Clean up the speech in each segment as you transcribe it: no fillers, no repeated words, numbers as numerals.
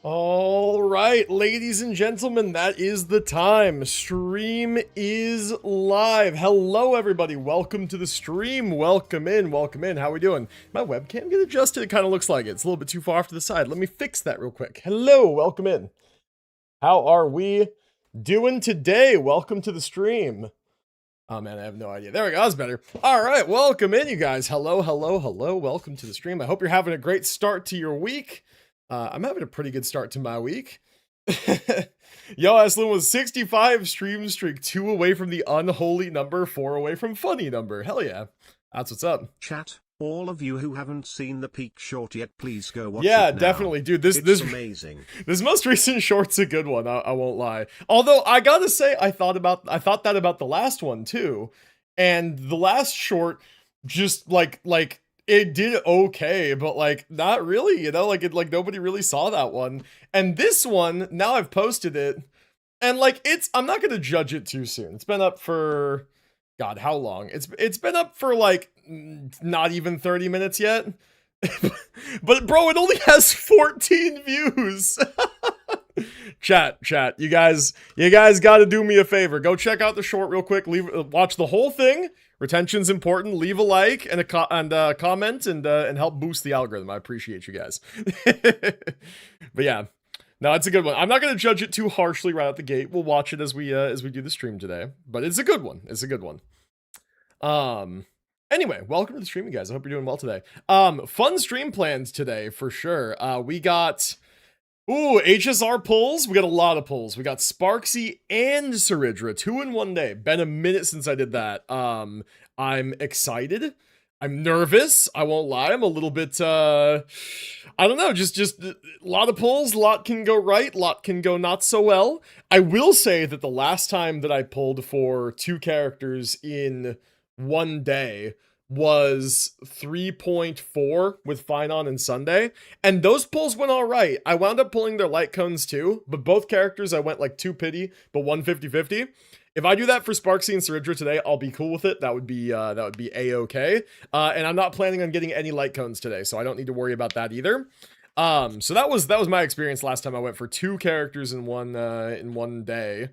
All right, ladies and gentlemen, that is the time. Stream is live. Hello, everybody. Welcome to the stream. Welcome in. Welcome in. How we doing? My webcam get adjusted. It kind of looks like it's a little bit too far off to the side. Let me fix that real quick. Hello. Welcome in. How are we doing today? Welcome to the stream. Oh, man, I have no idea. There we go. That's better. All right. Welcome in, you guys. Hello, hello, hello. Welcome to the stream. I hope you're having a great start to your week. I'm having a pretty good start to my week. Yo, Aslan was 65 stream streak, 2 away from the unholy number, 4 away from funny number. Hell yeah. That's what's up. Chat, all of you who haven't seen the peak short yet, please go watch yeah, it now. Definitely, dude. This amazing. This most recent short's a good one. I won't lie. Although I gotta say, I thought that about the last one too, and the last short just like it did okay, but like not really, you know, like nobody really saw that one. And this one, now I've posted it, and like I'm not gonna judge it too soon. It's been up for God, how long? It's been up for like not even 30 minutes yet. But bro, it only has 14 views. Chat, you guys got to do me a favor. Go check out the short real quick. Watch the whole thing. Retention's important. Leave a like and a comment and help boost the algorithm. I appreciate you guys. But yeah, no, it's a good one. I'm not gonna judge it too harshly right out the gate. We'll watch it as we do the stream today. But it's a good one. It's a good one. Anyway, welcome to the stream, you guys. I hope you're doing well today. Fun stream plans today for sure. We got HSR pulls. We got a lot of pulls. We got Sparxie and Cerydra, 2 in one day. Been a minute since I did that. I'm excited. I'm nervous. I won't lie. I'm a little bit, I don't know, just a lot of pulls. A lot can go right. A lot can go not so well. I will say that the last time that I pulled for 2 characters in one day was 3.4 with Finon and Sunday, and those pulls went all right. I wound up pulling their light cones too, but both characters I went like 2 pity, but 1 50-50. If I do that for Sparxie and Cerydra today, I'll be cool with it. That would be a-okay. And I'm not planning on getting any light cones today, so I don't need to worry about that either. So that was my experience last time I went for 2 characters in one day.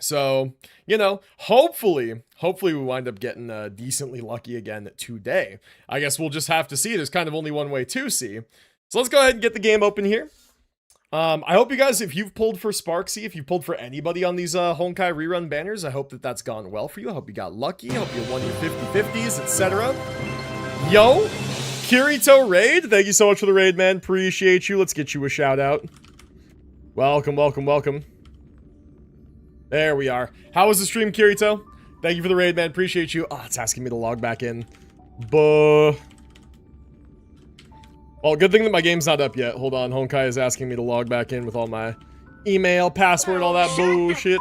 So, you know, hopefully we wind up getting decently lucky again today. I guess we'll just have to see. There's kind of only one way to see. So let's go ahead and get the game open here. I hope you guys, if you've pulled for Sparxie, if you pulled for anybody on these Honkai rerun banners, I hope that that's gone well for you. I hope you got lucky. I hope you won your 50-50s, etc. Yo, Kirito Raid, thank you so much for the raid, man. Appreciate you. Let's get you a shout out. Welcome, welcome, welcome. There we are. How was the stream, Kirito? Thank you for the raid, man. Appreciate you. Oh, it's asking me to log back in. Buh. Well, good thing that my game's not up yet. Hold on. Honkai is asking me to log back in with all my email, password, all that bullshit.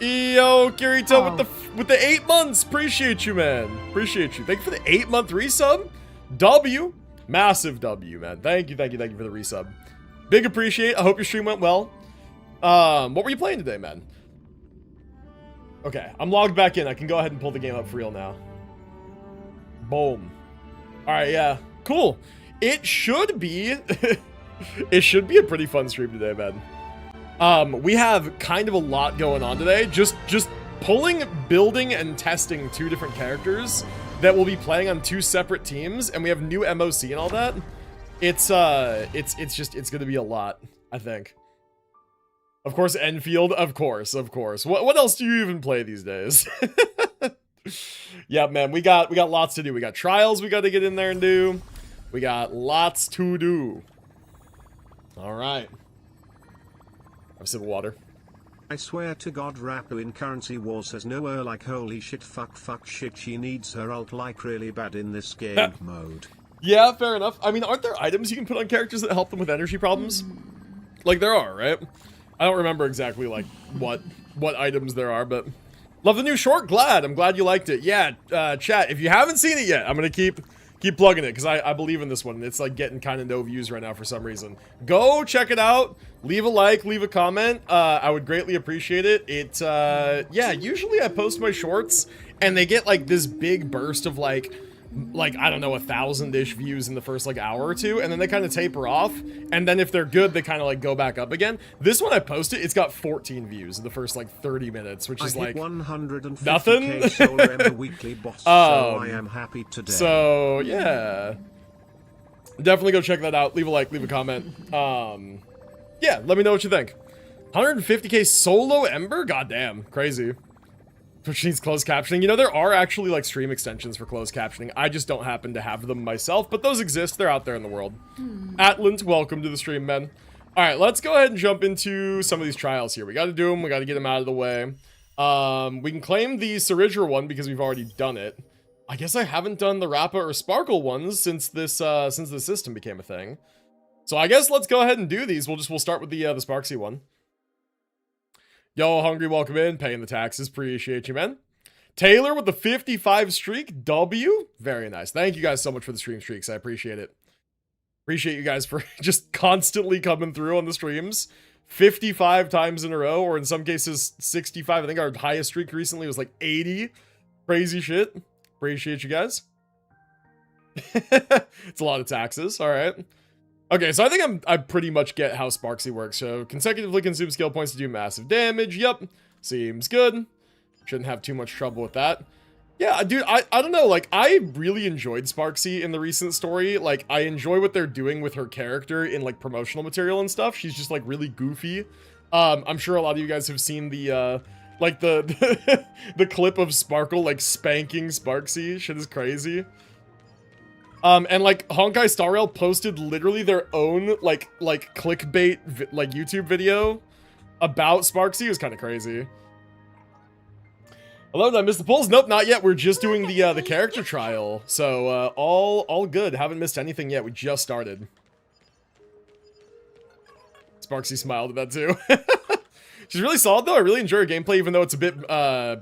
Yo, Kirito with the 8 months. Appreciate you, man. Appreciate you. Thank you for the 8-month resub. W. Massive W, man. Thank you for the resub. Big appreciate. I hope your stream went well. What were you playing today, man? Okay, I'm logged back in. I can go ahead and pull the game up for real now. Boom. Alright, yeah. Cool. It should be... it should be a pretty fun stream today, man. We have kind of a lot going on today. Just pulling, building, and testing 2 different characters that will be playing on 2 separate teams, and we have new MOC and all that. It's gonna be a lot, I think. Of course, Enfield. Of course. What else do you even play these days? Yeah, man, we got lots to do. We got trials we got to get in there and do. We got lots to do. All right. Have a sip of water. I swear to God, Rapper in Currency Wars has no like holy shit, fuck shit. She needs her ult like really bad in this game mode. Yeah, fair enough. I mean, aren't there items you can put on characters that help them with energy problems? Like there are, right? I don't remember exactly like what items there are, but love the new short. I'm glad you liked it. Yeah, chat, if you haven't seen it yet, I'm gonna keep plugging it because I believe in this one. It's like getting kind of no views right now for some reason. Go check it out. Leave a like, leave a comment. I would greatly appreciate it. Yeah, usually I post my shorts and they get like this big burst of like like, I don't know, 1,000-ish views in the first like hour or two, and then they kind of taper off, and then if they're good, they kind of like go back up again. This one I posted, it's got 14 views in the first like 30 minutes, which is like 150K nothing. solar ember weekly boss, so I am happy today. So yeah, definitely go check that out. Leave a like, leave a comment. Yeah, let me know what you think. 150K solo ember, goddamn, crazy. Which needs closed captioning. You know, there are actually like stream extensions for closed captioning. I just don't happen to have them myself, but those exist. They're out there in the world. Atlant, welcome to the stream, man. All right, let's go ahead and jump into some of these trials here. We got to do them. We got to get them out of the way. We can claim the Cerydra one because we've already done it. I guess I haven't done the Rappa or Sparkle ones since the system became a thing. So I guess let's go ahead and do these. We'll start with the Sparxie one. Yo, Hungry, welcome in. Paying the taxes. Appreciate you, man. Taylor with the 55 streak. W. Very nice. Thank you guys so much for the stream streaks. I appreciate it. Appreciate you guys for just constantly coming through on the streams. 55 times in a row, or in some cases 65. I think our highest streak recently was like 80. Crazy shit. Appreciate you guys. It's a lot of taxes. All right. Okay, so I think I pretty much get how Sparxie works. So consecutively consume skill points to do massive damage. Yep, seems good. Shouldn't have too much trouble with that. Yeah, dude, I don't know. Like, I really enjoyed Sparxie in the recent story. Like, I enjoy what they're doing with her character in like promotional material and stuff. She's just like really goofy. I'm sure a lot of you guys have seen the like the the clip of Sparkle like spanking Sparxie. Shit is crazy. And like Honkai Star Rail posted literally their own like clickbait like YouTube video about Sparxie. It was kind of crazy. Hello, did I miss the polls? Nope, not yet. We're just doing the character trial, so all good. Haven't missed anything yet. We just started. Sparxie smiled at that too. She's really solid though. I really enjoy her gameplay, even though it's a bit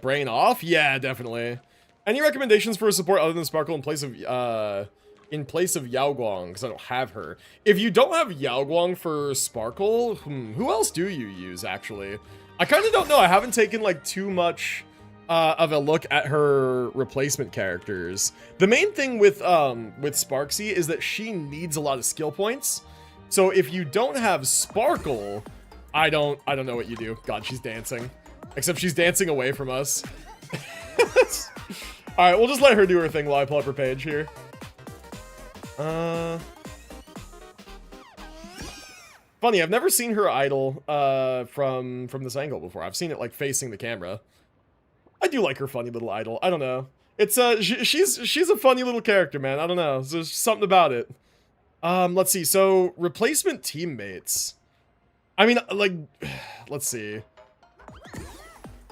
brain off. Yeah, definitely. Any recommendations for a support other than Sparkle in place of Yao Guang, because I don't have her. If you don't have Yao Guang for Sparkle, who else do you use, actually? I kind of don't know. I haven't taken, like, too much of a look at her replacement characters. The main thing with Sparxie is that she needs a lot of skill points. So if you don't have Sparkle, I don't know what you do. God, she's dancing. Except she's dancing away from us. Alright, we'll just let her do her thing while I pull up her page here. Funny, I've never seen her idol from this angle before. I've seen it like facing the camera. I do like her funny little idol. I don't know. It's she's a funny little character, man. I don't know. There's something about it. Let's see. So replacement teammates. I mean, like, let's see.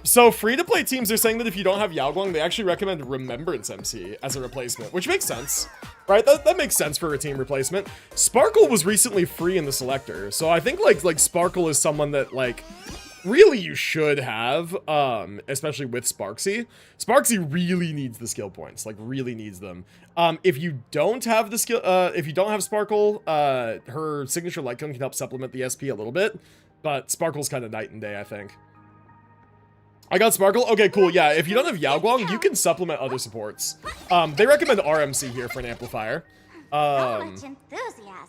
So free-to-play teams are saying that if you don't have Yao Guang, they actually recommend Remembrance MC as a replacement, which makes sense, right? That makes sense for a team replacement. Sparkle was recently free in the selector, so I think like Sparkle is someone that like really you should have, especially with Sparxie. Sparxie really needs the skill points, like really needs them. If you don't have the skill, if you don't have Sparkle, her signature light cone can help supplement the SP a little bit, but Sparkle's kind of night and day, I think. I got Sparkle. Okay, cool. Yeah, if you don't have Yao Guang, you can supplement other supports. They recommend RMC here for an amplifier.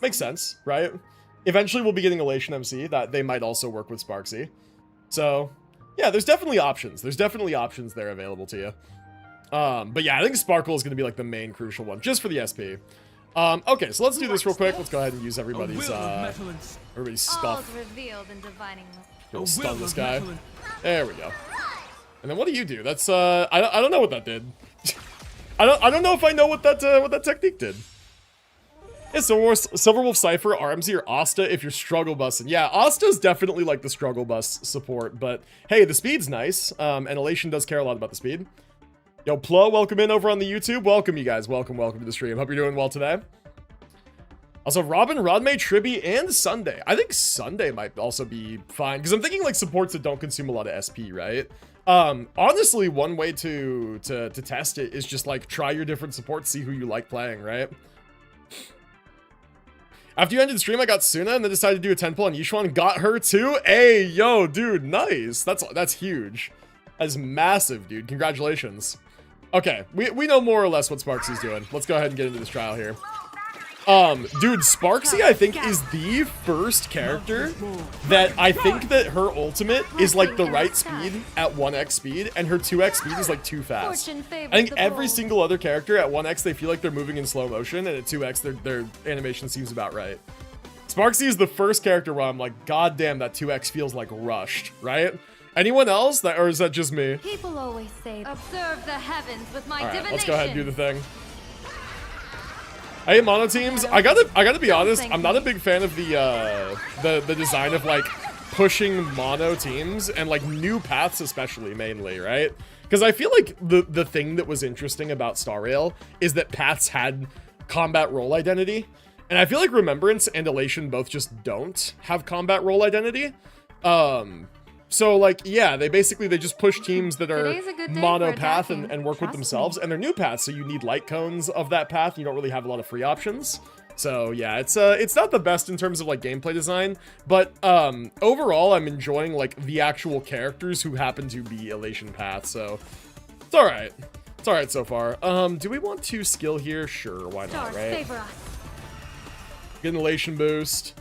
Makes sense, right? Eventually, we'll be getting Elation MC. That they might also work with Sparxie. So, yeah, there's definitely options. There's definitely options there available to you. But yeah, I think Sparkle is going to be like the main crucial one, just for the SP. Okay, so let's do this real quick. Let's go ahead and use everybody's stuff. We'll stun this guy. There we go. And then what do you do? That's I don't know what that did. I don't know if I know what that technique did. Yeah, Silverwolf Cypher, RMZ, or Asta if you're struggle bussing. Yeah, Asta's definitely like the struggle bus support, but hey, the speed's nice. And Elation does care a lot about the speed. Yo, Plo, welcome in over on the YouTube. Welcome, you guys. Welcome to the stream. Hope you're doing well today. Also, Robin, Rodmay, Tribby, and Sunday. I think Sunday might also be fine, because I'm thinking like supports that don't consume a lot of SP, right? Honestly, one way to test it is just like try your different supports, see who you like playing, right? After you ended the stream, I got Suna and then decided to do a 10 pull on Yishuan. Got her too. Hey, yo, dude, nice. That's huge. That's massive, dude. Congratulations. Okay, we know more or less what Sparxie's doing. Let's go ahead and get into this trial here. Dude, Sparxie, I think, is the first character that I think that her ultimate is like the right speed at 1x speed, and her 2x speed is like too fast. I think every single other character at 1x, they feel like they're moving in slow motion, and at 2x, their animation seems about right. Sparxie is the first character where I'm like, god damn, that 2x feels like rushed, right? Anyone else? Or is that just me? People always say, observe the heavens with my divination. Let's go ahead and do the thing. I hate mono teams. I gotta be honest. I'm not a big fan of the design of like pushing mono teams and like new paths, especially mainly, right? Because I feel like the thing that was interesting about Star Rail is that paths had combat role identity, and I feel like Remembrance and Elation both just don't have combat role identity. So like, yeah, they just push teams that are mono path and work with themselves, and they're new paths, so you need light cones of that path. You don't really have a lot of free options. So yeah, it's not the best in terms of like gameplay design, but overall I'm enjoying like the actual characters who happen to be Elation paths. So it's all right. It's all right so far. Do we want to skill here? Sure, why not, right? Get an Elation boost.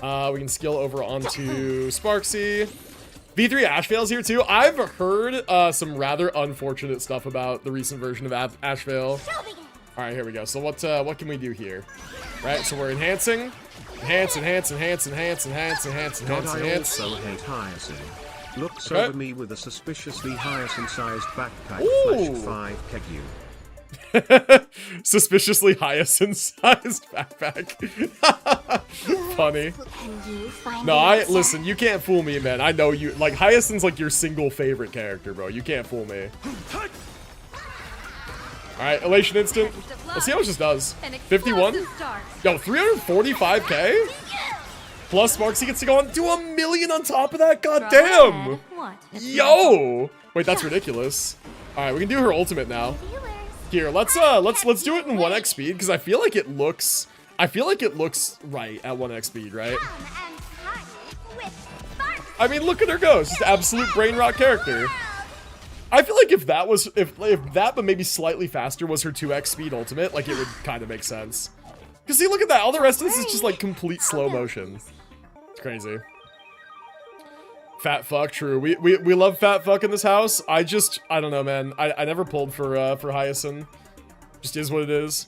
We can skill over onto Sparxie. V3 Ashvale's here too. I've heard some rather unfortunate stuff about the recent version of Ashvale. All right, here we go. So what can we do here? Right, so we're enhancing. Enhance. God, I also hate Hyacinth. Looks over me with a suspiciously Hyacinth-sized backpack. Flash 5 keg you. Suspiciously Hyacinth-sized backpack. Funny. No, listen, you can't fool me, man. I know you, like, Hyacinth's like your single favorite character, bro. You can't fool me. Alright, Elation Instant. Let's see how much this does. 51? Yo, 345k? Plus Sparxie gets to go on to 1 million on top of that? God damn! Yo! Wait, that's ridiculous. Alright, we can do her ultimate now. Here, let's do it in 1x speed, because I feel like it looks right at 1x speed, right? I mean, look at her go. It's just absolute brain rot character. I feel like if that but maybe slightly faster was her 2x speed ultimate, like it would kind of make sense. Cause see, look at that. All the rest of this is just like complete slow motion. It's crazy. Fat fuck, true. We love fat fuck in this house. I don't know, man. I never pulled for Hyacinth. Just is what it is.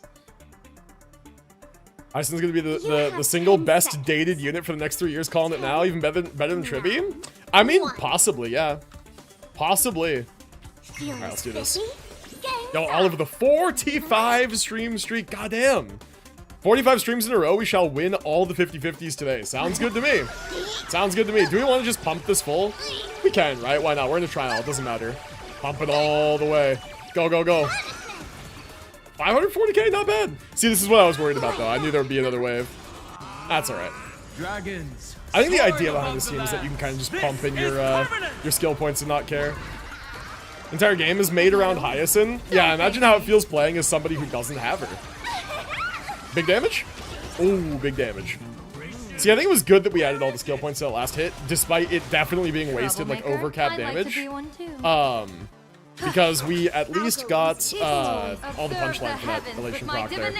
Hyacinth's gonna be the single best dated unit for the next 3 years. Calling it now, even better than Tribby. I mean, possibly, yeah, possibly. All right, let's do this. Yo, Oliver, the 45 stream streak. Goddamn. 45 streams in a row, we shall win all the 50-50s today. Sounds good to me. Sounds good to me. Do we want to just pump this full? We can, right? Why not? We're in a trial. It doesn't matter. Pump it all the way. Go, go, go. 540k, not bad. See, this is what I was worried about, though. I knew there would be another wave. That's all right. Dragons. I think the idea behind this team is that you can kind of just pump in your skill points and not care. Entire game is made around Hyacinth. Yeah, imagine how it feels playing as somebody who doesn't have her. Big damage? Ooh, big damage. See, I think it was good that we added all the skill points to that last hit, despite it definitely being wasted, like, over cap damage. Because we at least got all the punchline for that Elation proc there.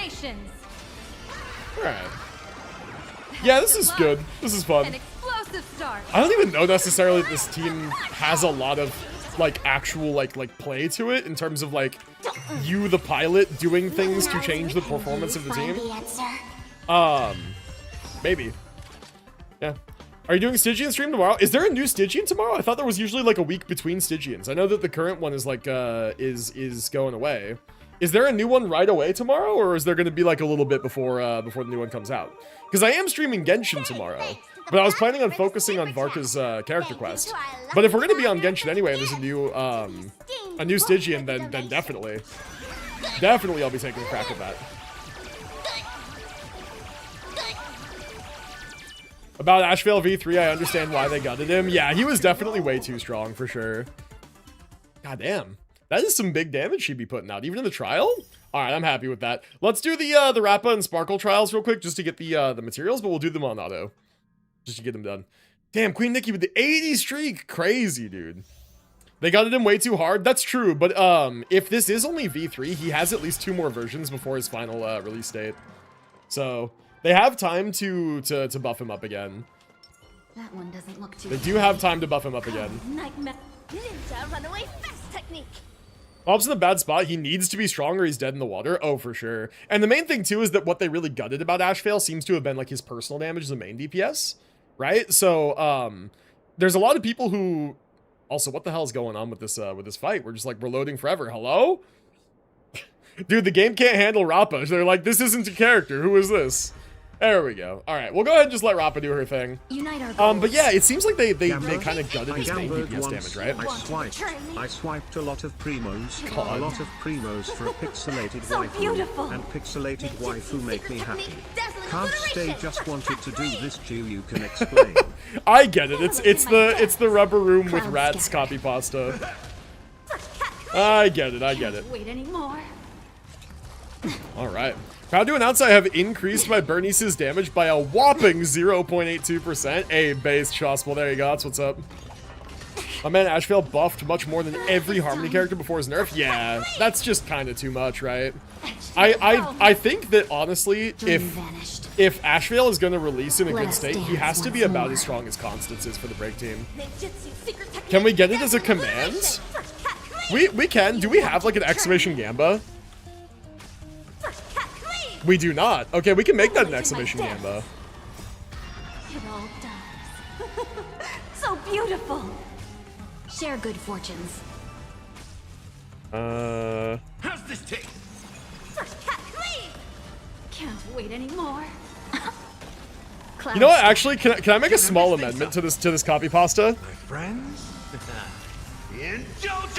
Alright. Yeah, this is good. This is fun. I don't even know necessarily that this team has a lot of like actual like play to it in terms of like you the pilot doing things to change the performance of the team. Maybe. Yeah. Are you doing Stygian stream tomorrow? Is there a new Stygian tomorrow? I thought there was usually like a week between Stygians. I know that the current one is like is going away. Is there a new one right away tomorrow, or is there going to be like a little bit before the new one comes out? Because I am streaming Genshin tomorrow. But I was planning on focusing on Varka's character quest. But if we're gonna be on Genshin anyway, and there's a new Stygian, then definitely I'll be taking a crack at that. About Ashvale V3, I understand why they gutted him. Yeah, he was definitely way too strong for sure. God damn, that is some big damage she'd be putting out, even in the trial. All right, I'm happy with that. Let's do the Rappa and Sparkle trials real quick, just to get the materials, but we'll do them on auto. Just to get them done. Damn, Queen Nikki with the 80 streak. Crazy, dude. They got it in way too hard. That's true, but if this is only V3, he has at least 2 more versions before his final release date. So they have time to buff him up again. That one doesn't look too. They do have time to buff him up again. Nightmare. Ninja runaway fast technique. Bob's in a bad spot. He needs to be strong or he's dead in the water. Oh, for sure. And the main thing, too, is that what they really gutted about Ashvale seems to have been, like, his personal damage as the main DPS, right? So, there's a lot of people who... Also, what the hell is going on with this fight? We're just, like, we're loading forever. Hello? Dude, the game can't handle Rappa. They're like, this isn't a character. Who is this? There we go. All right, we'll go ahead and just let Rappa do her thing. Unite our goals. But yeah, it seems like they Gamma, kind of gutted his main gambled DPS once. damage, right? I swiped a lot of primos, God. a lot of primos for a pixelated So waifu, beautiful. and pixelated waifu make me happy. Dazzling Can't stay, obliteration. just wanted to do this to you can explain. I get it. It's the rubber room with rats copy pasta. I get it. Wait anymore. All right. Proud to announce I have increased my Bernice's damage by a whopping 0.82%. Hey, base Chospel. There you go. That's what's up. My man Ashvale buffed much more than every Harmony character before his nerf. Yeah, that's just kind of too much, right? I think that honestly, if Ashvale is going to release in a good state, he has to be about as strong as Constance is for the break team. Can we get it as a command? We can. Do we have like an exclamation Gamba? We do not. Okay, we can make that an exclamation Gamba. It all does. So beautiful. Share good fortunes. How's this taste? Can't wait anymore. You know what? Actually, can I make a small amendment to this copy pasta? My friends?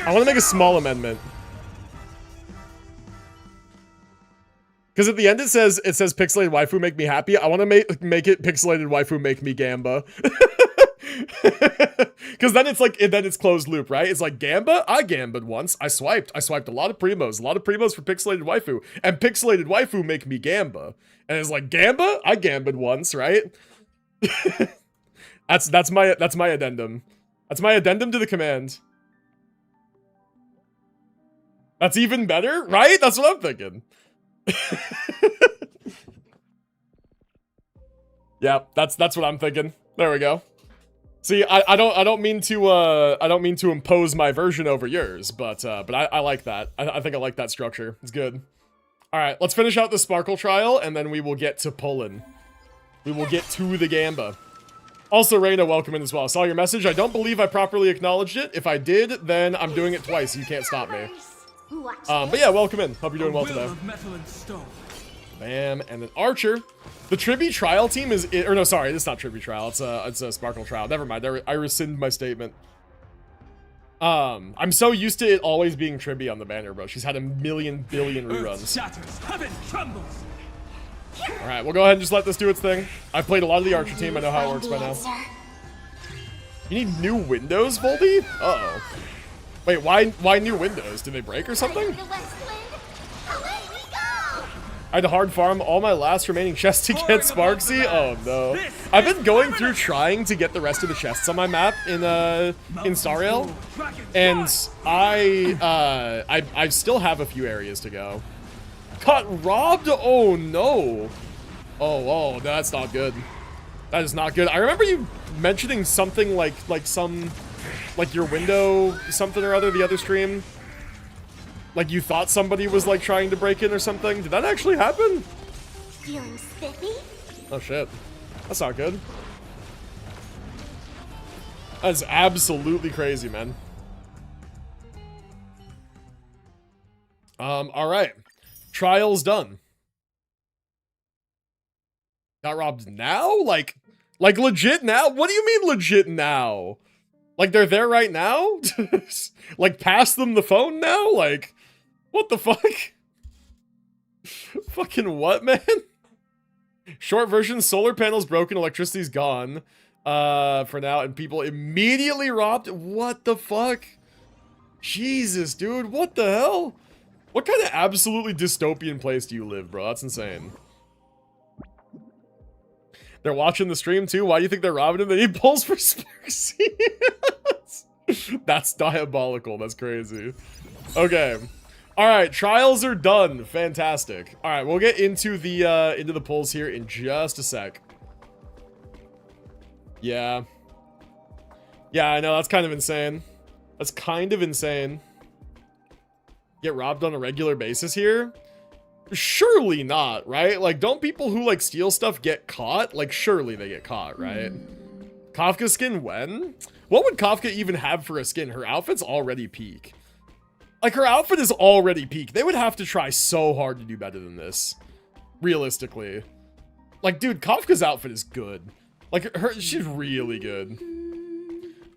I want to make a small amendment. Because at the end it says pixelated waifu make me happy. I want to make it pixelated waifu make me Gamba. Because then it's like it's closed loop, right? It's like Gamba. I gambed once. I swiped a lot of primos for pixelated waifu, and pixelated waifu make me Gamba. And it's like Gamba. I gambed once, right? that's my addendum. That's my addendum to the command. That's even better, right? That's what I'm thinking. Yeah, that's what I'm thinking. There we go. See, I don't mean to impose my version over yours, but I like that. I think I like that structure. It's good. All right, let's finish out the Sparkle trial, and then we will get to pulling. We will get to the Gamba. Also, Reyna, welcome in as well. I saw your message. I don't believe I properly acknowledged it. If I did, then I'm doing it twice. You can't stop me. But yeah, welcome in. Hope you're doing well today. Bam, and then Archer. The Tribby trial team is, or no, sorry, it's not Tribby trial. It's a Sparkle trial. Never mind. I rescind my statement. I'm so used to it always being Tribby on the banner, bro. She's had a million billion reruns. All right, we'll go ahead and just let this do its thing. I've played a lot of the Archer team. I know how it works by now. You need new windows, Voldy? Uh-oh. Wait, why new windows? Did they break or something? I had to hard farm all my last remaining chests to get Sparxie. Oh no. I've been going through trying to get the rest of the chests on my map in Stariel, and I still have a few areas to go. Got robbed? Oh no. Oh, that's not good. That is not good. I remember you mentioning something like your window something or other the other stream. Like you thought somebody was like trying to break in or something. Did that actually happen? Feeling spiffy? Oh shit. That's not good. That's absolutely crazy, man. Alright. Trial's done. Got robbed now? Like legit now? What do you mean legit now? Like they're there right now? Like pass them the phone now? Like what the fuck? Fucking what, man? Short version, solar panels broken, electricity's gone. For now, and people immediately robbed. What the fuck? Jesus, dude, what the hell? What kind of absolutely dystopian place do you live, bro? That's insane. They're watching the stream too. Why do you think they're robbing him? They need pulls for Sparxie. That's diabolical. That's crazy. Okay. All right, trials are done. Fantastic. All right, we'll get into the polls here in just a sec. Yeah. Yeah, I know, that's kind of insane. That's kind of insane. Get robbed on a regular basis here? Surely not, right? Like, don't people who, like, steal stuff get caught? Like, surely they get caught, right? Kafka skin when? What would Kafka even have for a skin? Her outfit's already peak. Like, her outfit is already peak. They would have to try so hard to do better than this. Realistically. Like, dude, Kafka's outfit is good. Like, she's really good.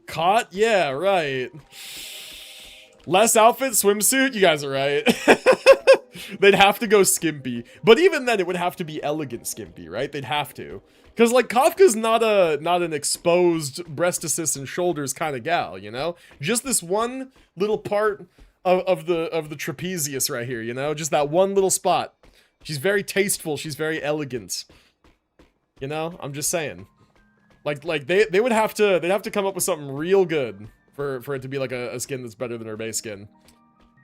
Caught? Yeah, right. Less outfit, swimsuit? You guys are right. They'd have to go skimpy. But even then, it would have to be elegant skimpy, right? They'd have to. Because, like, Kafka's not an exposed breast assist and shoulders kind of gal, you know? Just this one little part of the trapezius right here, you know? Just that one little spot. She's very tasteful. She's very elegant. You know? I'm just saying. Like they would have to, they'd have to come up with something real good for it to be like a skin that's better than her base skin.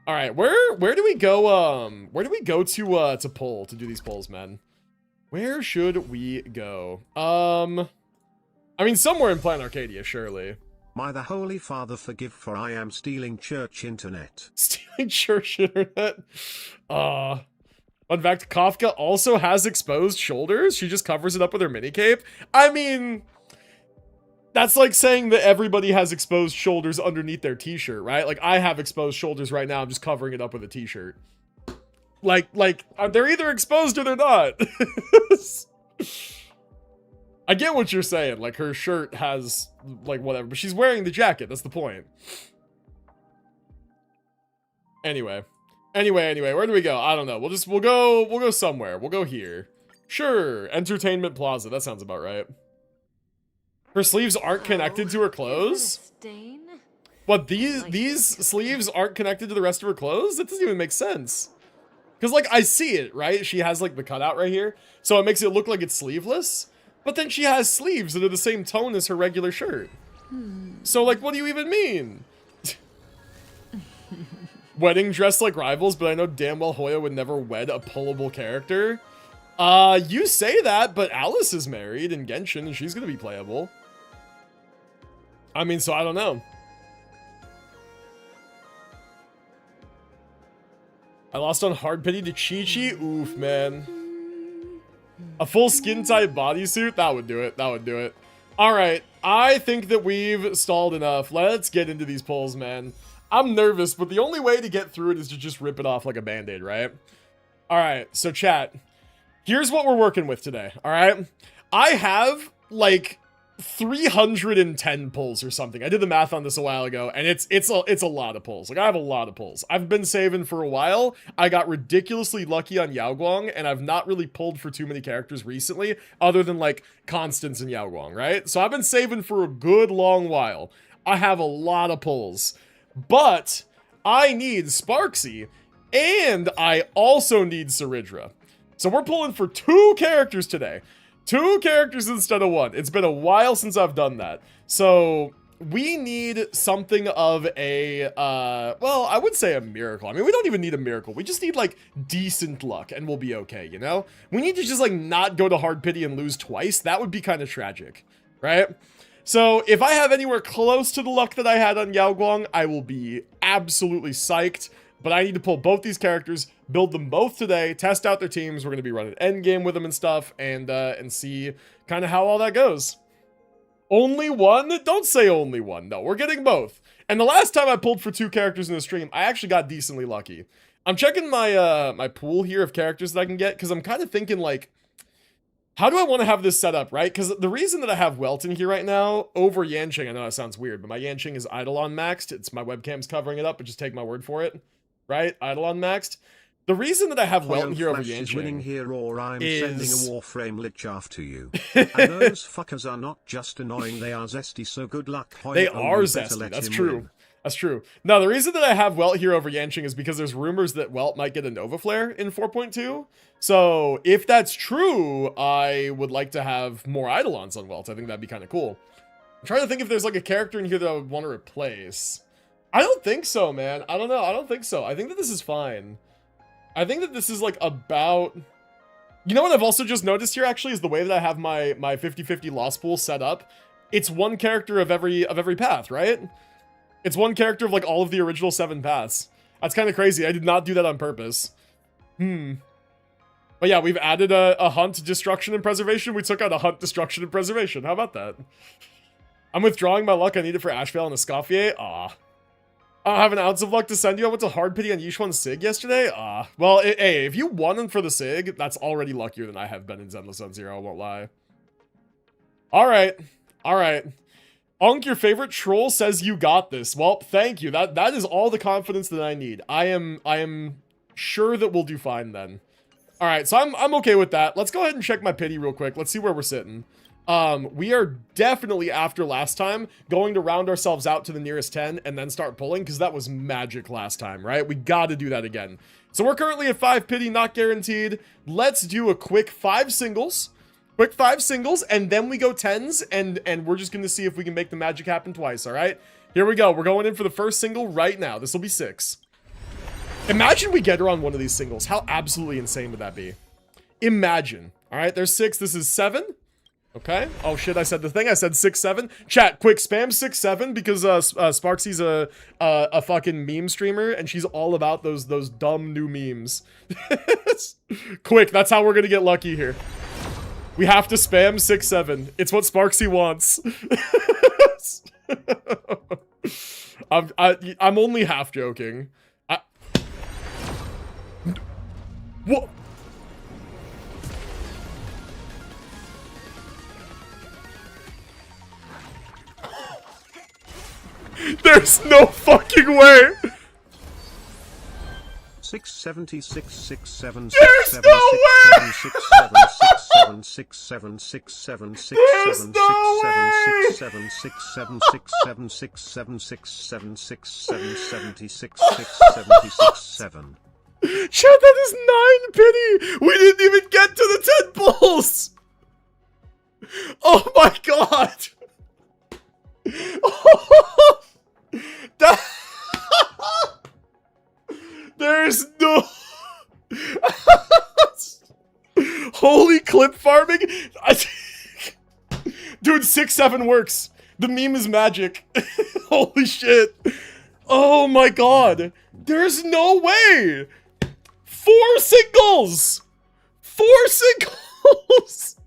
All right, where do we go? Where do we go to pull to do these polls, man? Where should we go? I mean, somewhere in Planet Arcadia, surely. My the Holy Father forgive, for I am stealing church internet. Stealing church internet. Fun fact, Kafka also has exposed shoulders. She just covers it up with her mini cape. I mean, that's like saying that everybody has exposed shoulders underneath their t-shirt, right? Like, I have exposed shoulders right now. I'm just covering it up with a t-shirt. Like, they're either exposed or they're not. I get what you're saying. Like, her shirt has, like, whatever. But she's wearing the jacket. That's the point. Anyway, where do we go? I don't know. We'll go somewhere. We'll go here. Sure, Entertainment Plaza. That sounds about right. Her sleeves aren't connected to her clothes? What, these sleeves aren't connected to the rest of her clothes? That doesn't even make sense. Because, like, I see it, right? She has, like, the cutout right here. So it makes it look like it's sleeveless. But then she has sleeves that are the same tone as her regular shirt. So, like, what do you even mean? Wedding dress like rivals, but I know damn well Hoya would never wed a pullable character. You say that, but Alice is married in Genshin, and she's gonna be playable. I mean, so I don't know. I lost on Hard Pity to Chi-Chi? Oof, man. A full skin type bodysuit? That would do it. That would do it. Alright, I think that we've stalled enough. Let's get into these polls, man. I'm nervous, but the only way to get through it is to just rip it off like a band-aid, right? Alright, so chat. Here's what we're working with today, alright? I have, like, 310 pulls or something. I did the math on this a while ago, and it's a lot of pulls. Like, I have a lot of pulls. I've been saving for a while. I got ridiculously lucky on Yao Guang, and I've not really pulled for too many characters recently, other than, like, Constance and Yao Guang, right? So I've been saving for a good long while. I have a lot of pulls. But I need Sparxie, and I also need Cerydra. So we're pulling for 2 characters today. 2 characters instead of 1. It's been a while since I've done that. So we need something of a, well, I would say a miracle. I mean, we don't even need a miracle. We just need, like, decent luck, and we'll be okay, you know? We need to just, like, not go to Hard Pity and lose twice. That would be kind of tragic, right? So if I have anywhere close to the luck that I had on Yao Guang, I will be absolutely psyched. But I need to pull both these characters, build them both today, test out their teams. We're going to be running Endgame with them and stuff, and see kind of how all that goes. Only one? Don't say only one. No, we're getting both. And the last time I pulled for 2 characters in the stream, I actually got decently lucky. I'm checking my my pool here of characters that I can get, because I'm kind of thinking, like, how do I want to have this set up, right? Because the reason that I have Welton here right now over Yanqing, I know that sounds weird, but my Yanqing is Eidolon maxed. It's my webcam's covering it up, but just take my word for it, right? Eidolon maxed. The reason that I have Welton here over Yanqing winning here, or I'm sending a Warframe lich after you. And those fuckers are not just annoying, they are zesty, so good luck. Hoya, they are zesty, that's true. Win. That's true. Now, the reason that I have Welt here over Yanqing is because there's rumors that Welt might get a Nova Flare in 4.2. So, if that's true, I would like to have more Eidolons on Welt. I think that'd be kind of cool. I'm trying to think if there's like a character in here that I would want to replace. I don't think so, man. I don't know. I don't think so. I think that this is fine. I think that this is like about... You know what I've also just noticed here actually is the way that I have my 50-50 loss pool set up. It's one character of every path, right? It's one character of like all of the original 7 paths. That's kind of crazy. I did not do that on purpose. But yeah, we've added a hunt, destruction, and preservation. We took out a hunt, destruction, and preservation. How about that? I'm withdrawing my luck. I need it for Ashvale and Escoffier. Aw. I don't have an ounce of luck to send you. I went to hard pity on Yishuan Sig yesterday. Well, hey, if you won them for the Sig, that's already luckier than I have been in Zenless Zone Zero, I won't lie. Alright. Alright. Unk, your favorite troll says you got this. Well, thank you. That is all the confidence that I need. I am sure that we'll do fine then. Alright, so I'm okay with that. Let's go ahead and check my pity real quick. Let's see where we're sitting. We are definitely, after last time, going to round ourselves out to the nearest 10 and then start pulling, because that was magic last time, right? We gotta do that again. So we're currently at 5 pity, not guaranteed. Let's do a quick 5 singles. Quick 5 singles, and then we go 10s, and we're just gonna see if we can make the magic happen twice, alright? Here we go. We're going in for the first single right now. This will be 6. Imagine we get her on one of these singles. How absolutely insane would that be? Imagine. Alright, there's 6. This is 7. Okay. Oh shit, I said the thing. I said 6, 7. Chat, quick spam 6, 7 because Sparxie's a fucking meme streamer and she's all about those dumb new memes. Quick, that's how we're gonna get lucky here. We have to spam 6, 7. It's what Sparxie wants. I'm only half joking. What? There's no fucking way. 676 67 There's no way. 67 67 67 There's 67 no 67 67 67 67 67 67 76 76 7. Chat, that is 9 pity. We didn't even get to the 10 pulls. Oh my god. That there's no holy clip farming. Dude, 6, 7 works. The meme is magic. Holy shit. Oh my god. There's no way. 4 singles. 4 singles.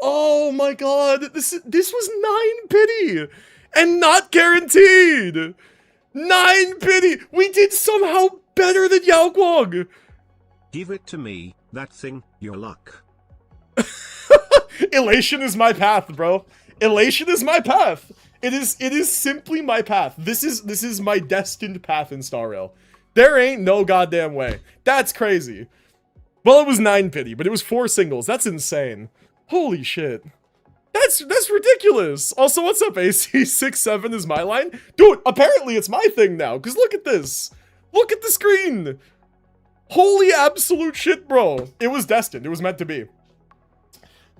Oh my god. This was 9 pity. And not guaranteed! 9 pity! We did somehow better than Yao Guang! Give it to me, that thing, your luck. Elation is my path, bro. Elation is my path. It is simply my path. This is my destined path in Star Rail. There ain't no goddamn way. That's crazy. Well, it was 9 pity, but it was 4 singles. That's insane. Holy shit. That's ridiculous. Also, what's up, AC? 6, 7 is my line? Dude, apparently it's my thing now, because look at this. Look at the screen. Holy absolute shit, bro. It was destined. It was meant to be.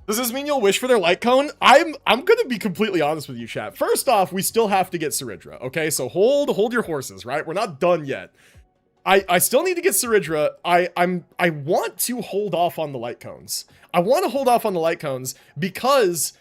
Does this mean you'll wish for their light cone? I'm gonna be completely honest with you, chat. First off, we still have to get Cerydra, okay? So hold your horses, right? We're not done yet. I still need to get Cerydra. I want to hold off on the light cones. I want to hold off on the light cones because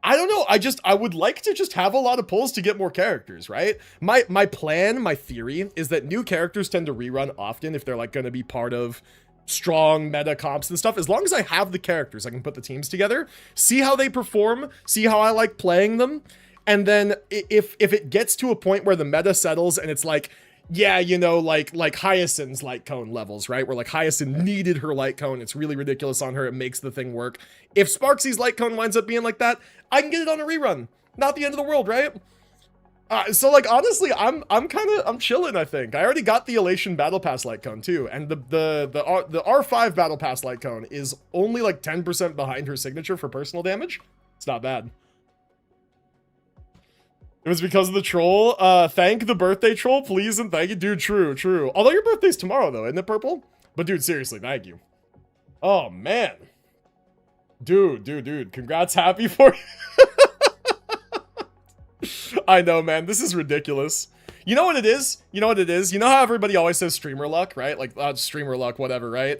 I don't know. I would like to just have a lot of pulls to get more characters, right? My plan, my theory is that new characters tend to rerun often if they're like going to be part of strong meta comps and stuff. As long as I have the characters, I can put the teams together, see how they perform, see how I like playing them. And then if it gets to a point where the meta settles and it's like, yeah, you know, like Hyacinth's light cone levels, right? Where like Hyacinth needed her light cone. It's really ridiculous on her. It makes the thing work. If Sparxie's light cone winds up being like that, I can get it on a rerun. Not the end of the world, right? So like, honestly, I'm chilling, I think. I already got the Elation Battle Pass light cone too. And the R5 Battle Pass light cone is only like 10% behind her signature for personal damage. It's not bad. It was because of the troll. Thank the birthday troll, please, and thank you. Dude, true. Although your birthday's tomorrow, though, isn't it, Purple? But, dude, seriously, thank you. Oh, man. Dude. Congrats, happy for you. I know, man. This is ridiculous. You know what it is? You know what it is? You know how everybody always says streamer luck, right? Like, streamer luck, whatever, right?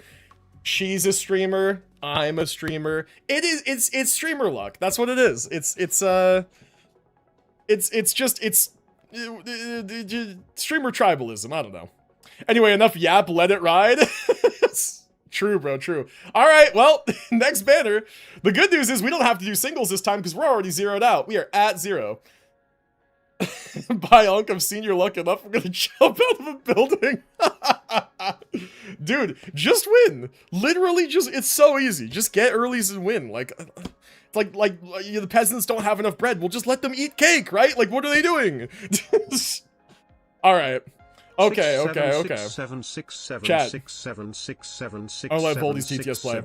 She's a streamer. I'm a streamer. It's streamer luck. That's what it is. It's streamer tribalism. I don't know. Anyway, enough yap. Let it ride. True, bro. True. All right. Well, next banner. The good news is we don't have to do singles this time because we're already zeroed out. We are at 0. By Unc, I've seen your luck enough. I'm gonna jump out of a building. Dude, just win. Literally, it's so easy. Just get earlies and win. Like the peasants don't have enough bread. We'll just let them eat cake, right? Like, what are they doing? All right. Okay. Chat. I'll let Voldy's TTS play.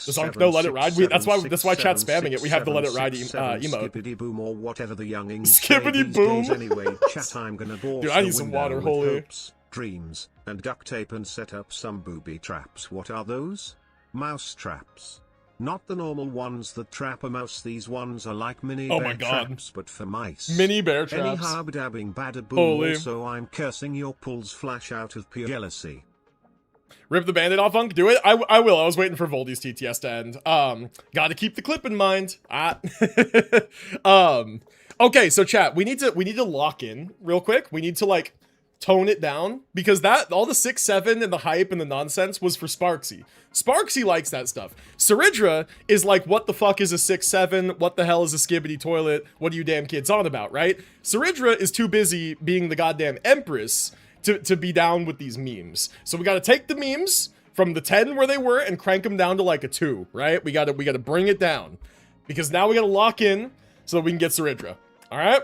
Does Unc no let it ride? That's why chat's spamming it. We have the let it ride emote. Skippity boom or whatever the youngins Skippity boom. Anyway, chat, I'm gonna bore. Dude, I need some water, holy. Hopes, dreams, and duct tape and set up some booby traps. What are those? Mouse traps. Not the normal ones that trap a mouse. These ones are like mini bear traps, but for mice. Mini bear traps. Anyhow, dabbing bada boom. Holy. Also, I'm cursing your pulls flash out of pure jealousy. Rip the bandit off, Unc. Do it. I will. I was waiting for Voldy's TTS to end. Gotta keep the clip in mind. Okay, so chat, we need to lock in real quick. We need to like tone it down because all the 6-7 and the hype and the nonsense was for Sparxie. Sparxie likes that stuff. Cerydra is like, what the fuck is a 6-7? What the hell is a skibbity toilet? What are you damn kids on about, right? Cerydra is too busy being the goddamn empress to be down with these memes. So we gotta take the memes from the 10 where they were and crank them down to like a 2, right? We gotta bring it down because now we gotta lock in so that we can get Cerydra. All right?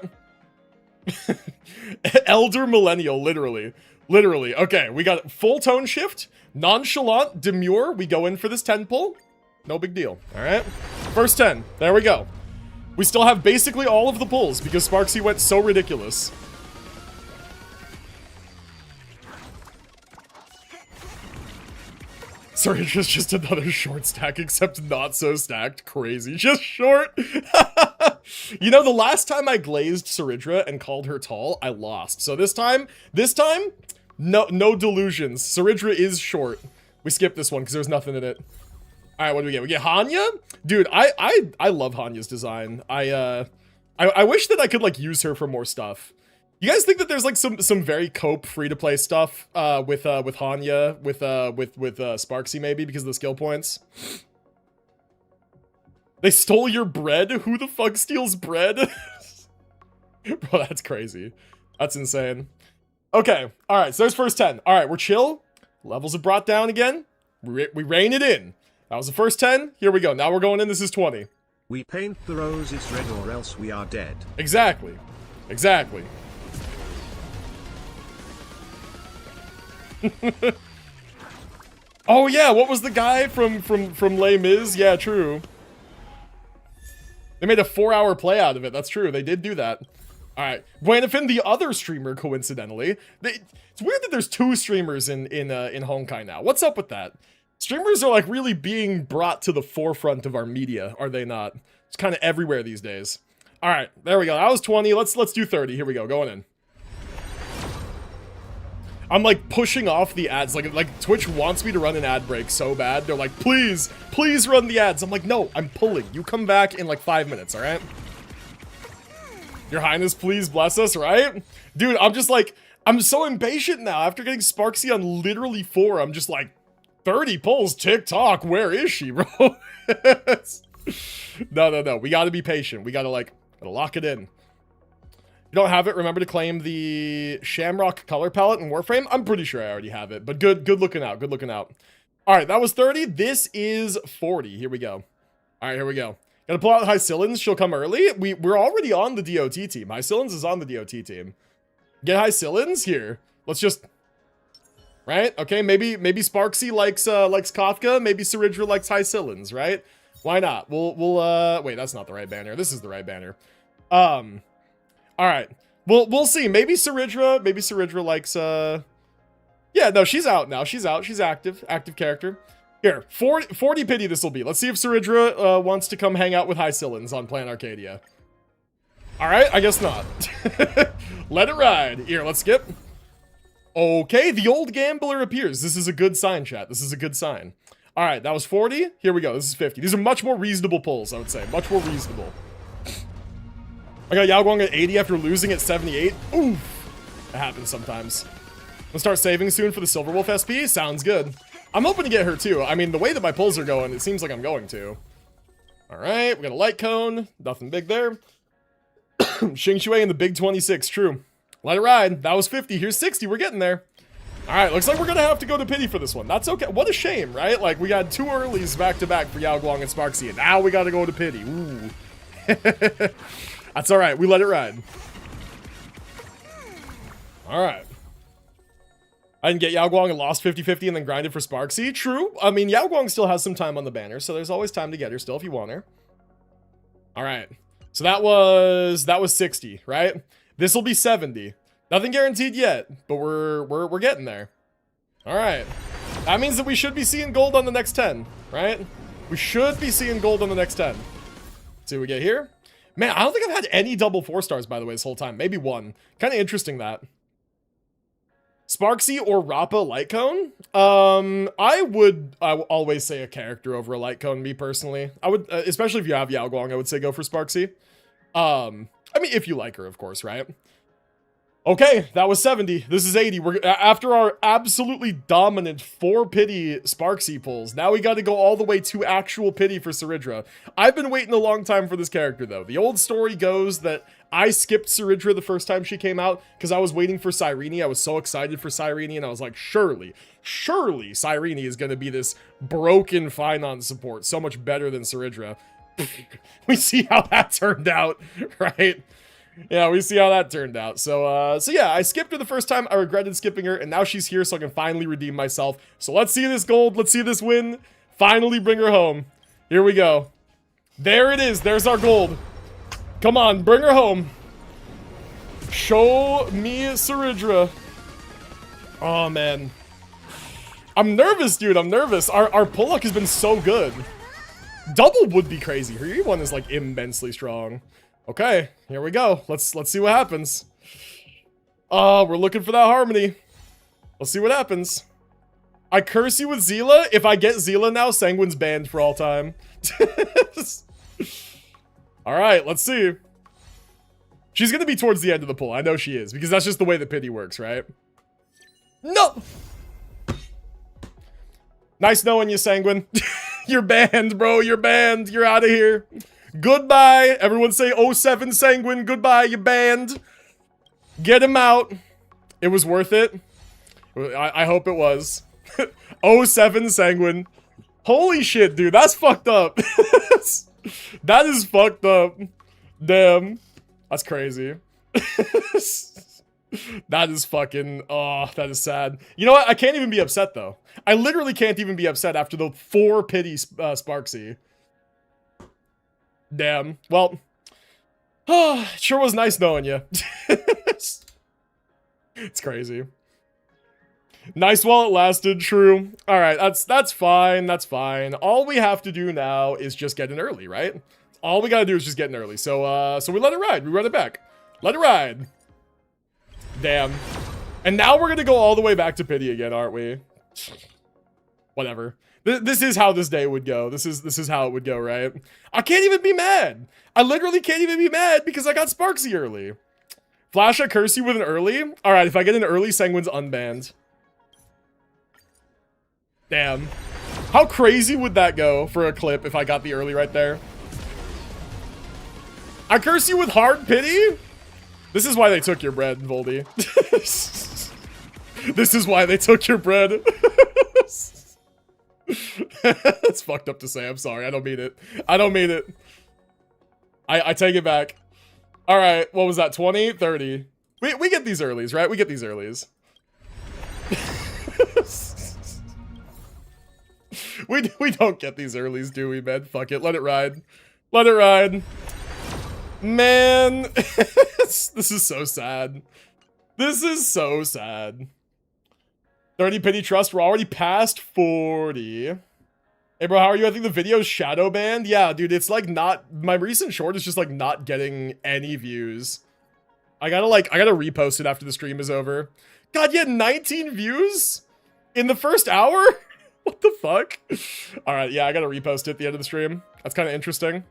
Elder millennial, literally. Okay, we got full tone shift, nonchalant, demure. We go in for this 10 pull. No big deal. All right. First 10. There we go. We still have basically all of the pulls because Sparxie went so ridiculous. Sorry, it's just another short stack, except not so stacked. Crazy. Just short. You know, the last time I glazed Cerydra and called her tall, I lost. So this time, no delusions. Cerydra is short. We skipped this one because there's nothing in it. All right, what do we get? We get Hanya? Dude, I love Hanya's design. I wish that I could like use her for more stuff. You guys think that there's like some very cope free-to-play stuff with Hanya, with Sparxie maybe because of the skill points? They stole your bread? Who the fuck steals bread? Bro, that's crazy. That's insane. Okay, all right, so there's first 10. All right, we're chill. Levels are brought down again. We rein it in. That was the first 10. Here we go. Now we're going in. This is 20. We paint the roses red or else we are dead. Exactly. Oh yeah, what was the guy from Les Mis? Yeah, true. They made a 4-hour play out of it. That's true. They did do that. All right, Buenafin, the other streamer, coincidentally. It's weird that there's 2 streamers in Honkai now. What's up with that? Streamers are like really being brought to the forefront of our media, are they not? It's kind of everywhere these days. All right, there we go. That was 20. Let's do 30. Here we go. Going in. I'm like pushing off the ads. Like Twitch wants me to run an ad break so bad. They're like, please run the ads. I'm like, no, I'm pulling. You come back in like 5 minutes, all right? Your Highness, please bless us, right? Dude, I'm just like, I'm so impatient now. After getting Sparxie on literally 4, I'm just like, 30 pulls, TikTok, where is she, bro? No. We gotta be patient. We gotta lock it in. If you don't have it, remember to claim the Shamrock color palette in Warframe. I'm pretty sure I already have it, but good looking out. All right, that was 30. This is 40. Here we go. All right, here we go. Gotta pull out Hycillins. She'll come early. We're already on the DOT team. Hycillins is on the DOT team. Get Hycillins here. Let's just... Right? Okay, maybe Sparxie likes Kafka. Maybe Cerydra likes Hycillins, right? Why not? We'll wait, that's not the right banner. This is the right banner. All right. We'll see. Maybe Cerydra likes yeah, no, she's out now. She's out. She's active character. Here, 40 pity this will be. Let's see if Cerydra wants to come hang out with Hycillins on Plan Arcadia. All right, I guess not. Let it ride. Here, let's skip. Okay, the old gambler appears. This is a good sign, chat. This is a good sign. All right, that was 40. Here we go. This is 50. These are much more reasonable pulls, I would say. Much more reasonable. I got Yao Guang at 80 after losing at 78. Oof. That happens sometimes. We'll start saving soon for the Silver Wolf SP. Sounds good. I'm hoping to get her too. I mean, the way that my pulls are going, it seems like I'm going to. All right, we got a light cone. Nothing big there. Xing Shui in the big 26. True. Let it ride. That was 50. Here's 60. We're getting there. All right, looks like we're gonna have to go to pity for this one. That's okay. What a shame, right? Like, we got 2 earlies back to back for Yao Guang and Sparxie, and now we gotta go to pity. Ooh. That's all right. We let it ride. All right. I didn't get Yao Guang and lost 50-50 and then grinded for Sparxie. True. I mean, Yao Guang still has some time on the banner, so there's always time to get her still if you want her. All right. So that was 60, right? This will be 70. Nothing guaranteed yet, but we're getting there. All right. That means that we should be seeing gold on the next 10, right? We should be seeing gold on the next 10. Let's see what we get here. Man, I don't think I've had any double 4 stars, by the way, this whole time. Maybe one. Kind of interesting that. Sparxie or Rappa light cone? I would always say a character over a light cone, me personally. I would, especially if you have Yao Guang, I would say go for Sparxie. I mean, if you like her, of course, right? Okay, that was 70. This is 80. We're after our absolutely dominant 4 pity Sparxie pulls. Now we got to go all the way to actual pity for Cerydra. I've been waiting a long time for this character, though. The old story goes that I skipped Cerydra the first time she came out because I was waiting for Cyrene. I was so excited for Cyrene, and I was like, surely Cyrene is going to be this broken Finon support, so much better than Cerydra. We see how that turned out, right? Yeah, we see how that turned out. So yeah, I skipped her the first time. I regretted skipping her, and now she's here, so I can finally redeem myself. So let's see this gold. Let's see this win. Finally bring her home. Here we go. There it is. There's our gold. Come on, bring her home. Show me Cerydra. Oh, man. I'm nervous, dude. I'm nervous. Our pull luck has been so good. Double would be crazy. Her E1 is, like, immensely strong. Okay, here we go. Let's see what happens. We're looking for that harmony. Let's see what happens. I curse you with Zila. If I get Zila now, Sanguine's banned for all time. Alright, let's see. She's gonna be towards the end of the pull. I know she is, because that's just the way the pity works, right? No! Nice knowing you, Sanguine. You're banned, bro. You're banned. You're out of here. Goodbye. Everyone say 07 Sanguine. Goodbye. You're banned. Get him out. It was worth it. I hope it was. 07 Sanguine. Holy shit, dude. That's fucked up. That is fucked up. Damn. That's crazy. That is fucking... Oh, that is sad. You know what? I can't even be upset, though. I literally can't even be upset after the 4 pity Sparxie. Damn. Well, it sure was nice knowing you. It's crazy. Nice while it lasted, true. All right, that's fine. That's fine. All we have to do now is just get in early, right? All we gotta do is just get in early. So we let it ride. We run it back. Let it ride. Damn. And now we're gonna go all the way back to pity again, aren't we? Whatever. This is how this day would go. This is how it would go, right? I can't even be mad. I literally can't even be mad because I got Sparxie early. Flash, I curse you with an early. All right, if I get an early, Sanguine's unbanned. Damn. How crazy would that go for a clip if I got the early right there? I curse you with hard pity? This is why they took your bread, Voldy. This is why they took your bread. That's fucked up to say. I'm sorry. I don't mean it. I don't mean it. I take it back. All right. What was that? 20? 30. We get these earlies, right? We get these earlies. we don't get these earlies, do we, man? Fuck it. Let it ride. Let it ride. Man. This is so sad. This is so sad. 30 pity trust. We're already past 40. Hey bro, how are you? I think the video's shadow banned. Yeah, dude, it's like not, my recent short is just like not getting any views. I gotta repost it after the stream is over. God, you had 19 views in the first hour? What the fuck? All right, yeah, I gotta repost it at the end of the stream. That's kind of interesting.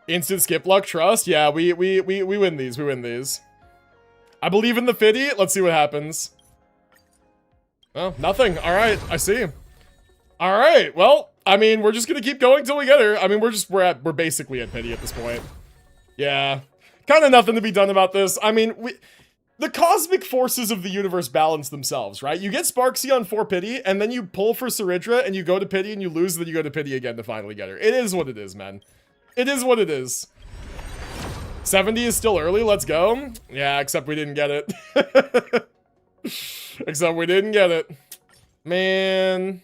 Instant skip luck trust. Yeah, we win these. We win these. I believe in the fitty. Let's see what happens. Oh, nothing. All right, I see. All right. Well, I mean, we're just gonna keep going till we get her. I mean, we're basically at pity at this point. Yeah, kind of nothing to be done about this. I mean, the cosmic forces of the universe balance themselves, right? You get Sparxie on 4 pity, and then you pull for Cerydra, and you go to pity, and you lose, and then you go to pity again to finally get her. It is what it is, man. It is what it is. 70 is still early. Let's go. Yeah, except we didn't get it. Except we didn't get it. Man.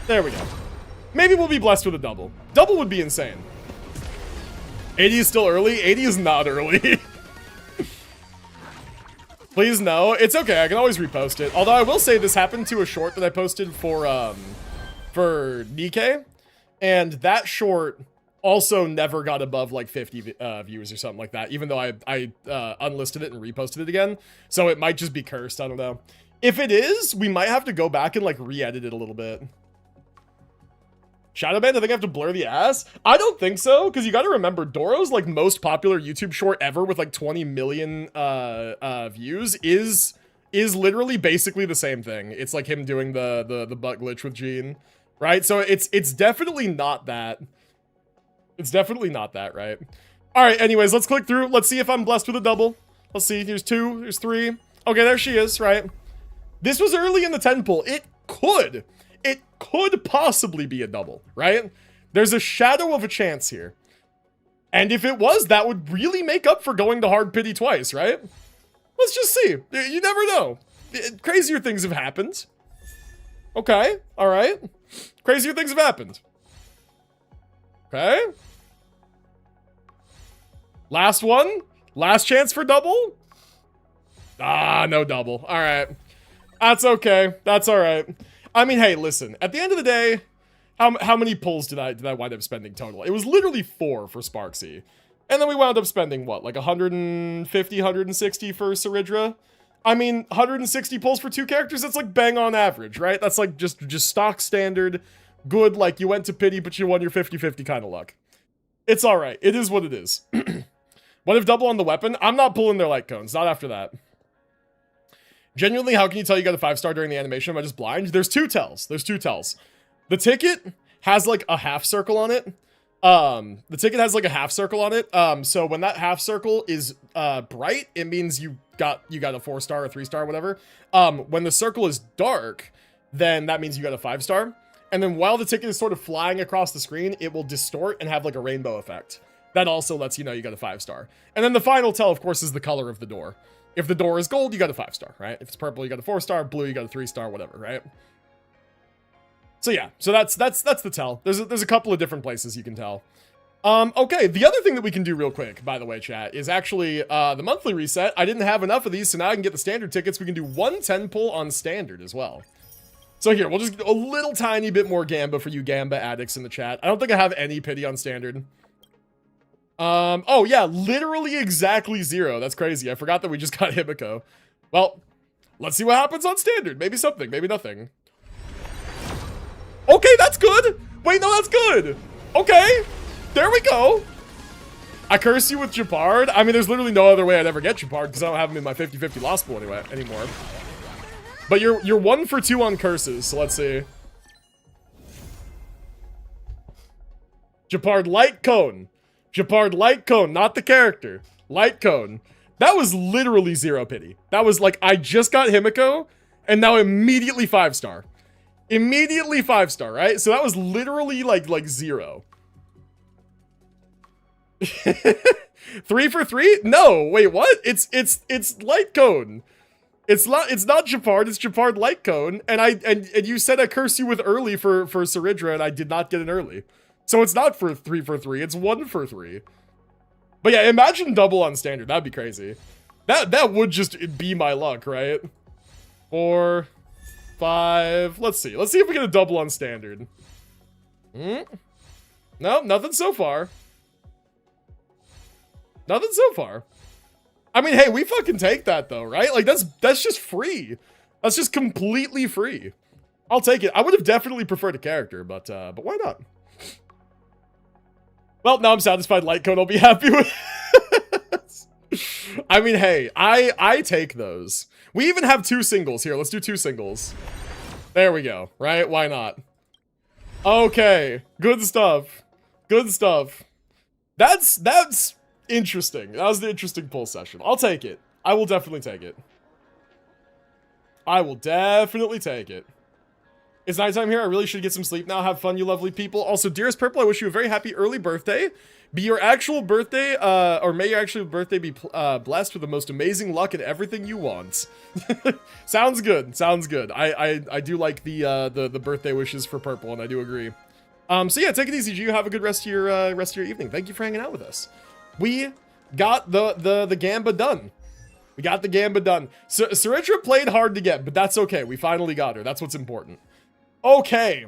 There we go. Maybe we'll be blessed with a double. Double would be insane. 80 is still early. 80 is not early. Please no. It's okay. I can always repost it. Although I will say this happened to a short that I posted for Nikkei. And that short also never got above like 50 views or something like that, even though I unlisted it and reposted it again. So it might just be cursed. I don't know. If it is, we might have to go back and like re-edit it a little bit. Shadowband, I think I have to blur the ass. I don't think so, because you got to remember, Doro's like most popular YouTube short ever with like 20 million views is literally basically the same thing. It's like him doing the butt glitch with Gene, right? So it's definitely not that. It's definitely not that, right? All right, anyways, let's click through. Let's see if I'm blessed with a double. Let's see. Here's 2. Here's 3. Okay, there she is, right? This was early in the 10 pull. It could possibly be a double, right? There's a shadow of a chance here. And if it was, that would really make up for going to hard pity twice, right? Let's just see. You never know. Crazier things have happened. Okay, all right. Crazier things have happened. Okay. Last one. Last chance for double. Ah, no double. All right. That's okay. That's all right. I mean, hey, listen. At the end of the day, how many pulls did I wind up spending total? It was literally 4 for Sparxie. And then we wound up spending what? Like 150, 160 for Cerydra? I mean, 160 pulls for 2 characters, that's like bang on average, right? That's like just stock standard. Good, like you went to pity, but you won your 50-50 kind of luck. It's all right. It is what it is. What if double on the weapon? I'm not pulling their light cones. Not after that. Genuinely, how can you tell you got a 5-star during the animation? Am I just blind? There's 2 tells. There's 2 tells. The ticket has like a half circle on it. The ticket has like a half circle on it. So when that half circle is bright, it means you got a 4-star or 3-star, whatever. When the circle is dark, then that means you got a 5-star. And then while the ticket is sort of flying across the screen, it will distort and have like a rainbow effect. That also lets you know you got a 5-star. And then the final tell, of course, is the color of the door. If the door is gold, you got a 5-star, right? If it's purple, you got a 4-star. Blue, you got a 3-star, whatever, right? So yeah, so that's the tell. There's a couple of different places you can tell. Okay, the other thing that we can do real quick, by the way, chat, is actually the monthly reset. I didn't have enough of these, so now I can get the standard tickets. We can do 1 10 pull on standard as well. So here, we'll just get a little tiny bit more Gamba for you Gamba addicts in the chat. I don't think I have any pity on standard. Oh yeah, literally exactly 0. That's crazy. I forgot that we just got Himiko. Well, let's see what happens on standard. Maybe something, maybe nothing. Okay, that's good. Wait, no, that's good. Okay, there we go. I curse you with Japard. I mean, there's literally no other way I'd ever get Japard because I don't have him in my 50-50 lost pool anymore. But you're 1 for 2 on curses, so let's see. Japard Light Cone. Japard Light Cone, not the character. Light Cone. That was literally 0 pity. That was like, I just got Himiko, and now immediately 5-star. Immediately 5-star, right? So that was literally like 0. 3 for 3? No, wait, what? It's Light Cone. It's not Japard, it's Japard Light Cone, and you said I curse you with early for Cerydra, and I did not get an early. So it's not for 3 for 3, it's 1 for 3. But yeah, imagine double on standard, that'd be crazy. That would just be my luck, right? 4, 5. Let's see. Let's see if we get a double on standard. No, nothing so far. Nothing so far. I mean, hey, we fucking take that though, right? Like that's just free. That's just completely free. I'll take it. I would have definitely preferred a character, but why not? Well, now I'm satisfied. Light cone I'll be happy with. I mean, hey, I take those. We even have 2 singles here. Let's do 2 singles. There we go, right? Why not? Okay, good stuff. Good stuff. That's interesting. That was the interesting pull session. I'll take it. I will definitely take it. I will definitely take it. It's nighttime here. I really should get some sleep now. Have fun, you lovely people. Also, dearest Purple, I wish you a very happy early birthday. Be your actual birthday, or may your actual birthday be blessed with the most amazing luck and everything you want. Sounds good. Sounds good. I do like the birthday wishes for Purple, and I do agree. So yeah, take it easy, G. Have a good rest of your evening. Thank you for hanging out with us. We got the Gamba done. We got the Gamba done. Cerydra played hard to get, but that's okay. We finally got her. That's what's important. Okay,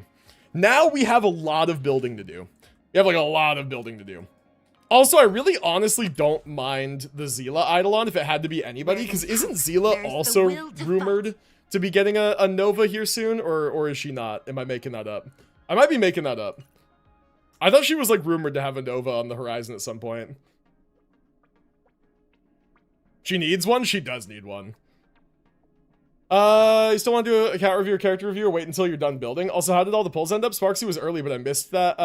now we have a lot of building to do. We have like a lot of building to do. Also, I really honestly don't mind the Zila Eidolon if it had to be anybody, because isn't Zila also rumored to be getting a Nova here soon, or is she not? Am I making that up? I might be making that up. I thought she was like rumored to have a Nova on the horizon at some point. She needs one? She does need one. You still want to do a account review or character review, or wait until you're done building? Also, how did all the pulls end up? Sparxie was early, but I missed that,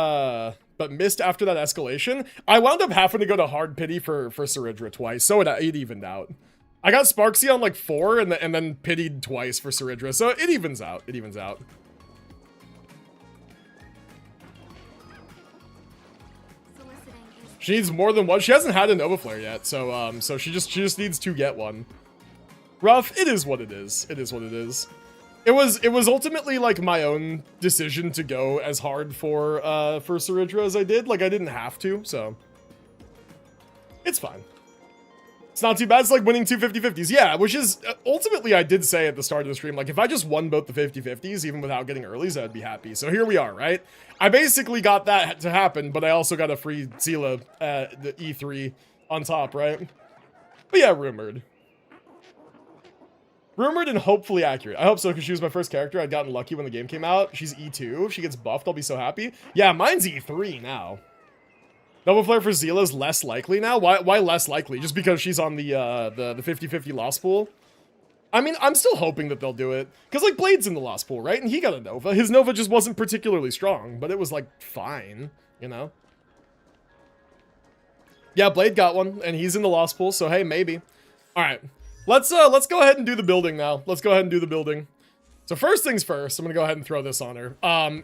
but missed after that escalation. I wound up having to go to hard pity for Cerydra twice, so it evened out. I got Sparxie on like 4 and then pitied twice for Cerydra, so it evens out. It evens out. She needs more than one. She hasn't had a Nova Flare yet, so so she just needs to get one. Rough. It is what it is. It is what it is. It was ultimately like my own decision to go as hard for Cerydra as I did. Like I didn't have to, so it's fine. It's not too bad. It's like winning 2 50-50s. Yeah, which is ultimately I did say at the start of the stream, like if I just won both the 50-50s, even without getting earlies, I'd be happy. So here we are, right? I basically got that to happen, but I also got a free Zila the E3 on top, right? But yeah, rumored. Rumored and hopefully accurate. I hope so, because she was my first character. I'd gotten lucky when the game came out. She's E2. If she gets buffed, I'll be so happy. Yeah, mine's E3 now. Nova Flare for Zila is less likely now? Why less likely? Just because she's on the 50-50 Lost Pool? I mean, I'm still hoping that they'll do it. Because, like, Blade's in the Lost Pool, right? And he got a Nova. His Nova just wasn't particularly strong, but it was, like, fine, you know? Yeah, Blade got one, and he's in the Lost Pool, so hey, maybe. Alright. Let's go ahead and do the building now. Let's go ahead and do the building. So first things first, I'm gonna go ahead and throw this on her.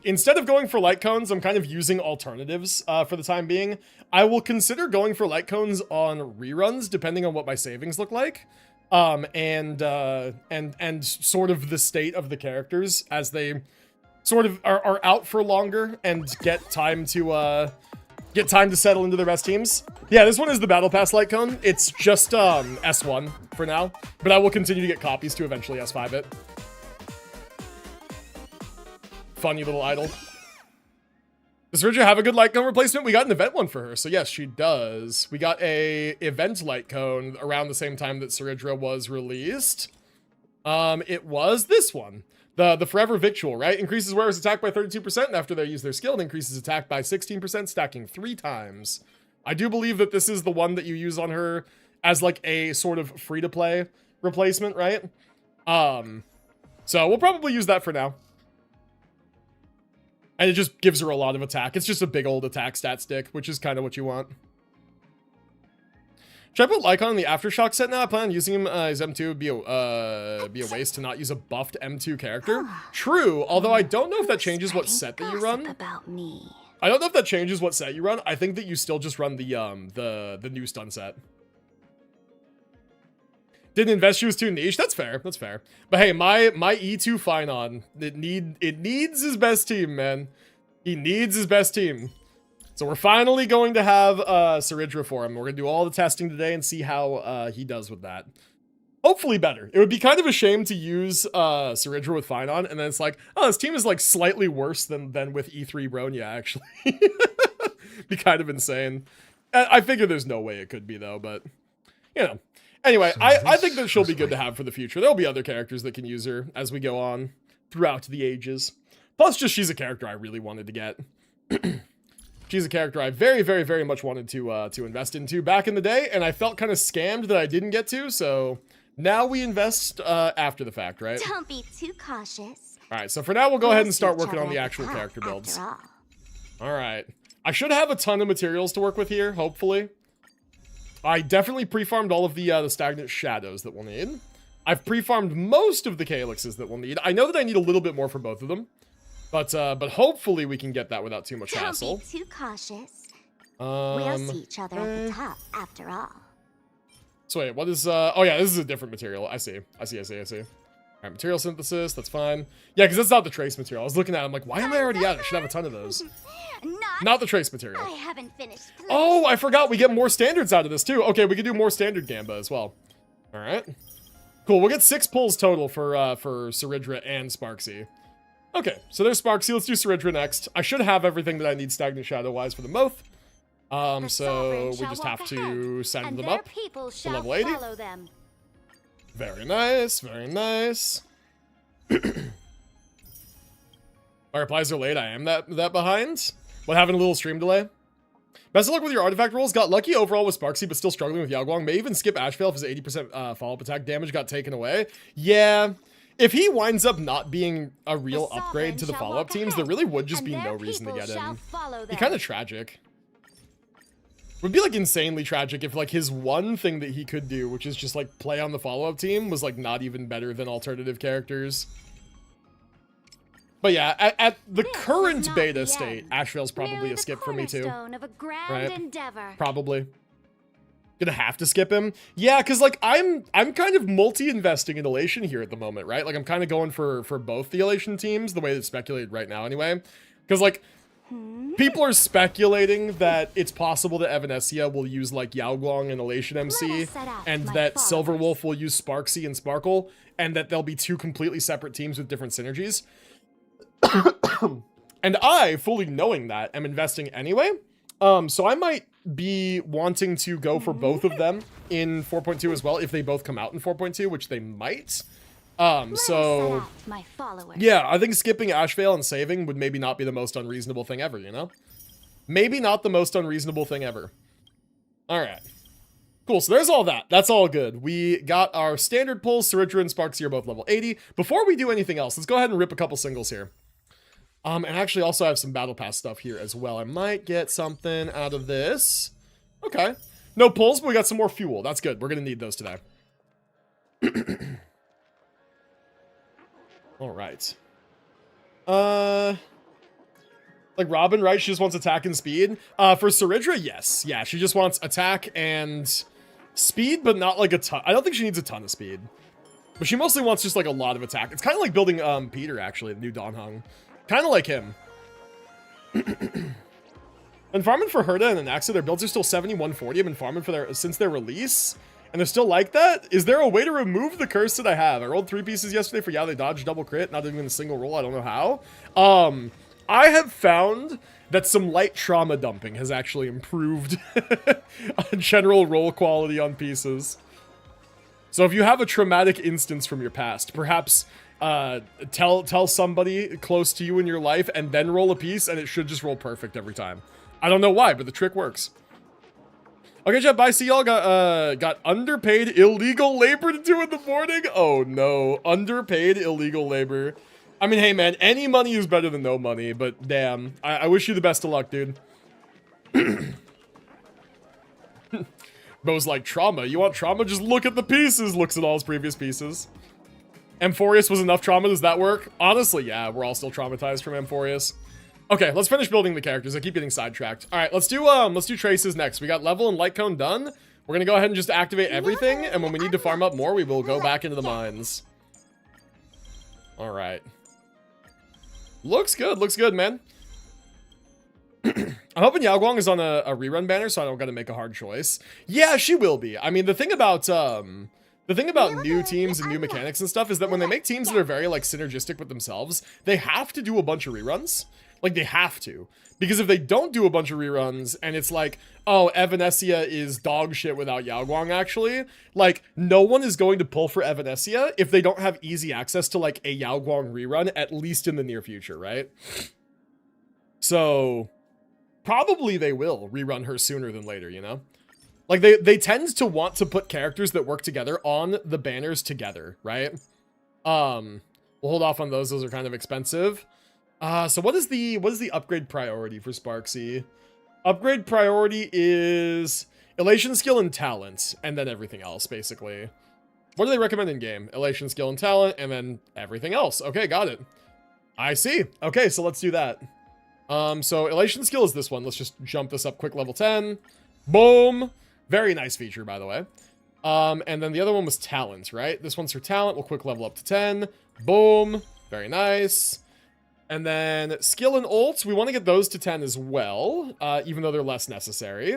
Instead of going for light cones, I'm kind of using alternatives for the time being. I will consider going for light cones on reruns, depending on what my savings look like. And sort of the state of the characters as they sort of are out for longer and get time to settle into the rest teams. Yeah, this one is the Battle Pass light cone. It's just S1 for now, but I will continue to get copies to eventually S5 it. Funny little idol. Does Cerydra have a good light cone replacement? We got an event one for her, so yes, she does. We got a event light cone around the same time that Cerydra was released. It was this one. The Forever Victual, right? Increases wearer's attack by 32%, and after they use their skill, it increases attack by 16%, stacking 3 times. I do believe that this is the one that you use on her as like a sort of free-to-play replacement, right? So we'll probably use that for now. And it just gives her a lot of attack. It's just a big old attack stat stick, which is kind of what you want. Should I put Lycon in the Aftershock set now? I plan on using him as M2. Would be a waste to not use a buffed M2 character. True, although I don't know if that changes what set that you run. About me. I don't know if that changes what set you run. I think that you still just run the new stun set. Didn't invest, she was too niche. That's fair. That's fair. But hey, my E2 Finon, it needs his best team, man. He needs his best team. So we're finally going to have Cerydra for him. We're gonna do all the testing today and see how he does with that. Hopefully better. It would be kind of a shame to use Cerydra with Finon, and then it's like, oh, this team is like slightly worse than with E3 Bronya, actually. Be kind of insane. I figure there's no way it could be, though, but, you know. Anyway, So I think that this she'll was be good to have for the future. There'll be other characters that can use her as we go on throughout the ages. Plus, just she's a character I really wanted to get. She's a character I very, very, very much wanted to invest into back in the day, and I felt kind of scammed that I didn't get to, so now we invest after the fact, right? Don't be too cautious. All right, so for now, we'll go ahead and see start each working on other the at actual top, character builds. after all. All right. I should have a ton of materials to work with here, hopefully. I definitely pre-farmed all of the stagnant shadows that we'll need. I've pre-farmed most of the calyxes that we'll need. I know that I need a little bit more for both of them, but hopefully we can get that without too much hassle. Don't be too cautious. We'll see each other at the eh. top, after all. So wait, what is, oh yeah, this is a different material. I see. All right, material synthesis, that's fine. Yeah, because that's not the trace material. I was looking at it, I'm like, why am I already at it? I should have a ton of those. Not the trace material. I haven't finished. Please. Oh, I forgot we get more standards out of this too. Okay, we can do more standard Gamba as well. All right. Cool, we'll get 6 pulls total for Cerydra and Sparxie. Okay, so there's Sparxie. Let's do Cerydra next. I should have everything that I need stagnant shadow-wise for them both. The So sovereign we shall just walk have ahead, to send and them their up people to shall level 80. follow them. Very nice, very nice. My replies are late. I am that behind. What, having a little stream delay? Best of luck with your artifact rolls. Got lucky overall with Sparxie, but still struggling with Yao Guang. May even skip Ashvale if his 80% follow-up attack damage got taken away. Yeah, if he winds up not being a real The upgrade to the sovereign shall follow-up walk teams, there ahead, really would just and be their no reason to people get shall him. follow Be them. kind of tragic. Would be like insanely tragic if like his one thing that he could do, which is just like play on the follow-up team, was like not even better than alternative characters. But yeah, at the This is current not beta the state, end. Ashvale's probably Merely a the skip for me too. cornerstone of a grand Right. endeavor. Probably. Gonna have to skip him. Yeah, because like I'm kind of multi-investing in Elation here at the moment, right? Like I'm kind of going for both the Elation teams, the way it's speculated right now anyway. Because like people are speculating that it's possible that Evanescia will use like Yao Guang and Elation MC, Let us set out, and my that followers. Silverwolf will use Sparxie and Sparkle, and that they'll be 2 completely separate teams with different synergies. And I, fully knowing that, am investing anyway. So I might be wanting to go for both of them in 4.2 as well, if they both come out in 4.2, which they might. Let us set So out, my followers. yeah, I think skipping Ashvale and saving would maybe not be the most unreasonable thing ever, you know? Maybe not the most unreasonable thing ever. All right. Cool, so there's all that. That's all good. We got our standard pulls. Cerydra and Sparxie are both level 80. Before we do anything else, let's go ahead and rip a couple singles here. And actually also have some battle pass stuff here as well. I might get something out of this. Okay. No pulls, but we got some more fuel. That's good. We're going to need those today. All right. Like Robin, right? She just wants attack and speed. For Cerydra, yes. Yeah, she just wants attack and speed, but not like a ton. I don't think she needs a ton of speed. But she mostly wants just like a lot of attack. It's kind of like building Peter, actually, the new Don Hung. Kind of like him. And farming for Herda and Anaxa, their builds are still 70, 140. I've been farming for since their release. And they're still like that? Is there a way to remove the curse that I have? I rolled 3 pieces yesterday for they dodged double crit. Not even a single roll. I don't know how. I have found that some light trauma dumping has actually improved general roll quality on pieces. So if you have a traumatic instance from your past, perhaps tell somebody close to you in your life and then roll a piece, and it should just roll perfect every time. I don't know why, but the trick works. Okay, Jeff, bye. See y'all. Got underpaid illegal labor to do in the morning. Oh no, underpaid illegal labor. I mean, hey man, any money is better than no money, but damn, I wish you the best of luck, dude. Bo's like, trauma. You want trauma? Just look at the pieces. Looks at all his previous pieces. Amphorius was enough trauma. Does that work? Honestly, yeah. We're all still traumatized from Amphorius. Okay, let's finish building the characters. I keep getting sidetracked. All right, let's do traces next. We got level and light cone done. We're gonna go ahead and just activate everything, and when we need to farm up more, we will go back into the mines. All right. Looks good, man. I'm hoping Yao Guang is on a rerun banner, so I don't gotta make a hard choice. Yeah, she will be. I mean, the thing about The thing about new teams and new mechanics and stuff is that when they make teams that are very like synergistic with themselves, they have to do a bunch of reruns. Like they have to. Because if they don't do a bunch of reruns and it's like, oh, Evanescia is dog shit without Yaoguang actually, like no one is going to pull for Evanescia if they don't have easy access to like a Yaoguang rerun, at least in the near future, right? So probably they will rerun her sooner than later, you know? Like they tend to want to put characters that work together on the banners together, right? We'll hold off on those. Those are kind of expensive. So what is the upgrade priority for Sparxie? Upgrade priority is Elation, Skill, and Talent, and then everything else, basically. What do they recommend in game? Elation, Skill, and Talent, and then everything else. Okay, got it. I see. Okay, so let's do that. So Elation Skill is this one. Let's just jump this up quick, level 10. Boom. Very nice feature, by the way. And then the other one was Talent, right? This one's for Talent. We'll quick level up to 10. Boom. Very nice. And then Skill and Ult, we want to get those to 10 as well, even though they're less necessary.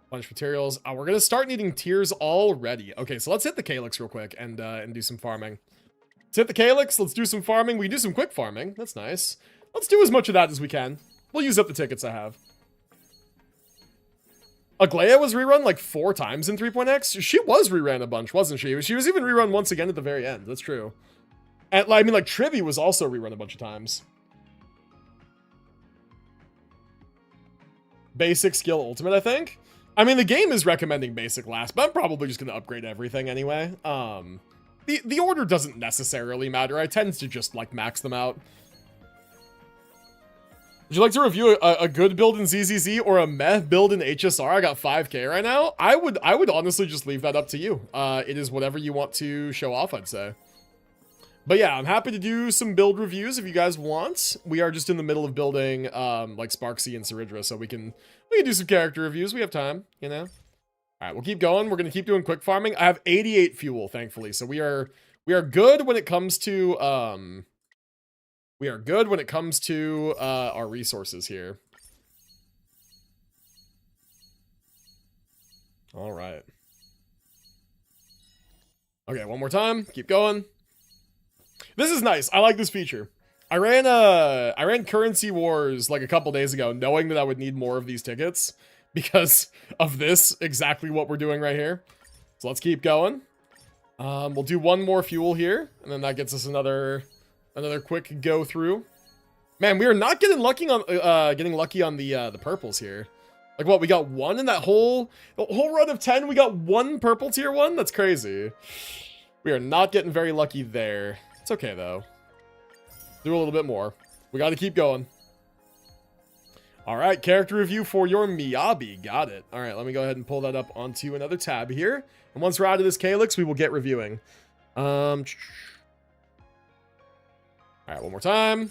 Bunch of materials. We're going to start needing tiers already. Okay, so let's hit the Calyx real quick and do some farming. Let's hit the Calyx. Let's do some farming. We can do some quick farming. That's nice. Let's do as much of that as we can. We'll use up the tickets I have. Aglaia was rerun like 4 times in 3.x. She was rerun a bunch, wasn't she? She was even rerun once again at the very end. That's true. And I mean, like, Trivi was also rerun a bunch of times. Basic, Skill, Ultimate, I think. I mean, the game is recommending Basic last, but I'm probably just going to upgrade everything anyway. The order doesn't necessarily matter. I tend to just, like, max them out. Would you like to review a good build in ZZZ or a meh build in HSR? I got 5k right now. I would honestly just leave that up to you. It is whatever you want to show off, I'd say. But yeah, I'm happy to do some build reviews if you guys want. We are just in the middle of building like Sparxie and Cerydra, so we can do some character reviews. We have time, you know. All right, we'll keep going. We're gonna keep doing quick farming. I have 88 fuel, thankfully, so we are good when it comes to our resources here. All right. Okay, one more time. Keep going. This is nice. I like this feature. I ran Currency Wars like a couple days ago, knowing that I would need more of these tickets because of this, exactly what we're doing right here. So let's keep going. We'll do one more fuel here, and then that gets us another quick go through. Man, we are not getting lucky on the purples here. Like what, we got one in that whole run of 10, we got one purple tier 1? That's crazy. We are not getting very lucky there. It's okay though. Do a little bit more. We got to keep going. All right, character review for your Miyabi. Got it. All right, let me go ahead and pull that up onto another tab here. And once we're out of this Calyx, we will get reviewing. All right, one more time.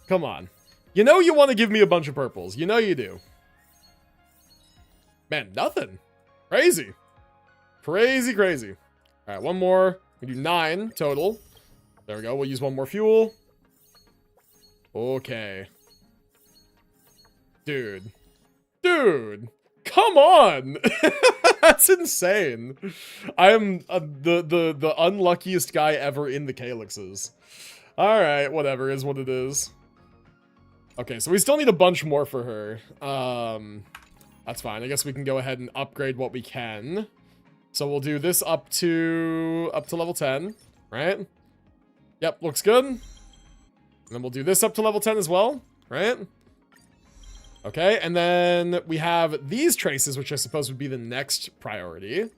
Come on. You know you want to give me a bunch of purples. You know you do. Man, nothing. Crazy. Crazy, crazy. All right, one more. We do 9 total. There we go. We'll use one more fuel. Okay. Dude. Come on. That's insane. I am the unluckiest guy ever in the Calyxes. All right, whatever is what it is. Okay, so we still need a bunch more for her. That's fine. I guess we can go ahead and upgrade what we can. So we'll do this up to level 10, right? Yep, looks good. And then we'll do this up to level 10 as well, right? Okay, and then we have these traces, which I suppose would be the next priority.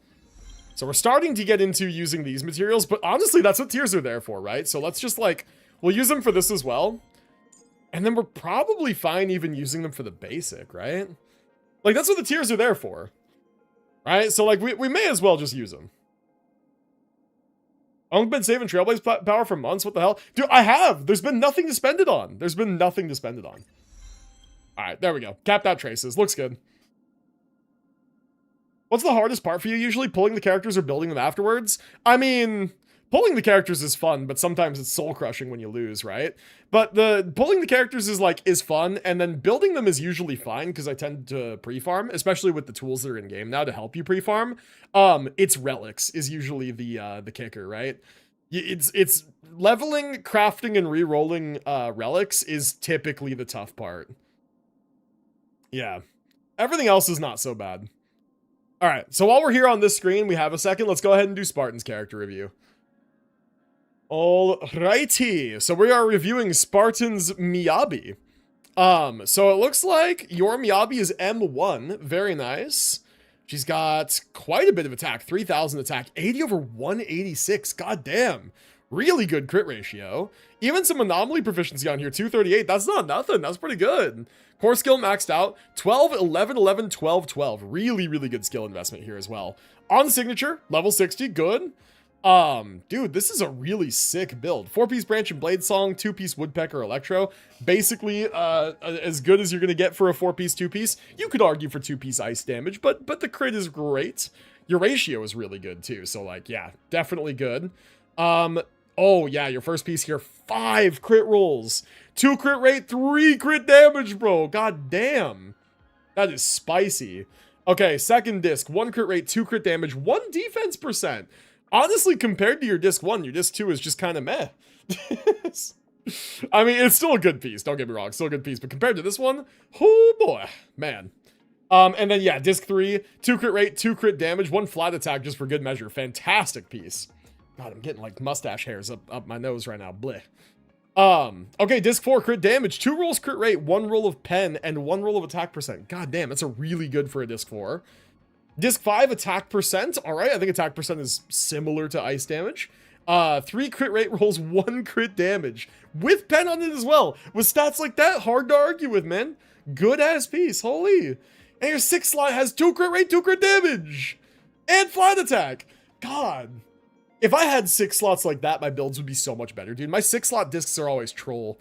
So we're starting to get into using these materials, but honestly, that's what tiers are there for, right? So let's just like, we'll use them for this as well. And then we're probably fine even using them for the basic, right? Like, that's what the tiers are there for. Right? So, like, we may as well just use them. I've been saving Trailblaze power for months. What the hell? Dude, I have. There's been nothing to spend it on. Alright, there we go. Capped out traces. Looks good. What's the hardest part for you usually? Pulling the characters or building them afterwards? I mean, pulling the characters is fun, but sometimes it's soul crushing when you lose, right? But the pulling the characters is fun, and then building them is usually fine because I tend to pre-farm, especially with the tools that are in game now to help you pre-farm. It's relics is usually the kicker, right? It's leveling, crafting, and re-rolling relics is typically the tough part. Yeah, everything else is not so bad. All right, so while we're here on this screen, we have a second. Let's go ahead and do Spartan's character review. Alrighty, so we are reviewing Spartan's Miyabi. So it looks like your Miyabi is M1, very nice. She's got quite a bit of attack, 3,000 attack, 80 over 186, goddamn. Really good crit ratio. Even some anomaly proficiency on here, 238, that's not nothing, that's pretty good. Core skill maxed out, 12, 11, 11, 12, 12. Really, really good skill investment here as well. On signature, level 60, good. Dude, this is a really sick build. 4-piece branch and blade song, 2-piece woodpecker electro. Basically, as good as you're gonna get for a 4-piece, 2-piece. You could argue for 2-piece ice damage, but the crit is great. Your ratio is really good too, so like, yeah, definitely good. Oh yeah, your first piece here, 5 crit rolls, 2 crit rate, 3 crit damage, bro. God damn. That is spicy. Okay, second disc, 1 crit rate, 2 crit damage, 1 defense percent. Honestly, compared to your disc 1, your disc 2 is just kind of meh. I mean, it's still a good piece, don't get me wrong, it's still a good piece, but compared to this one, oh boy, man. And then yeah, disc 3, 2 crit rate, 2 crit damage, 1 flat attack just for good measure. Fantastic piece. God, I'm getting like mustache hairs up my nose right now, bleh. Okay, disc 4, crit damage, 2 rolls crit rate, 1 roll of pen, and 1 roll of attack percent. God damn, that's a really good for a disc 4. Disc 5, attack percent. All right, I think attack percent is similar to ice damage. 3 crit rate rolls, 1 crit damage. With pen on it as well. With stats like that, hard to argue with, man. Good ass piece, holy. And your 6th slot has 2 crit rate, 2 crit damage. And flat attack. God. If I had 6 slots like that, my builds would be so much better, dude. My 6 slot discs are always troll.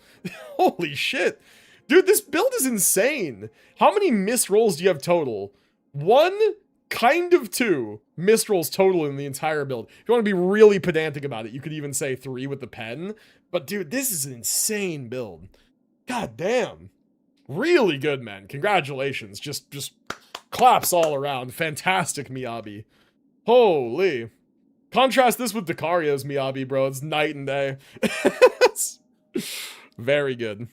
Holy shit. Dude, this build is insane. How many missed rolls do you have total? 1, kind of 2 missed rolls total in the entire build. If you want to be really pedantic about it, you could even say 3 with the pen. But dude, this is an insane build. God damn. Really good, man. Congratulations. Just claps all around. Fantastic Miyabi. Holy. Contrast this with Decario's Miyabi, bro. It's night and day. Very good.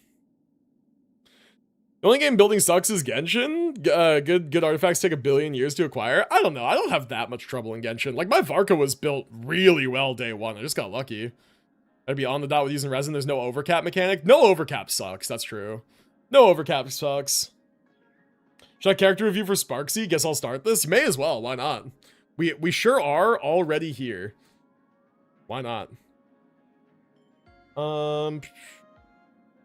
The only game building sucks is Genshin. Good artifacts take 1 billion years to acquire. I don't know. I don't have that much trouble in Genshin. Like, my Varka was built really well day 1. I just got lucky. I'd be on the dot with using resin. There's no overcap mechanic. No overcap sucks. That's true. No overcap sucks. Should I character review for Sparxie? Guess I'll start this. You may as well. Why not? We sure are already here. Why not?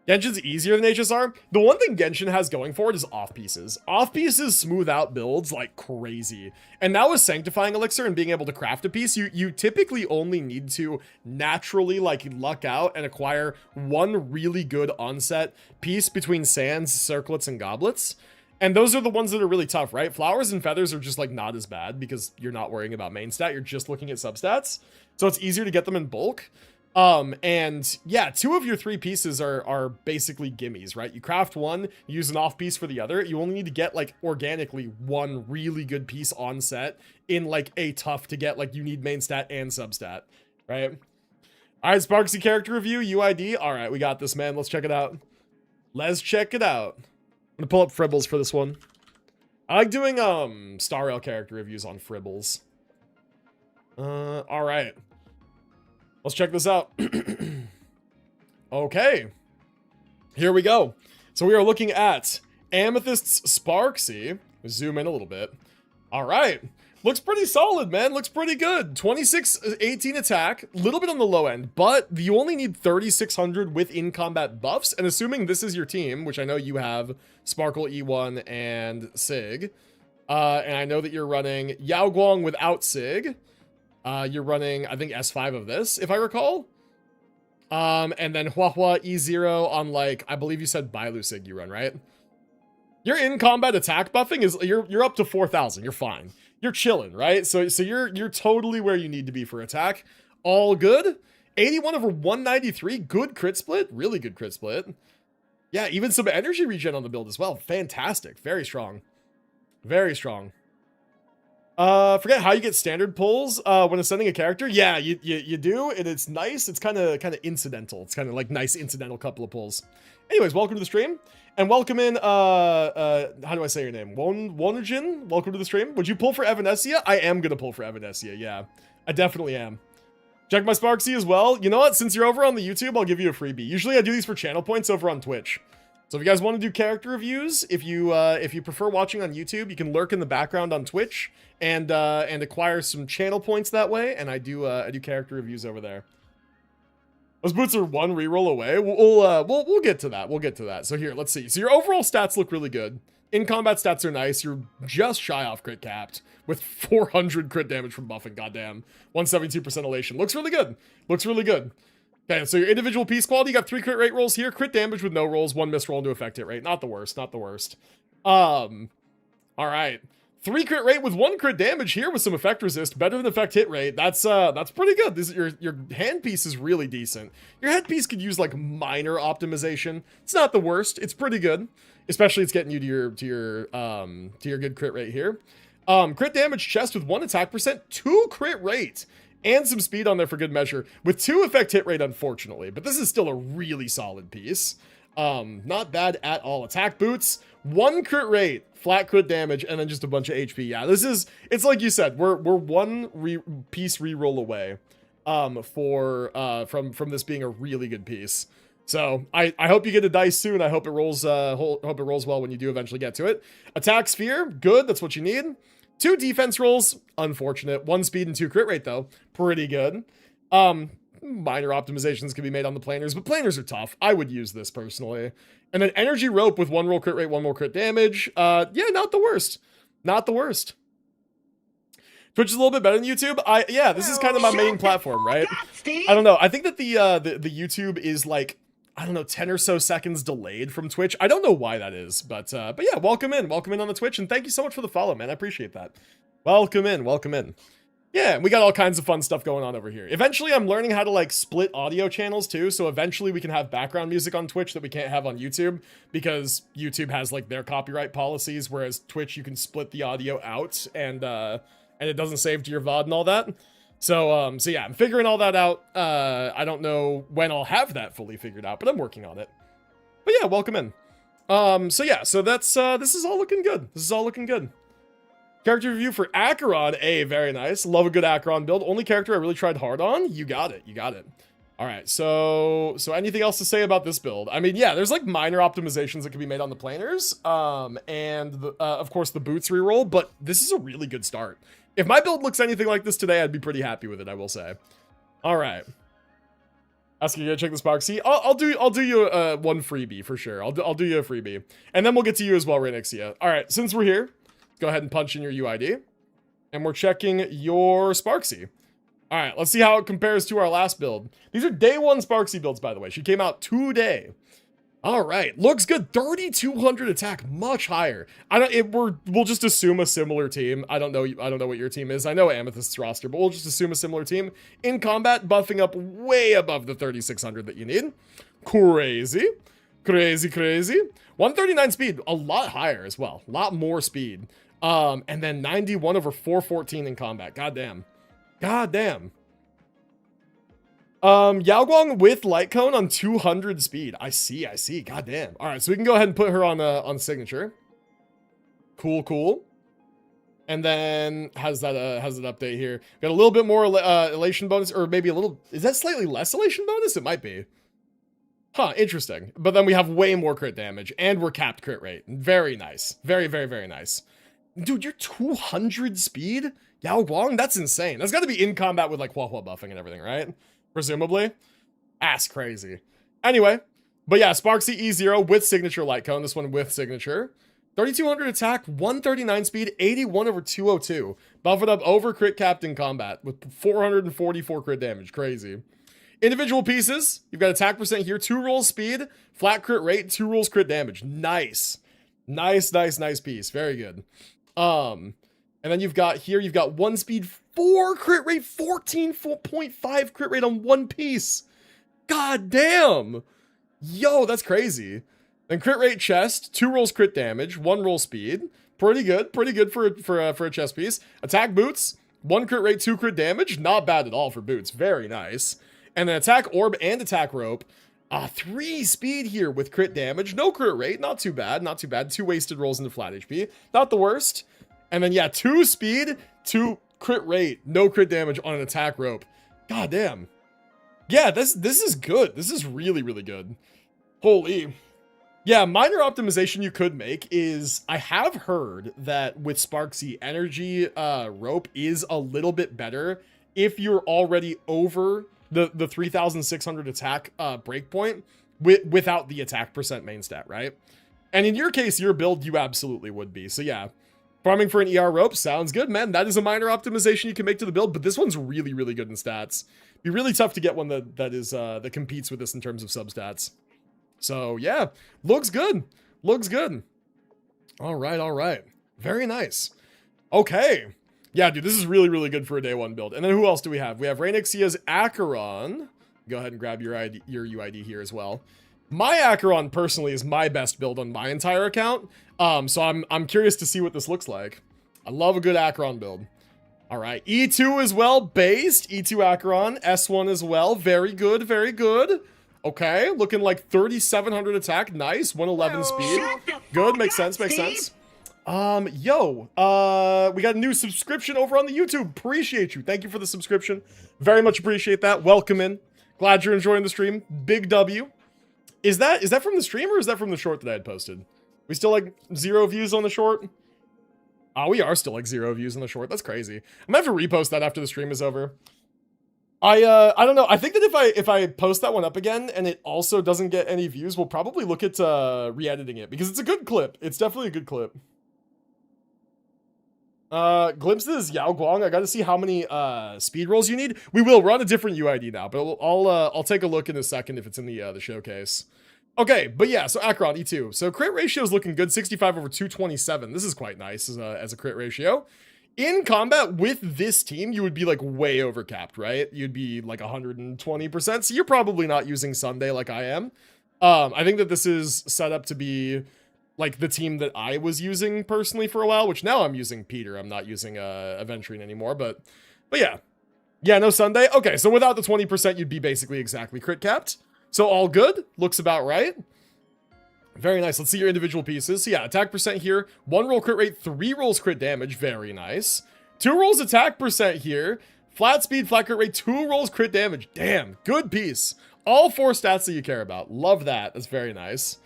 Genshin's easier than HSR. The one thing Genshin has going for it is off-pieces. Off-pieces smooth out builds like crazy. And now with Sanctifying Elixir and being able to craft a piece, you typically only need to naturally like luck out and acquire 1 really good onset piece between sands, circlets, and goblets. And those are the ones that are really tough, right? Flowers and feathers are just like not as bad because you're not worrying about main stat. You're just looking at substats. So it's easier to get them in bulk. And yeah, 2 of your 3 pieces are basically gimmies, right? You craft 1, use an off piece for the other. You only need to get like organically 1 really good piece on set in like a tough to get, like you need main stat and substat, right? All right, Sparxie character review, UID. All right, we got this, man. Let's check it out. Let's check it out. I'm gonna pull up Fribbles for this one. I like doing Star Rail character reviews on Fribbles. All right. Let's check this out. Okay. Here we go. So we are looking at Amethyst's Sparxie. Zoom in a little bit. All right. Looks pretty solid, man. Looks pretty good. 2618 attack. A little bit on the low end, but you only need 3600 with in-combat buffs. And assuming this is your team, which I know you have Sparkle, E1, and Sig. And I know that you're running Yao Guang without Sig. You're running, I think, S5 of this, if I recall. And then Hua Hua E0 on, like, I believe you said Bailu Sig you run, right? Your in-combat attack buffing is, you're up to 4,000. You're fine. You're chilling, right? So you're totally where you need to be for attack. All good. 81 over 193. Good crit split. Really good crit split. Yeah, even some energy regen on the build as well. Fantastic. Very strong. Very strong. Forget how you get standard pulls when ascending a character. Yeah, you do, and it's nice. It's kind of incidental. It's kind of like nice incidental couple of pulls. Anyways, welcome to the stream, and welcome in. How do I say your name? Wonujin. Welcome to the stream. Would you pull for Evanescia? I am gonna pull for Evanescia. Yeah, I definitely am. Check my Sparxie as well. You know what? Since you're over on the YouTube, I'll give you a freebie. Usually I do these for channel points over on Twitch. So if you guys want to do character reviews, if you prefer watching on YouTube, you can lurk in the background on Twitch and acquire some channel points that way. And I do character reviews over there. Those boots are one reroll away. We'll get to that. We'll get to that. So here, let's see. So your overall stats look really good. In combat stats are nice. You're just shy off crit capped with 400 crit damage from buffing. Goddamn, 172% elation. Looks really good. Looks really good. Okay, so your individual piece quality, you got 3 crit rate rolls here, crit damage with no rolls, 1 miss roll into effect hit rate. Not the worst, not the worst. All right. 3 crit rate with 1 crit damage here with some effect resist, better than effect hit rate. That's pretty good. This is your hand piece is really decent. Your head piece could use like minor optimization. It's not the worst. It's pretty good. Especially it's getting you to your good crit rate here. Crit damage chest with 1 attack percent, 2 crit rate. And some speed on there for good measure, with 2 effect hit rate, unfortunately. But this is still a really solid piece. Not bad at all. Attack boots, 1 crit rate, flat crit damage, and then just a bunch of HP. Yeah, it's like you said, we're 1 piece reroll away from this being a really good piece. So I hope you get a dice soon. I hope it rolls hope it rolls well when you do eventually get to it. Attack sphere, good. That's what you need. 2 defense rolls, unfortunate. 1 speed and 2 crit rate though, pretty good. Minor optimizations can be made on the planers, but planers are tough. I would use this personally. And then energy rope with 1 roll crit rate, 1 roll crit damage. Yeah, not the worst. Not the worst. Twitch is a little bit better than YouTube. Yeah, this is kind of my main platform, right? I don't know. I think that the YouTube is like, I don't know, 10 or so seconds delayed from Twitch. I don't know why that is, but yeah, welcome in on the Twitch, and thank you so much for the follow, man. I appreciate that. Welcome in. Yeah, we got all kinds of fun stuff going on over here. Eventually, I'm learning how to like split audio channels too, so eventually we can have background music on Twitch that we can't have on YouTube, because YouTube has like their copyright policies, whereas Twitch, you can split the audio out, and it doesn't save to your VOD and all that. So yeah, I'm figuring all that out. I don't know when I'll have that fully figured out, but I'm working on it. But yeah, welcome in. So yeah, so that's, this is all looking good. Character review for Acheron. Very nice. Love a good Acheron build. Only character I really tried hard on. You got it. All right, so anything else to say about this build? I mean, yeah, there's like minor optimizations that can be made on the planers, and of course the boots reroll, but this is a really good start. If my build looks anything like this today, I'd be pretty happy with it, I will say. All right. Asking you to check the Sparxie. I'll do you one freebie for sure. I'll do you a freebie, and then we'll get to you as well right next to you. All right, since we're here, go ahead and punch in your UID, and we're checking your Sparxie. All right, let's see how it compares to our last build. These are day 1 Sparxie builds, by the way. She came out today. All right, looks good. 3,200 attack, much higher. We'll just assume a similar team. I don't know what your team is. I know Amethyst's roster, but we'll just assume a similar team. In combat, buffing up way above the 3,600 that you need. Crazy. 139 speed, a lot higher as well. A lot more speed. And then 91 over 414 in combat. Goddamn. Yao Guang with Light Cone on 200 speed. I see. Goddamn. All right, so we can go ahead and put her on signature. Cool. And then has an update here. Got a little bit more elation bonus, or maybe a little. Is that slightly less elation bonus? It might be. Huh, interesting. But then we have way more crit damage, and we're capped crit rate. Very nice. Very nice. Dude, you're 200 speed? Yao Guang? That's insane. That's got to be in combat with like Hua Hua buffing and everything, right? Presumably. Ass crazy. Anyway, but yeah, Sparxie E0 with signature Light Cone. This one with signature. 3,200 attack, 139 speed, 81 over 202. Buff it up over crit capped in combat with 444 crit damage. Crazy. Individual pieces. You've got attack percent here, 2 rolls speed, flat crit rate, 2 rolls crit damage. Nice piece. Very good. And then you've got 1 speed, 4 crit rate, 14.5 crit rate on one piece. God damn. Yo, that's crazy. Then crit rate chest, 2 rolls crit damage, 1 roll speed. Pretty good for a chest piece. Attack boots, 1 crit rate, 2 crit damage. Not bad at all for boots. Very nice. And then attack orb and attack rope. 3 speed here with crit damage. No crit rate. Not too bad. 2 wasted rolls into flat HP. Not the worst. And then, yeah, 2 speed, 2 crit rate. No crit damage on an attack rope. God damn. Yeah, this is good. This is really, really good. Holy. Yeah, minor optimization you could make is, I have heard that with Sparxie, energy rope is a little bit better if you're already over the 3,600 attack breakpoint without the attack percent main stat, right? And in your case, your build, you absolutely would be. So yeah, farming for an ER rope sounds good, man. That is a minor optimization you can make to the build, but this one's really, really good in stats. Be really tough to get one that competes with this in terms of substats. So yeah, looks good. Looks good. All right. Very nice. Okay. Yeah, dude, this is really, really good for a day 1 build. And then who else do we have? We have Raynixia's Acheron. Go ahead and grab your UID here as well. My Acheron personally is my best build on my entire account. So I'm curious to see what this looks like. I love a good Acheron build. All right, E2 as well, based. E2 Acheron, S1 as well. Very good, very good. Okay, looking like 3,700 attack. Nice, 111 speed. Good, makes sense, makes sense. We got a new subscription over on the YouTube. Appreciate you. Thank you for the subscription. Very much appreciate that. Welcome in. Glad you're enjoying the stream. Big W. Is that from the stream or is that from the short that I had posted? We still like 0 views on the short? Oh, we are still like 0 views on the short. That's crazy. I'm gonna have to repost that after the stream is over. I don't know. I think that if I post that one up again and it also doesn't get any views, we'll probably look at re-editing it because it's a good clip. It's definitely a good clip. Glimpses, Yao Guang. I gotta see how many speed rolls you need. We will. We're on a different UID now, but I'll take a look in a second if it's in the showcase. Okay, but yeah, so Acheron E2. So crit ratio is looking good, 65 over 227. This is quite nice as a crit ratio. In combat with this team, you would be like way overcapped, right? You'd be like 120%. So you're probably not using Sunday like I am. I think that this is set up to be like the team that I was using personally for a while, which now I'm using Peter. I'm not using Aventurine anymore, but yeah. Yeah, no Sunday. Okay, so without the 20%, you'd be basically exactly crit capped. So all good. Looks about right. Very nice. Let's see your individual pieces. So yeah, attack percent here. 1 roll crit rate, 3 rolls crit damage. Very nice. 2 rolls attack percent here. Flat speed, flat crit rate, 2 rolls crit damage. Damn, good piece. All 4 stats that you care about. Love that. That's very nice.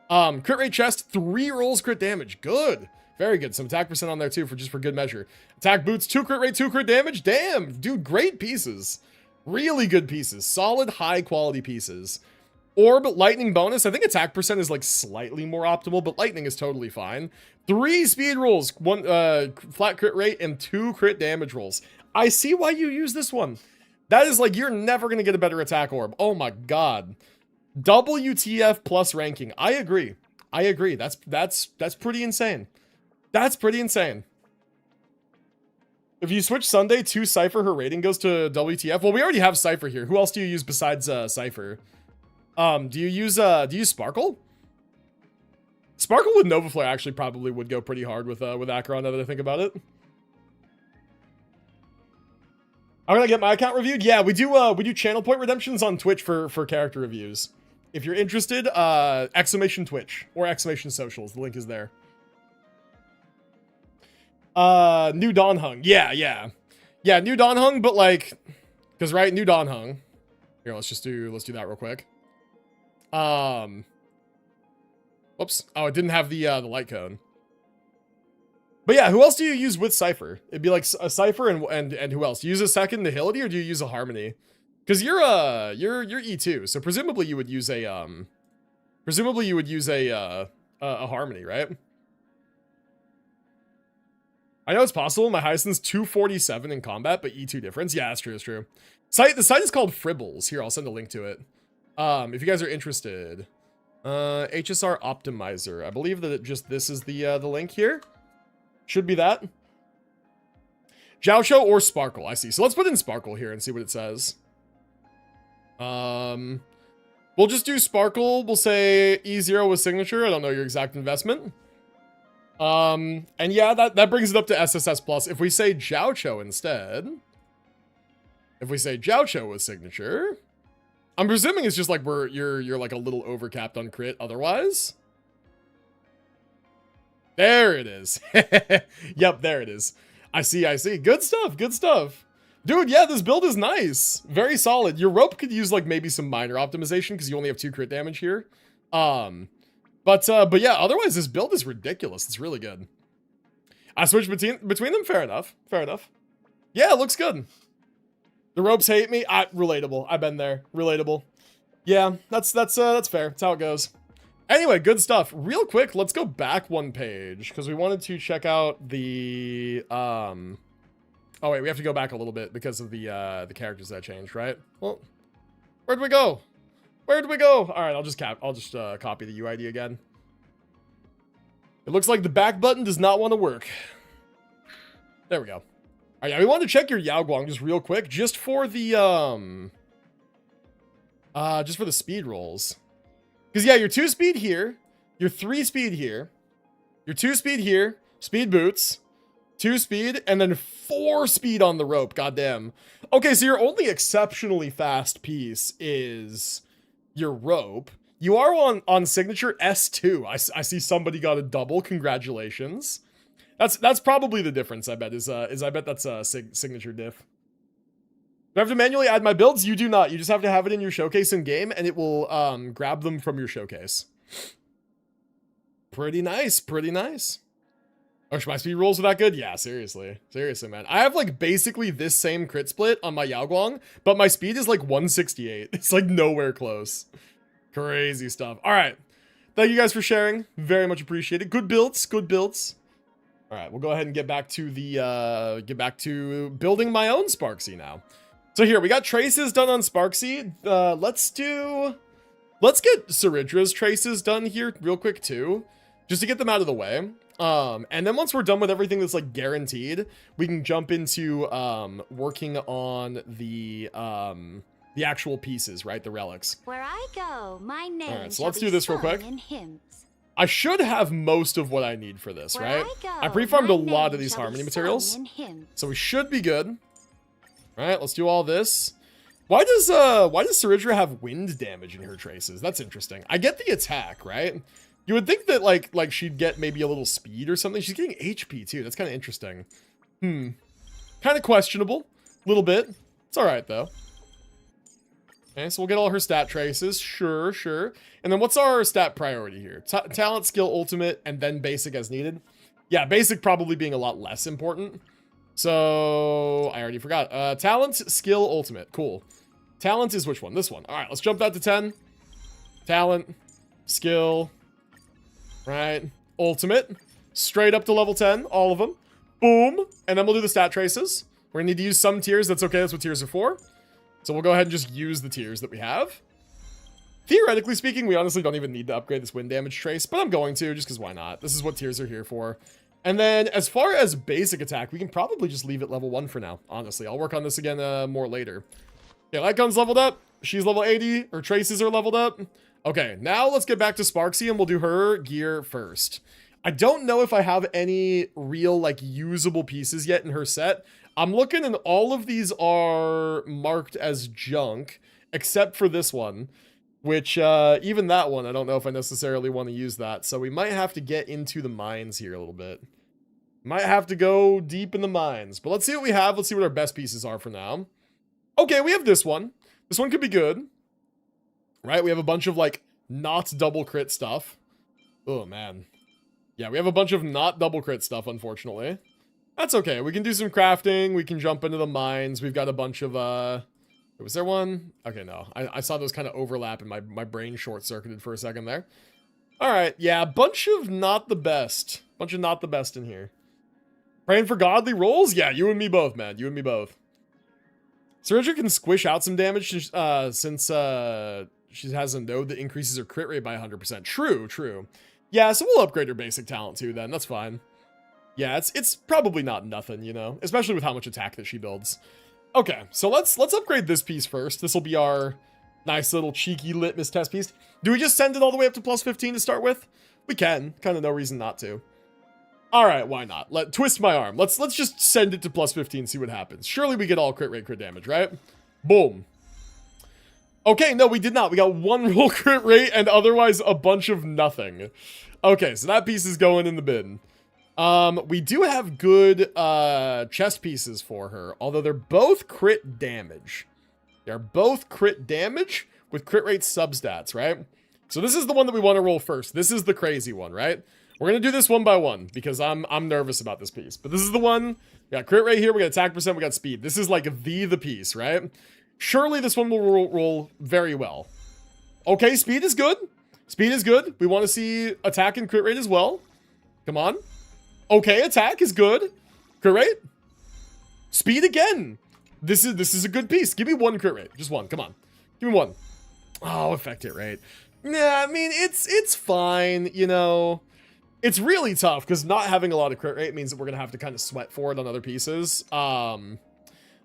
Crit rate chest, 3 rolls crit damage. Good. Very good. Some attack percent on there too for good measure. Attack boots, 2 crit rate, 2 crit damage. Damn, dude, great pieces. Really good pieces. Solid, high quality pieces. Orb, lightning bonus. I think attack percent is like slightly more optimal, but lightning is totally fine. 3 speed rolls, 1 flat crit rate, and 2 crit damage rolls. I see why you use this one. That is like, you're never going to get a better attack orb. Oh my god. WTF plus ranking. I agree. That's pretty insane. That's pretty insane. If you switch Sunday to Cypher, her rating goes to WTF. Well, we already have Cypher here. Who else do you use besides Cypher? Do you use Sparkle? Sparkle with Nova Flare actually probably would go pretty hard with Acheron now that I think about it. I'm gonna get my account reviewed. Yeah, we do channel point redemptions on Twitch for character reviews. If you're interested, exclamation Twitch or exclamation socials. The link is there. New Dawn Hung. Yeah, New Dawn Hung, but like, cause right, New Dawn Hung. Here, let's do that real quick. Whoops. Oh, it didn't have the light cone. But yeah, who else do you use with Cypher? It'd be like a Cypher and who else? Do you use a second Nihility or do you use a Harmony? Because you're E2, so presumably you would use a Harmony, right? I know it's possible. My Hyacinth's 247 in combat, but E2 difference. Yeah, that's true. That's true. The site is called Fribbles. Here, I'll send a link to it. If you guys are interested. HSR Optimizer. I believe that this is the link here. Should be that. Jiaocho or Sparkle, I see. So let's put in Sparkle here and see what it says. We'll just do Sparkle. We'll say E0 with signature. I don't know your exact investment. And yeah, that brings it up to SSS plus. If we say Jiaocho instead, if we say Jiaocho with signature, I'm presuming it's just like you're like a little overcapped on crit otherwise. There it is. Yep, there it is. I see. Good stuff, good stuff. Dude, yeah, this build is nice. Very solid. Your rope could use like maybe some minor optimization because you only have 2 crit damage here. But yeah, otherwise this build is ridiculous. It's really good. I switched between them. Fair enough. Fair enough. Yeah, it looks good. The ropes hate me. Relatable. I've been there. Relatable. Yeah, that's fair. That's how it goes. Anyway, good stuff. Real quick, let's go back one page because we wanted to check out the Oh wait, we have to go back a little bit because of the characters that changed, right? Well, where'd we go? Where'd we go? All right, I'll just copy the UID again. It looks like the back button does not want to work. There we go. All right, yeah, we want to check your Yao Guang just real quick, just for the speed rolls. Because yeah, your 2 speed here, your 3 speed here, your 2 speed here, speed boots, 2 speed, and then 4 speed on the rope. Goddamn. Okay, so your only exceptionally fast piece is your rope. You are on signature S2. I see somebody got a double. Congratulations. That's probably the difference. I bet is I bet that's a signature diff. Do I have to manually add my builds? You do not. You just have to have it in your showcase in game, and it will grab them from your showcase. Pretty nice. Pretty nice. Oh, my speed rolls are that good? Yeah, seriously. Seriously, man. I have like basically this same crit split on my Yao Guang, but my speed is like 168. It's like nowhere close. Crazy stuff. All right. Thank you guys for sharing. Very much appreciated. Good builds. Good builds. All right, we'll go ahead and get back to building my own Sparxie now. So here, we got traces done on Sparxie. Let's get Cerydra's traces done here real quick too, just to get them out of the way. And then once we're done with everything that's like guaranteed, we can jump into working on the actual pieces, right? The relics. Where I go, my name. All right, so let's do this real quick. I should have most of what I need for this, right? I pre-farmed a lot of these harmony materials, so we should be good. All right, let's do all this. Why does Cerydra have wind damage in her traces? That's interesting. I get the attack, right? You would think that like she'd get maybe a little speed or something. She's getting HP too. That's kind of interesting. Kind of questionable, a little bit. It's all right though. Okay, so we'll get all her stat traces. Sure. And then what's our stat priority here? Talent, skill, ultimate, and then basic as needed. Yeah, basic probably being a lot less important. So I already forgot. Talent, skill, ultimate. Cool. Talent is which one? This one. All right, let's jump that to 10. Talent, skill, right? Ultimate. Straight up to level 10. All of them. Boom. And then we'll do the stat traces. We're gonna need to use some tiers. That's okay. That's what tiers are for. So we'll go ahead and just use the tiers that we have. Theoretically speaking, we honestly don't even need to upgrade this wind damage trace, but I'm going to just because why not? This is what tiers are here for. And then as far as basic attack, we can probably just leave it level 1 for now. Honestly, I'll work on this again more later. Okay, Light Gun's leveled up. She's level 80. Her traces are leveled up. Okay, now let's get back to Sparxie and we'll do her gear first. I don't know if I have any real like usable pieces yet in her set. I'm looking and all of these are marked as junk, except for this one, which even that one, I don't know if I necessarily want to use that. So we might have to get into the mines here a little bit. Might have to go deep in the mines, but let's see what we have. Let's see what our best pieces are for now. Okay, we have this one. This one could be good, right? We have a bunch of like not double crit stuff. Oh man. Yeah, we have a bunch of not double crit stuff, unfortunately. That's okay. We can do some crafting. We can jump into the mines. We've got a bunch of, was there one? Okay, no. I saw those kind of overlap and my brain short-circuited for a second there. All right. Yeah, bunch of not the best. Bunch of not the best in here. Praying for godly rolls? Yeah, you and me both, man. You and me both. Cerydra can squish out some damage since she has a node that increases her crit rate by 100%. True. Yeah, so we'll upgrade her basic talent too then. That's fine. Yeah, it's probably not nothing, you know, especially with how much attack that she builds. Okay, so let's upgrade this piece first. This will be our nice little cheeky litmus test piece. Do we just send it all the way up to plus 15 to start with? We can. Kind of no reason not to. All right, why not? Twist my arm. Let's just send it to plus 15, see what happens. Surely we get all crit rate, crit damage, right? Boom. Okay, no, we did not. We got 1 roll crit rate and otherwise a bunch of nothing. Okay, so that piece is going in the bin. We do have good chest pieces for her, although they're both crit damage. They're both crit damage with crit rate substats, right? So this is the one that we want to roll first. This is the crazy one, right? We're gonna do this one by one because I'm nervous about this piece. But this is the one. We got crit rate here, we got attack percent, we got speed. This is like the piece, right? Surely this one will roll very well. Okay, speed is good. Speed is good. We want to see attack and crit rate as well. Come on. Okay, attack is good. Crit rate. Speed again. This is a good piece. Give me 1 crit rate. Just 1. Come on. Give me 1. Oh, effect hit rate. Yeah, I mean, it's fine, you know. It's really tough because not having a lot of crit rate means that we're going to have to kind of sweat for it on other pieces.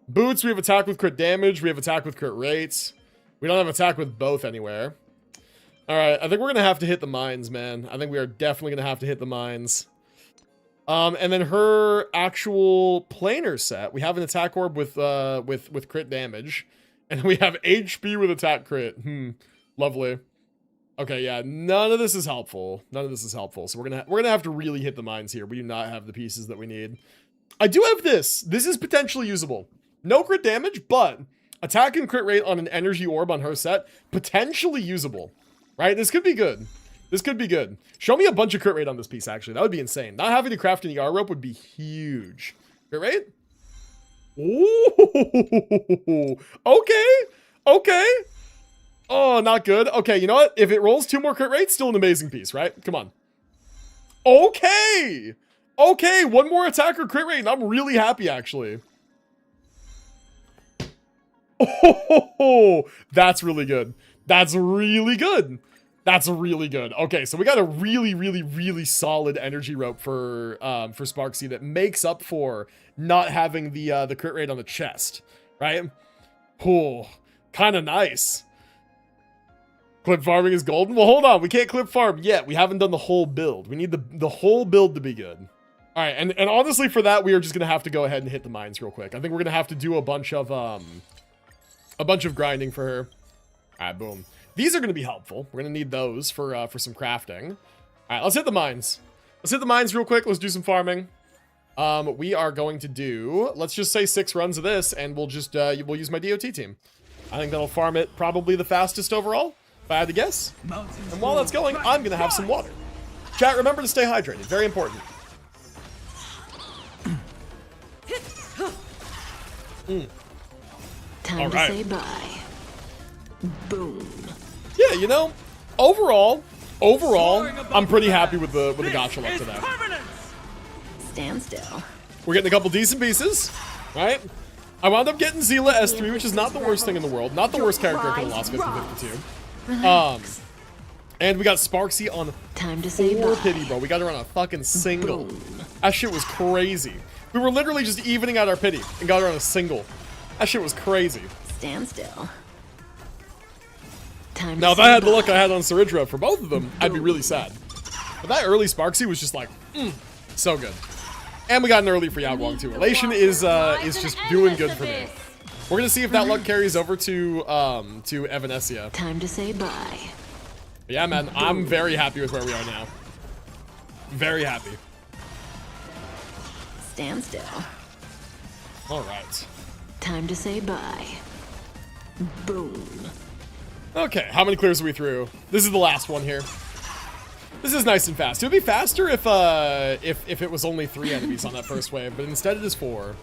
Boots, we have attack with crit damage. We have attack with crit rates. We don't have attack with both anywhere. All right, I think we're going to have to hit the mines, man. I think we are definitely going to have to hit the mines. And then her actual planar set, we have an attack orb with crit damage. And we have HP with attack crit. Lovely. Okay, yeah, none of this is helpful. None of this is helpful. So we're gonna have to really hit the mines here. We do not have the pieces that we need. I do have this. This is potentially usable. No crit damage, but attack and crit rate on an energy orb on her set, potentially usable. Right? This could be good. This could be good. Show me a bunch of crit rate on this piece, actually. That would be insane. Not having to craft an ER rope would be huge. Crit rate? Ooh. Okay. Okay. Oh, not good. Okay, you know what? If it rolls 2 more crit rates, still an amazing piece, right? Come on. Okay. Okay, 1 more attack or crit rate, and I'm really happy, actually. Oh, that's really good. That's really good. That's really good. Okay, so we got a really solid energy rope for Sparxie that makes up for not having the crit rate on the chest, right? Oh, kind of nice. Clip farming is golden. Well, hold on. We can't clip farm yet. We haven't done the whole build. We need the whole build to be good. All right, and honestly, for that, we are just gonna have to go ahead and hit the mines real quick. I think we're gonna have to do a bunch of grinding for her. All right, boom. These are gonna be helpful. We're gonna need those for some crafting. All right, let's hit the mines. Let's hit the mines real quick. Let's do some farming. We are going to do, let's just say 6 runs of this, and we'll just we'll use my DOT team. I think that'll farm it probably the fastest overall, if I had to guess. And while that's going, I'm gonna have some water. Chat, remember to stay hydrated. Very important. Time to say bye. Boom. Yeah, you know, overall, I'm pretty happy with the gacha luck today. Stand still. We're getting a couple decent pieces, right? I wound up getting Zila S3, which is not the worst thing in the world. Not the worst character I could have lost 50-52. And we got Sparxie on Time to say 4 bye. pity, bro. We got her on a fucking single. Boom. That shit was crazy. We were literally just evening out our pity and got her on a single. That shit was crazy. Stand still. Time Now, to if I say had the luck bye. I had on Cerydra for both of them, I'd be really sad. But that early Sparxie was just like, so good. And we got an early for Yao too. Elation is just doing good for me. We're gonna see if that luck carries over to Evanescia. Time to say bye. But yeah, man, I'm very happy with where we are now. Very happy. Stand still. All right. Time to say bye. Boom. Okay, how many clears are we through? This is the last one here. This is nice and fast. It would be faster if it was only 3 enemies on that first wave, but instead it is 4.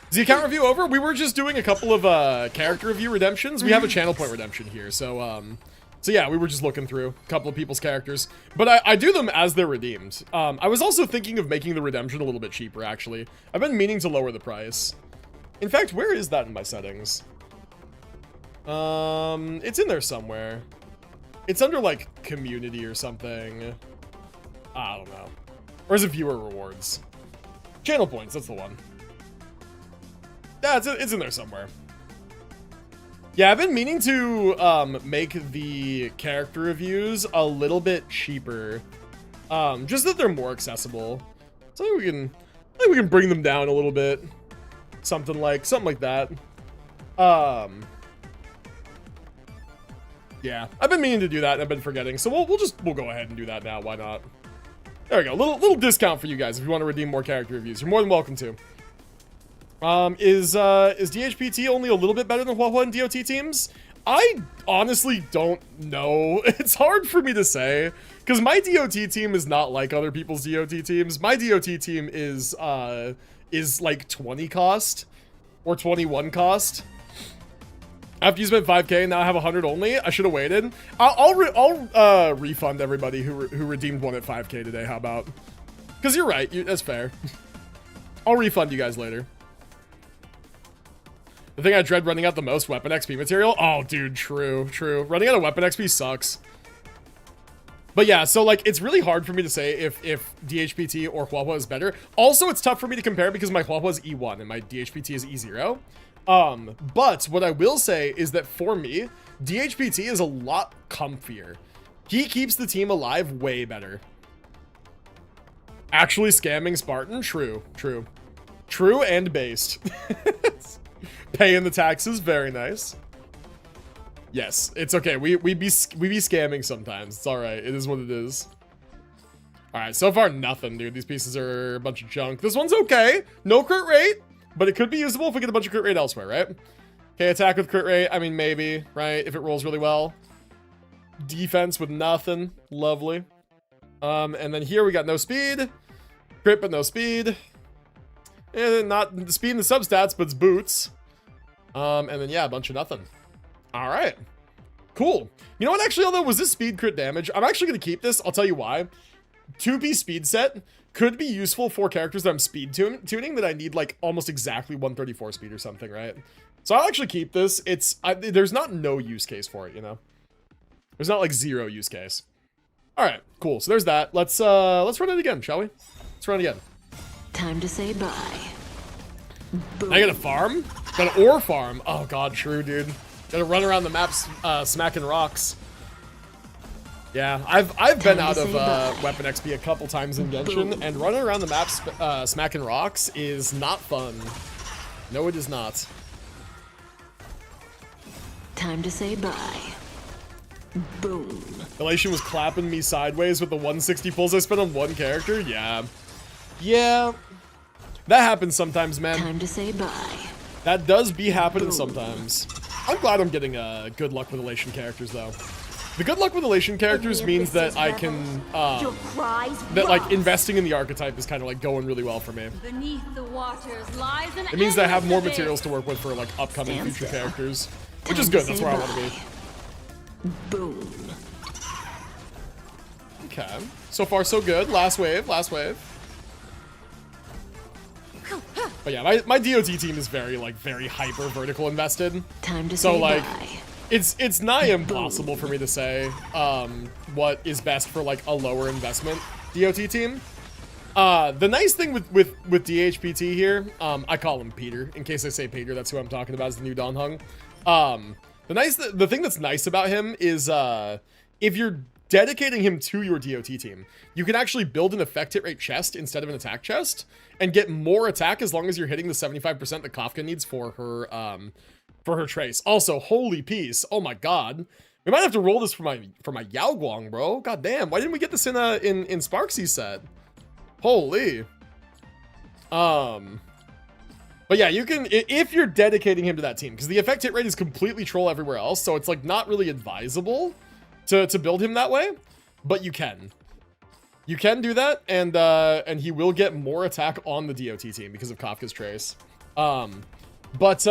Is the account review over? We were just doing a couple of character review redemptions. We have a channel point redemption here, so yeah, we were just looking through a couple of people's characters. But I do them as they're redeemed. I was also thinking of making the redemption a little bit cheaper, actually. I've been meaning to lower the price. In fact, where is that in my settings? It's in there somewhere. It's under, like, community or something. I don't know. Or is it viewer rewards? Channel points, that's the one. Yeah, it's in there somewhere. Yeah, I've been meaning to make the character reviews a little bit cheaper. Just that they're more accessible. So I think we can bring them down a little bit. Something like that. Yeah, I've been meaning to do that and I've been forgetting. So we'll go ahead and do that now. Why not? There we go. Little discount for you guys if you want to redeem more character reviews. You're more than welcome to. Is DHPT only a little bit better than Huahua and DOT teams? I honestly don't know. It's hard for me to say because my DOT team is not like other people's DOT teams. My DOT team is like 20 cost or 21 cost. After you spent 5K and now I have 100 only, I should have waited. I'll refund everybody who redeemed one at 5K today. How about? Because you're right. That's fair. I'll refund you guys later. The thing I dread running out the most, weapon XP material. Oh, dude, true. Running out of weapon XP sucks. But yeah, so like, it's really hard for me to say if DHPT or Huahua is better. Also, it's tough for me to compare because my Huahua is E1 and my DHPT is E0. But what I will say is that for me, DHPT is a lot comfier. He keeps the team alive way better. Actually scamming Spartan? True and based. Paying the taxes, very nice. Yes, it's okay. We be scamming sometimes. It's all right. It is what it is. All right, so far nothing, dude. These pieces are a bunch of junk. This one's okay. No crit rate, but it could be usable if we get a bunch of crit rate elsewhere, right? Okay, attack with crit rate. I mean, maybe, right? If it rolls really well. Defense with nothing. Lovely. And then here we got no speed. Crit, but no speed. And not the speed in the substats, but it's boots. And then, yeah, a bunch of nothing. All right. Cool. You know what, actually, although, was this speed crit damage? I'm actually going to keep this. I'll tell you why. 2-piece speed set could be useful for characters that I'm speed tuning that I need, like, almost exactly 134 speed or something, right? So I'll actually keep this. There's not no use case for it, you know? There's not, like, zero use case. All right, cool. So there's that. Let's run it again, shall we? Let's run it again. Time to say bye. Boom. I gotta farm? Gotta ore farm. Oh god, true, dude. Gotta run around the maps smacking rocks. Yeah, I've been out of weapon XP a couple times in Genshin, and running around the maps smacking rocks is not fun. No, it is not. Time to say bye. Boom. Elation was clapping me sideways with the 160 pulls I spent on one character? Yeah. Yeah. That happens sometimes, man. Time to say bye. That does be happening sometimes. I'm glad I'm getting good luck with Elation characters, though. The good luck with Elation characters means that I can, that like investing in the archetype is kind of like going really well for me. Beneath the waters lies an It means that I have more materials to work with for like upcoming future characters, which is good. That's where I want to be. Boom. Okay. So far, so good. Last wave. Last wave. But yeah, my DOT team is very hyper vertical invested. Time to so say like, bye. it's nigh impossible for me to say what is best for like a lower investment DOT team. The nice thing with DHPT here, I call him Peter. In case I say Peter, that's who I'm talking about, is the new Don Hung. The thing that's nice about him is if you're dedicating him to your DOT team, you can actually build an effect hit rate chest instead of an attack chest and get more attack as long as you're hitting the 75% that Kafka needs for her trace. Also, holy piece. Oh my god. We might have to roll this for my Yao Guang, bro. God damn. Why didn't we get this in Sparxie set? Holy. But yeah, you can, if you're dedicating him to that team, because the effect hit rate is completely troll everywhere else, so it's like not really advisable to build him that way, but you can. You can do that, and he will get more attack on the DOT team because of Kafka's trace. But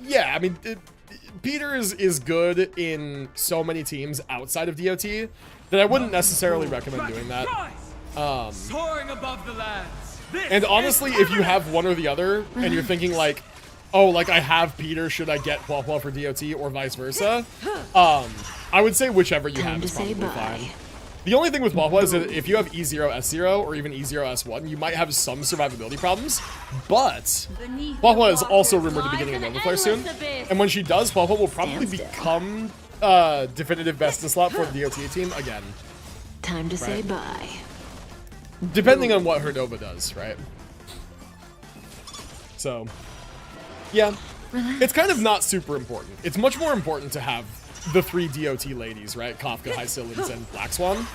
yeah, I mean, Peter is good in so many teams outside of DOT that I wouldn't necessarily recommend doing that. Soaring above the lands. And honestly, if you have one or the other, and you're thinking like, oh, like I have Peter, should I get Huahua for DOT or vice versa? I would say whichever you have is probably fine. The only thing with Wawa is that if you have E0, S0, or even E0, S1, you might have some survivability problems, but Wawa is also rumored to be getting a Nova Flare soon, and when she does, Wawa will probably become definitive best in slot for the DOTA team again. Time to say bye. Depending on what her Nova does, right? So, yeah. It's kind of not super important. It's much more important to have the 3 DOT ladies, right? Kafka, Hysilians, and Black Swan.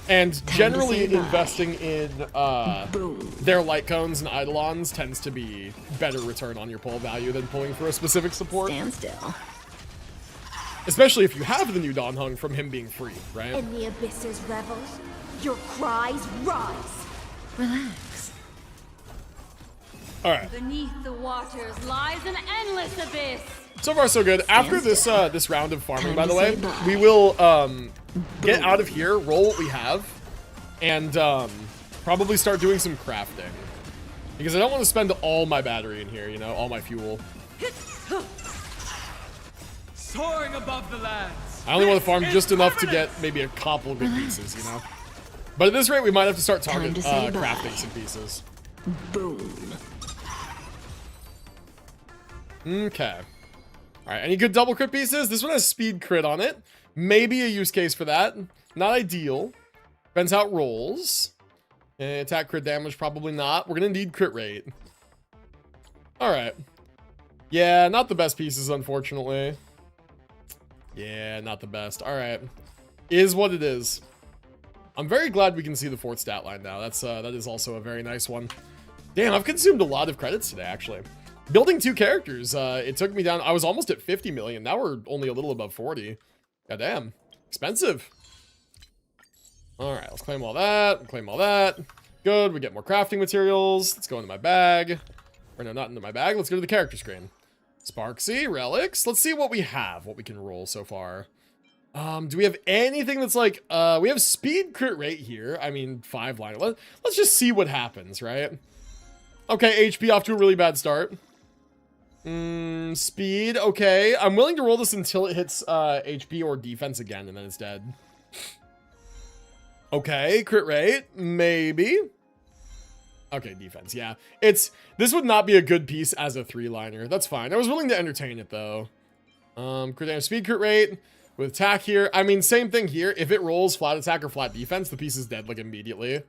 And generally investing in their light cones and eidolons tends to be better return on your pull value than pulling for a specific support. Stand still. Especially if you have the new Dawn Hung from him being free, right? In the abyss's revels, your cries rise. Relax. Alright. Beneath the waters lies an endless abyss. So far, so good. After this this round of farming, by the way, we will get out of here, roll what we have, and probably start doing some crafting. Because I don't want to spend all my battery in here, you know, all my fuel. Soaring above the lands. I only want to farm just enough to get maybe a couple good pieces, you know? But at this rate, we might have to start crafting some pieces. Boom. Okay. Alright, any good double crit pieces? This one has speed crit on it. Maybe a use case for that. Not ideal. Depends how it rolls. Attack crit damage, probably not. We're gonna need crit rate. Alright. Yeah, not the best pieces, unfortunately. Yeah, not the best. Alright. Is what it is. I'm very glad we can see the 4th stat line now. That is also a very nice one. Damn, I've consumed a lot of credits today, actually. Building 2 characters, it took me down. I was almost at 50 million. Now we're only a little above 40. Goddamn. Expensive. Alright, let's claim all that. Claim all that. Good, we get more crafting materials. Let's go into my bag. Or no, not into my bag. Let's go to the character screen. Sparxie, relics. Let's see what we have, what we can roll so far. Do we have anything that's like, we have speed crit rate here. I mean, 5 liner. Let's just see what happens, right? Okay, HP off to a really bad start. Speed, okay. I'm willing to roll this until it hits HP or defense again, and then it's dead. Okay, crit rate, maybe. Okay, defense, yeah. This would not be a good piece as a 3-liner. That's fine. I was willing to entertain it, though. Crit damage, speed crit rate with attack here. I mean, same thing here. If it rolls flat attack or flat defense, the piece is dead, like, immediately.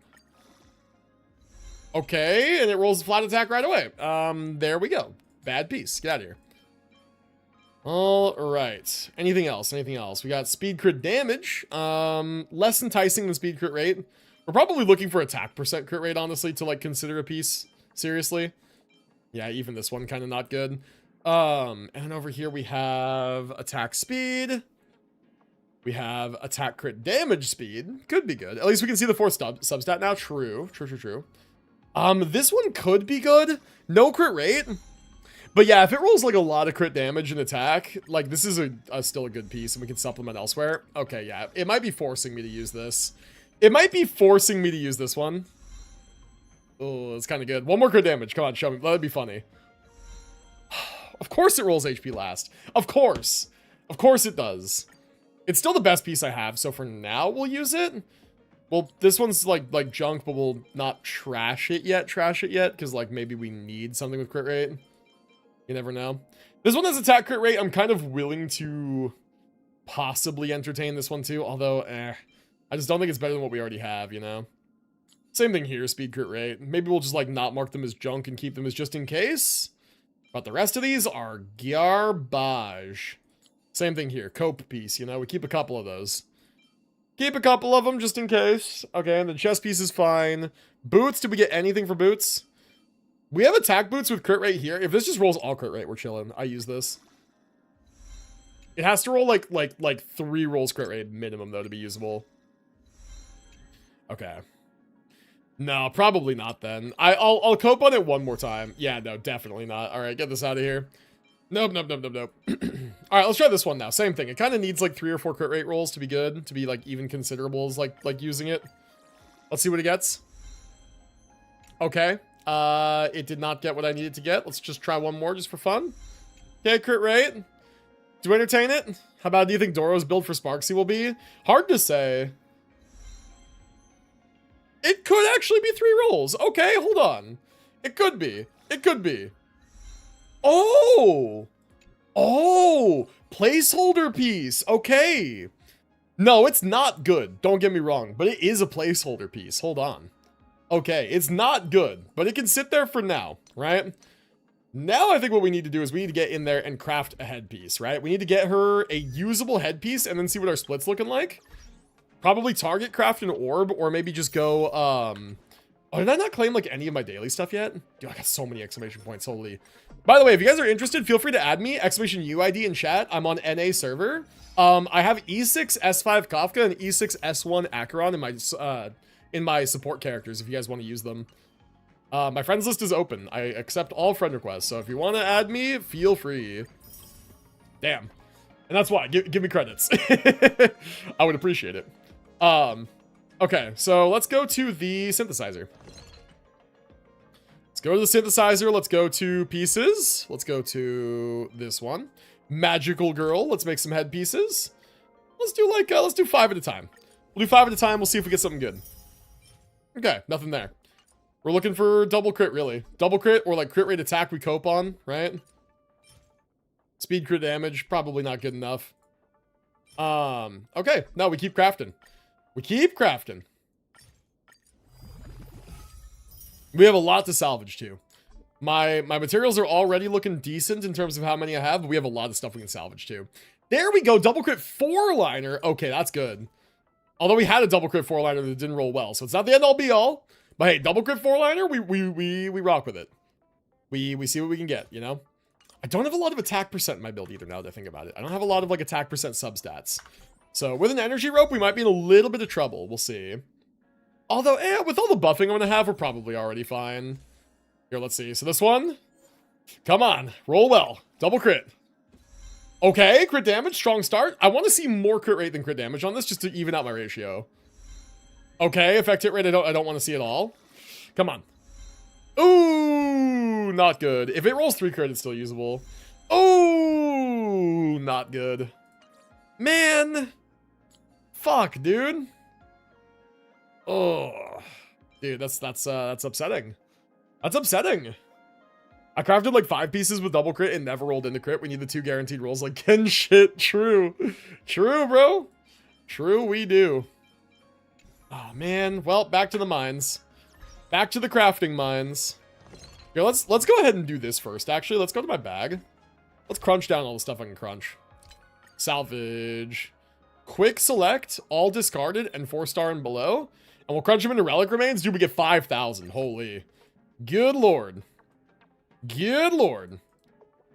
Okay, and it rolls flat attack right away. There we go. Bad piece. Get out of here. All right. Anything else? Anything else? We got speed crit damage. Less enticing than speed crit rate. We're probably looking for attack percent crit rate, honestly, to like consider a piece. Seriously. Yeah, even this one kind of not good. And over here we have attack speed. We have attack crit damage speed. Could be good. At least we can see the 4th substat now. True. True. This one could be good. No crit rate. But yeah, if it rolls like a lot of crit damage and attack, like this is still a good piece and we can supplement elsewhere. Okay, yeah, it might be forcing me to use this. It might be forcing me to use this one. Oh, it's kind of good. One more crit damage. Come on, show me. That'd be funny. Of course it rolls HP last. Of course. Of course it does. It's still the best piece I have, so for now we'll use it. Well, this one's like junk, but we'll not trash it yet, because like maybe we need something with crit rate. You never know. This one has attack crit rate. I'm kind of willing to possibly entertain this one too, although, I just don't think it's better than what we already have, you know? Same thing here, speed crit rate. Maybe we'll just like not mark them as junk and keep them as just in case. But the rest of these are garbage. Same thing here, cope piece, you know? We keep a couple of those. Keep a couple of them just in case. Okay, and the chest piece is fine. Boots, did we get anything for boots? We have attack boots with crit rate here. If this just rolls all crit rate, we're chilling. I use this. It has to roll like 3 rolls crit rate minimum though to be usable. Okay. No, probably not then. I'll cope on it one more time. Yeah, no, definitely not. All right, get this out of here. Nope. All right, let's try this one now. Same thing. It kind of needs like 3 or 4 crit rate rolls to be good, to be like even considerable as like using it. Let's see what it gets. Okay. It did not get what I needed to get. Let's just try one more just for fun. Okay, crit rate. Do we entertain it? How bad do you think Doro's build for Sparxie will be? Hard to say. It could actually be 3 rolls. Okay, hold on. It could be. It could be. Oh! Oh! Placeholder piece. Okay. No, it's not good. Don't get me wrong, but it is a placeholder piece. Hold on. Okay, it's not good, but it can sit there for now, right? Now I think what we need to do is we need to get in there and craft a headpiece, right? We need to get her a usable headpiece and then see what our split's looking like. Probably target craft an orb, or maybe just go, oh, did I not claim like any of my daily stuff yet? Dude, I got so many exclamation points, holy. By the way, if you guys are interested, feel free to add me, exclamation UID in chat. I'm on NA server. I have E6 S5 Kafka and E6 S1 Acheron in my support characters if you guys want to use them. My friends list is open. I accept all friend requests, so if you want to add me, feel free. Damn. And that's why. Give me credits. I would appreciate it. Okay, so let's go to the synthesizer. Let's go to the synthesizer. Let's go to pieces. Let's go to this one. Magical girl. Let's make some headpieces. Let's do like, let's do 5 at a time. We'll do 5 at a time. We'll see if we get something good. Okay, nothing there. We're looking for double crit, really. Double crit or like crit rate attack we cope on, right? Speed crit damage, probably not good enough. Okay, no, we keep crafting. We keep crafting. We have a lot to salvage too. My materials are already looking decent in terms of how many I have, but we have a lot of stuff we can salvage too. There we go, double crit 4-liner. Okay, that's good. Although we had a double crit 4-liner that didn't roll well, so it's not the end all be all. But hey, double crit 4-liner, we rock with it. We see what we can get, you know? I don't have a lot of attack percent in my build either now that I think about it. I don't have a lot of like attack percent substats. So with an energy rope, we might be in a little bit of trouble. We'll see. Although, with all the buffing I'm gonna have, we're probably already fine. Here, let's see. So this one, come on, roll well. Double crit. Okay, crit damage, strong start. I want to see more crit rate than crit damage on this just to even out my ratio. Okay, effect hit rate, I don't want to see at all. Come on. Ooh, not good. If it rolls 3 crit, it's still usable. Ooh, not good. Man. Fuck, dude. Oh, dude, that's upsetting. That's upsetting. I crafted like 5 pieces with double crit and never rolled into crit. We need the 2 guaranteed rolls like Ken shit. True. True, bro. True, we do. Oh, man. Well, back to the mines. Back to the crafting mines. Here, let's go ahead and do this first, actually. Let's go to my bag. Let's crunch down all the stuff I can crunch. Salvage. Quick select, all discarded, and 4-star and below. And we'll crunch them into relic remains. Dude, we get 5,000. Holy. Good lord. Good lord.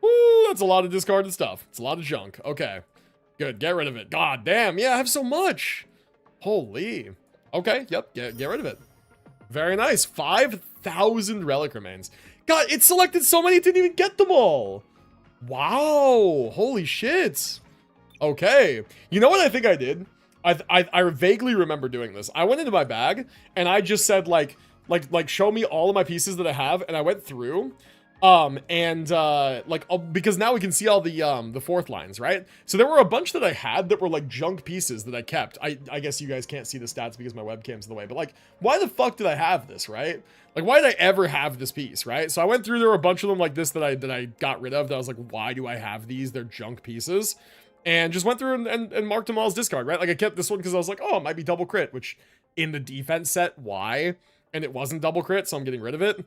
Woo, that's a lot of discarded stuff. It's a lot of junk. Okay. Good, get rid of it. God damn, yeah, I have so much. Holy. Okay, yep, get rid of it. Very nice. 5,000 relic remains. God, it selected so many, it didn't even get them all. Wow. Holy shit. Okay. You know what I think I did? I vaguely remember doing this. I went into my bag and I just said like show me all of my pieces that I have, and I went through because now we can see all the fourth lines, right? So there were a bunch that I had that were like junk pieces that I kept. I guess you guys can't see the stats because my webcam's in the way, but like, why the fuck did I have this, right? Like, why did I ever have this piece, right? So I went through, there were a bunch of them like this that I got rid of, that I was like, why do I have these? They're junk pieces. And just went through and marked them all as discard, right? Like I kept this one because I was like, oh, it might be double crit, which in the defense set, why? And it wasn't double crit, so I'm getting rid of it.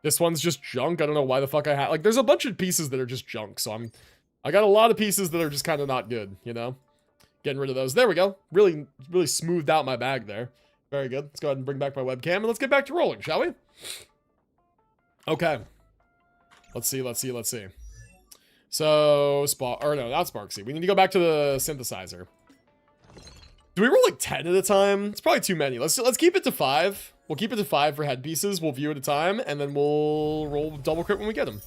This one's just junk. I don't know why the fuck I had, like, there's a bunch of pieces that are just junk. So I got a lot of pieces that are just kind of not good, you know? Getting rid of those. There we go. Really smoothed out my bag there. Very good. Let's go ahead and bring back my webcam and let's get back to rolling, shall we? Okay. Let's see. So, not Sparxie. We need to go back to the synthesizer. Do we roll like 10 at a time? It's probably too many. Let's keep it to 5. We'll keep it to 5 for headpieces. We'll view at a time, and then we'll roll double crit when we get them.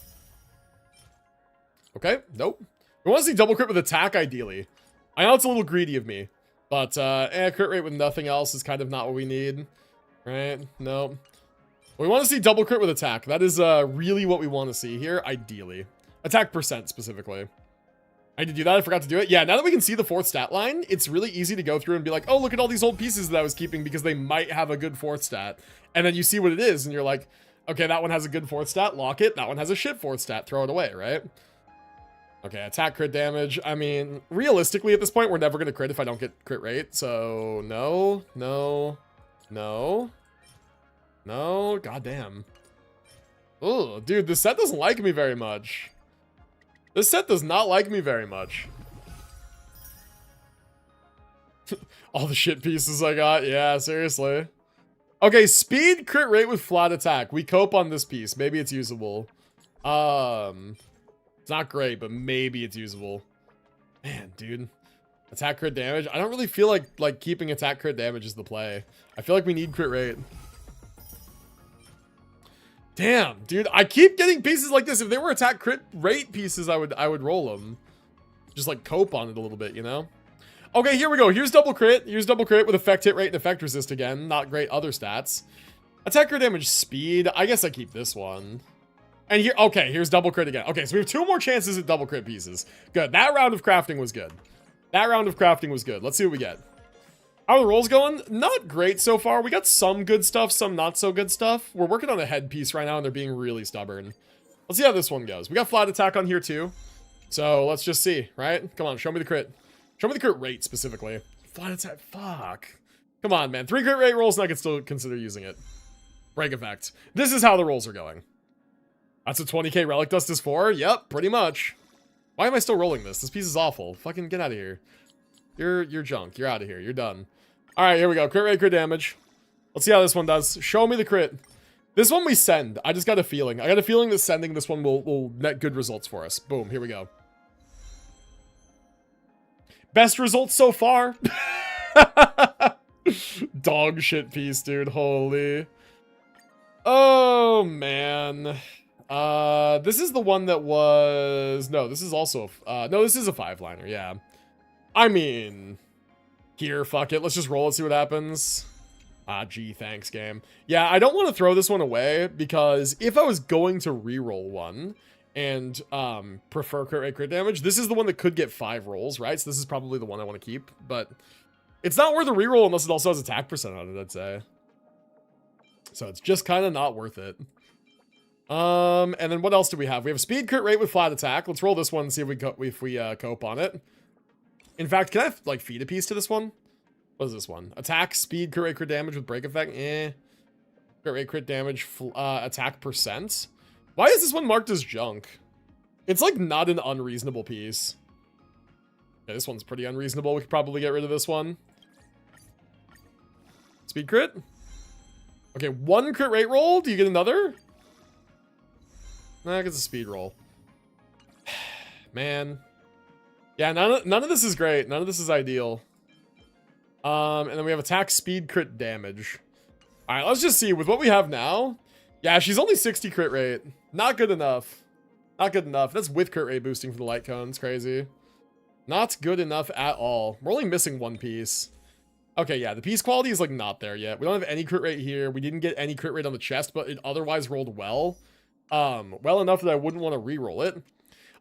Okay, nope. We want to see double crit with attack, ideally. I know it's a little greedy of me, but crit rate with nothing else is kind of not what we need. Right? Nope. We want to see double crit with attack. That is really what we want to see here, ideally. Attack percent, specifically. I had to do that. I forgot to do it. Yeah, now that we can see the 4th stat line, it's really easy to go through and be like, oh, look at all these old pieces that I was keeping because they might have a good 4th stat. And then you see what it is, and you're like, okay, that one has a good 4th stat, lock it. That one has a shit 4th stat, throw it away, right? Okay, attack crit damage. I mean, realistically at this point, we're never going to crit if I don't get crit rate. So, no, no, no, no, goddamn. Oh, dude, this set doesn't like me very much. This set does not like me very much. All the shit pieces I got. Yeah, seriously. Okay, speed, crit rate with flat attack. We cope on this piece. Maybe it's usable. It's not great, but maybe it's usable. Man, dude. Attack crit damage. I don't really feel like keeping attack crit damage is the play. I feel like we need crit rate. Damn, dude. I keep getting pieces like this. If they were attack crit rate pieces, I would roll them. Just like cope on it a little bit, you know? Okay, here we go. Here's double crit. Here's double crit with effect hit rate and effect resist again. Not great other stats. Attack crit damage speed. I guess I keep this one. And here, okay, here's double crit again. Okay, so we have 2 more chances at double crit pieces. Good. That round of crafting was good. That round of crafting was good. Let's see what we get. How are the rolls going? Not great so far. We got some good stuff, some not so good stuff. We're working on a headpiece right now, and they're being really stubborn. Let's see how this one goes. We got flat attack on here, too. So let's just see, right? Come on, show me the crit. Show me the crit rate, specifically. Flat attack, fuck. Come on, man. 3 crit rate rolls, and I can still consider using it. Break effect. This is how the rolls are going. That's what 20k relic dust is for? Yep, pretty much. Why am I still rolling this? This piece is awful. Fucking get out of here. You're junk. You're out of here. You're done. Alright, here we go. Crit rate, crit damage. Let's see how this one does. Show me the crit. This one we send. I just got a feeling. I got a feeling that sending this one will net good results for us. Boom, here we go. Best results so far. Dog shit piece, dude. Holy. Oh, man. This is the one that was... No, this is also... no, this is a 5-liner, yeah. I mean... Here, fuck it. Let's just roll it, see what happens. Ah, gee, thanks, game. Yeah, I don't want to throw this one away, because if I was going to re-roll one and prefer crit rate, crit damage, this is the one that could get 5 rolls, right? So this is probably the one I want to keep, but it's not worth a re-roll unless it also has attack percent on it, I'd say. So it's just kind of not worth it. And then what else do we have? We have speed, crit rate with flat attack. Let's roll this one and see if we cope on it. In fact, can I like feed a piece to this one? What is this one? Attack, speed, crit rate, crit damage with break effect. Crit rate, crit damage, attack percent. Why is this one marked as junk? It's like not an unreasonable piece. Yeah, this one's pretty unreasonable. We could probably get rid of this one. Speed crit. Okay, 1 crit rate roll. Do you get another? Nah, it's a speed roll. Man. Yeah, none of this is great. None of this is ideal. And then we have attack, speed, crit damage. Alright, let's just see. With what we have now... Yeah, she's only 60 crit rate. Not good enough. Not good enough. That's with crit rate boosting for the light cones. Crazy. Not good enough at all. We're only missing 1 piece. Okay, yeah, the piece quality is, like, not there yet. We don't have any crit rate here. We didn't get any crit rate on the chest, but it otherwise rolled well. Well enough that I wouldn't want to re-roll it.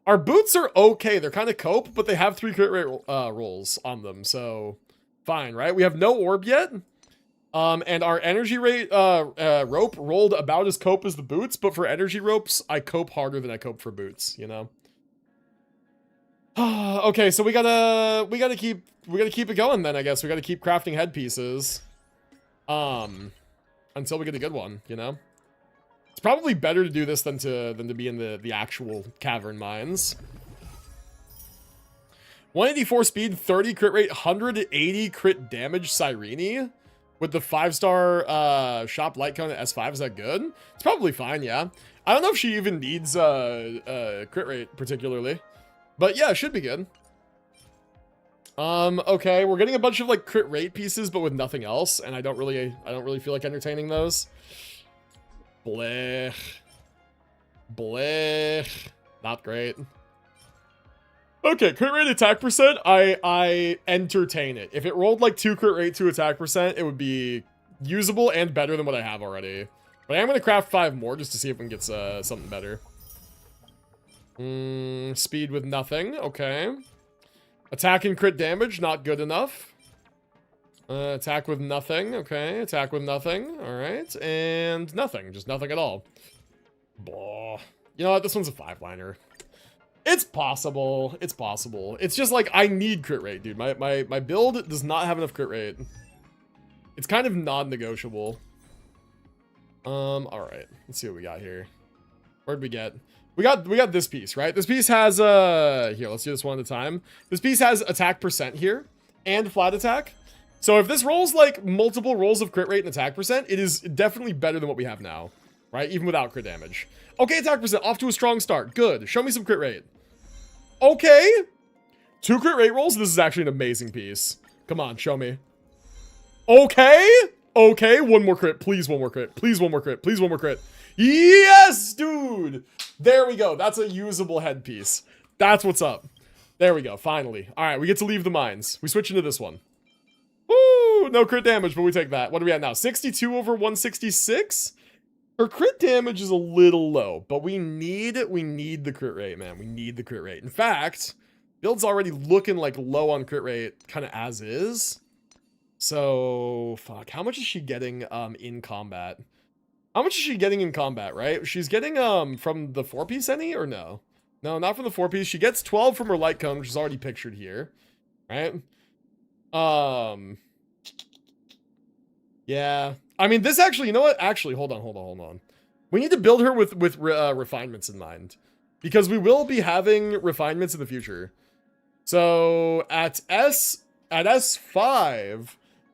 Our boots are okay. They're kind of cope, but they have 3 crit rate rolls on them, so fine, right? We have no orb yet. And our energy rate rope rolled about as cope as the boots, but for energy ropes, I cope harder than I cope for boots, you know? Okay, so we gotta keep it going then, I guess. We gotta keep crafting headpieces. Until we get a good one, you know? It's probably better to do this than to be in the actual cavern mines. 184 speed, 30 crit rate, 180 crit damage Cyrene with the 5-star shop light cone at S5. Is that good? It's probably fine, yeah. I don't know if she even needs crit rate particularly, but yeah, it should be good. Okay, we're getting a bunch of like crit rate pieces, but with nothing else, and I don't really feel like entertaining those. Blech. Blech. Not great. Okay, crit rate attack percent, I entertain it. If it rolled like 2 crit rate, 2 attack percent, it would be usable and better than what I have already. But I am going to craft 5 more just to see if we can get something better. Speed with nothing. Okay. Attack and crit damage, not good enough. Attack with nothing. Okay. Attack with nothing. All right. And nothing. Just nothing at all. Blah. You know what? This one's a 5-liner. It's possible. It's possible. It's just like, I need crit rate, dude. My build does not have enough crit rate. It's kind of non-negotiable. All right. Let's see what we got here. Where'd we get? We got this piece, right? This piece has, here, let's do this one at a time. This piece has attack percent here and flat attack. So if this rolls like multiple rolls of crit rate and attack percent, it is definitely better than what we have now, right? Even without crit damage. Okay, attack percent, off to a strong start. Good. Show me some crit rate. Okay. 2 crit rate rolls. This is actually an amazing piece. Come on, show me. Okay. Okay, 1 more crit. Please, 1 more crit. Please, 1 more crit. Please, 1 more crit. Yes, dude. There we go. That's a usable headpiece. That's what's up. There we go. Finally. All right, we get to leave the mines. We switch into this one. Woo! No crit damage, but we take that. What are we at now? 62 over 166? Her crit damage is a little low, but we need the crit rate, man. We need the crit rate. In fact, build's already looking like low on crit rate, kind of as is. So, fuck. How much is she getting in combat? How much is she getting in combat, right? She's getting from the 4-piece any or no? No, not from the 4-piece. She gets 12 from her light cone, which is already pictured here, right? Yeah. I mean, this actually, you know what? Actually, hold on. We need to build her with refinements in mind, because we will be having refinements in the future. So at S5,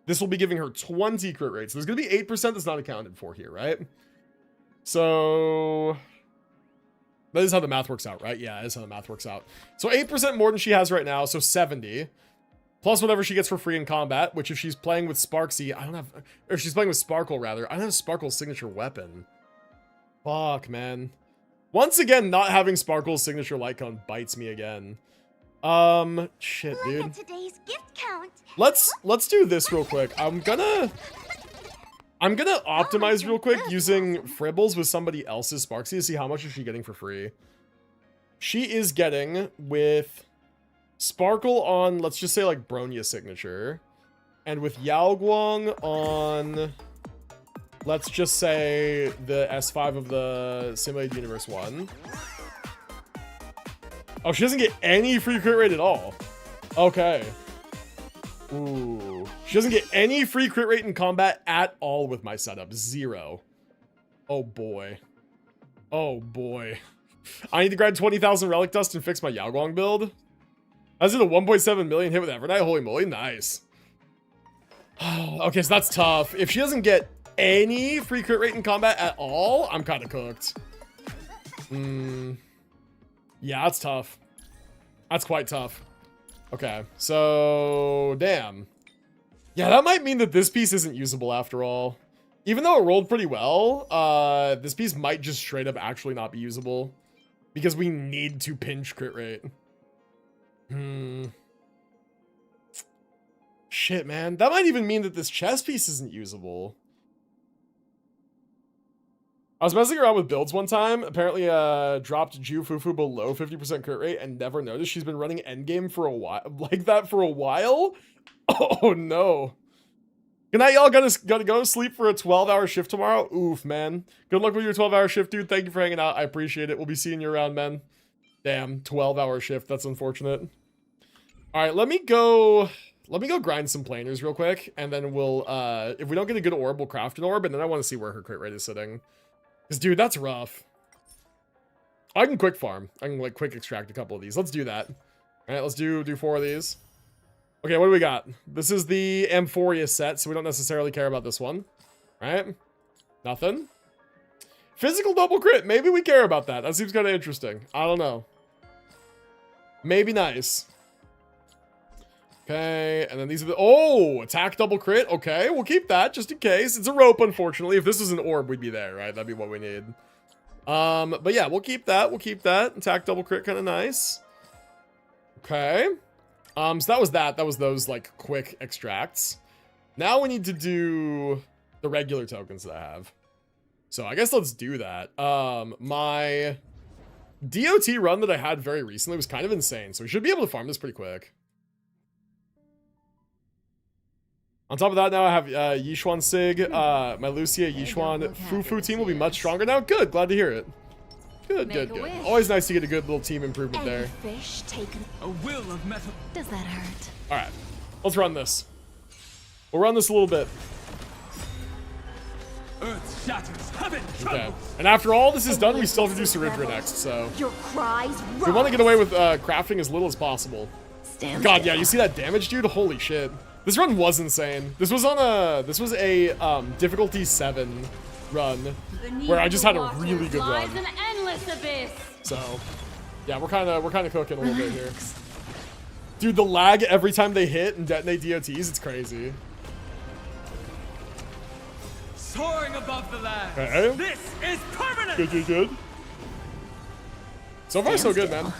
this will be giving her 20 crit rates. So there's going to be 8% that's not accounted for here, right? So that is how the math works out, right? Yeah, that is how the math works out. So 8% more than she has right now, so 70. Plus whatever she gets for free in combat, which if she's playing with Sparxie, I don't have... Or if she's playing with Sparkle, rather, I don't have Sparkle's signature weapon. Fuck, man. Once again, not having Sparkle's signature light cone bites me again. Shit, dude. Look at today's gift count. Let's do this real quick. I'm gonna optimize real quick using Fribbles with somebody else's Sparxie to see how much is she getting for free. She is getting with Sparkle on, let's just say like Bronya signature, and with Yao Guang on, let's just say the S5 of the Simulated Universe one. Oh, she doesn't get any free crit rate at all. Okay. Ooh. She doesn't get any free crit rate in combat at all with my setup. 0. Oh boy. Oh boy. I need to grind 20,000 relic dust and fix my Yao Guang build. I did a 1.7 million hit with Evernight. Holy moly, nice. Okay, so that's tough. If she doesn't get any free crit rate in combat at all, I'm kind of cooked. Yeah, that's tough. That's quite tough. Okay, so damn. Yeah, that might mean that this piece isn't usable after all. Even though it rolled pretty well, this piece might just straight up actually not be usable, because we need to pinch crit rate. Shit, man. That might even mean that this chess piece isn't usable. I was messing around with builds one time. Apparently, dropped Ju Fufu below 50% crit rate and never noticed. She's been running Endgame for a while, like that for a while. Oh no. Good night, y'all. Gotta go sleep for a 12-hour shift tomorrow. Oof, man. Good luck with your 12-hour shift, dude. Thank you for hanging out. I appreciate it. We'll be seeing you around, man. Damn, 12-hour shift. That's unfortunate. All right, let me go grind some planers real quick, and then we'll, if we don't get a good orb, we'll craft an orb, and then I want to see where her crit rate is sitting. Because, dude, that's rough. I can quick farm. I can, like, quick extract a couple of these. Let's do that. All right, let's do 4 of these. Okay, what do we got? This is the Amphoria set, so we don't necessarily care about this one. Right? Nothing. Physical double crit. Maybe we care about that. That seems kind of interesting. I don't know. Maybe nice. Okay, and then these are the... Oh! Attack double crit. Okay, we'll keep that just in case. It's a rope, unfortunately. If this was an orb, we'd be there, right? That'd be what we need. But yeah, we'll keep that. We'll keep that. Attack double crit, kind of nice. Okay. So that was that. That was those, like, quick extracts. Now we need to do the regular tokens that I have. So I guess let's do that. My DOT run that I had very recently was kind of insane, so we should be able to farm this pretty quick. On top of that, now I have Yishuan Sig, my Lucia, Yishuan, Fufu team will be much stronger now. Good, glad to hear it. Good, good, good. Always nice to get a good little team improvement there. Fish taken. A will of metal. Does that hurt? All right, let's run this. We'll run this a little bit. Earth shatters, heaven Okay. trembles. And after all this is done, we still have to do Cerydra next, so Your cries we want to get away with crafting as little as possible. Stand God, still. yeah, you see that damage, dude? Holy shit. This run was insane. This was a difficulty 7 run where I just had a really good run. Lies an endless abyss. So, yeah, we're kind of cooking a little bit here. Dude, the lag every time they hit and detonate DOTs, it's crazy. Soaring above the land. Okay. This is permanent. Good, good, good. So far, so good, man.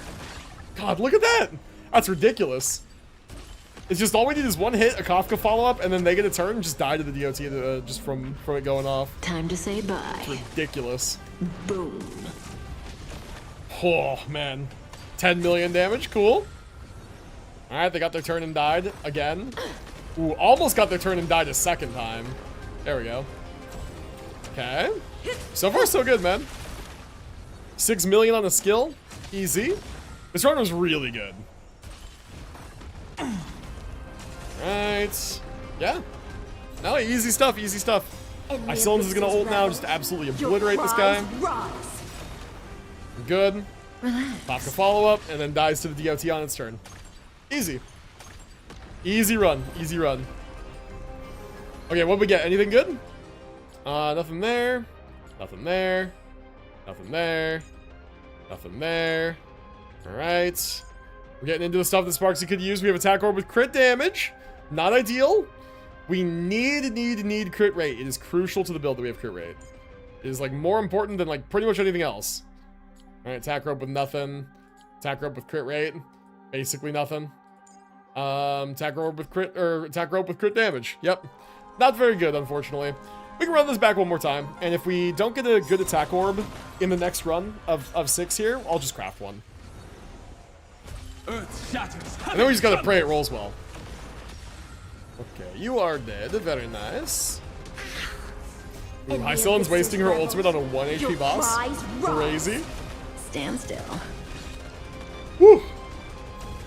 God, look at that. That's ridiculous. It's just all we need is one hit, a Kafka follow-up, and then they get a turn and just die to the DOT just from it going off. Time to say bye. Ridiculous. Boom. Oh, man. 10 million damage. Cool. All right, they got their turn and died again. Ooh, almost got their turn and died a second time. There we go. Okay. So far, so good, man. 6 million on the skill. Easy. This run was really good. Right. Yeah. No, easy stuff, easy stuff. Icylins is gonna ult now, just absolutely obliterate this guy. Good. Kafka follow-up, and then dies to the DOT on its turn. Easy. Easy run, easy run. Okay, what'd we get? Anything good? Nothing there. Nothing there. Nothing there. Nothing there. Alright. We're getting into the stuff that Sparxie could use. We have attack orb with crit damage. Not ideal. We need crit rate. It is crucial to the build that we have crit rate. It is like more important than like pretty much anything else. Alright, attack rope with nothing. Attack rope with crit rate. Basically nothing. Attack rope with crit damage. Yep. Not very good, unfortunately. We can run this back one more time, and if we don't get a good attack orb in the next run of 6 here, I'll just craft one. Earth shatters. And then we just gotta pray it rolls well. Okay, you are dead. Very nice. Ooh, Hycelin's wasting her ultimate on a 1 HP boss. Crazy. Stand still. Woo.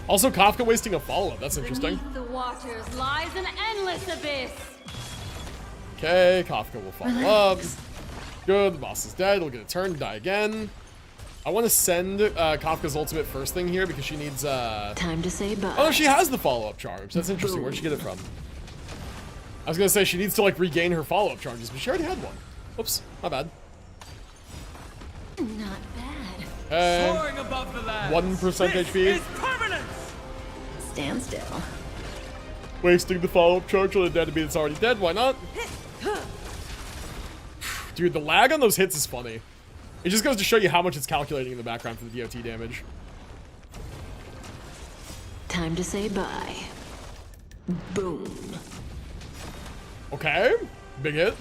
Also, Kafka wasting a follow-up. That's interesting. Beneath the waters lies an endless abyss. Okay, Kafka will follow up. Good, the boss is dead. We'll get a turn, die again. I want to send Kafka's ultimate first thing here because she needs... Time to say bye. Oh, she has the follow-up charge. That's interesting. Where'd she get it from? I was going to say she needs to, like, regain her follow-up charges, but she already had one. Oops, my bad. Not bad. Okay. Soaring above the land. 1% This HP. is permanent. Stand still. Wasting the follow-up charge on a dead enemy that's already dead. Why not? Dude, the lag on those hits is funny. It just goes to show you how much it's calculating in the background for the DOT damage. Time to say bye. Boom. Okay. Big hit.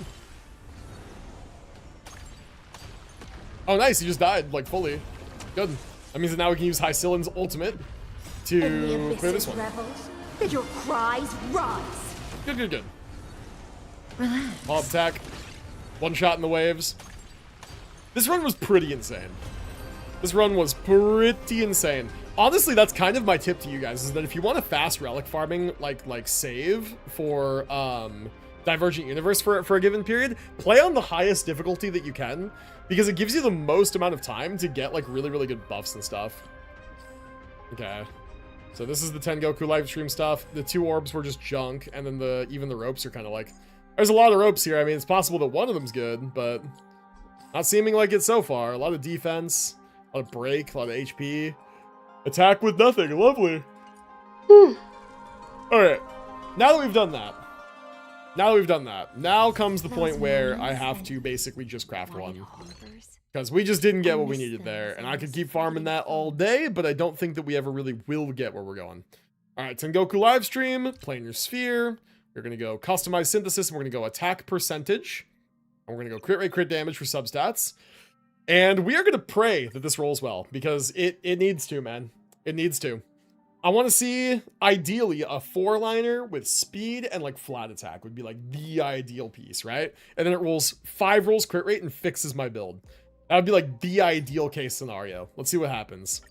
Oh, nice. He just died, like, fully. Good. That means that now we can use Hycelin's ultimate to clear this one. Rebels, your cries rise. Good, good, good. Relax. Mob attack. One shot in the waves. This run was pretty insane. This run was pretty insane. Honestly, that's kind of my tip to you guys, is that if you want a fast relic farming, like save for Divergent Universe for a given period, play on the highest difficulty that you can, because it gives you the most amount of time to get like really, really good buffs and stuff. Okay. So this is the Tengoku livestream stuff. The 2 orbs were just junk, and then even the ropes are kind of like... There's a lot of ropes here. I mean, it's possible that one of them's good, but not seeming like it so far. A lot of defense, a lot of break, a lot of HP. Attack with nothing. Lovely. Alright. Now that we've done that, now comes the point where I have to basically just craft one. Because we just didn't get what we needed there. And I could keep farming that all day, but I don't think that we ever really will get where we're going. Alright, Tengoku livestream, planar sphere. We're going to go customize synthesis, and we're going to go attack percentage. And we're going to go crit rate, crit damage for substats. And we are going to pray that this rolls well, because it needs to, man. It needs to. I want to see, ideally, a 4-liner with speed and, like, flat attack would be, like, the ideal piece, right? And then it rolls 5 rolls crit rate and fixes my build. That would be, like, the ideal case scenario. Let's see what happens.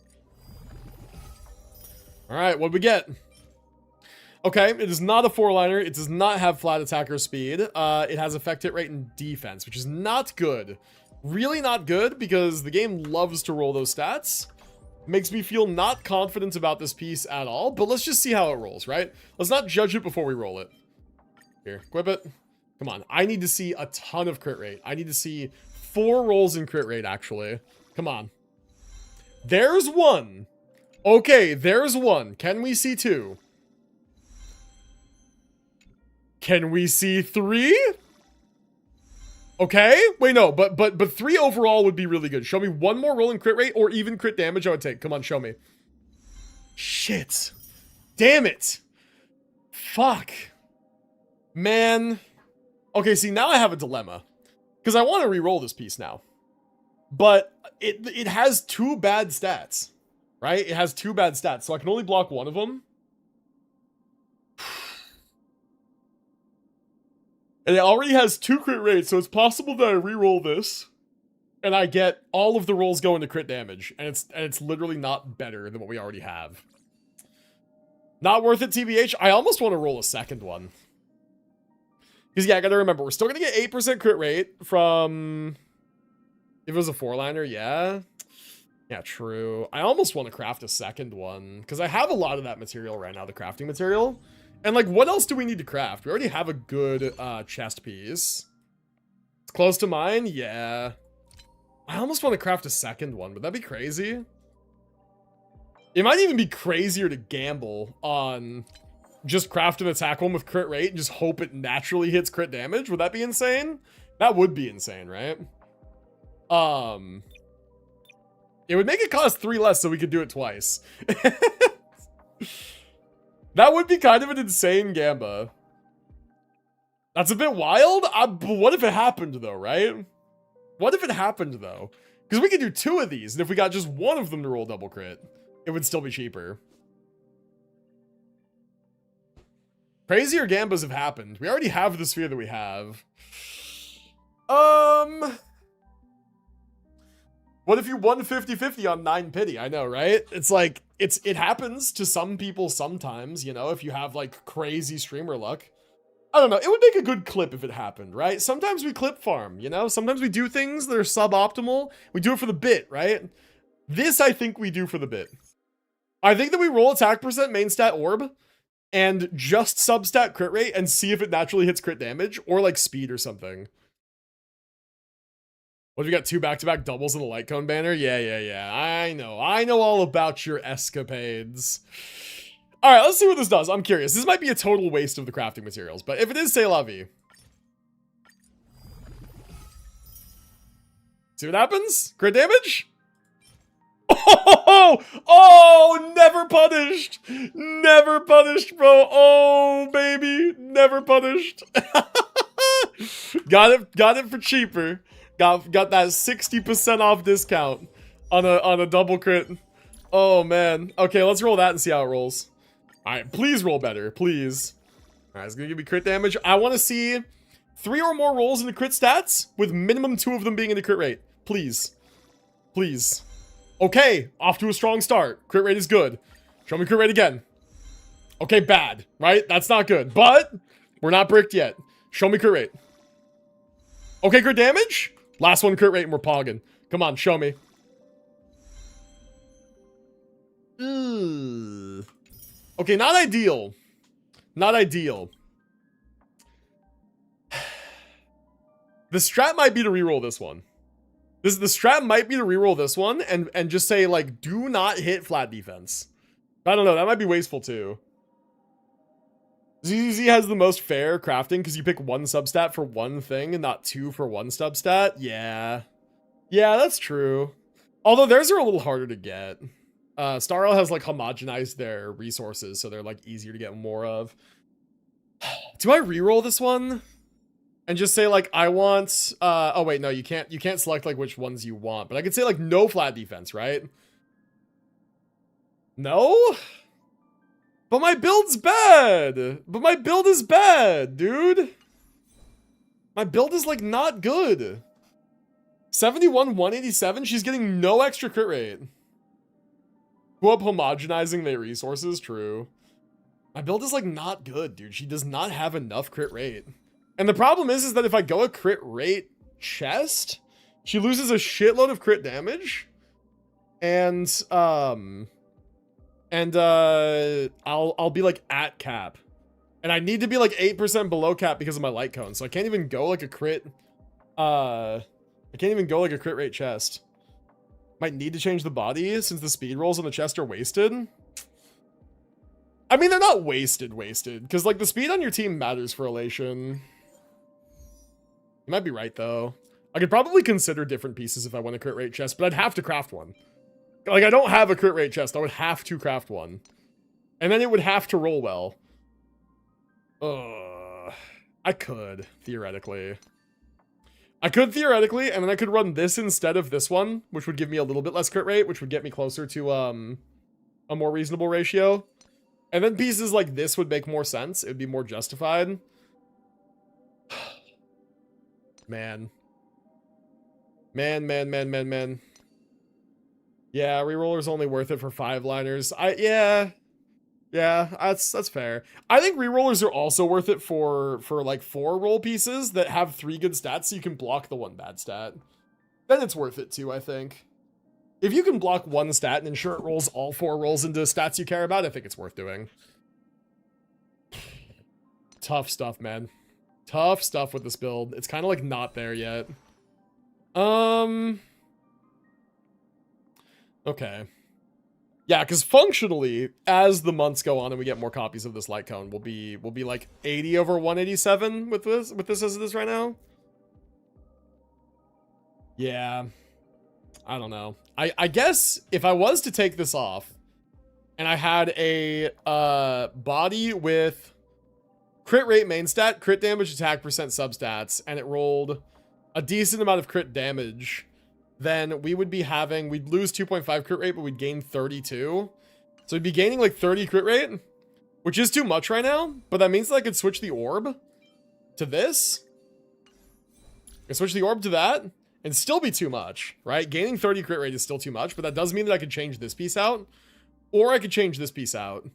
All right, what'd we get? Okay, it is not a 4-liner. It does not have flat attacker speed. It has effect hit rate and defense, which is not good. Really not good, because the game loves to roll those stats. Makes me feel not confident about this piece at all, but let's just see how it rolls, right? Let's not judge it before we roll it. Here, equip it. Come on, I need to see a ton of crit rate. I need to see 4 rolls in crit rate, actually. Come on. There's 1. Okay, there's 1. Can we see 2? Can we see 3? Okay, wait, no, but 3 overall would be really good. Show me 1 more roll in crit rate or even crit damage I would take. Come on, show me. Shit. Damn it. Fuck. Man. Okay, see, now I have a dilemma. Because I want to re-roll this piece now. But it has 2 bad stats. Right? It has 2 bad stats, so I can only block 1 of them. And it already has 2 crit rates, so it's possible that I re-roll this, and I get all of the rolls going to crit damage, and it's literally not better than what we already have. Not worth it, TBH. I almost want to roll a second one. Because, yeah, I gotta remember, we're still gonna get 8% crit rate from... If it was a 4-liner, yeah. Yeah, true. I almost want to craft a second one, because I have a lot of that material right now, the crafting material. And, like, what else do we need to craft? We already have a good chest piece. It's close to mine? Yeah. I almost want to craft a second one. Would that be crazy? It might even be crazier to gamble on just craft an attack one with crit rate and just hope it naturally hits crit damage. Would that be insane? That would be insane, right? It would make it cost 3 less so we could do it twice. That would be kind of an insane gamba. That's a bit wild. But what if it happened, though, right? What if it happened, though? Because we could do 2 of these, and if we got just 1 of them to roll double crit, it would still be cheaper. Crazier gambas have happened. We already have the sphere that we have. What if you won 50-50 on 9 pity? I know, right? It's like, it happens to some people sometimes, you know, if you have, like, crazy streamer luck. I don't know, it would make a good clip if it happened, right? Sometimes we clip farm, you know? Sometimes we do things that are suboptimal. We do it for the bit, right? This, I think we do for the bit. I think that we roll attack percent main stat orb and just substat crit rate and see if it naturally hits crit damage or, like, speed or something. What, have you got 2 back-to-back doubles in the light cone banner? Yeah. I know all about your escapades. All right, let's see what this does. I'm curious. This might be a total waste of the crafting materials, but if it is, c'est la vie. See what happens? Crit damage? Oh, never punished. Never punished, bro. Oh, baby. Never punished. Got it for cheaper. Got that 60% off discount on a double crit. Oh man. Okay, let's roll that and see how it rolls. Alright, please roll better. Please. Alright, it's gonna give me crit damage. I want to see 3 or more rolls into crit stats with minimum 2 of them being into crit rate. Please. Please. Okay, off to a strong start. Crit rate is good. Show me crit rate again. Okay, bad, right? That's not good, but we're not bricked yet. Show me crit rate. Okay, crit damage? Last one crit rate and we're pogging. Come on, show me. Ugh. Okay, not ideal. Not ideal. The strat might be to reroll this one. The strat might be to reroll this one and just say, like, do not hit flat defense. I don't know, that might be wasteful too. ZZ has the most fair crafting because you pick 1 substat for 1 thing and not 2 for 1 substat. Yeah. Yeah, that's true. Although theirs are a little harder to get. Star Rail has, like, homogenized their resources, so they're, like, easier to get more of. Do I reroll this one? and just say like, I want, oh wait, no, you can't select like which ones you want, but I could say like no flat defense, right? No? But my build's bad. But my build is bad, dude. My build is like not good. 71, 187, she's getting no extra crit rate. Who up homogenizing their resources? True. My build is like not good, dude. She does not have enough crit rate. And the problem is that if I go a crit rate chest, she loses a shitload of crit damage. And I'll be like at cap. And I need to be like 8% below cap because of my light cone. So I can't even go like a crit. I can't even go like a crit rate chest. Might need to change the body since the speed rolls on the chest are wasted. I mean, they're not wasted, because like the speed on your team matters for elation. You might be right though. I could probably consider different pieces if I want a crit rate chest, but I'd have to craft one. Like, I don't have a crit rate chest. I would have to craft one. And then it would have to roll well. I could, theoretically. I could theoretically, and then I could run this instead of this one, which would give me a little bit less crit rate, which would get me closer to a more reasonable ratio. And then pieces like this would make more sense. It would be more justified. Man. Man. Yeah, reroller's only worth it for 5-liners. Yeah, that's fair. I think rerollers are also worth it for like 4 roll pieces that have 3 good stats so you can block the 1 bad stat. Then it's worth it too, I think. If you can block 1 stat and ensure it rolls all 4 rolls into stats you care about, I think it's worth doing. Tough stuff, man. Tough stuff with this build. It's kind of like not there yet. Okay. Yeah, because functionally, as the months go on and we get more copies of this light cone, we'll be like 80 over 187 with this as it is right now. Yeah. I don't know. I guess if I was to take this off and I had a body with crit rate main stat, crit damage, attack percent substats, and it rolled a decent amount of crit damage, then we would be having, we'd lose 2.5 crit rate, but we'd gain 32. So we'd be gaining like 30 crit rate, which is too much right now, but that means that I could switch the orb to this. I could switch the orb to that and still be too much, right? Gaining 30 crit rate is still too much, but that does mean that I could change this piece out, or I could change this piece out.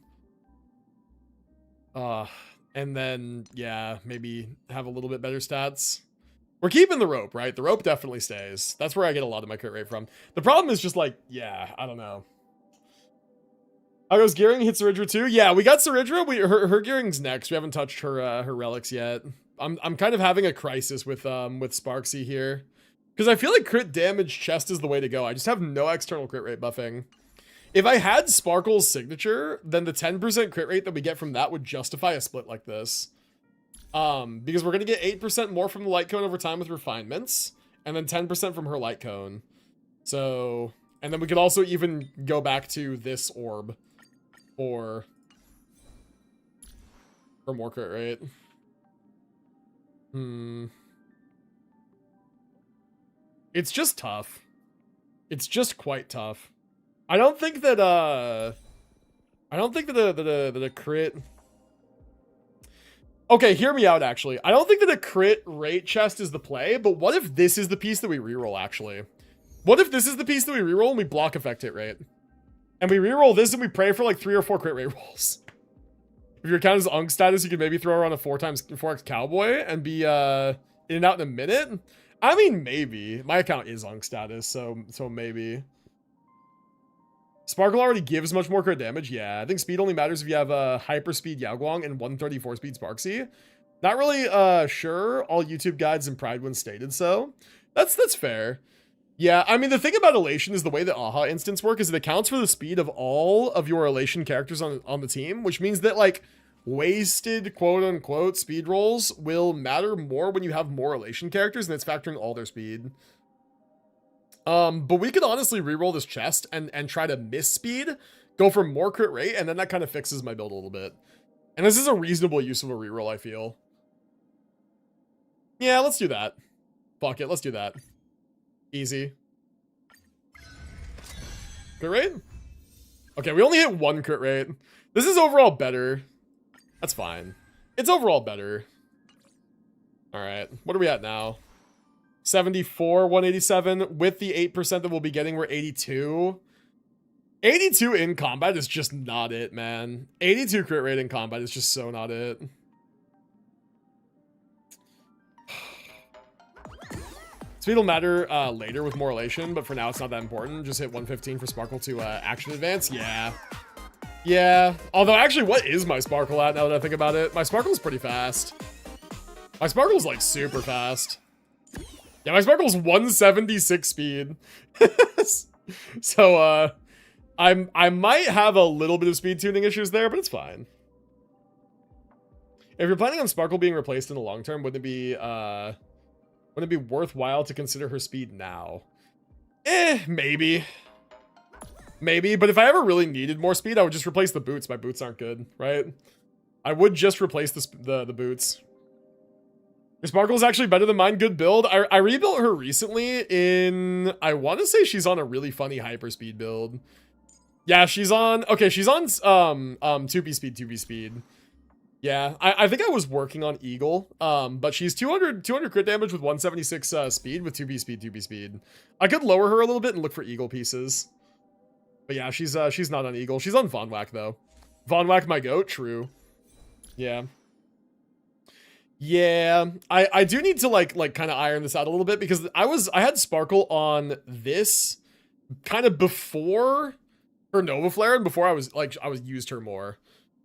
And then, yeah, maybe have a little bit better stats. We're keeping the rope, right? The rope definitely stays. That's where I get a lot of my crit rate from. The problem is just like, yeah, I don't know. How goes Gearing? Hit Cerydra too? Yeah, we got Cerydra. Her Gearing's next. We haven't touched her relics yet. I'm kind of having a crisis with Sparxie here. Because I feel like crit damage chest is the way to go. I just have no external crit rate buffing. If I had Sparkle's signature, then the 10% crit rate that we get from that would justify a split like this. Because we're going to get 8% more from the light cone over time with refinements, and then 10% from her light cone. So, and then we could also even go back to this orb for more crit rate. It's just tough. It's just quite tough. I don't think that a crit. Okay, hear me out, actually. I don't think that a crit rate chest is the play, but what if this is the piece that we reroll, actually? What if this is the piece that we reroll and we block effect hit rate? And we reroll this and we pray for like 3 or 4 crit rate rolls. If your account is Unk status, you can maybe throw her on a 4x cowboy and be in and out in a minute. I mean, maybe. My account is Unk status, so maybe. Sparkle already gives much more crit damage. Yeah, I think speed only matters if you have a hyper speed Yao Guang and 134 speed Sparxie. Not really sure. All YouTube guides and Pride ones stated so. That's fair. Yeah, I mean, the thing about Elation is the way that AHA instants work is it accounts for the speed of all of your Elation characters on the team, which means that, like, wasted quote-unquote speed rolls will matter more when you have more Elation characters, and it's factoring all their speed. But we could honestly reroll this chest and try to miss speed, go for more crit rate, and then that kind of fixes my build a little bit. And this is a reasonable use of a reroll, I feel. Yeah, let's do that. Fuck it, let's do that. Easy. Crit rate? Okay, we only hit 1 crit rate. This is overall better. That's fine. It's overall better. Alright, what are we at now? 74, 187. With the 8% that we'll be getting, we're 82. 82 in combat is just not it, man. 82 crit rate in combat is just so not it. Speed will matter later with more elation, but for now it's not that important. Just hit 115 for Sparkle to action advance. Yeah. Yeah. Although, actually, what is my Sparkle at now that I think about it? My Sparkle's pretty fast. My Sparkle's, like, super fast. Yeah, my Sparkle's 176 speed. So, I might have a little bit of speed tuning issues there, but it's fine. If you're planning on Sparkle being replaced in the long term, wouldn't it be worthwhile to consider her speed now? Maybe. Maybe, but if I ever really needed more speed, I would just replace the boots. My boots aren't good, right? I would just replace the boots. Your Sparkle is actually better than mine. Good build. I rebuilt her recently in... I want to say she's on a really funny hyperspeed build. Yeah, she's on... Okay, she's on 2B speed, 2B speed. Yeah, I think I was working on Eagle, but she's 200 crit damage with 176 speed with 2B speed, 2B speed. I could lower her a little bit and look for Eagle pieces. But yeah, she's not on Eagle. She's on Von Whack, though. Von Whack, my goat, true. Yeah. Yeah, I do need to, like kind of iron this out a little bit, because I had Sparkle on this kind of before her Nova Flare and before I was used her more.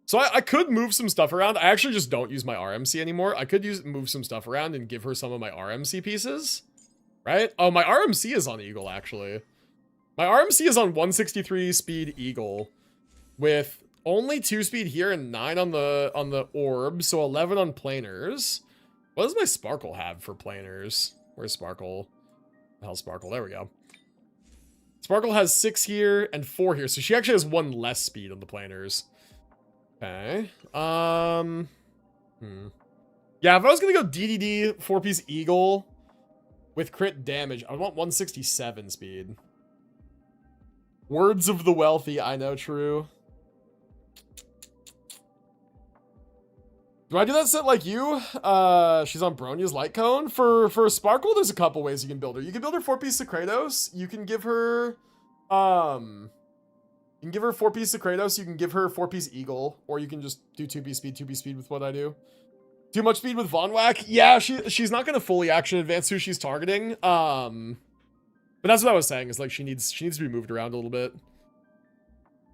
So I could move some stuff around. I actually just don't use my RMC anymore. I could move some stuff around and give her some of my RMC pieces. Right? Oh, my RMC is on Eagle, actually. My RMC is on 163 speed Eagle with only 2 speed here and 9 on the orb, so 11 on planers. What does my Sparkle have for planers? Where's Sparkle? The hell, Sparkle? There we go. Sparkle has 6 here and 4 here, so she actually has 1 less speed on the planers. Okay. Yeah, if I was gonna go DDD 4-piece Eagle with crit damage, I want 167 speed. Words of the wealthy, I know, true. Do I do that set like you? She's on Bronya's Light Cone. For Sparkle, there's a couple ways you can build her. You can build her 4-piece Kratos. You can give her, 4-piece Kratos. You can give her 4-piece Eagle, or you can just do 2-piece speed with what I do. Too much speed with Von Whack? Yeah, she's not gonna fully action advance who she's targeting. But that's what I was saying, is like she needs to be moved around a little bit.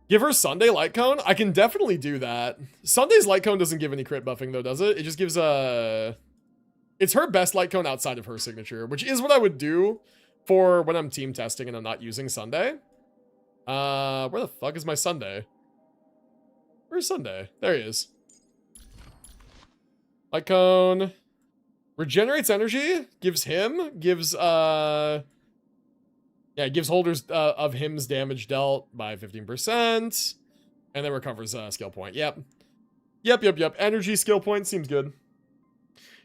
Give her Sunday Light Cone? I can definitely do that. Sunday's Light Cone doesn't give any crit buffing though, does it? It just gives it's her best Light Cone outside of her signature, which is what I would do for when I'm team testing and I'm not using Sunday. Where the fuck is my Sunday? Where's Sunday? There he is. Light Cone. Regenerates energy. Gives holders of him's damage dealt by 15%. And then recovers skill point. Yep. Energy skill point seems good.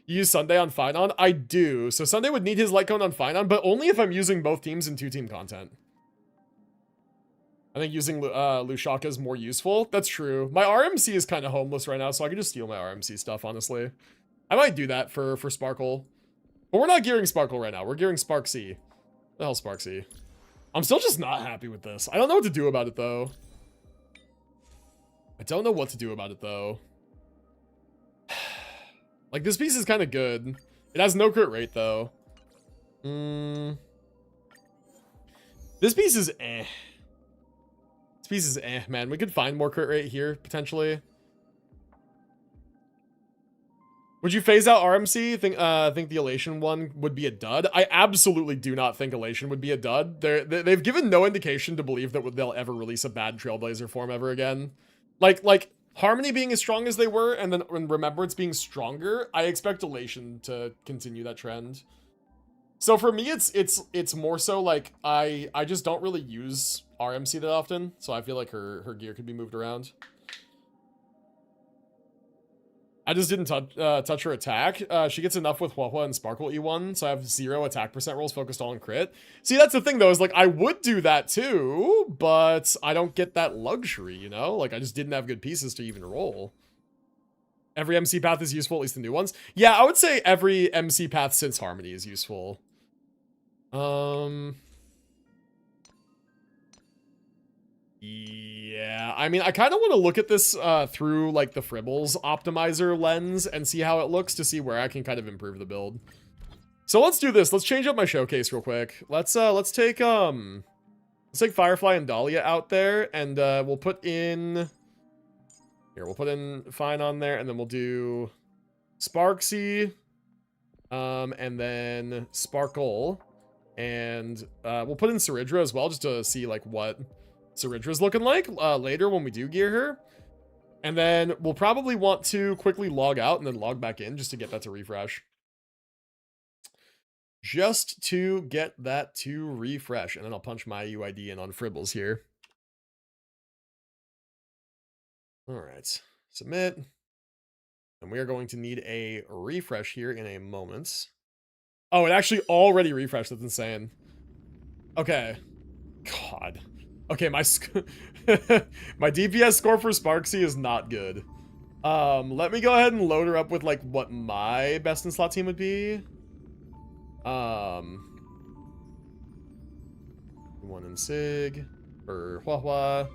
You use Sunday on Finon? I do. So Sunday would need his Light Cone on Finon, but only if I'm using both teams in 2-team content. I think using Lushaka is more useful. That's true. My RMC is kind of homeless right now, so I can just steal my RMC stuff, honestly. I might do that for Sparkle. But we're not gearing Sparkle right now. We're gearing Sparxie. The hell, Sparxie? I'm still just not happy with this. I don't know what to do about it, though. Like, this piece is kind of good. It has no crit rate, though. This piece is eh. This piece is eh, man. We could find more crit rate here, potentially. Would you phase out RMC? Think the Elation one would be a dud? I absolutely do not think Elation would be a dud. They've given no indication to believe that they'll ever release a bad Trailblazer form ever again. Like Harmony being as strong as they were, and then Remembrance being stronger, I expect Elation to continue that trend. So for me, it's more so like I just don't really use RMC that often, so I feel like her gear could be moved around. I just didn't touch her attack. She gets enough with Huahua and Sparkle E1, so I have 0 attack percent rolls focused all on crit. See, that's the thing though, is like I would do that too, but I don't get that luxury, you know? Like I just didn't have good pieces to even roll. Every MC path is useful, at least the new ones. Yeah, I would say every MC path since Harmony is useful. Yeah, I mean, I kind of want to look at this through like the Fribbles optimizer lens and see how it looks to see where I can kind of improve the build. So let's do this. Let's change up my showcase real quick. Let's take Firefly and Dahlia out there, and we'll put in here. We'll put in Fine on there, and then we'll do Sparxie, and then Sparkle, and we'll put in Cerydra as well, just to see like what Cerydra's looking like later when we do gear her. And then we'll probably want to quickly log out and then log back in just to get that to refresh. Just to get that to refresh. And then I'll punch my UID in on Fribbles here. All right, submit. And we are going to need a refresh here in a moment. Oh, it actually already refreshed. That's insane. Okay. God. Okay, my my DPS score for Sparxie is not good. Let me go ahead and load her up with like what my best in slot team would be. One in Sig for Huahua.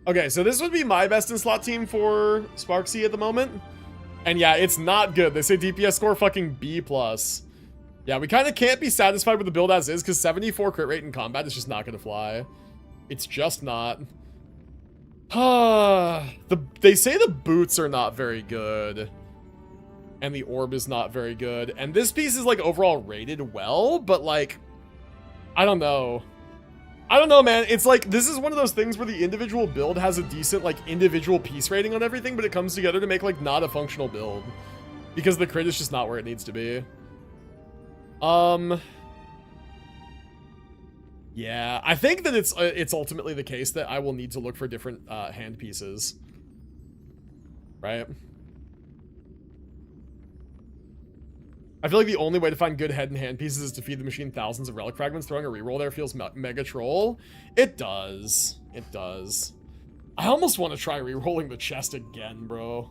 Okay, so this would be my best in slot team for Sparxie at the moment. And yeah, it's not good. They say DPS score fucking B+. Yeah, we kind of can't be satisfied with the build as is because 74 crit rate in combat is just not going to fly. It's just not. They say the boots are not very good. And the orb is not very good. And this piece is like overall rated well, but like, I don't know. I don't know, man. It's like, this is one of those things where the individual build has a decent like individual piece rating on everything, but it comes together to make like not a functional build. Because the crit is just not where it needs to be. Yeah, I think that it's ultimately the case that I will need to look for different hand pieces. Right? I feel like the only way to find good head and hand pieces is to feed the machine thousands of relic fragments. Throwing a reroll there feels mega troll. It does. It does. I almost want to try rerolling the chest again, bro.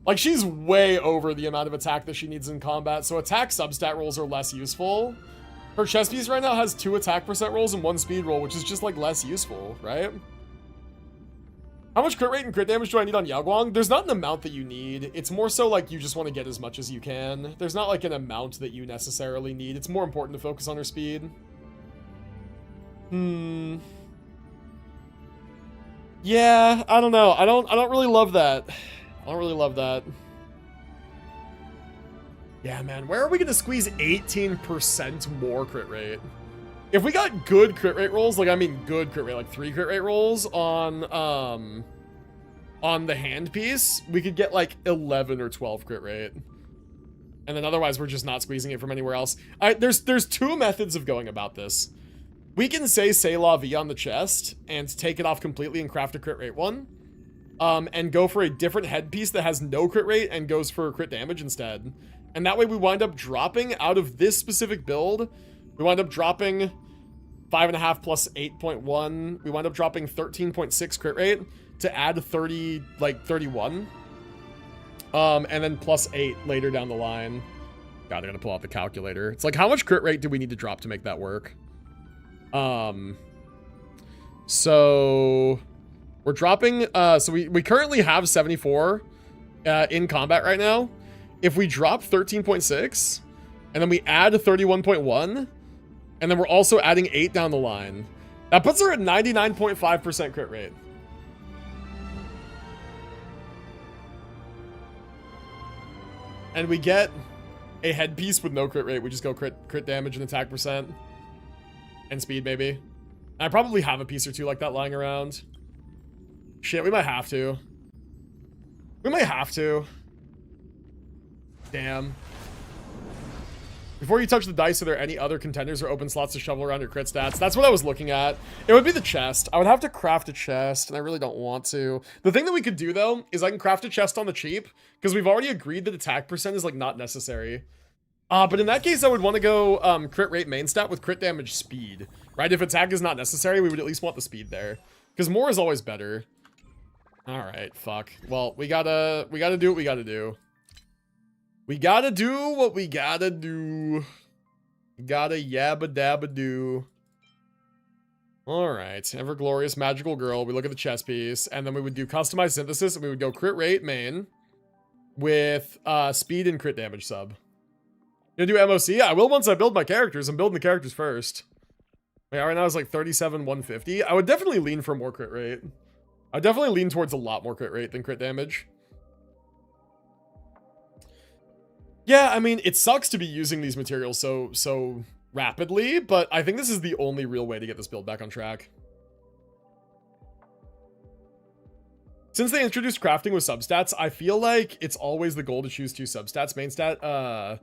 Like, she's way over the amount of attack that she needs in combat, so attack substat rolls are less useful. Her chest piece right now has 2 attack percent rolls and 1 speed roll, which is just, like, less useful, right? How much crit rate and crit damage do I need on Yao Guang? There's not an amount that you need. It's more so, like, you just want to get as much as you can. There's not, like, an amount that you necessarily need. It's more important to focus on her speed. Yeah, I don't know. I don't really love that. I don't really love that. Yeah, man, where are we gonna squeeze 18% more crit rate? If we got good crit rate rolls, like, I mean good crit rate, like 3 crit rate rolls on the hand piece, we could get like 11 or 12 crit rate. And then otherwise we're just not squeezing it from anywhere else. There's 2 methods of going about this. We can say la vie on the chest and take it off completely and craft a crit rate one. And go for a different headpiece that has no crit rate and goes for crit damage instead. And that way we wind up dropping out of this specific build. We wind up dropping 5.5 plus 8.1. We wind up dropping 13.6 crit rate to add 30, like 31. And then plus 8 later down the line. God, I gotta pull out the calculator. It's like, how much crit rate do we need to drop to make that work? So we're dropping, so we currently have 74 in combat right now. If we drop 13.6 and then we add 31.1 and then we're also adding 8 down the line, that puts her at 99.5% crit rate. And we get a headpiece with no crit rate. We just go crit damage and attack percent and speed, maybe. And I probably have a piece or 2 like that lying around. Shit, we might have to. We might have to. Damn. Before you touch the dice, are there any other contenders or open slots to shovel around your crit stats? That's what I was looking at. It would be the chest. I would have to craft a chest, and I really don't want to. The thing that we could do, though, is I can craft a chest on the cheap, because we've already agreed that attack percent is, like, not necessary. But in that case, I would want to go crit rate main stat with crit damage speed, right? If attack is not necessary, we would at least want the speed there, because more is always better. All right, fuck. Well, we gotta do what we gotta do. We gotta do what we gotta do. We gotta yabba dabba do. Alright, ever glorious magical girl. We look at the chess piece, and then we would do customized synthesis, and we would go crit rate main with speed and crit damage sub. You gonna do MOC? I will once I build my characters. I'm building the characters first. Yeah, right now it's like 37, 150. I would definitely lean for more crit rate. I would definitely lean towards a lot more crit rate than crit damage. Yeah, I mean, it sucks to be using these materials so rapidly, but I think this is the only real way to get this build back on track. Since they introduced crafting with substats, I feel like it's always the goal to choose 2 substats. Main stat,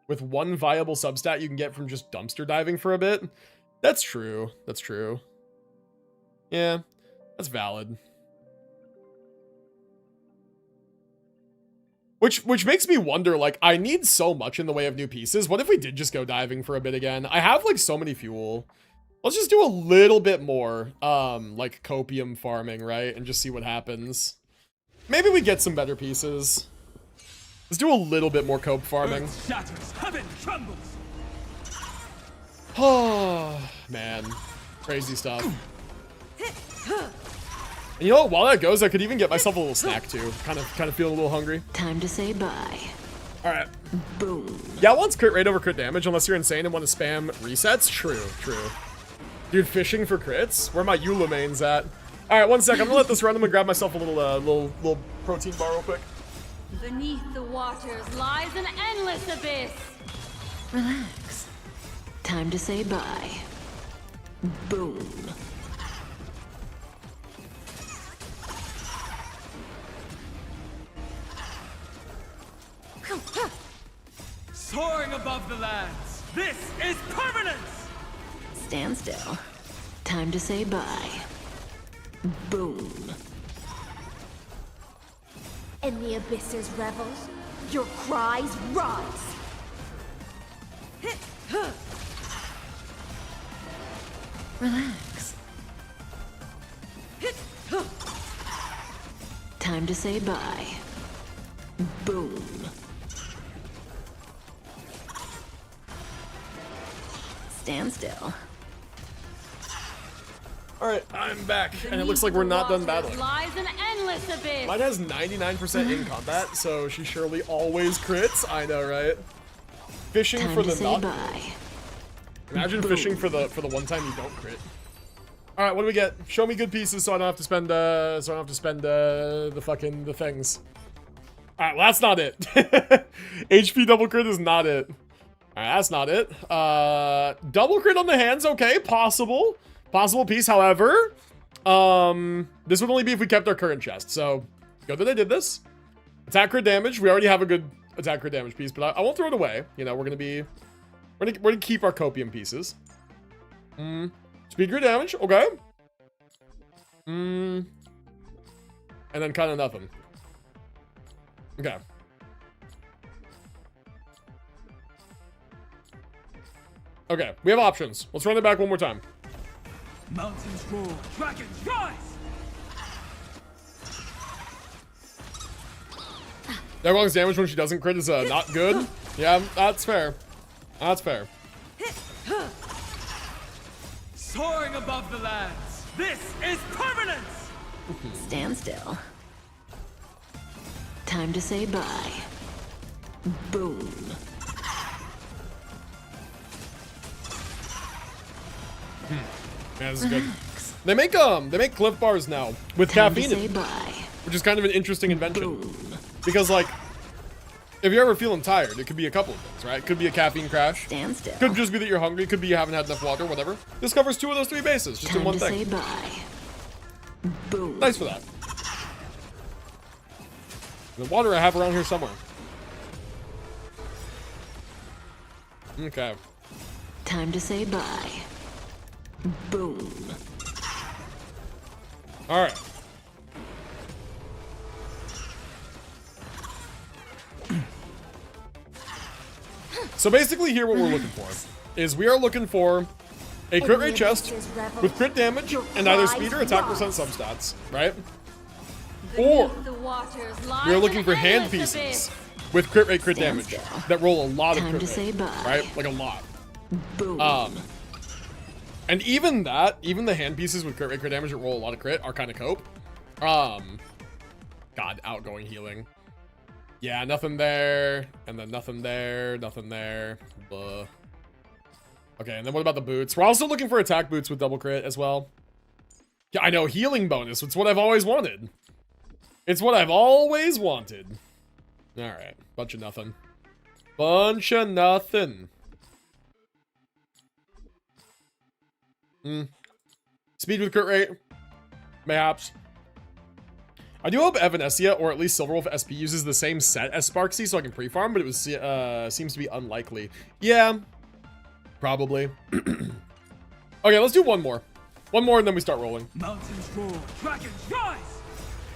with 1 viable substat you can get from just dumpster diving for a bit. That's true. That's true. Yeah, that's valid. Which makes me wonder, like, I need so much in the way of new pieces. What if we did just go diving for a bit again? I have, like, so many fuel. Let's just do a little bit more, like, copium farming, right? And just see what happens. Maybe we get some better pieces. Let's do a little bit more cope farming. Earth shatters, heaven trembles. Oh, man. Crazy stuff. And you know what? While that goes, I could even get myself a little snack too. Kind of feeling a little hungry. Time to say bye. All right. Boom. Yeah, wants crit rate over crit damage unless you're insane and want to spam resets. True. Dude, fishing for crits? Where are my Eula mains at? All right, 1 sec. I'm gonna let this run. I'm gonna grab myself a little protein bar real quick. Beneath the waters lies an endless abyss. Relax. Time to say bye. Boom. Soaring above the lands. This is permanence. Stand still. Time to say bye. Boom. In the abyss's revels, your cries rise. Relax. Time to say bye. Boom. Stand still. All right, I'm back, and it looks like we're not done battling. Lies an endless abyss. Mine has 99% in combat, so she surely always crits. I know, right? Fishing Time for to the say not. bye. Imagine fishing for the one time you don't crit. All right, what do we get? Show me good pieces so I don't have to spend the things. All right, well, that's not it. HP double crit is not it. All right, that's not it. Double crit on the hands, okay, possible piece. However, this would only be if we kept our current chest. So good that I did this. Attack crit damage. We already have a good attack crit damage piece, but I won't throw it away. You know, we're gonna keep our copium pieces. Speed crit damage, okay. And then kind of nothing. Okay. Okay, we have options. Let's run it back one more time. Mountains roar, dragons rise. Everyone's damage when she doesn't crit is not good. Yeah, that's fair. That's fair. Soaring above the lands. This is permanence. Stand still. Time to say bye. Boom. Yeah, this is good. They make Cliff Bars now with Time to caffeine, say bye. which is kind of an interesting invention. Boom. Because like, if you're ever feeling tired, it could be a couple of things, right? It could be a caffeine crash. Stand still. Could just be that you're hungry. Could be you haven't had enough water. Whatever. This covers 2 of those 3 bases, just Time in one to thing. say bye. Boom. Nice for that. The water I have around here somewhere. Okay. Time to say bye. Boom. All right. So basically here what we're looking for is we are looking for a crit rate chest with crit damage and either speed or attack percent substats, right? Or we are looking for hand pieces with crit rate crit damage that roll a lot of crit rate, right? Like a lot. Boom. And even the hand pieces with crit rate crit damage that roll a lot of crit are kind of cope. God, outgoing healing. Yeah, nothing there, and then nothing there, nothing there. Blah. Okay, and then what about the boots? We're also looking for attack boots with double crit as well. Yeah, I know, healing bonus. It's what I've always wanted. It's what I've always wanted. All right, bunch of nothing. Bunch of nothing. Speed with crit rate, mayhaps. I do hope Evanescia, or at least Silverwolf SP, uses the same set as Sparxie so I can pre-farm, but it was seems to be unlikely. Yeah, probably. Okay, let's do one more. One more and then we start rolling. Mountains roar, dragons rise,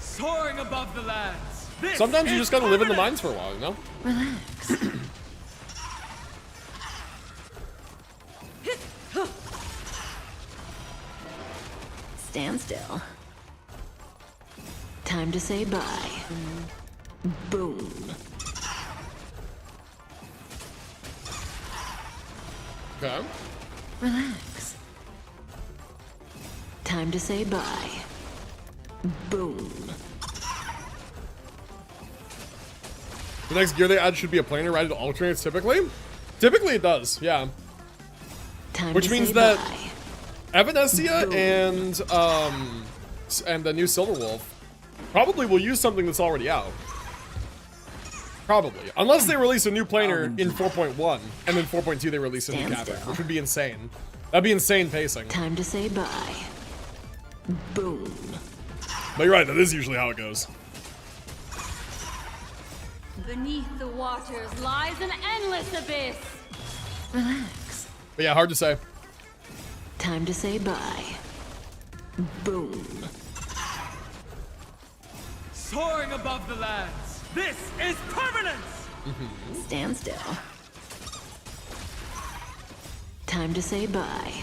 soaring above the lands. This Sometimes you is just gotta live in the permanent. mines for a while, you know? Relax. Stand still. Time to say bye. Boom. Okay. Relax. Time to say bye. Boom. The next gear they add should be a planar ride that alternates typically? Typically it does, yeah. Time Which to means say that bye. Evanescia Boom. and the new Silverwolf probably will use something that's already out. Probably. Unless they release a new planar in 4.1, and then 4.2 they release a new Stand captain, still. which would be insane. That'd be insane pacing. Time to say bye. Boom. But you're right, that is usually how it goes. Beneath the waters lies an endless abyss. Relax. But yeah, hard to say. Time to say bye. Boom. Soaring above the lands. This is permanence. Stand still. Time to say bye.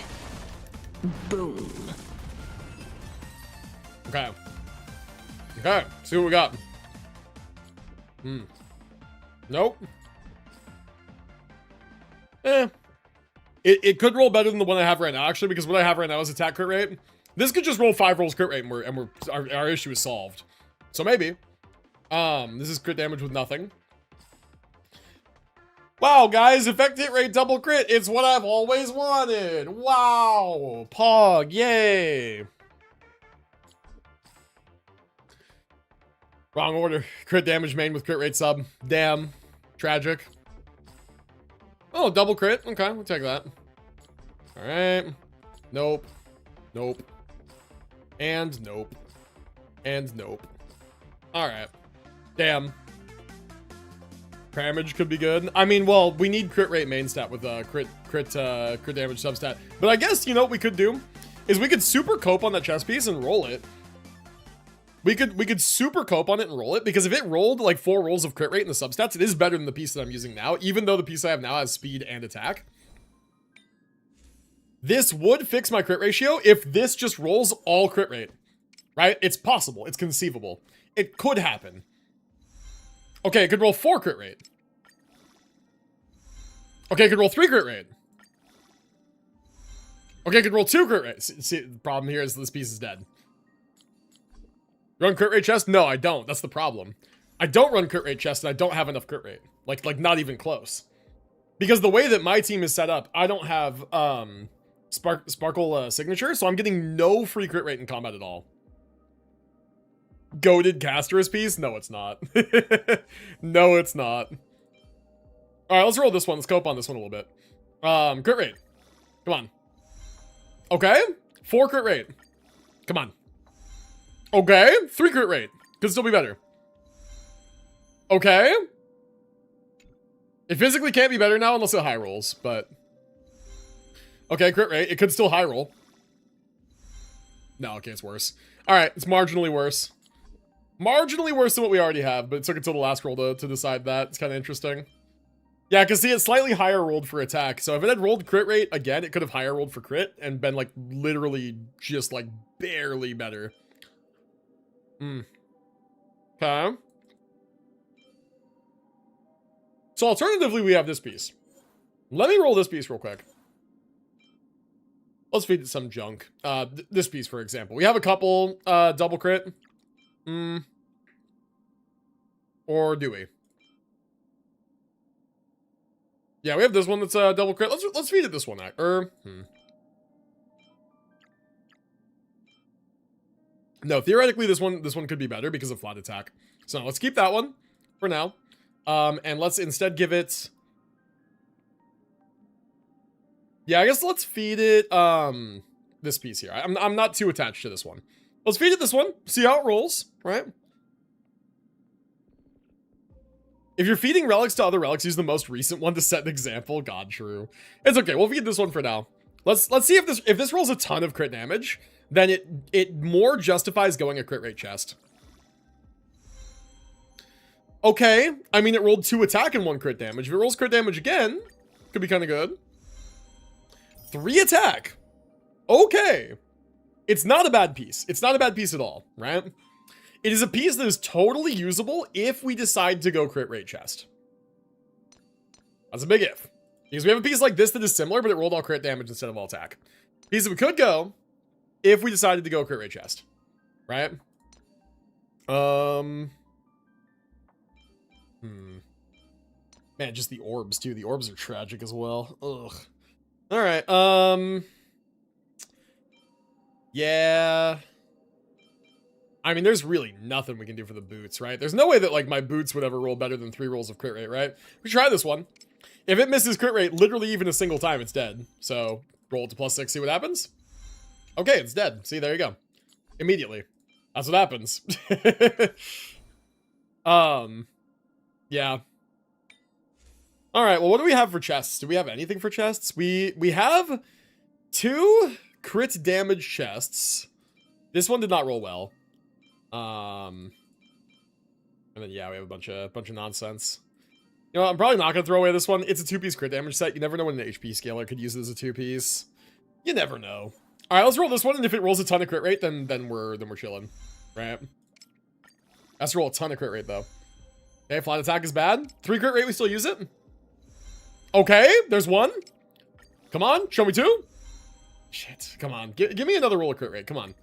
Boom. Okay. Okay, see what we got. Nope. It could roll better than the one I have right now, actually, because what I have right now is attack crit rate. This could just roll 5 rolls crit rate and our issue is solved. So maybe. This is crit damage with nothing. Wow, guys, effect hit rate double crit. It's what I've always wanted. Wow. Pog, yay. Wrong order. Crit damage main with crit rate sub. Damn. Tragic. Oh, double crit. Okay, we'll take that. All right. Nope. Nope. And nope. And nope. All right. Damn. Damage could be good. I mean, well, we need crit rate main stat with crit damage substat. But I guess, you know what we could do is we could super cope on that chest piece and roll it. We could super cope on it and roll it, because if it rolled like 4 rolls of crit rate in the substats, it is better than the piece that I'm using now, even though the piece I have now has speed and attack. This would fix my crit ratio if this just rolls all crit rate, right? It's possible. It's conceivable. It could happen. Okay, it could roll 4 crit rate. Okay, it could roll 3 crit rate. Okay, it could roll 2 crit rate. See, the problem here is this piece is dead. Run crit rate chest? No, I don't. That's the problem. I don't run crit rate chest and I don't have enough crit rate. Like not even close. Because the way that my team is set up, I don't have Sparkle signature, so I'm getting no free crit rate in combat at all. Goated caster's piece? No, it's not. No, it's not. Alright, let's roll this one. Let's cope on this one a little bit. Crit rate. Come on. Okay. 4 crit rate. Come on. Okay. 3 crit rate. Could still be better. Okay. It physically can't be better now unless it high rolls, but... Okay, crit rate. It could still high roll. No, okay, it's worse. Alright, it's marginally worse. Marginally worse than what we already have, but it took until the last roll to decide that. It's kind of interesting. Yeah, because see, it's slightly higher rolled for attack. So if it had rolled crit rate again, it could have higher rolled for crit and been, like, literally just, like, barely better. Okay. So alternatively, we have this piece. Let me roll this piece real quick. Let's feed it some junk. This piece, for example. We have a couple double crit. Or do we? Yeah, we have this one that's double crit. Let's feed it this one. No, theoretically this one could be better because of flat attack. So let's keep that one for now. And let's instead give it... Yeah, I guess let's feed it this piece here. I'm not too attached to this one. Let's feed it this one. See how it rolls, right? If you're feeding relics to other relics, use the most recent one to set an example. God, true. It's okay. We'll feed this one for now. Let's see if this rolls a ton of crit damage, then it more justifies going a crit rate chest. Okay. I mean, it rolled 2 attack and 1 crit damage. If it rolls crit damage again, could be kind of good. 3 attack. Okay. It's not a bad piece. It's not a bad piece at all, right? It is a piece that is totally usable if we decide to go crit rate chest. That's a big if. Because we have a piece like this that is similar, but it rolled all crit damage instead of all attack. Piece that we could go if we decided to go crit rate chest. Right? Man, just the orbs, too. The orbs are tragic as well. Ugh. Alright, yeah. I mean, there's really nothing we can do for the boots, right? There's no way that, like, my boots would ever roll better than 3 rolls of crit rate, right? We try this one. If it misses crit rate literally even a single time, it's dead. So, roll it to +6, see what happens. Okay, it's dead. See, there you go. Immediately. That's what happens. Yeah. Alright, well, what do we have for chests? Do we have anything for chests? We have 2 crit damage chests. This one did not roll well. And then yeah, we have a bunch of nonsense. You know what, I'm probably not gonna throw away this one. It's a 2-piece crit damage set. You never know when an HP scaler could use it as a 2-piece. You never know. Alright, let's roll this one, and if it rolls a ton of crit rate, then we're chilling. Right? Let's roll a ton of crit rate though. Okay, flat attack is bad. 3 crit rate, we still use it. Okay, there's 1. Come on, show me 2. Shit, come on. Give me another roll of crit rate, come on.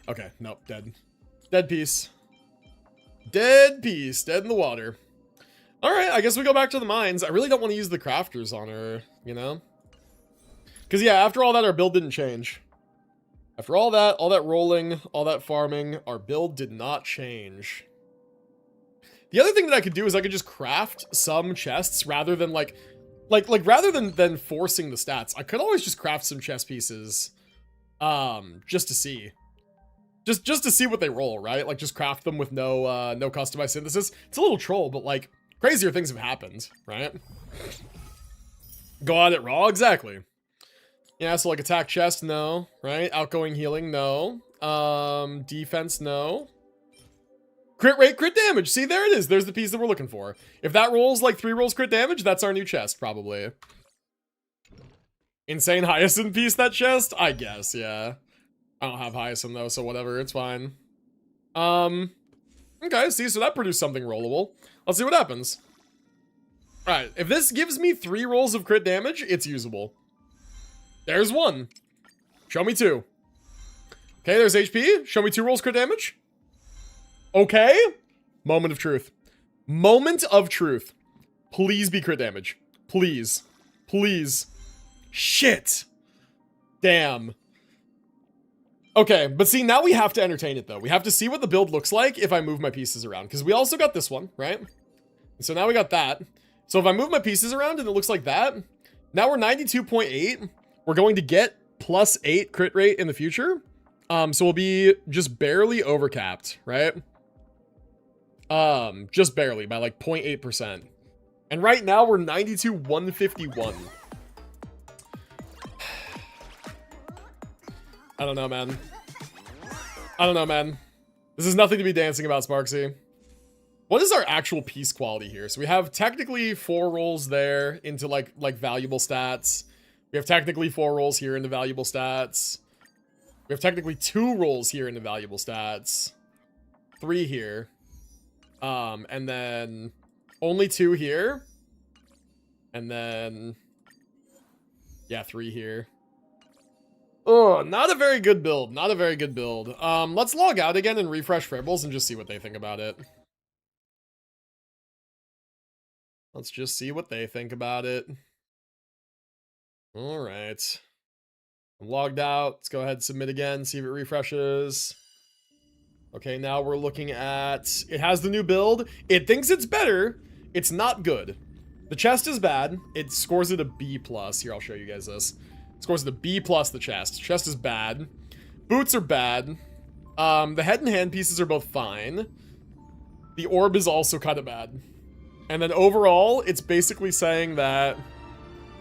Okay, nope, dead. Dead piece. Dead piece, dead in the water. Alright, I guess we go back to the mines. I really don't want to use the crafters on her, you know? Because yeah, after all that, our build didn't change. After all that rolling, all that farming, our build did not change. The other thing that I could do is I could just craft some chests rather than rather than forcing the stats. I could always just craft some chest pieces, just to see. Just to see what they roll, right? Like, just craft them with no no customized synthesis. It's a little troll, but, like, crazier things have happened, right? Go at it raw, exactly. Yeah, so, like, attack chest, no, right? Outgoing healing, no. Defense, no. Crit rate, crit damage. See, there it is. There's the piece that we're looking for. If that rolls, like, 3 rolls crit damage, that's our new chest, probably. Insane Hyacinth piece, that chest? I guess, yeah. I don't have Hyacinth though, so whatever, it's fine. Okay, see, so that produced something rollable. Let's see what happens. Alright, if this gives me 3 rolls of crit damage, it's usable. There's 1. Show me 2. Okay, there's HP. Show me 2 rolls crit damage. Okay. Moment of truth. Moment of truth. Please be crit damage. Please. Please. Shit. Damn. Okay, but see, now we have to entertain it, though. We have to see what the build looks like if I move my pieces around. Because we also got this one, right? So now we got that. So if I move my pieces around and it looks like that, now we're 92.8. We're going to get +8 crit rate in the future. So we'll be just barely overcapped, right? Just barely, by like 0.8%. And right now we're 92, 151. I don't know, man. I don't know, man. This is nothing to be dancing about, Sparxie. What is our actual piece quality here? So we have technically 4 rolls there into like valuable stats. We have technically 4 rolls here into valuable stats. We have technically 2 rolls here into valuable stats. 3 here. And then only 2 here. And then, yeah, 3 here. Oh, not a very good build. Not a very good build. Let's log out again and refresh Fribbles and just see what they think about it. Let's just see what they think about it. All right. I'm logged out. Let's go ahead and submit again, see if it refreshes. Okay, now we're looking at... It has the new build. It thinks it's better. It's not good. The chest is bad. It scores it a B+. Here, I'll show you guys this. It scores it a B+, the chest. Chest is bad. Boots are bad. The head and hand pieces are both fine. The orb is also kind of bad. And then overall, it's basically saying that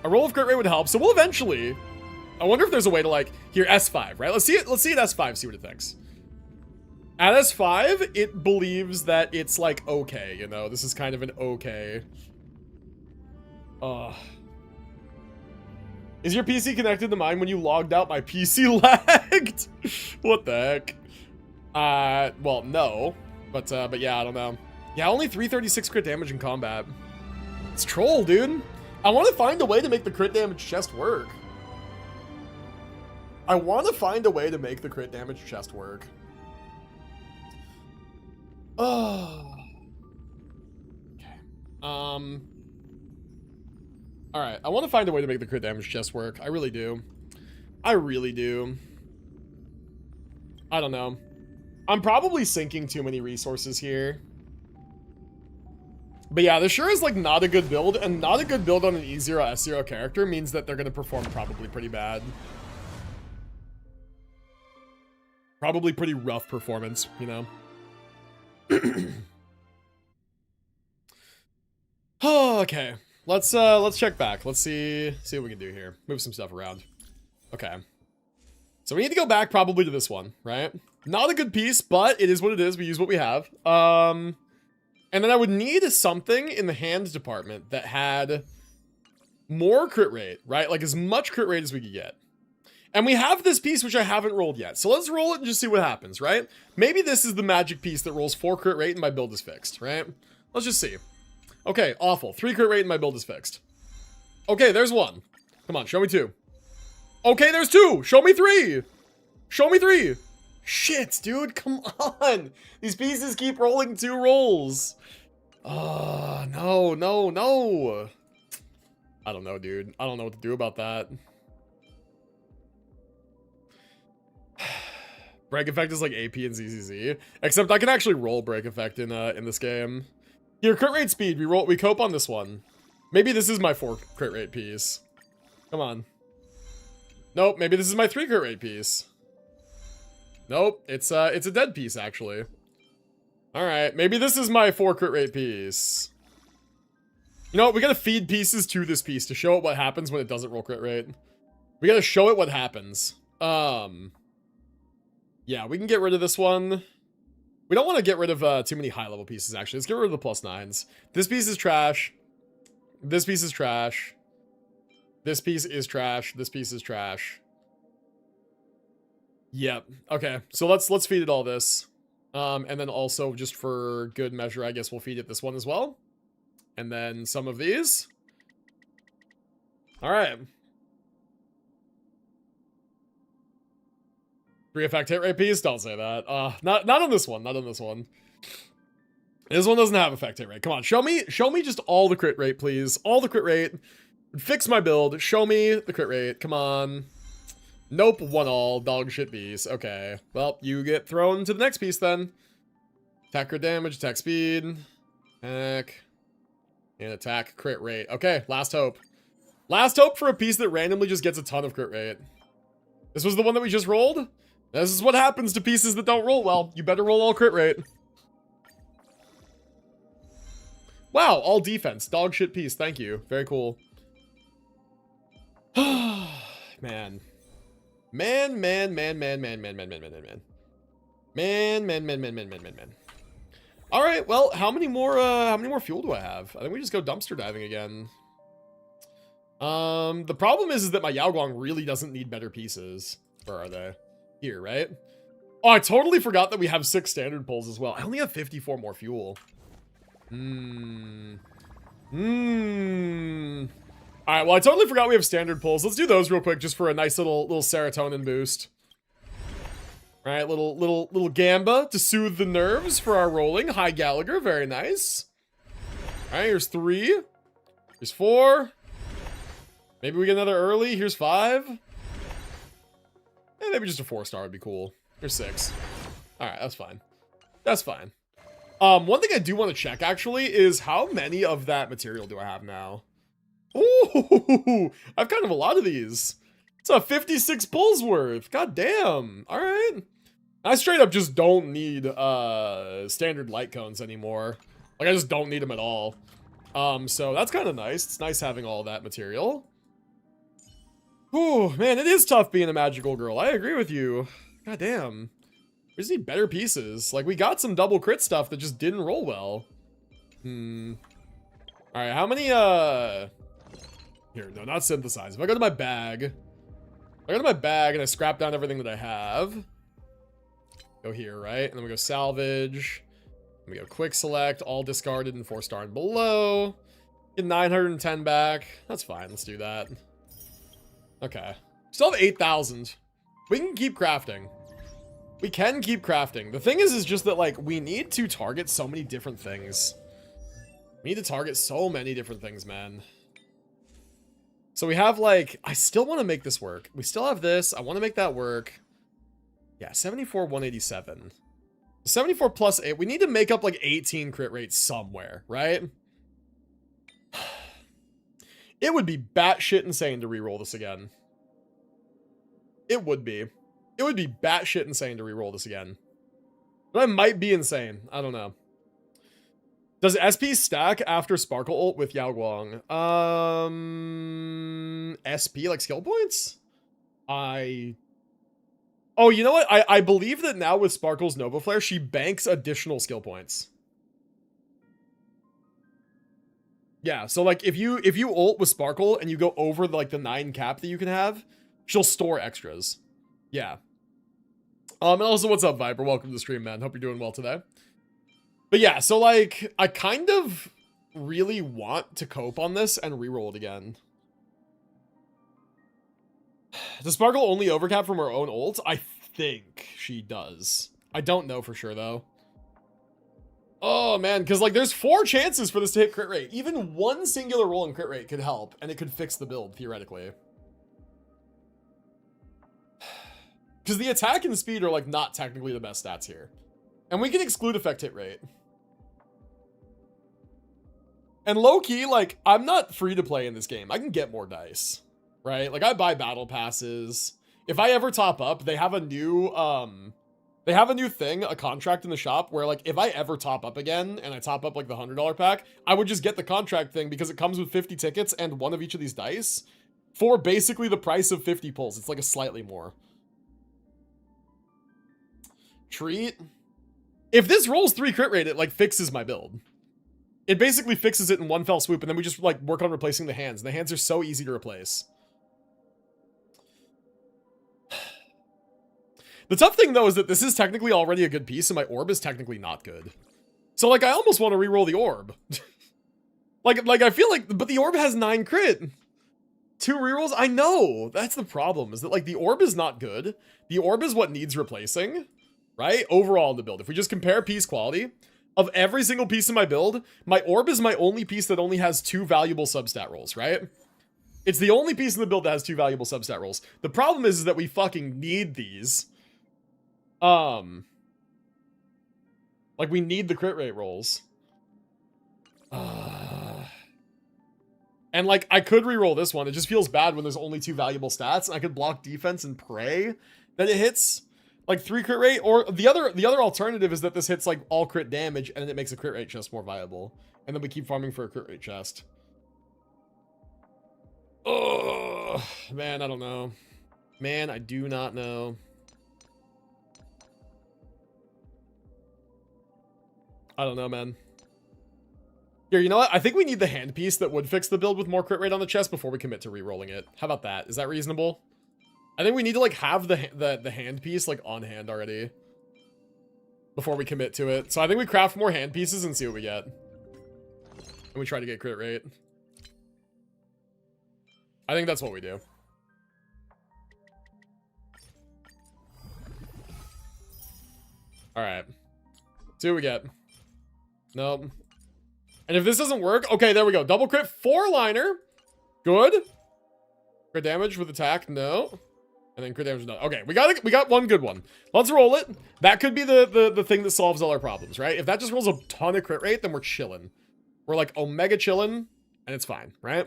a roll of crit rate would help. So we'll eventually... I wonder if there's a way to like... Here, S5, right? Let's see it at S5, see what it thinks. At S5, it believes that it's like okay, you know? This is kind of an okay. Is your PC connected to mine? When you logged out, my PC lagged? What the heck? Well, no. But yeah, I don't know. Yeah, only 336 crit damage in combat. It's troll, dude. I want to find a way to make the crit damage chest work. I want to find a way to make the crit damage chest work. Oh. Okay. Alright, I want to find a way to make the crit damage chest work. I really do. I really do. I don't know. I'm probably sinking too many resources here. But yeah, this sure is like not a good build, and not a good build on an E0 S0 character means that they're going to perform probably pretty bad. Probably pretty rough performance, you know? Oh, okay. Let's check back. Let's see what we can do here. Move some stuff around. Okay. So we need to go back probably to this one, right? Not a good piece, but it is what it is. We use what we have. And then I would need something in the hand department that had more crit rate, right? Like as much crit rate as we could get. And we have this piece, which I haven't rolled yet. So let's roll it and just see what happens, right? Maybe this is the magic piece that rolls 4 crit rate and my build is fixed, right? Let's just see. Okay, awful. 3 crit rate and my build is fixed. Okay, there's 1. Come on, show me 2. Okay, there's 2. Show me 3. Show me 3. Shit, dude, come on. These pieces keep rolling 2 rolls. No. I don't know, dude. I don't know what to do about that. Break effect is like AP and ZZZ. Except I can actually roll break effect in this game. Here, crit rate speed. We cope on this one. Maybe this is my 4 crit rate piece. Come on. Nope, maybe this is my 3 crit rate piece. Nope, it's a dead piece actually. Alright, maybe this is my 4 crit rate piece. You know what, we gotta feed pieces to this piece to show it what happens when it doesn't roll crit rate. We gotta show it what happens. Yeah, we can get rid of this one. We don't want to get rid of too many high-level pieces, actually. Let's get rid of the +9s. This piece is trash. This piece is trash. This piece is trash. This piece is trash. Yep. Okay, so let's feed it all this. And then also, just for good measure, I guess we'll feed it this one as well. And then some of these. Alright. 3 effect hit rate piece? Don't say that. Not on this one. Not on this one. This one doesn't have effect hit rate. Come on, show me just all the crit rate, please. All the crit rate. Fix my build. Show me the crit rate. Come on. Nope, 1 all. Dog shit piece. Okay. Well, you get thrown to the next piece then. Attack crit damage, attack speed. Attack. And attack crit rate. Okay, last hope. Last hope for a piece that randomly just gets a ton of crit rate. This was the one that we just rolled? This is what happens to pieces that don't roll well. You better roll all crit rate. Wow, all defense. Dog shit piece. Thank you. Very cool. Man. Man. All right, well, how many more fuel do I have? I think we just go dumpster diving again. The problem is that my Yaoguang really doesn't need better pieces. Where are they? Here, right? Oh, I totally forgot that we have 6 standard pulls as well. I only have 54 more fuel. All right, well, I totally forgot we have standard pulls. Let's do those real quick just for a nice little serotonin boost. All right, little Gamba to soothe the nerves for our rolling. Hi, Gallagher, very nice. All right, here's 3. Here's 4. Maybe we get another early. Here's 5. And maybe just a 4-star would be cool. Here's 6. All right, that's fine. That's fine. One thing I do want to check, actually, is how many of that material do I have now? Ooh, I've kind of a lot of these. It's a 56 pulls worth. God damn. All right. I straight up just don't need standard light cones anymore. Like, I just don't need them at all. So that's kind of nice. It's nice having all that material. Ooh, man, it is tough being a magical girl. I agree with you. God damn. We just need better pieces. Like, we got some double crit stuff that just didn't roll well. Alright, how many, Here, no, not synthesize. If I go to my bag... and I scrap down everything that I have... Go here, right? And then we go salvage. And we go quick select, all discarded and 4-star and below. Get 910 back. That's fine, let's do that. Okay. Still have 8,000. We can keep crafting. We can keep crafting. The thing is just that, like, we need to target so many different things. We need to target so many different things, man. So we have, like, I still want to make this work. We still have this. I want to make that work. Yeah, 74, 187. 74 plus 8. We need to make up, like, 18 crit rates somewhere, right? It would be batshit insane to reroll this again. It would be. It would be batshit insane to reroll this again. But I might be insane. I don't know. Does SP stack after Sparkle ult with Yao Guang? SP, like skill points? Oh, you know what? I believe that now with Sparkle's Nova Flare, she banks additional skill points. Yeah, so like if you ult with Sparkle and you go over like the 9 cap that you can have, she'll store extras. Yeah. And also, what's up, Viper? Welcome to the stream, man. Hope you're doing well today. But yeah, so like I kind of really want to cope on this and reroll it again. Does Sparkle only overcap from her own ult? I think she does. I don't know for sure though. Oh man, because like there's 4 chances for this to hit crit rate. Even one singular roll in crit rate could help, and it could fix the build theoretically. Because the attack and speed are like not technically the best stats here, and we can exclude effect hit rate. And low key, like I'm not free to play in this game. I can get more dice, right? Like I buy battle passes. If I ever top up, they have a new thing, a contract in the shop where like if I ever top up again and I top up like the $100 pack, I would just get the contract thing because it comes with 50 tickets and one of each of these dice for basically the price of 50 pulls. It's like a slightly more. Treat. If this rolls 3 crit rate, it like fixes my build. It basically fixes it in one fell swoop, and then we just like work on replacing the hands. And the hands are so easy to replace. The tough thing though is that this is technically already a good piece and my orb is technically not good. So like I almost want to reroll the orb. like I feel like, but the orb has 9 crit. 2 rerolls? I know. That's the problem, is that like the orb is not good. The orb is what needs replacing, right? Overall in the build. If we just compare piece quality of every single piece in my build, my orb is my only piece that only has 2 valuable substat rolls, right? It's the only piece in the build that has 2 valuable substat rolls. The problem is that we fucking need these. Like we need the crit rate rolls. And like I could reroll this one. It just feels bad when there's only 2 valuable stats and I could block defense and pray that it hits. Like 3 crit rate, or the other alternative is that this hits like all crit damage and then it makes a crit rate chest more viable. And then we keep farming for a crit rate chest. Oh, man, I don't know. Man, I do not know. I don't know, man. Here, you know what? I think we need the handpiece that would fix the build with more crit rate on the chest before we commit to re-rolling it. How about that? Is that reasonable? I think we need to like have the handpiece like on hand already before we commit to it. So I think we craft more hand pieces and see what we get. And we try to get crit rate. I think that's what we do. All right. See what we get. Nope. And if this doesn't work, okay, there we go. Double crit 4-liner. Good. Crit damage with attack, no. And then crit damage, no. Okay, we got one good one. Let's roll it. That could be the thing that solves all our problems, right? If that just rolls a ton of crit rate, then we're chilling. We're like omega chilling, and it's fine, right?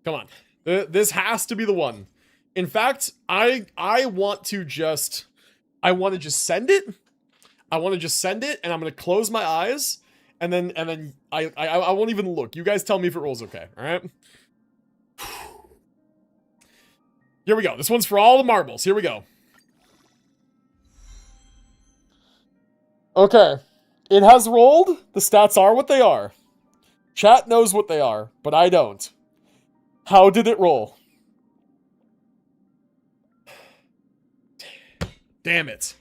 Come on. This has to be the one. In fact, I want to just send it. I want to just send it, and I'm gonna close my eyes, and then I won't even look. You guys tell me if it rolls okay, all right? Here we go. This one's for all the marbles. Here we go. Okay. It has rolled. The stats are what they are. Chat knows what they are, but I don't. How did it roll? Damn it.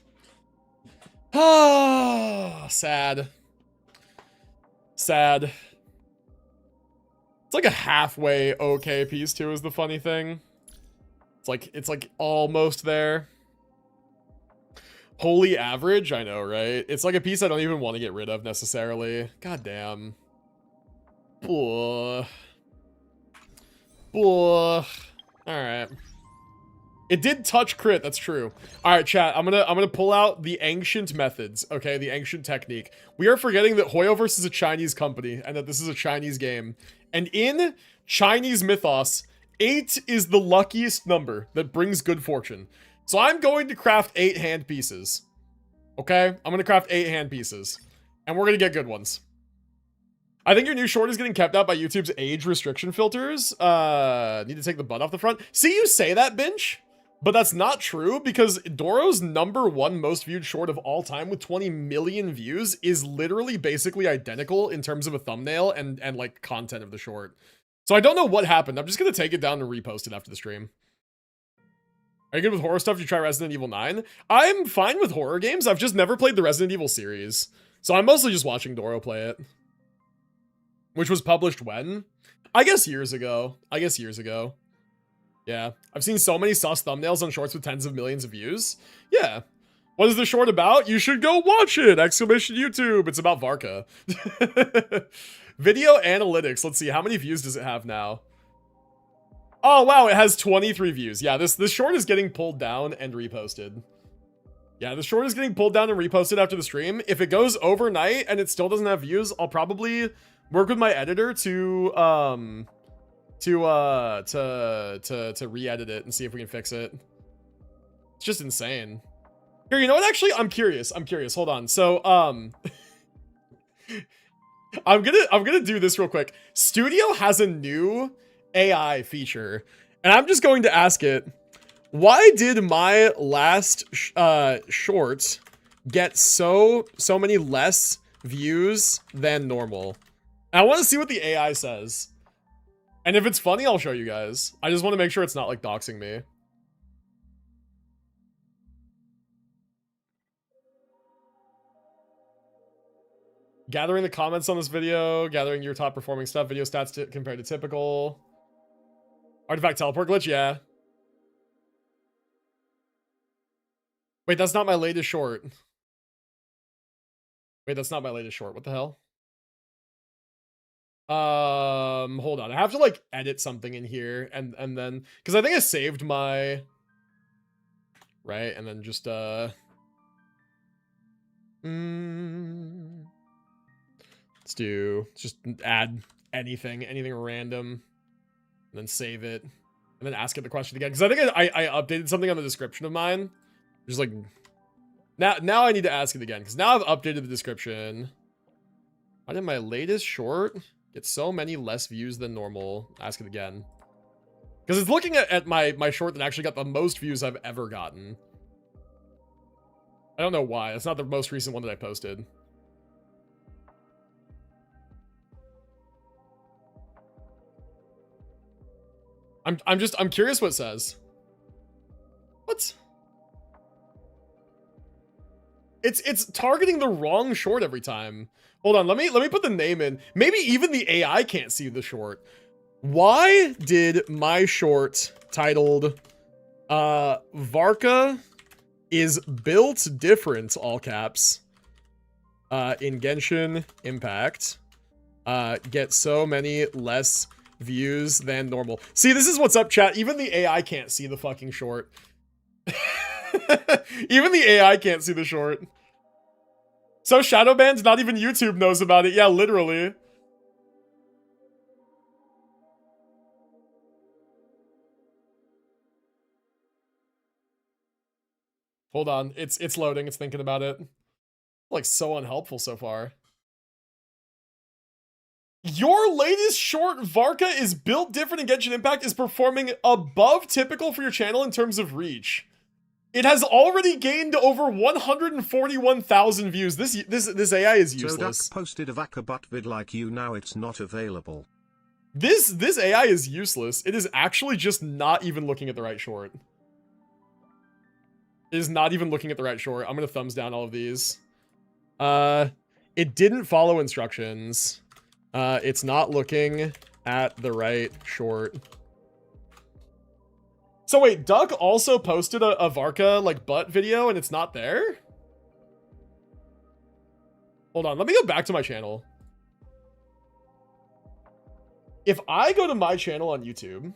Ah, sad. Sad. It's like a halfway okay piece too is the funny thing. It's like almost there. Holy average, I know, right? It's like a piece I don't even want to get rid of necessarily. God damn. All right. It did touch crit, that's true. All right, chat, I'm gonna pull out the ancient methods, okay? The ancient technique. We are forgetting that Hoyoverse is a Chinese company and that this is a Chinese game. And in Chinese mythos, 8 is the luckiest number that brings good fortune. So I'm going to craft 8 hand pieces. Okay? I'm going to craft 8 hand pieces. And we're going to get good ones. I think your new short is getting kept out by YouTube's age restriction filters. Need to take the butt off the front. See, you say that, Binch, but that's not true because Doro's #1 most viewed short of all time with 20 million views is literally basically identical in terms of a thumbnail and like content of the short. So I don't know what happened. I'm just going to take it down and repost it after the stream. Are you good with horror stuff? Did you try Resident Evil 9? I'm fine with horror games. I've just never played the Resident Evil series. So I'm mostly just watching Doro play it. Which was published when? I guess years ago. Yeah. I've seen so many sus thumbnails on shorts with tens of millions of views. Yeah. What is the short about? You should go watch it! Exclamation YouTube. It's about Varka. Video analytics. Let's see. How many views does it have now? Oh, wow. It has 23 views. Yeah, this short is getting pulled down and reposted. Yeah, the short is getting pulled down and reposted after the stream. If it goes overnight and it still doesn't have views, I'll probably work with my editor to re-edit it and see if we can fix it. It's just insane. Here, you know what? Actually, I'm curious. Hold on. So, I'm gonna do this real quick. Studio has a new AI feature, and I'm just going to ask it, why did my last short get so many less views than normal? And I want to see what the AI says. And if it's funny, I'll show you guys. I just want to make sure it's not like doxing me. Gathering the comments on this video, gathering your top performing stuff, video stats compared to typical. Artifact teleport glitch, yeah. Wait, that's not my latest short. What the hell? Hold on. I have to like edit something in here and then, because I think I saved my, right? And then just, let's just add anything random and then save it and then ask it the question again. Because I think I updated something on the description of mine. Just like Now I need to ask it again, because now I've updated the description. Why did my latest short get so many less views than normal? Ask it again. Because it's looking at my short that actually got the most views I've ever gotten. I don't know why. It's not the most recent one that I posted. I'm curious what it says. What? It's targeting the wrong short every time. Hold on, let me put the name in. Maybe even the AI can't see the short. Why did my short titled Varka is built different, all caps, in Genshin Impact, get so many less views than normal? See, this is what's up, chat. Even the AI can't see the fucking short. Even the AI can't see the short. So Shadowbanned, not even YouTube knows about it. Yeah, literally. Hold on, it's loading, it's thinking about it. Like, so unhelpful so far. Your latest short, Varka is built different in Genshin Impact, is performing above typical for your channel in terms of reach. It has already gained over 141,000 views. This AI is useless. So Duck posted a Varka butt vid like you, now it's not available. This AI is useless. It is actually just not even looking at the right short. It is not even looking at the right short. I'm gonna thumbs down all of these. It didn't follow instructions. It's not looking at the right short. So wait, Duck also posted a Varka, like, butt video and it's not there? Hold on, let me go back to my channel. If I go to my channel on YouTube,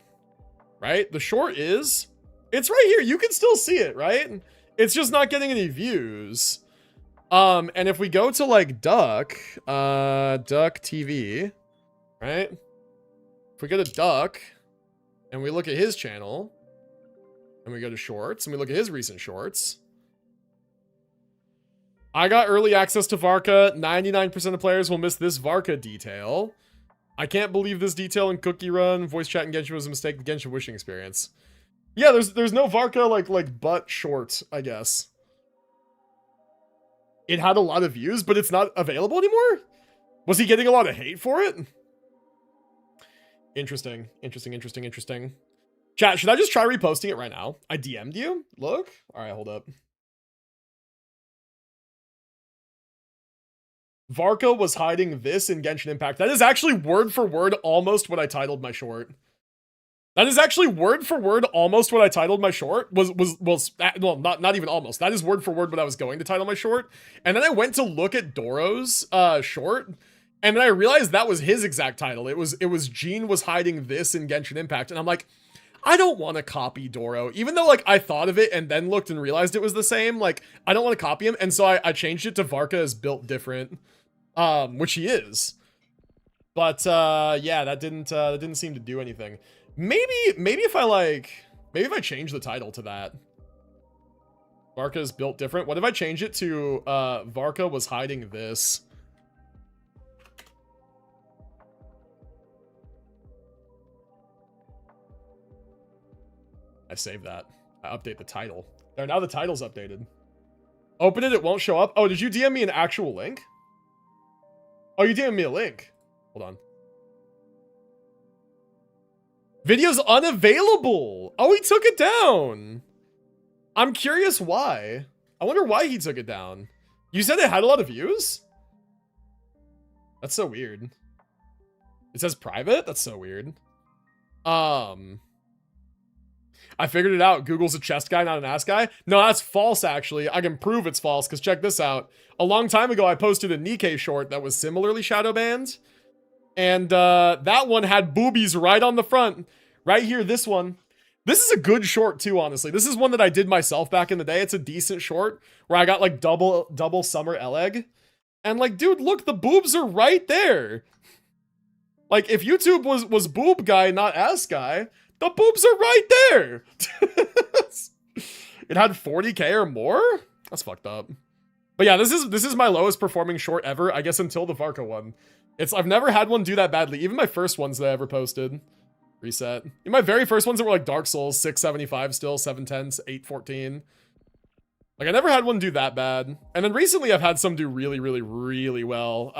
right, the short is, it's right here. You can still see it, right? It's just not getting any views. And if we go to, like, Duck TV, right? If we go to Duck and we look at his channel, and we go to shorts, and we look at his recent shorts. I got early access to Varka. 99% of players will miss this Varka detail. I can't believe this detail in Cookie Run. Voice chat in Genshin was a mistake. The Genshin wishing experience. Yeah, there's no Varka like butt short, I guess. It had a lot of views, but it's not available anymore? Was he getting a lot of hate for it? Interesting. Chat, should I just try reposting it right now? I DM'd you? Look. All right, hold up. Varka was hiding this in Genshin Impact. That is actually word for word almost what I titled my short. That is actually word for word almost what I titled my short. Well, not even almost. That is word for word what I was going to title my short. And then I went to look at Doro's short, and then I realized that was his exact title. It was Gene was hiding this in Genshin Impact, and I'm like, I don't want to copy Doro, even though, like, I thought of it and then looked and realized it was the same. Like, I don't want to copy him, and so I changed it to Varka is built different, which he is. But yeah, that didn't seem to do anything. Maybe if I change the title to that, Varka is built different. What if I change it to Varka was hiding this? I save that. I update the title. There, now the title's updated. Open it, it won't show up. Oh, did you DM me an actual link? Oh, you DM me a link. Hold on. Video's unavailable. Oh, he took it down. I'm curious why. I wonder why he took it down. You said it had a lot of views? That's so weird. It says private? That's so weird. I figured it out. Google's a chest guy, not an ass guy. No, that's false, actually. I can prove it's false, because check this out. A long time ago, I posted a Nikkei short that was similarly shadow banned. And that one had boobies right on the front. Right here, this one. This is a good short, too, honestly. This is one that I did myself back in the day. It's a decent short, where I got, like, double summer L-egg. And, like, dude, look, the boobs are right there. Like, if YouTube was boob guy, not ass guy, the boobs are right there. It had 40K or more? That's fucked up. But yeah, this is my lowest performing short ever, I guess, until the Varka one. I've never had one do that badly. Even my first ones that I ever posted. Reset. In my very first ones that were like Dark Souls, 675 still, 710, 814. Like, I never had one do that bad. And then recently I've had some do really, really, really well.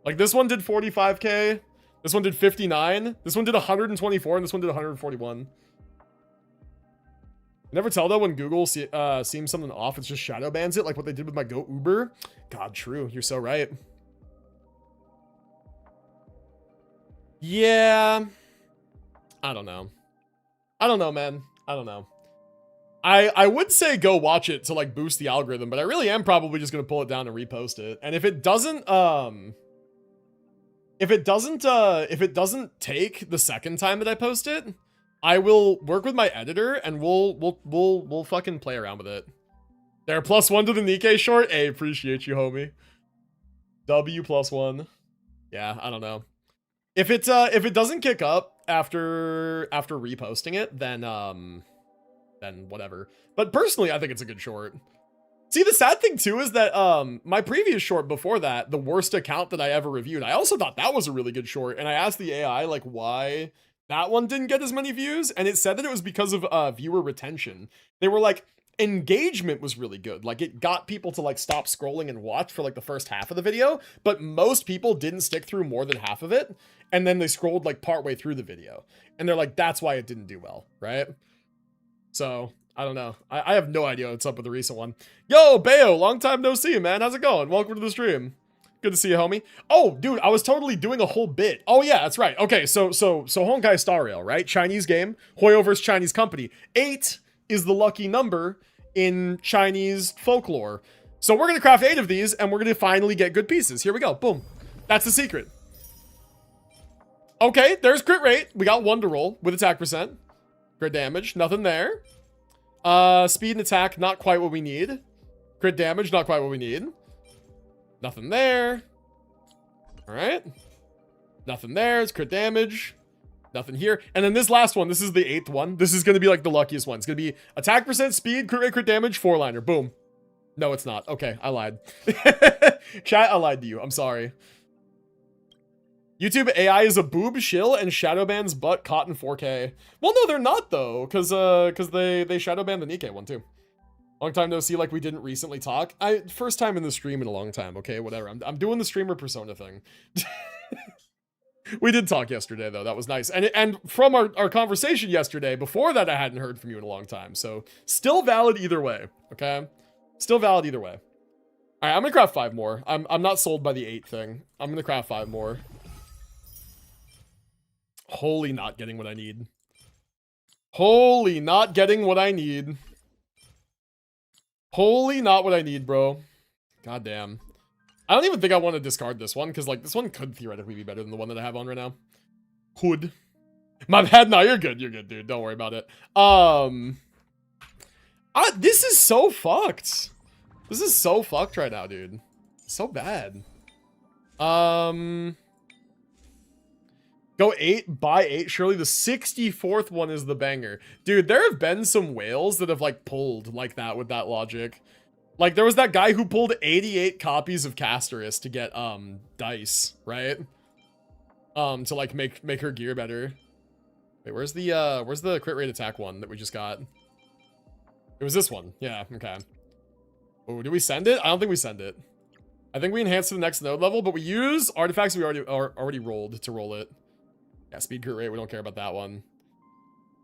Like this one did 45k. This one did 59. This one did 124, and this one did 141. Never tell though when Google seems something off, it's just shadow bans it, like what they did with my Go Uber. God, true. You're so right. Yeah. I don't know. I don't know, man. I don't know. I would say go watch it to like boost the algorithm, but I really am probably just gonna pull it down and repost it. And if it doesn't take the second time that I post it, I will work with my editor and we'll fucking play around with it. There, +1 to the Nikkei short. Hey, appreciate you, homie. W +1. Yeah, I don't know. If it doesn't kick up after reposting it, then whatever. But personally, I think it's a good short. See, the sad thing too is that my previous short before that, the worst account that I ever reviewed, I also thought that was a really good short, and I asked the AI like why that one didn't get as many views, and it said that it was because of viewer retention. They were like, engagement was really good. Like, it got people to like stop scrolling and watch for like the first half of the video, but most people didn't stick through more than half of it, and then they scrolled like partway through the video, and they're like, that's why it didn't do well, right? So I don't know. I have no idea what's up with the recent one. Yo, Bayo, long time no see, man. How's it going? Welcome to the stream. Good to see you, homie. Oh, dude, I was totally doing a whole bit. Oh yeah, that's right. Okay, so Honkai Star Rail, right? Chinese game, Hoyo versus Chinese company. 8 is the lucky number in Chinese folklore. So we're gonna craft 8 of these, and we're gonna finally get good pieces. Here we go. Boom. That's the secret. Okay, there's crit rate. We got 1 to roll with attack percent. Crit damage, nothing there. Speed and attack, not quite what we need. Crit damage, not quite what we need. Nothing there. All right. Nothing there. It's crit damage. Nothing here. And then this last one, this is the 8th one. This is going to be like the luckiest one. It's going to be attack percent, speed, crit rate, crit damage, 4-liner. Boom. No, it's not. Okay, I lied. Chat, I lied to you. I'm sorry. YouTube AI is a boob, shill, and shadowban's butt caught in 4K. Well, no, they're not, though, because they shadowbanned the Nikkei one, too. Long time no see, like we didn't recently talk. First time in the stream in a long time, okay, whatever. I'm doing the streamer persona thing. We did talk yesterday, though. That was nice. And from our conversation yesterday, before that, I hadn't heard from you in a long time. So, still valid either way, okay? Still valid either way. All right, I'm gonna craft 5 more. I'm not sold by the 8 thing. I'm gonna craft 5 more. Holy, not getting what I need. Holy, not getting what I need. Holy, not what I need, bro. God damn. I don't even think I want to discard this one, because, like, this one could theoretically be better than the one that I have on right now. Could. My bad. No, you're good. You're good, dude. Don't worry about it. This is so fucked. This is so fucked right now, dude. So bad. Go 8, buy 8. Surely the 64th one is the banger. Dude, there have been some whales that have, like, pulled like that with that logic. Like, there was that guy who pulled 88 copies of Casterus to get, dice, right? To, like, make her gear better. Wait, where's the crit rate attack one that we just got? It was this one. Yeah, okay. Oh, did we send it? I don't think we send it. I think we enhance to the next node level, but we use artifacts we already rolled to roll it. Yeah, speed crit rate, we don't care about that one.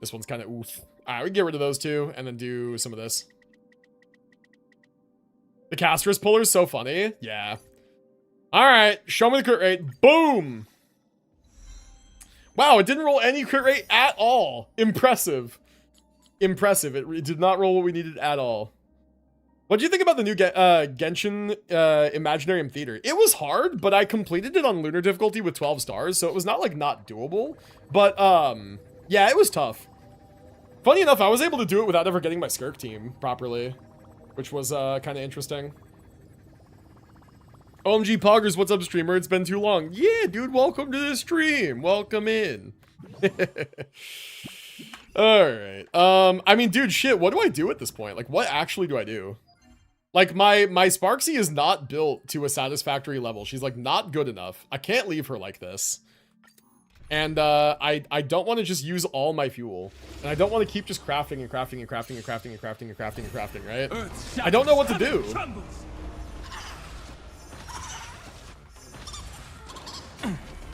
This one's kind of oof. All right, we can get rid of those two and then do some of this. The Casterus puller is so funny. Yeah. All right, show me the crit rate. Boom. Wow, it didn't roll any crit rate at all. Impressive. Impressive. It did not roll what we needed at all. What do you think about the new Genshin Imaginarium Theater? It was hard, but I completed it on lunar difficulty with 12 stars, so it was not, like, not doable. But, yeah, it was tough. Funny enough, I was able to do it without ever getting my Skirk team properly, which was, kind of interesting. OMG Poggers, what's up, streamer? It's been too long. Yeah, dude, welcome to the stream. Welcome in. Alright. I mean, dude, shit, what do I do at this point? Like, what actually do I do? Like, my Sparxie is not built to a satisfactory level. She's, like, not good enough. I can't leave her like this. And, I don't want to just use all my fuel. And I don't want to keep just crafting and crafting and crafting and crafting and crafting and crafting and crafting, right? I don't know what to do.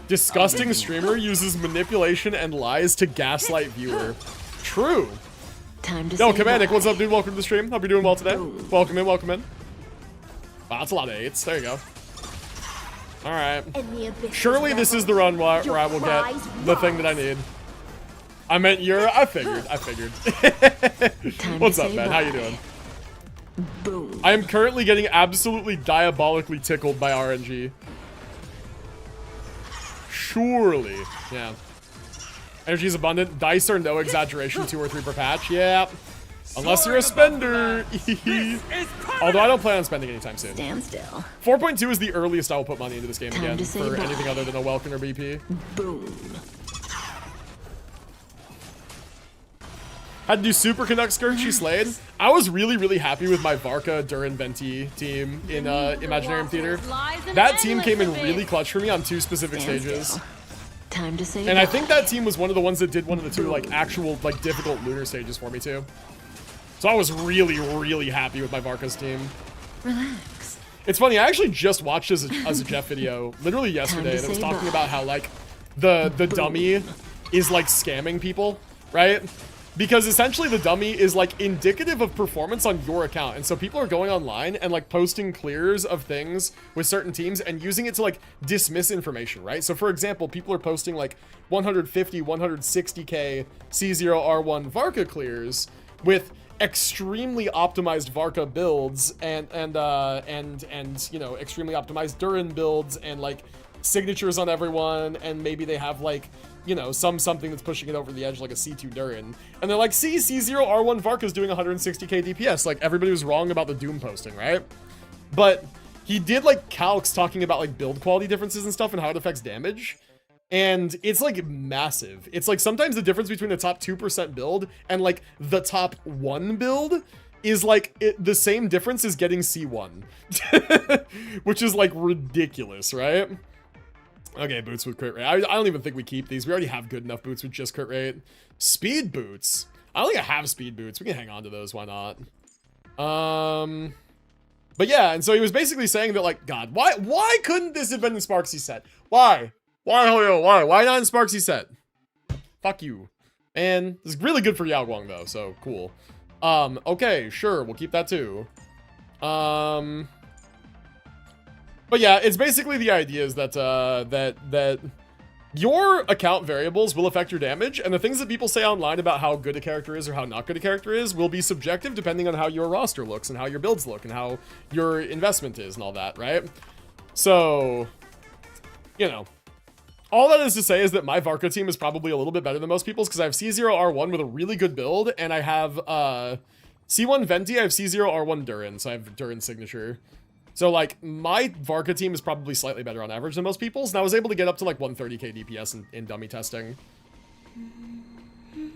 Disgusting streamer uses manipulation and lies to gaslight viewer. True. Time to Yo, say Commandic, bye. what's up, dude? Welcome to the stream. Hope you're doing well today. Welcome in, welcome in. Wow, that's a lot of 8s. There you go. Alright. Surely this is the run where I will get the thing that I need. I meant I figured. What's up, man? How you doing? Boom. I am currently getting absolutely diabolically tickled by RNG. Surely. Yeah. Energy is abundant. Dice are no exaggeration, 2 or 3 per patch. Yeah. Unless you're a spender. Although I don't plan on spending anytime soon. Stand still. 4.2 is the earliest I will put money into this game Time again to say for bye. anything other than a Welkin or BP. Boom. Had to do Super Canuck Skirt, she slayed. I was really, really happy with my Varka, Durin, Venti team in Imaginarium Theater. That team came in really clutch for me on 2 specific Stand stages. still. Time to say And I bye. think that team was one of the ones that did one of the 2 like actual like difficult lunar stages for me too. So I was really, really happy with my Varka's team. Relax. It's funny, I actually just watched as a Jeff video literally yesterday that was say talking bye. about how like the dummy is like scamming people, right? Because essentially the dummy is like indicative of performance on your account. And so people are going online and like posting clears of things with certain teams and using it to like dismiss information, right? So for example, people are posting like 150, 160k C0R1 Varka clears with extremely optimized Varka builds and you know, extremely optimized Durin builds and like signatures on everyone, and maybe they have like, you know, something that's pushing it over the edge like a C2 Durin. And they're like, see, C0R1 Varka's doing 160k DPS. Like, everybody was wrong about the Doom posting, right? But he did like calcs talking about like build quality differences and stuff and how it affects damage. And it's like massive. It's like sometimes the difference between the top 2% build and like the top 1 build is like the same difference as getting C1. Which is like ridiculous, right? Okay, boots with crit rate. I don't even think we keep these. We already have good enough boots with just crit rate. Speed boots. I don't think I have speed boots. We can hang on to those. Why not? But yeah, and so he was basically saying that like, God, why couldn't this have been in Sparxie set? Why? Why not in Sparxie set? Fuck you. And this is really good for Yao Guang though, so cool. Okay, sure, we'll keep that too. But yeah, it's basically the idea is that that your account variables will affect your damage, and the things that people say online about how good a character is or how not good a character is will be subjective depending on how your roster looks and how your builds look and how your investment is and all that, right? So, you know, all that is to say is that my Varka team is probably a little bit better than most people's because I have C0R1 with a really good build, and I have C1 Venti, I have C0R1 Durin, so I have Durin signature. So, like, my Varka team is probably slightly better on average than most people's, and I was able to get up to, like, 130k DPS in dummy testing.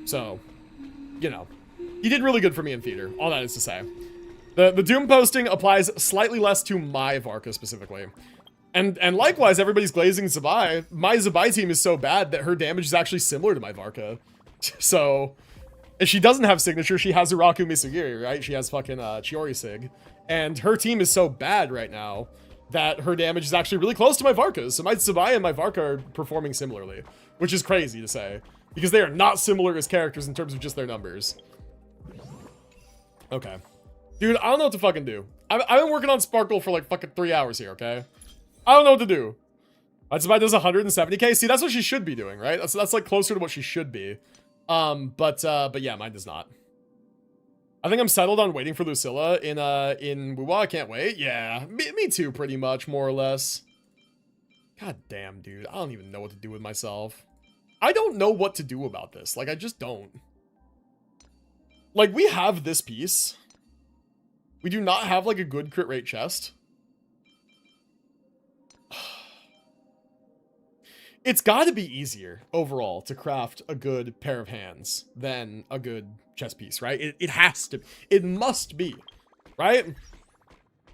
So, you know, he did really good for me in theater, all that is to say. The Doom posting applies slightly less to my Varka specifically. And likewise, everybody's glazing Zabai. My Zabai team is so bad that her damage is actually similar to my Varka. So, if she doesn't have signature, she has Uraku Misugiri, right? She has fucking Chiori Sig. And her team is so bad right now that her damage is actually really close to my Varka's. So my Zabai and my Varka are performing similarly, which is crazy to say, because they are not similar as characters in terms of just their numbers. Okay. Dude, I don't know what to fucking do. I've been working on Sparkle for like fucking 3 hours here, okay? I don't know what to do. My Zabai does 170k. See, that's what she should be doing, right? That's like closer to what she should be. But yeah, mine does not. I think I'm settled on waiting for Lucilla in Wuwa. I can't wait. Yeah, me too, pretty much, more or less. God damn, dude. I don't even know what to do with myself. I don't know what to do about this. Like, I just don't. Like, we have this piece. We do not have, like, a good crit rate chest. It's got to be easier overall to craft a good pair of hands than a good chess piece, right? It has to. It must be, right?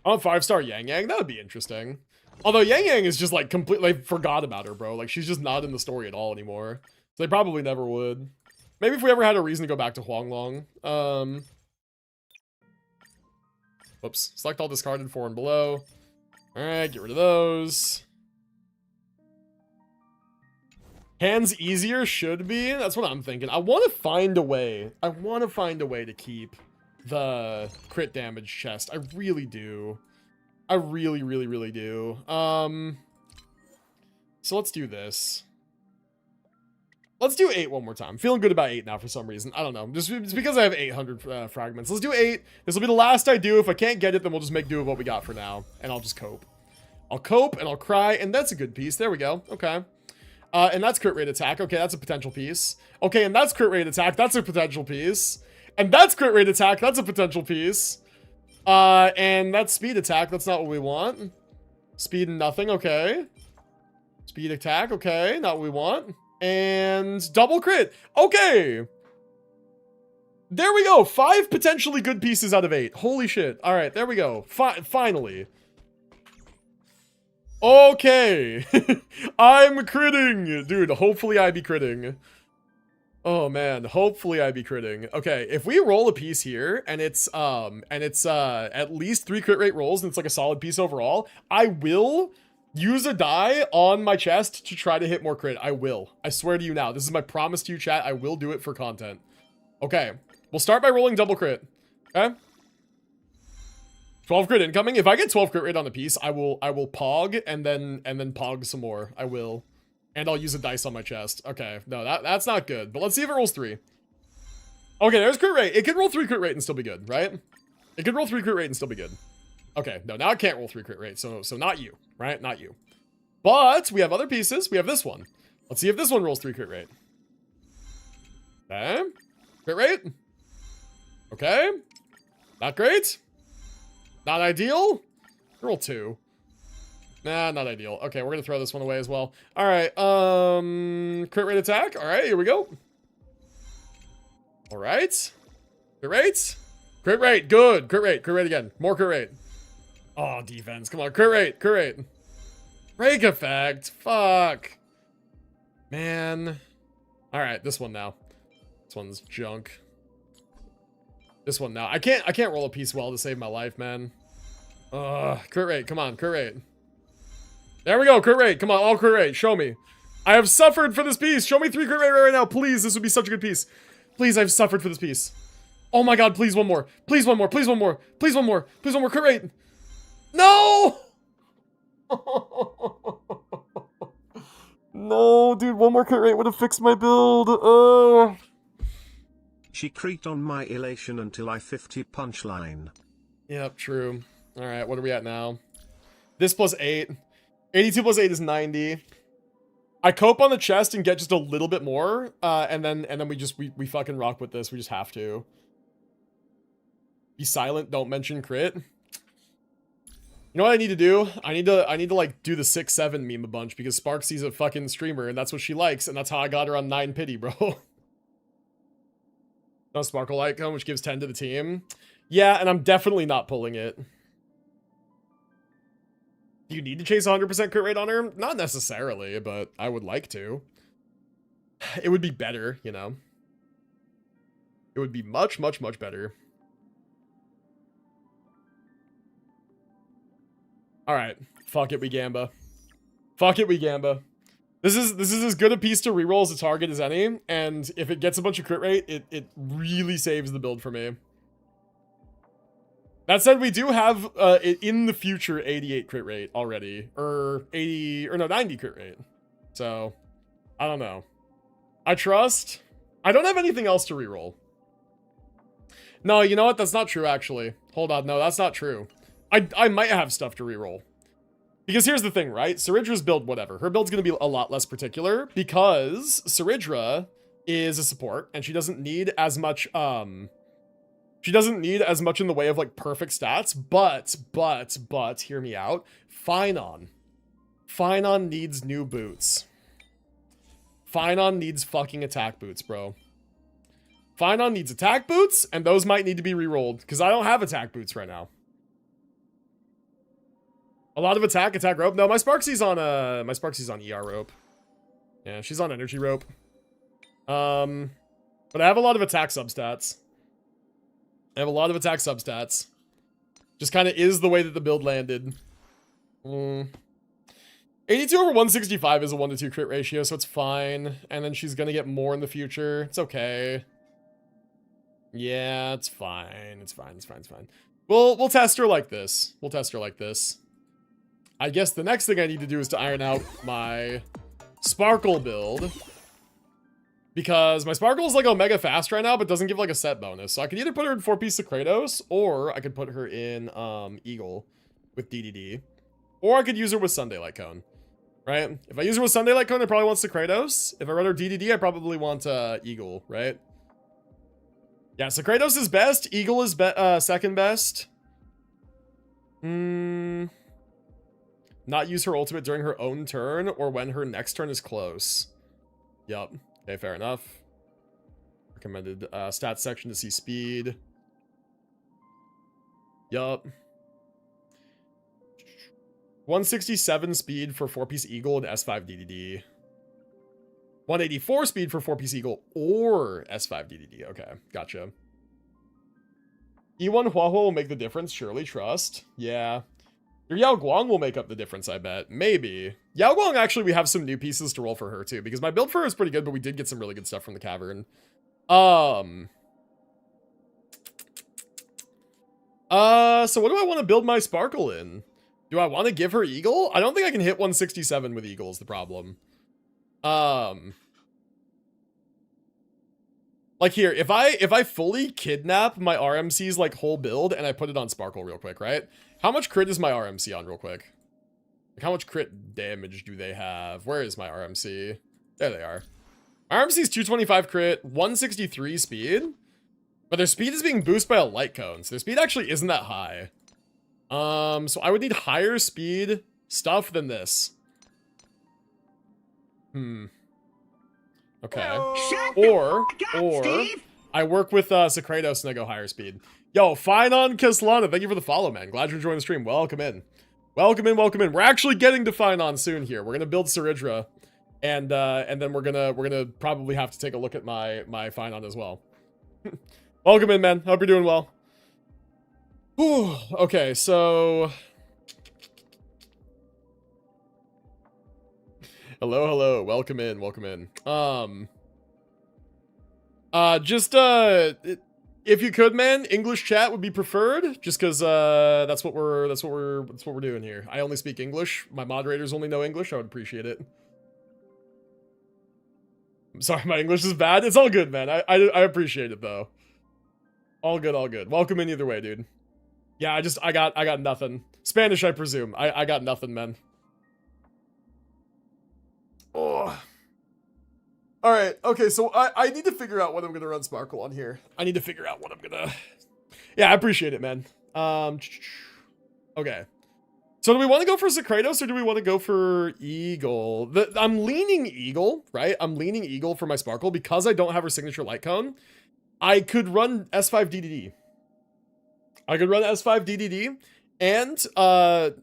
Oh, 5-star Yang Yang, that would be interesting. Although Yang Yang is just like completely forgot about her, bro. Like she's just not in the story at all anymore. So they probably never would. Maybe if we ever had a reason to go back to Huanglong. Whoops. Select all discarded 4 and below. Alright, get rid of those. Hands easier should be. That's what I'm thinking. I want to find a way. I want to find a way to keep the crit damage chest. I really do. I really, really, really do. So let's do this. Let's do 8 one more time. I'm feeling good about 8 now for some reason. I don't know. Just it's because I have 800 fragments. Let's do 8. This will be the last I do. If I can't get it, then we'll just make do with what we got for now. And I'll just cope. I'll cope and I'll cry. And that's a good piece. There we go. Okay. And that's crit rate attack. Okay, that's a potential piece. Okay, and that's crit rate attack. That's a potential piece. And that's crit rate attack. That's a potential piece. And that's speed attack. That's not what we want. Speed and nothing. Okay. Speed attack. Okay, not what we want. And double crit. Okay. There we go. 5 potentially good pieces out of 8. Holy shit. All right, there we go. Finally. Okay. I'm critting. Dude, hopefully I be critting. Oh man, hopefully I be critting. Okay, if we roll a piece here and it's at least 3 crit rate rolls and it's like a solid piece overall, I will use a die on my chest to try to hit more crit. I will. I swear to you now. This is my promise to you, chat. I will do it for content. Okay, we'll start by rolling double crit. Okay. 12 crit incoming. If I get 12 crit rate on the piece, I will pog and then pog some more. I will. And I'll use a dice on my chest. Okay, no, that's not good. But let's see if it rolls 3. Okay, there's crit rate. It could roll 3 crit rate and still be good, right? It could roll 3 crit rate and still be good. Okay, no, now it can't roll 3 crit rate, so not you, right? Not you. But we have other pieces. We have this one. Let's see if this one rolls 3 crit rate. Okay. Crit rate. Okay. Not great. Not ideal. Roll 2. Nah, not ideal. Okay, we're gonna throw this one away as well. All right, crit rate attack. All right, here we go. All right, crit rate. Crit rate, good. Crit rate again. More crit rate. Oh, defense, come on, crit rate. Break effect, fuck. Man. All right, this one now. This one's junk. This one now. I can't roll a piece well to save my life, man. Crit rate, come on, crit rate. There we go, crit rate. Come on, all crit rate. Show me. I have suffered for this piece. Show me 3 crit rate right now, please. This would be such a good piece. Please, I've suffered for this piece. Oh my god, please one more. Please one more. Please one more. Please one more. Please one more. Crit rate. No! No, dude, one more crit rate would have fixed my build. She creaked on my elation until I 50 punchline. Yep, true. All right, what are we at now? This plus 8. 82 plus 8 is 90. I cope on the chest and get just a little bit more, and then we fucking rock with this. We just have to. Be silent. Don't mention crit. You know what I need to do? I need to like do the 6-7 meme a bunch because Sparxie's a fucking streamer and that's what she likes, and that's how I got her on 9 pity, bro. No Sparkle icon, which gives 10 to the team. Yeah, and I'm definitely not pulling it. Do you need to chase 100% crit rate on her? Not necessarily, but I would like to. It would be better, you know. It would be much, much, much better. Alright. Fuck it, we Gamba. Fuck it, we Gamba. This is as good a piece to reroll as a target as any, and if it gets a bunch of crit rate, it really saves the build for me. That said, we do have, in the future, 88 crit rate already. Or 90 crit rate. So, I don't know. I trust. I don't have anything else to reroll. No, you know what? That's not true, actually. Hold on, no, that's not true. I might have stuff to reroll. Because here's the thing, right? Cerydra's build, whatever. Her build's gonna be a lot less particular, because Cerydra is a support, and she doesn't need as much, she doesn't need as much in the way of, like, perfect stats, but, hear me out. Finon needs new boots. Finon needs fucking attack boots, bro. Finon needs attack boots, and those might need to be rerolled, because I don't have attack boots right now. A lot of attack rope. No, my Sparxie's on ER rope. Yeah, she's on energy rope. But I have a lot of attack substats. Just kind of is the way that the build landed. 82 over 165 is a 1-to-2 crit ratio, so it's fine. And then she's gonna get more in the future. It's okay. Yeah, it's fine. It's fine. We'll test her like this. I guess the next thing I need to do is to iron out my Sparkle build. Because my Sparkle is like Omega fast right now, but doesn't give like a set bonus. So I could either put her in 4-piece of Kratos, or I could put her in Eagle with DDD. Or I could use her with Sunday Light Cone. Right? If I use her with Sunday Light Cone, it probably wants the Kratos. If I run her DDD, I probably want Eagle, right? Yeah, so Kratos is best. Eagle is second best. Not use her ultimate during her own turn or when her next turn is close. Yup. Okay, fair enough. Recommended stats section to see speed. Yup. 167 speed for 4-piece Eagle and S5 DDD. 184 speed for 4-piece Eagle or S5 DDD. Okay, gotcha. E1 Huahua will make the difference, surely trust. Yeah. Your Yao Guang will make up the difference, I bet. Maybe. Yao Guang, actually, we have some new pieces to roll for her, too. Because my build for her is pretty good, but we did get some really good stuff from the cavern. So what do I want to build my Sparkle in? Do I want to give her Eagle? I don't think I can hit 167 with Eagle is the problem. Like here, if I fully kidnap my RMC's like whole build and I put it on Sparkle real quick, right? How much crit is my RMC on real quick? Like how much crit damage do they have? Where is my RMC? There they are. RMC's 225 crit, 163 speed. But their speed is being boosted by a light cone, so their speed actually isn't that high. So I would need higher speed stuff than this. Okay. Or I work with Secretos and I go higher speed. Yo, fine on Kislana. Thank you for the follow, man. Glad you're enjoying the stream. Welcome in. We're actually getting to fine on soon here. We're gonna build Cerydra, and then we're gonna probably have to take a look at my fine on as well. Welcome in, man. Hope you're doing well. Whew. Okay, so hello. Welcome in. If you could, man, English chat would be preferred, just because that's what we're doing here. I only speak English. My moderators only know English. I would appreciate it. I'm sorry, my English is bad. It's all good, man. I appreciate it though. All good. Welcome in either way, dude. Yeah, I got nothing. Spanish, I presume. I got nothing, man. Oh. Alright, okay, so I need to figure out what I'm gonna run Sparkle on here. Yeah, I appreciate it, man. Okay. So do we want to go for Secretos or do we want to go for Eagle? I'm leaning Eagle, right? I'm leaning Eagle for my Sparkle because I don't have her signature light cone. I could run S5 DDD. And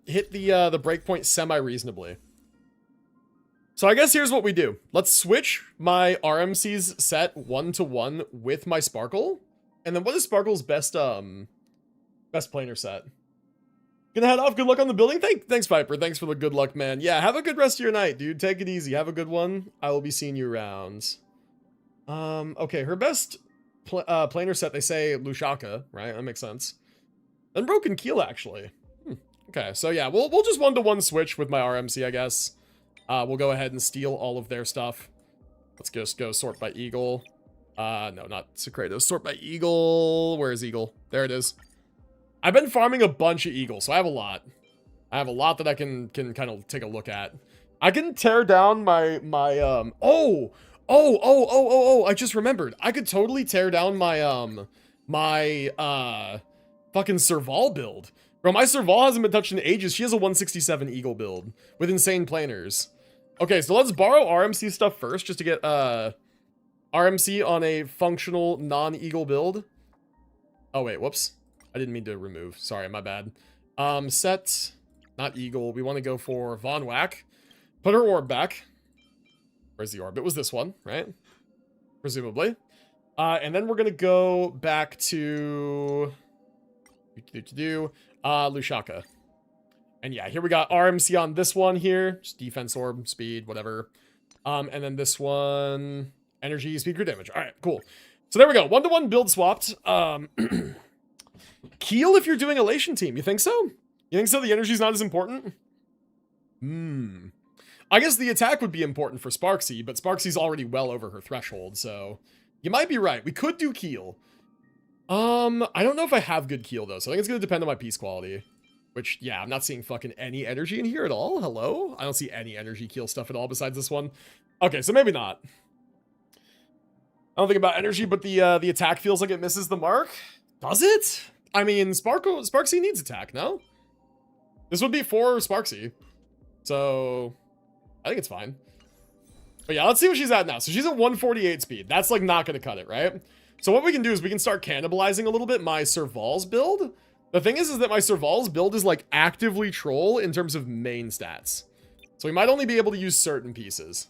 hit the breakpoint semi-reasonably. So I guess here's what we do. Let's switch my RMC's set 1-to-1 with my Sparkle. And then what is Sparkle's best planar set? Gonna head off. Good luck on the building. Thanks, Viper. Thanks for the good luck, man. Yeah, have a good rest of your night, dude. Take it easy. Have a good one. I will be seeing you around. Okay, her best planar set, they say Lushaka, right? That makes sense. Then Broken Keel, actually. Okay, so yeah, we'll just 1-to-1 switch with my RMC, I guess. We'll go ahead and steal all of their stuff. Let's just go sort by Eagle. No, not Secretos. Sort by Eagle. Where is Eagle? There it is. I've been farming a bunch of Eagle, so I have a lot. I have a lot that I can kind of take a look at. I can tear down my I just remembered. I could totally tear down my fucking Serval build. Bro, my Serval hasn't been touched in ages. She has a 167 Eagle build with insane planers. Okay, so let's borrow RMC stuff first just to get RMC on a functional non-Eagle build. Oh wait, whoops. I didn't mean to remove. Sorry, my bad. Set Not Eagle. We want to go for Von Whack. Put her orb back. Where's the orb? It was this one, right? Presumably. And then we're going to go back to... Lushaka. And yeah, here we got RMC on this one here. Just defense orb, speed, whatever. And then this one... Energy, speed, crit damage. All right, cool. So there we go. 1-to-1 build swapped. Keel if you're doing Elation team. You think so? You think so? The energy's not as important? I guess the attack would be important for Sparxie, but Sparxie's already well over her threshold, so you might be right. We could do Keel. I don't know if I have good Keel, though, so I think it's going to depend on my piece quality. Which, yeah, I'm not seeing fucking any energy in here at all. Hello? I don't see any energy Keel stuff at all besides this one. Okay, so maybe not. I don't think about energy, but the attack feels like it misses the mark. Does it? I mean, Sparxie needs attack, no? This would be for Sparxie. So, I think it's fine. But yeah, let's see what she's at now. So she's at 148 speed. That's like not going to cut it, right? So what we can do is we can start cannibalizing a little bit my Serval's build. The thing is that my Serval's build is like actively troll in terms of main stats. So we might only be able to use certain pieces.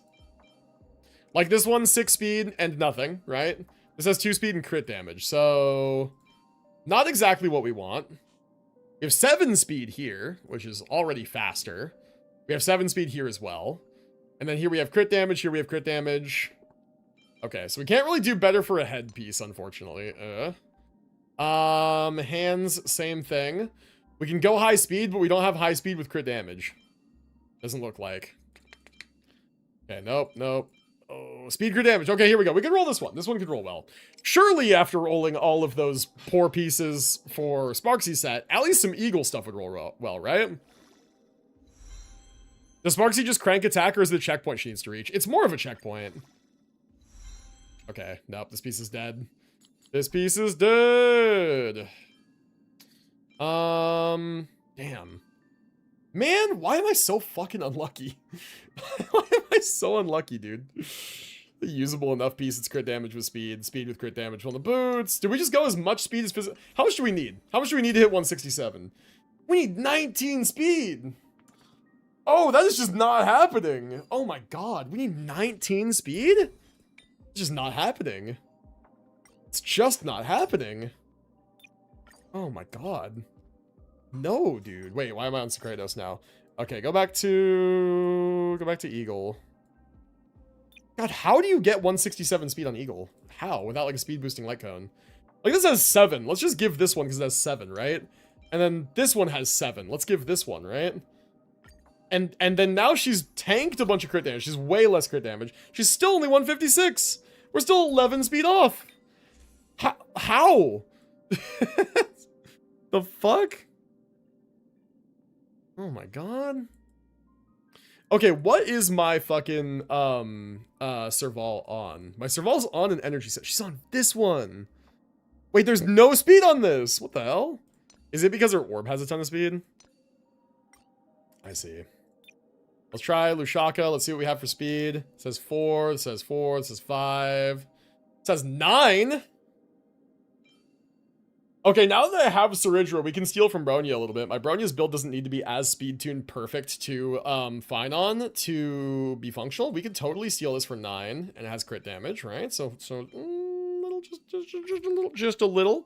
Like this one, 6 speed and nothing, right? This has 2 speed and crit damage. So not exactly what we want. We have 7 speed here, which is already faster. We have 7 speed here as well. And then here we have crit damage, here we have crit damage. Okay, so we can't really do better for a headpiece, unfortunately. Hands, same thing. We can go high speed, but we don't have high speed with crit damage. Doesn't look like. Okay, nope. Oh, speed crit damage. Okay, here we go. We can roll this one. This one could roll well. Surely after rolling all of those poor pieces for Sparxie set, at least some Eagle stuff would roll well, right? Does Sparxie just crank attack, or is it a checkpoint she needs to reach? It's more of a checkpoint. Okay, nope, this piece is dead. This piece is dead. Damn. Man, why am I so fucking unlucky? Why am I so unlucky, dude? The usable enough piece, it's crit damage with speed. Speed with crit damage on the boots. Did we just go as much speed as physical? How much do we need? How much do we need to hit 167? We need 19 speed. Oh, that is just not happening. Oh my god, we need 19 speed? It's just not happening. It's just not happening. Oh my god. No, dude. Wait, why am I on Secretos now? Okay, go back to Eagle. God, how do you get 167 speed on Eagle? How? Without like a speed boosting light cone. Like this has 7. Let's just give this one because it has 7, right? And then this one has 7. Let's give this one, right? And then now she's tanked a bunch of crit damage. She's way less crit damage. She's still only 156. We're still 11 speed off. How? The fuck? Oh my god. Okay, what is my fucking Serval on? My Serval's on an energy set. She's on this one. Wait, there's no speed on this. What the hell? Is it because her orb has a ton of speed? I see. Let's try Lushaka. Let's see what we have for speed. It says 4. It says 4. It says 5. It says 9. Okay, now that I have Cerydra, we can steal from Bronya a little bit. My Bronya's build doesn't need to be as speed tuned perfect to Finon to be functional. We could totally steal this for 9, and it has crit damage, right? So just a little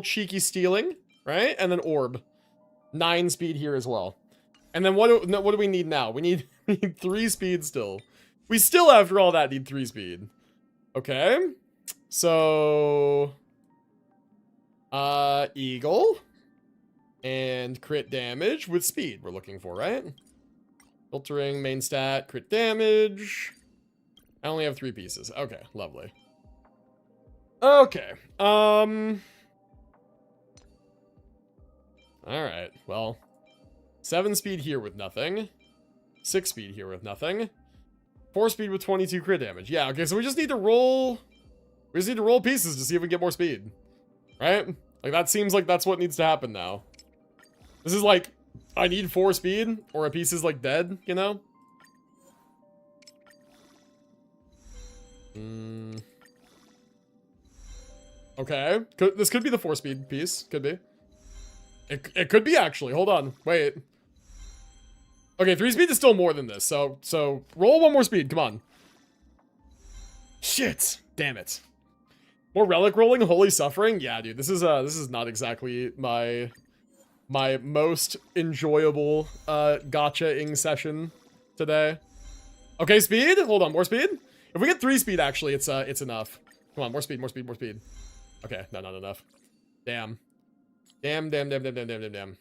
cheeky stealing, right? And then orb, 9 speed here as well. And then what do we need now? We need 3 speed still. We still, after all that, need 3 speed. Okay, so Eagle and crit damage with speed we're looking for, right? Filtering, main stat, crit damage. I only have 3 pieces. Okay, lovely. Okay, all right, well, 7 speed here with nothing. 6 speed here with nothing. 4 speed with 22 crit damage. Yeah, okay, so we just need to roll pieces to see if we can get more speed. Right? Like, that seems like that's what needs to happen now. This is like, I need 4 speed, or a piece is like dead, you know? Okay. This could be the 4 speed piece. Could be. It could be, actually. Hold on. Wait. Okay, 3 speed is still more than this. So roll 1 more speed. Come on. Shit. Damn it. More relic rolling, holy suffering. Yeah, dude. This is not exactly my most enjoyable gotcha-ing session today. Okay, speed. Hold on, more speed. If we get 3 speed, actually, it's enough. Come on, more speed, more speed, more speed. Okay, no, not enough. Damn. Damn.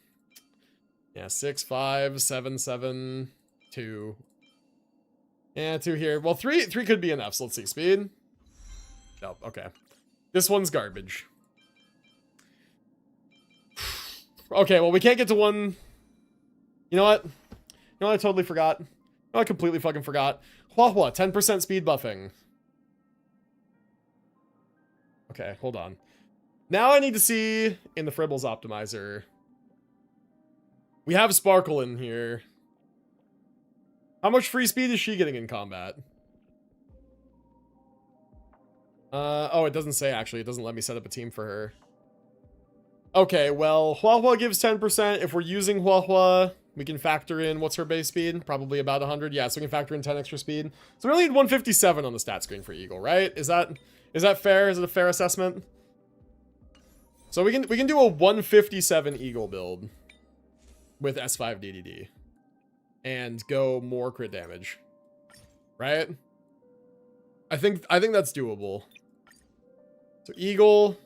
Yeah, 6, 5, 7, 7, 2. Yeah, 2 here. Well, 3 could be enough, so let's see. Speed. Nope, okay. This one's garbage. Okay, well, we can't get to 1. You know what? You know what I totally forgot? You know, I completely fucking forgot. Hua, 10% speed buffing. Okay, hold on. Now I need to see in the Fribbles optimizer. We have Sparkle in here. How much free speed is she getting in combat? Oh, it doesn't say, actually. It doesn't let me set up a team for her. Okay, well, Hua gives 10%. If we're using Hua, we can factor in, what's her base speed? Probably about 100. Yeah, so we can factor in 10 extra speed. So we only need 157 on the stat screen for Eagle, right? Is that fair? Is it a fair assessment? So we can do a 157 Eagle build with S5 DDD and go more crit damage, right? I think that's doable. So Eagle,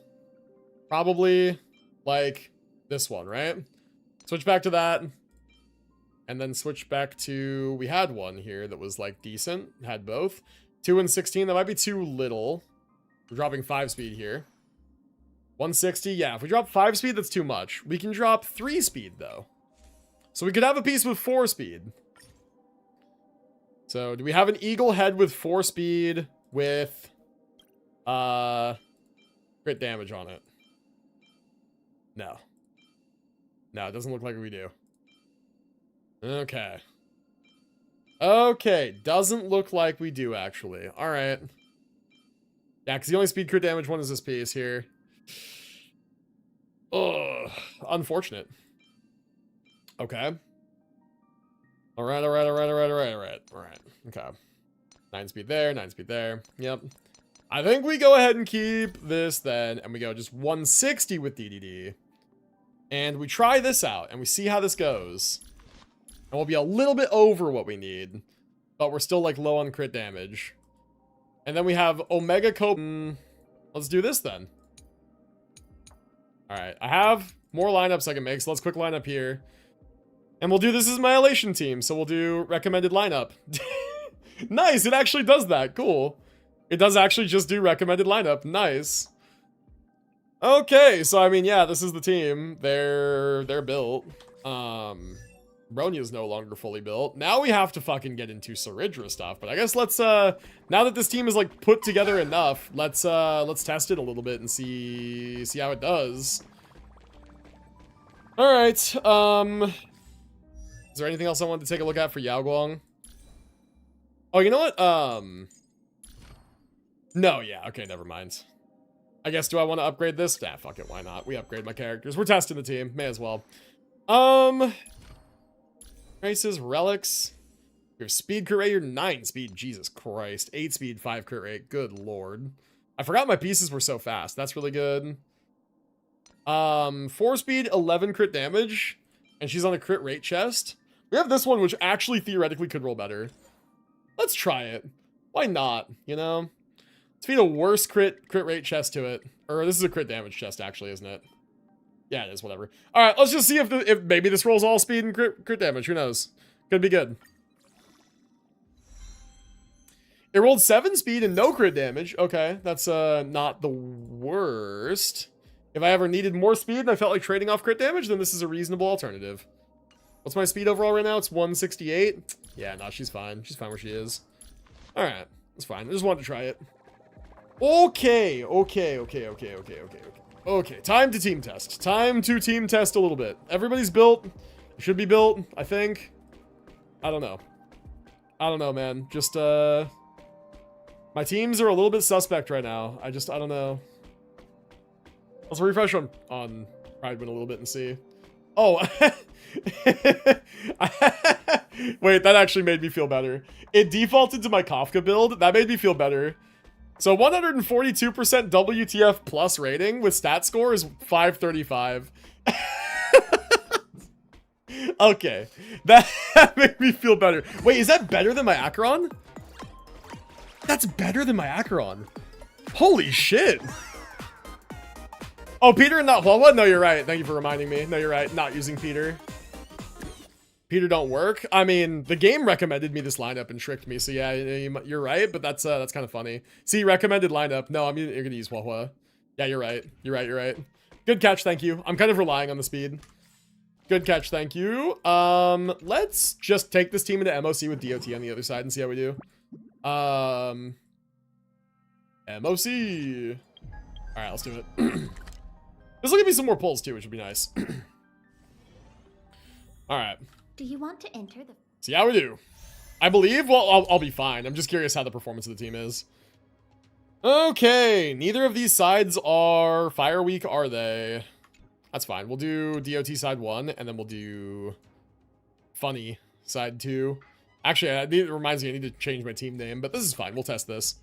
probably like this one, right? Switch back to that, and then switch back to, we had one here that was like decent, had both. 2 and 16, that might be too little. We're dropping 5 speed here. 160, yeah, if we drop 5 speed, that's too much. We can drop 3 speed though. So we could have a piece with 4 speed. So do we have an Eagle head with 4 speed with crit damage on it? No. No, it doesn't look like we do. Okay. Okay, doesn't look like we do, actually. Alright. Yeah, because the only speed crit damage one is this piece here. Ugh. Unfortunate. Okay. Alright. Okay. 9 speed there, 9 speed there. Yep. I think we go ahead and keep this then, and we go just 160 with DDD. And we try this out, and we see how this goes. And we'll be a little bit over what we need, but we're still like low on crit damage. And then we have Omega Cope. Let's do this then. Alright, I have more lineups I can make, so let's quick line up here. And we'll do this as my Elation team, so we'll do recommended lineup. Nice, it actually does that. Cool. It does actually just do recommended lineup. Nice. Okay, so I mean, yeah, this is the team. They're built. Bronya's no longer fully built. Now we have to fucking get into Cerydra stuff, but I guess let's now that this team is like put together enough, let's test it a little bit and see how it does. All right. Is there anything else I wanted to take a look at for Yao Guang? Oh, you know what? No, yeah, okay, never mind. I guess, do I want to upgrade this? Nah, fuck it, why not? We upgrade my characters. We're testing the team, may as well. Races, relics. We have speed crit rate, 9 speed, Jesus Christ. 8 speed, 5 crit rate, good lord. I forgot my pieces were so fast, that's really good. 4 speed, 11 crit damage, and she's on a crit rate chest. We have this one, which actually theoretically could roll better. Let's try it. Why not, you know? Let's feed a worse crit rate chest to it. Or this is a crit damage chest, actually, isn't it? Yeah, it is, whatever. Alright, let's just see if maybe this rolls all speed and crit damage. Who knows? Could be good. It rolled 7 speed and no crit damage. Okay, that's not the worst. If I ever needed more speed and I felt like trading off crit damage, then this is a reasonable alternative. What's my speed overall right now? It's 168. Yeah, no, she's fine. She's fine where she is. Alright, that's fine. I just wanted to try it. Okay, time to team test. Time to team test a little bit. Everybody's built. You should be built, I think. I don't know. I don't know, man. Just, my teams are a little bit suspect right now. I don't know. Let's refresh on Pridewind a little bit and see. Oh. Wait, that actually made me feel better. It defaulted to my Kafka build. That made me feel better. So 142% WTF plus rating with stat score is 535. Okay, that made me feel better. Wait, is that better than my Acheron? That's better than my Acheron. Holy shit. Oh, Peter and not Wawa? No, you're right. Thank you for reminding me. No, you're right. Not using Peter. Peter don't work. I mean, the game recommended me this lineup and tricked me. So yeah, you're right. But that's kind of funny. See, recommended lineup. No, I'm you're gonna use Wawa. Yeah, you're right. You're right. You're right. Good catch. Thank you. I'm kind of relying on the speed. Good catch. Thank you. Let's just take this team into MOC with DOT on the other side and see how we do. MOC. All right, let's do it. This will give me some more pulls too, which would be nice. All right. Do you want to enter the... See how we do. I believe, well, I'll be fine. I'm just curious how the performance of the team is. Okay, neither of these sides are Fire Week, are they? That's fine. We'll do DOT side 1, and then we'll do Funny side 2. Actually, it reminds me I need to change my team name, but this is fine. We'll test this.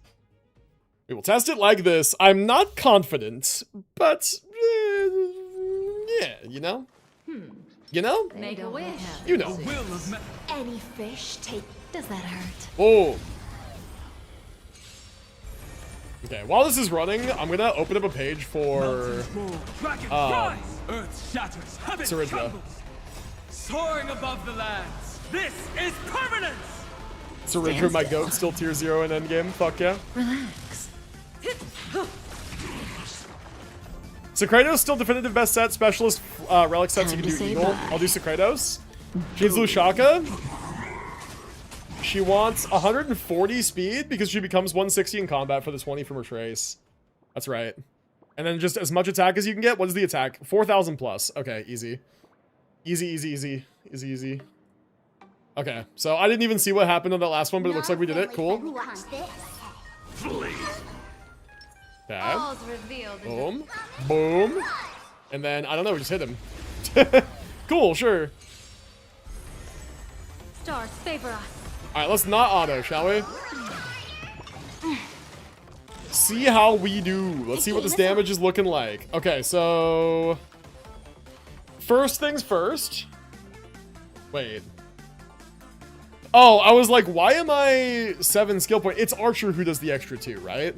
We will test it like this. I'm not confident, but yeah, you know? You know? Make a wish. You know. Any fish take... Does that hurt? Oh. Okay, while this is running, I'm gonna open up a page for Earth shatters, heaven Cerydra. trembles. Soaring above the lands. This is permanence. Cerydra, my goat, still tier 0 in Endgame. Fuck yeah. Relax. Secretos still definitive best set. Specialist relic sets you Time can to do say Eagle. bye. I'll do Secretos. She needs Lushaka. She wants 140 speed because she becomes 160 in combat for the 20 from her trace. That's right. And then just as much attack as you can get. What is the attack? 4,000 plus. Okay, easy. Easy, easy, easy. Easy, easy. Okay, so I didn't even see what happened on that last one, but it looks like we did it. Cool. Okay. All's revealed. Boom. Boom. And then, I don't know, we just hit him. Cool, sure. Stars favor us. Alright, let's not auto, shall we? See how we do. Let's see what this damage is looking like. Okay, so... First things first. Wait. Oh, I was like, why am I 7 skill point? It's Archer who does the extra 2, right?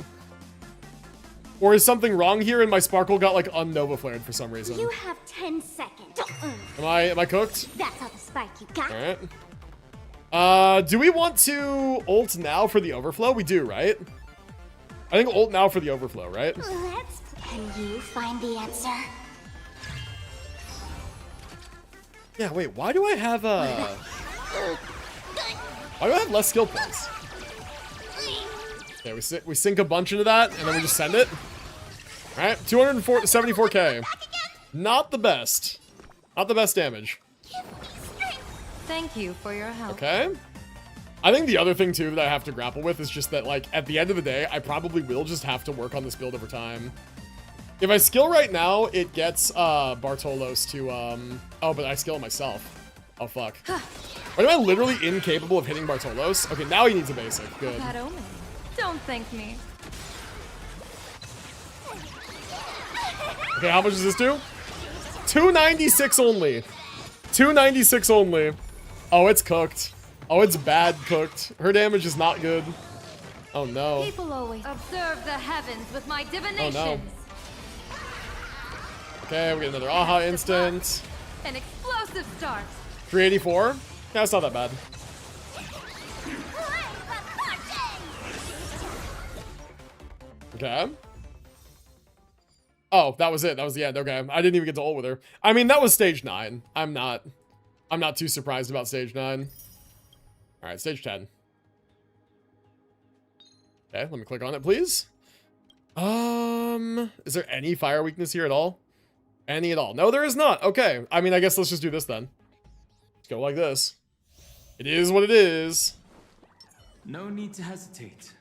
Or is something wrong here and my Sparkle got like unnova flared for some reason? You have 10 seconds. Am I cooked? That's all the spark you got. Alright. Do we want to ult now for the overflow? We do, right? I think ult now for the overflow, right? Let's... Can you find the answer? Yeah, wait, why do I have why do I have less skill points? Okay, we sink a bunch into that, and then we just send it. Alright, 274k. Not the best. Not the best damage. Thank you for your help. Okay. I think the other thing, too, that I have to grapple with is just that, like, at the end of the day, I probably will just have to work on this build over time. If I skill right now, it gets Bartolos to, oh, but I skill it myself. Oh, fuck. Wait, am I literally incapable of hitting Bartolos? Okay, now he needs a basic. Good. That omen. Don't thank me. Okay, how much does this do? 296 only. 296 only. Oh, it's cooked. Oh, it's bad cooked. Her damage is not good. Oh, no. People always observe the heavens with my Oh, divinations. no. Okay, we get another AHA instant. An explosive start. 384? Yeah, it's not that bad. Okay. Oh, that was it. That was the end. Okay. I didn't even get to ult with her. I mean, that was stage 9. I'm not too surprised about stage 9. All right, stage 10. Okay, let me click on it, please. Is there any fire weakness here at all? Any at all? No, there is not. Okay. I mean, I guess let's just do this then. Let's go like this. It is what it is. No need to hesitate.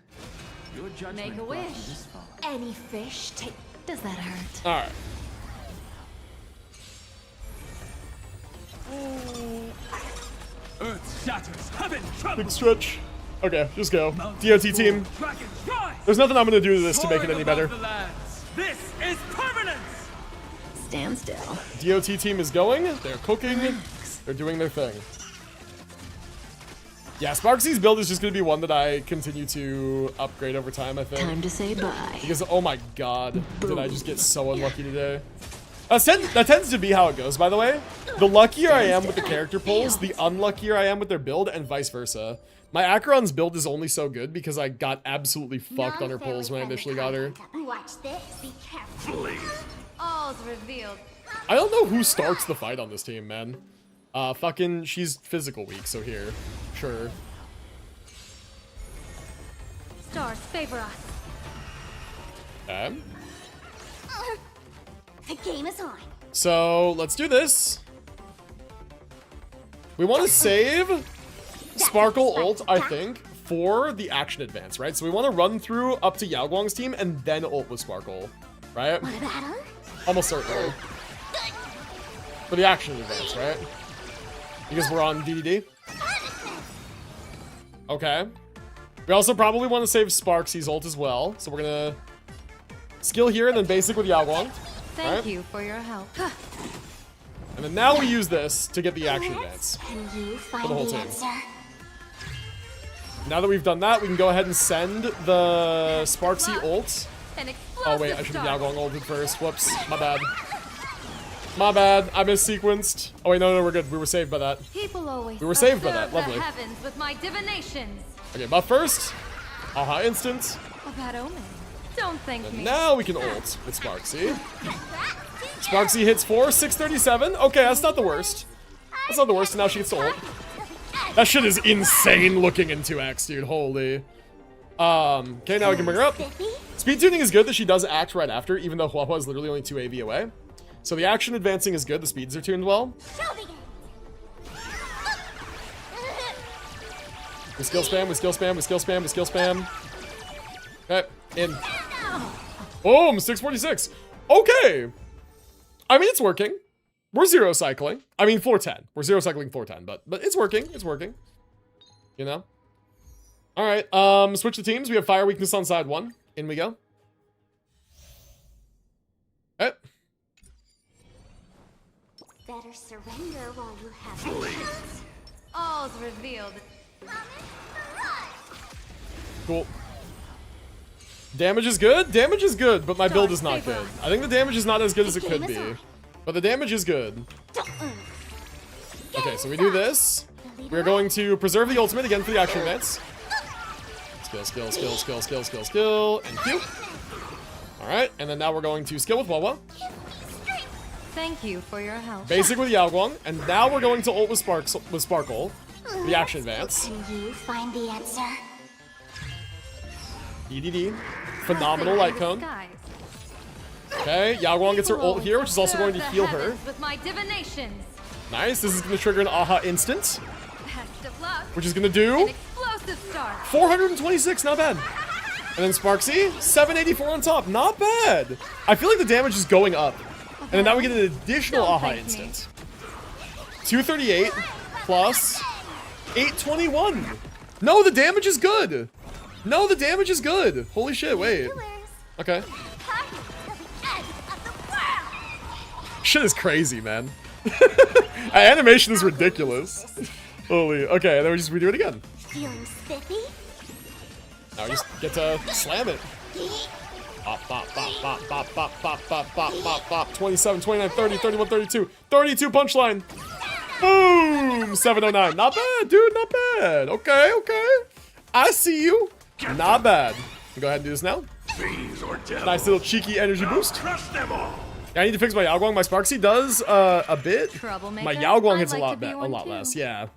Your judgment Make a brought you wish. this far. Any fish take... Does that hurt? All right. Earth shatters, heaven trembles. Big stretch. Okay, just go. DOT team. Dragon rise. There's nothing I'm gonna do to this to make it Soaring any better. above the lands. This is permanence. Stand still. DOT team is going. They're cooking. They're doing their thing. Yeah, Sparxie's build is just gonna be one that I continue to upgrade over time, I think. Time to say bye. Because, oh my god, did I just get so unlucky today. That tends to be how it goes, by the way. The luckier I am with the character pulls, the unluckier I am with their build, and vice versa. My Acheron's build is only so good because I got absolutely fucked on her pulls when I initially got her. Watch this. Be careful. All's revealed. I don't know who starts the fight on this team, man. Fucking, she's physical weak, so here. Sure. Stars favor us. Okay. The game is on. So, let's do this. We want to save Sparkle ult, I think, for the action advance, right? So we want to run through up to Yao Guang's team and then ult with Sparkle, right? Want a battle? Almost certainly. For the action advance, right? Because we're on DDD. Okay. We also probably want to save Sparxie's ult as well. So we're gonna skill here and then basic with Yao Guang. Thank you for your help. And then now we use this to get the action advance. Can you find For the whole the team. answer? Now that we've done that, we can go ahead and send the Sparxie ult. An Oh wait, I should have Yao Guang ulted first. Whoops, my bad. My bad, I missequenced. Oh wait, no, we're good. We were saved by that. People always We were saved by that, observe lovely. the heavens with my divinations. Okay, buff first. Aha, instant. A bad omen. Don't thank me. Now we can ult with Sparxie. Sparxie hits 4, 637. Okay, that's not the worst. That's not the worst, and now she gets to ult. That shit is insane looking in 2x, dude. Holy. Okay, now we can bring her up. Speed tuning is good that she does act right after, even though Huahua is literally only 2 AV away. So the action advancing is good. The speeds are tuned well. We skill spam, we skill spam, we skill spam, we skill spam. Okay, in. Boom, 646. Okay. I mean, it's working. We're zero cycling. I mean, floor 10. We're zero cycling floor 10, but it's working. It's working. You know? All right, switch the teams. We have fire weakness on side 1. In we go. Okay. Better surrender while you have a chance. All's revealed. Cool. Damage is good. Damage is good, but my build is not good. I think the damage is not as good as it could be, but the damage is good. Okay, so we do this. We're going to preserve the ultimate again for the action advance. Skill, skill, skill, skill, skill, skill, skill, and Q. All right, and then now we're going to skill with Huahua. Thank you for your help. Basic with Yao Guang, and now we're going to ult with Sparkle, the action advance. Can you find the answer? EDD, phenomenal light cone. Skies. Okay, Yao Guang gets her ult here, which is also going to heal her. With my divinations. Nice, this is going to trigger an Aha instant, Best of luck. which is going to An do explosive start. 426, not bad. And then Sparxie, 784 on top, not bad. I feel like the damage is going up. And then now we get an additional Don't Aha thank me. instant. 238 plus 821. No, the damage is good. No, the damage is good. Holy shit, wait. Okay. Shit is crazy, man. Animation is ridiculous. Holy, okay, then we do it again. Feeling spiffy? Now we just get to slam it. Bop, bop, bop, bop, bop, bop, bop, bop, bop, bop, bop. 27, 29, 30, 31, 32. 32 punchline. Boom! 709. Not bad, dude, not bad. Okay, okay. I see you. Not bad. Go ahead and do this now. Nice little cheeky energy boost. Yeah, I need to fix my Yao Guang. My Sparxie does a bit. Troublemaker. My Yao Guang hits I'd a like lot, to be a one lot too. less. Yeah.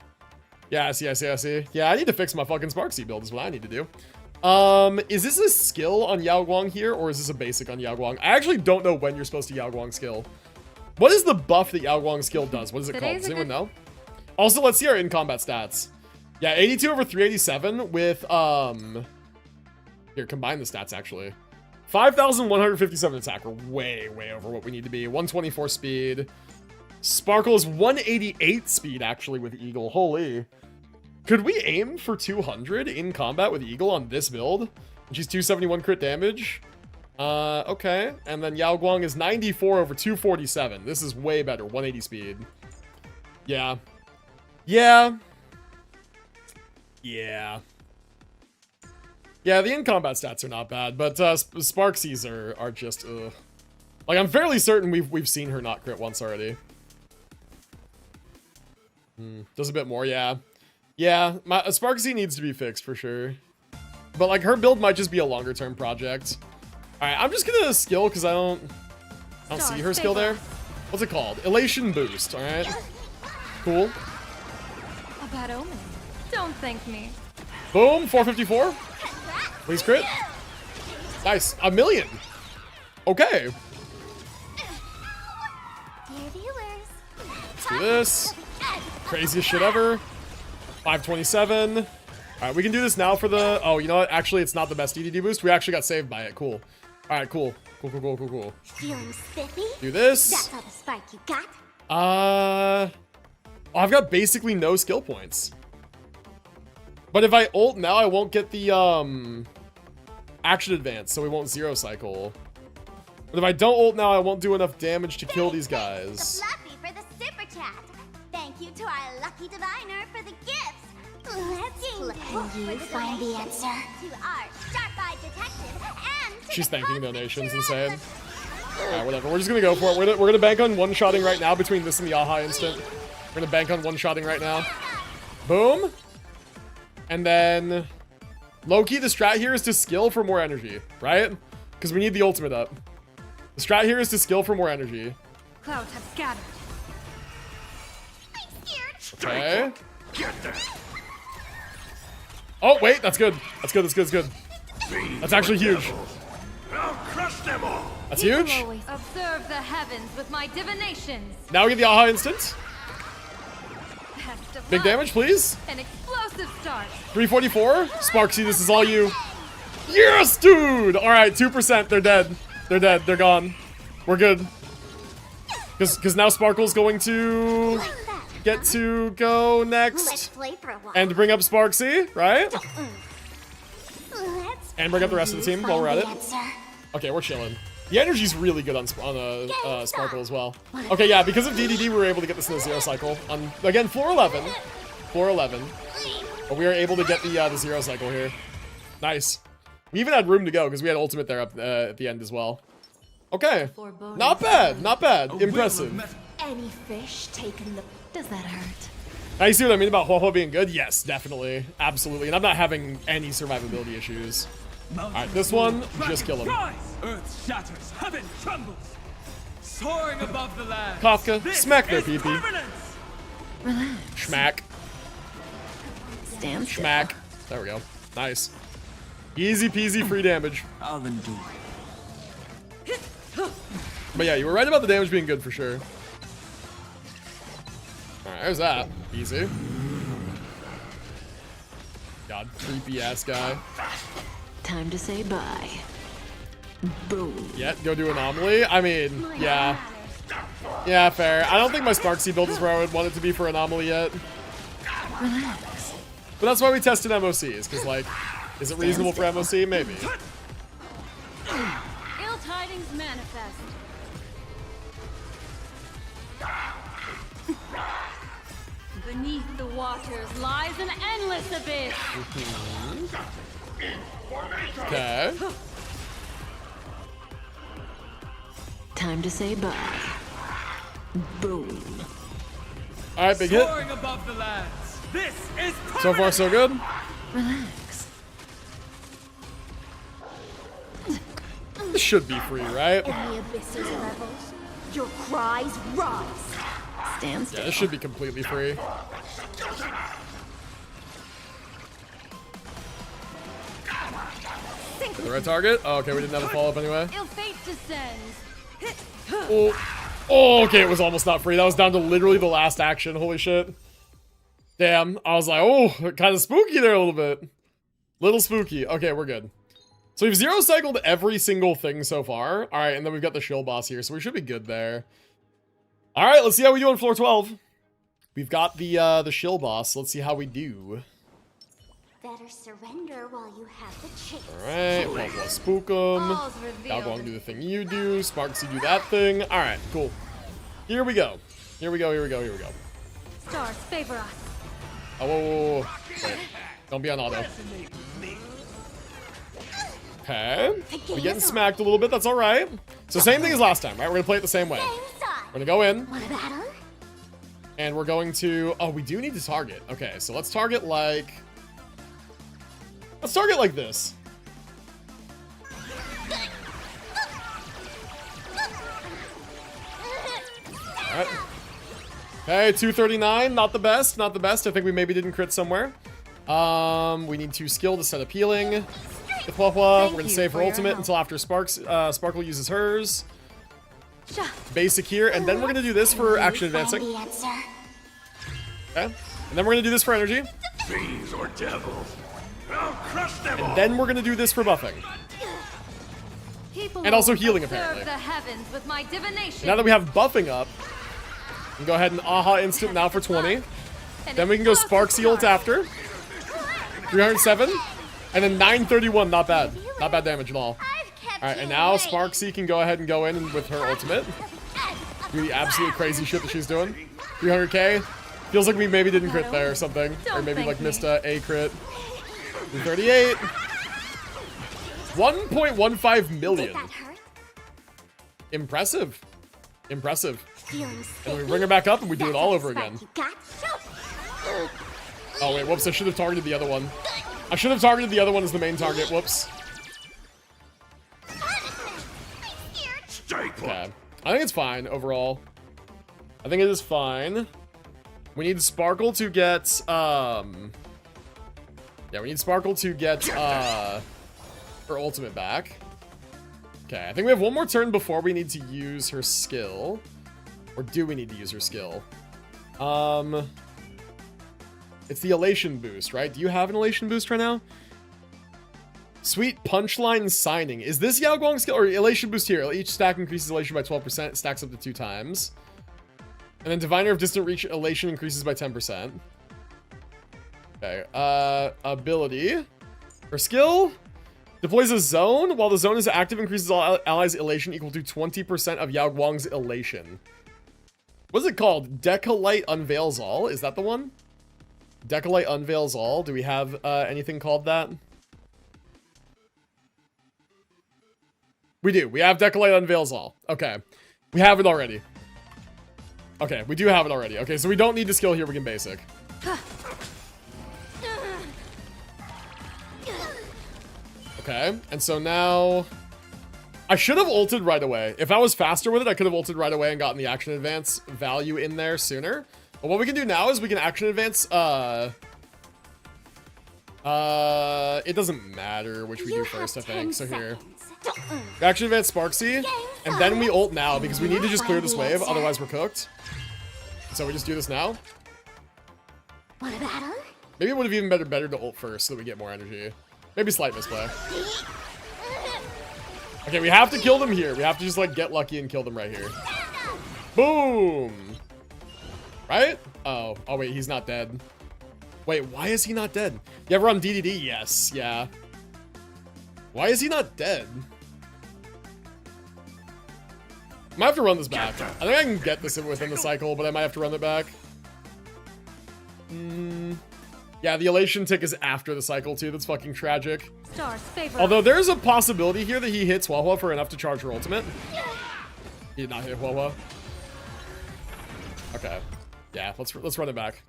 Yeah, I see. Yeah, I need to fix my fucking Sparxie build is what I need to do. Is this a skill on Yao Guang here, or is this a basic on Yao Guang? I actually don't know when you're supposed to Yao Guang skill. What is the buff that Yao Guang skill does? What is it called? Today's Does a anyone good- know? Also, let's see our in-combat stats. Yeah, 82 over 387 with, here, combine the stats, actually. 5,157 attack. We're way, way over what we need to be. 124 speed. Sparkle is 188 speed, actually, with Eagle. Holy. Could we aim for 200 in combat with Eagle on this build? She's 271 crit damage. Okay. And then Yao Guang is 94 over 247. This is way better. 180 speed. Yeah. Yeah. Yeah. Yeah, the in-combat stats are not bad, but Sparxies are just, ugh. Like, I'm fairly certain we've seen her not crit once already. Does a bit more, yeah. Yeah, Sparxie needs to be fixed for sure. But, like, her build might just be a longer-term project. Alright, I'm just gonna skill, because I don't see her skill there. What's it called? Elation Boost, alright? Cool. A bad omen. Don't thank me. Boom, 454. Please crit. Nice, 1,000,000. Okay. Dear viewers, Let's do this. Craziest shit ever. 527. Alright, we can do this now for the... Oh, you know what? Actually, it's not the best DDD boost. We actually got saved by it. Cool. Alright, cool. Cool. feeling spiffy? Do this. That's all the spark you got? I've got basically no skill points. But if I ult now, I won't get the, action advance, so we won't zero cycle. But if I don't ult now, I won't do enough damage to kill these guys. Fluffy for the super chat. Thank you to our lucky diviner for the gifts. Let's can you find the answer? To our sharp-eyed detective and She's thanking donations, insane. Alright, whatever. We're just gonna go for it. We're gonna bank on one-shotting right now between this and the Aha instant. We're gonna bank on one-shotting right now. Boom. And then... Low-key, the strat here is to skill for more energy, right? Because we need the ultimate up. The strat here is to skill for more energy. Clouds have scattered. I'm scared. Okay. Oh, wait, that's good. That's good. That's actually huge. That's huge. Always observe the heavens with my divinations. Now we get the Aha instant. Best of Big luck. damage, please. An explosive start. 344. Sparxie, this is all you. Yes, dude! Alright, 2%. They're dead. They're gone. We're good. Because now Sparkle's going to get to go Let's next. play for a while. And bring up Sparxie, right? Let's And bring up the rest of the team while we're at it. answer. Okay, we're chilling. The energy's really good on Sparkle as well. Okay, yeah, because of DDD, we were able to get this in the zero cycle. On, again, floor 11. But we were able to get the zero cycle here. Nice. We even had room to go because we had ultimate there up at the end as well. Okay. Not bad. Impressive. Any fish taken the... Does that hurt? Now you see what I mean about Huohuo being good? Yes, definitely. Absolutely. And I'm not having any survivability issues. Alright, this one, just kill him. Rise! Earth shatters, heaven trembles. Soaring above the land. Kafka, This smack their is pee-pee. permanence. Schmack. Stand still. Schmack. There we go. Nice. Easy peasy free damage. I'll endure. But yeah, you were right about the damage being good for sure. Alright, there's that. Easy. God, creepy ass guy. Time to say bye. Boom. Yeah, go do Anomaly. I mean, yeah. Yeah, fair. I don't think my Sparxie build is where I would want it to be for Anomaly yet. Relax. But that's why we tested MOCs, because, like, is it reasonable for MOC? Maybe. Ill tidings manifest. Beneath the waters lies an endless abyss. Okay. Time to say bye. Boom. Alright, big hit. Soaring above the lands. This is permanence. So far, so good. Relax. This should be free, right? In the abyss's levels, your cries rise. Stand Yeah, still. this should be completely free. The right target? Oh, okay, we didn't have a follow-up anyway. Ill fate descends. Oh, okay, it was almost not free. That was down to literally the last action. Holy shit. Damn, I was like, oh, kind of spooky there a little bit. Little spooky. Okay, we're good. So we've zero cycled every single thing so far. All right, and then we've got the shield boss here, so we should be good there. All right, let's see how we do on floor 12. We've got the shill boss. Let's see how we do. Better surrender while you have the chance. All right, well, spook them. All's revealed. Galguang do the thing you do. Sparxie do that thing. All right, cool. Here we go. Here we go. Here we go. Here we go. Stars favor us. Oh, whoa, whoa, whoa. Wait. Don't be on auto. Okay. We're getting smacked a little bit. That's all right. So same thing as last time, right? We're gonna play it the same way. We're gonna go in. Want a battle? And we're going to... Oh, we do need to target. Okay, so let's target like... Let's target like this. Alright. Okay, 239. Not the best. Not the best. I think we maybe didn't crit somewhere. We need 2 skill to set up healing. With We're going to save her ultimate until after Sparkle uses hers. Basic here. And then we're going to do this for action advancing. Okay. And then we're going to do this for energy. Fiends or devils. I'll crush them all. And then we're going to do this for buffing. People And also will healing, observe apparently. the heavens with my divination. Now that we have buffing up, we can go ahead and aha instant now for 20. Then we can go Sparxie ult after. 307. And then 931. Not bad. Not bad damage at all. Alright, and now Sparxie can go ahead and go in with her ultimate. Do the absolutely crazy shit that she's doing. 300k. Feels like we maybe didn't crit there or something. Or maybe like missed a crit. 238. 1.15 million. Impressive. Impressive. And we bring her back up and we do it all over again. Oh wait, whoops, I should have targeted the other one. I should have targeted the other one as the main target, whoops. Okay. I think it's fine overall. I think it is fine. We need Sparkle to get, yeah, we need Sparkle to get, her ultimate back. Okay, I think we have one more turn before we need to use her skill. Or do we need to use her skill? It's the elation boost, right? Do you have an elation boost right now? Sweet punchline signing. Is this Yao Guang's skill? Or elation boost here. Each stack increases elation by 12%. It stacks up to 2 times. And then Diviner of Distant Reach elation increases by 10%. Okay. Ability. Her skill deploys a zone. While the zone is active, increases all allies' elation equal to 20% of Yao Guang's elation. What is it called? Decalite Unveils All? Is that the one? Decalite Unveils All. Do we have anything called that? We do. We have Decalite Unveils All. Okay. We have it already. Okay, we do have it already. Okay, so we don't need the skill here. We can basic. Okay, and so now... I should have ulted right away. If I was faster with it, I could have ulted right away and gotten the action advance value in there sooner. But what we can do now is we can action advance, it doesn't matter which we do first, I think. So here. We action advance Sparxie, and then we ult now because we need to just clear this wave, otherwise we're cooked. So we just do this now. Maybe it would have even been better to ult first so that we get more energy. Maybe slight misplay. Okay, we have to kill them here. We have to just, like, get lucky and kill them right here. Boom! Right? Oh, wait, he's not dead. Wait, why is he not dead? You ever run DDD? Yes, yeah. Why is he not dead? I might have to run this back. I think I can get this within the cycle, but I might have to run it back. Yeah, the elation tick is after the cycle, too. That's fucking tragic. Stars favor. Although there's a possibility here that he hits Huahua for enough to charge her ultimate. He did not hit Huahua. Okay. Yeah, let's run it back.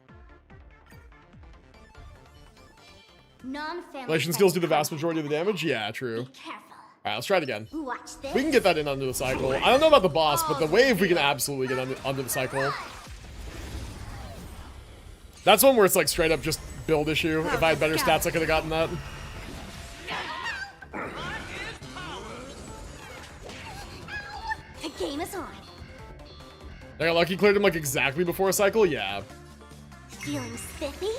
Elation skills do the vast majority of the damage? Yeah, true. Alright, let's try it again. We can get that in under the cycle. I don't know about the boss, but the wave we can absolutely get under the cycle. That's one where it's like straight up just build issue. If I had better stats, I could have gotten that. The game is on. I got lucky, cleared him like exactly before a cycle? Yeah. Feeling spiffy?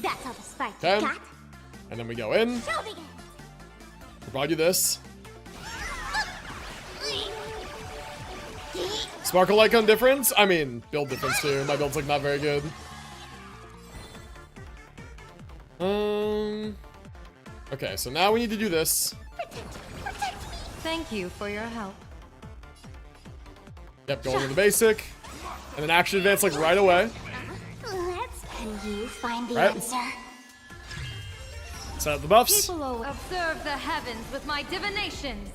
That's all the spark Okay. you got. And then we go in. Show begins. We'll probably do this. Sparkle icon difference? I mean, build difference too. My build's like not very good. Okay, so now we need to do this. Thank you for your help. Yep, going to the basic. And then action advance like right away. Can you find the Right. answer? Set up the buffs. People always observe the heavens with my divinations.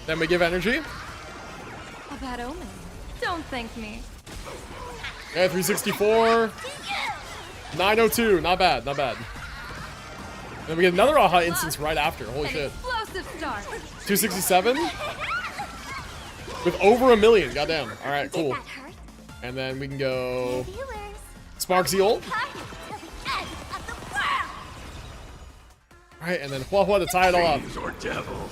Then we give energy. A bad omen. Don't thank me. Okay, 364. 902. Not bad, not bad. Then we get another aha instance right after. Holy An shit. explosive start. 267. With over 1 million. Goddamn. Alright, cool. That hurt. And then we can go Viewers, Sparxie ult. party till the end of the world. Alright, and then Hua Hua to tie it all up. Fiends or devils.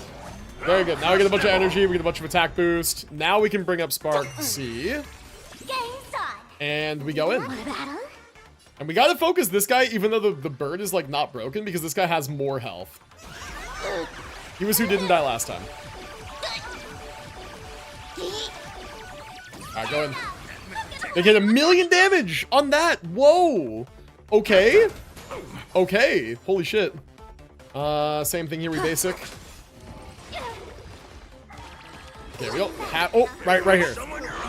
Very good. Now we get a bunch of energy. We get a bunch of attack boost. Now we can bring up Sparxie. Game's on. And we go in. Want a battle? And we gotta focus this guy, even though the bird is like not broken, because this guy has more health. He was who didn't die last time. Alright, go in. They get 1 million damage on that. Whoa. Okay. Okay. Holy shit. Same thing here. We basic. There we go. Oh, right here.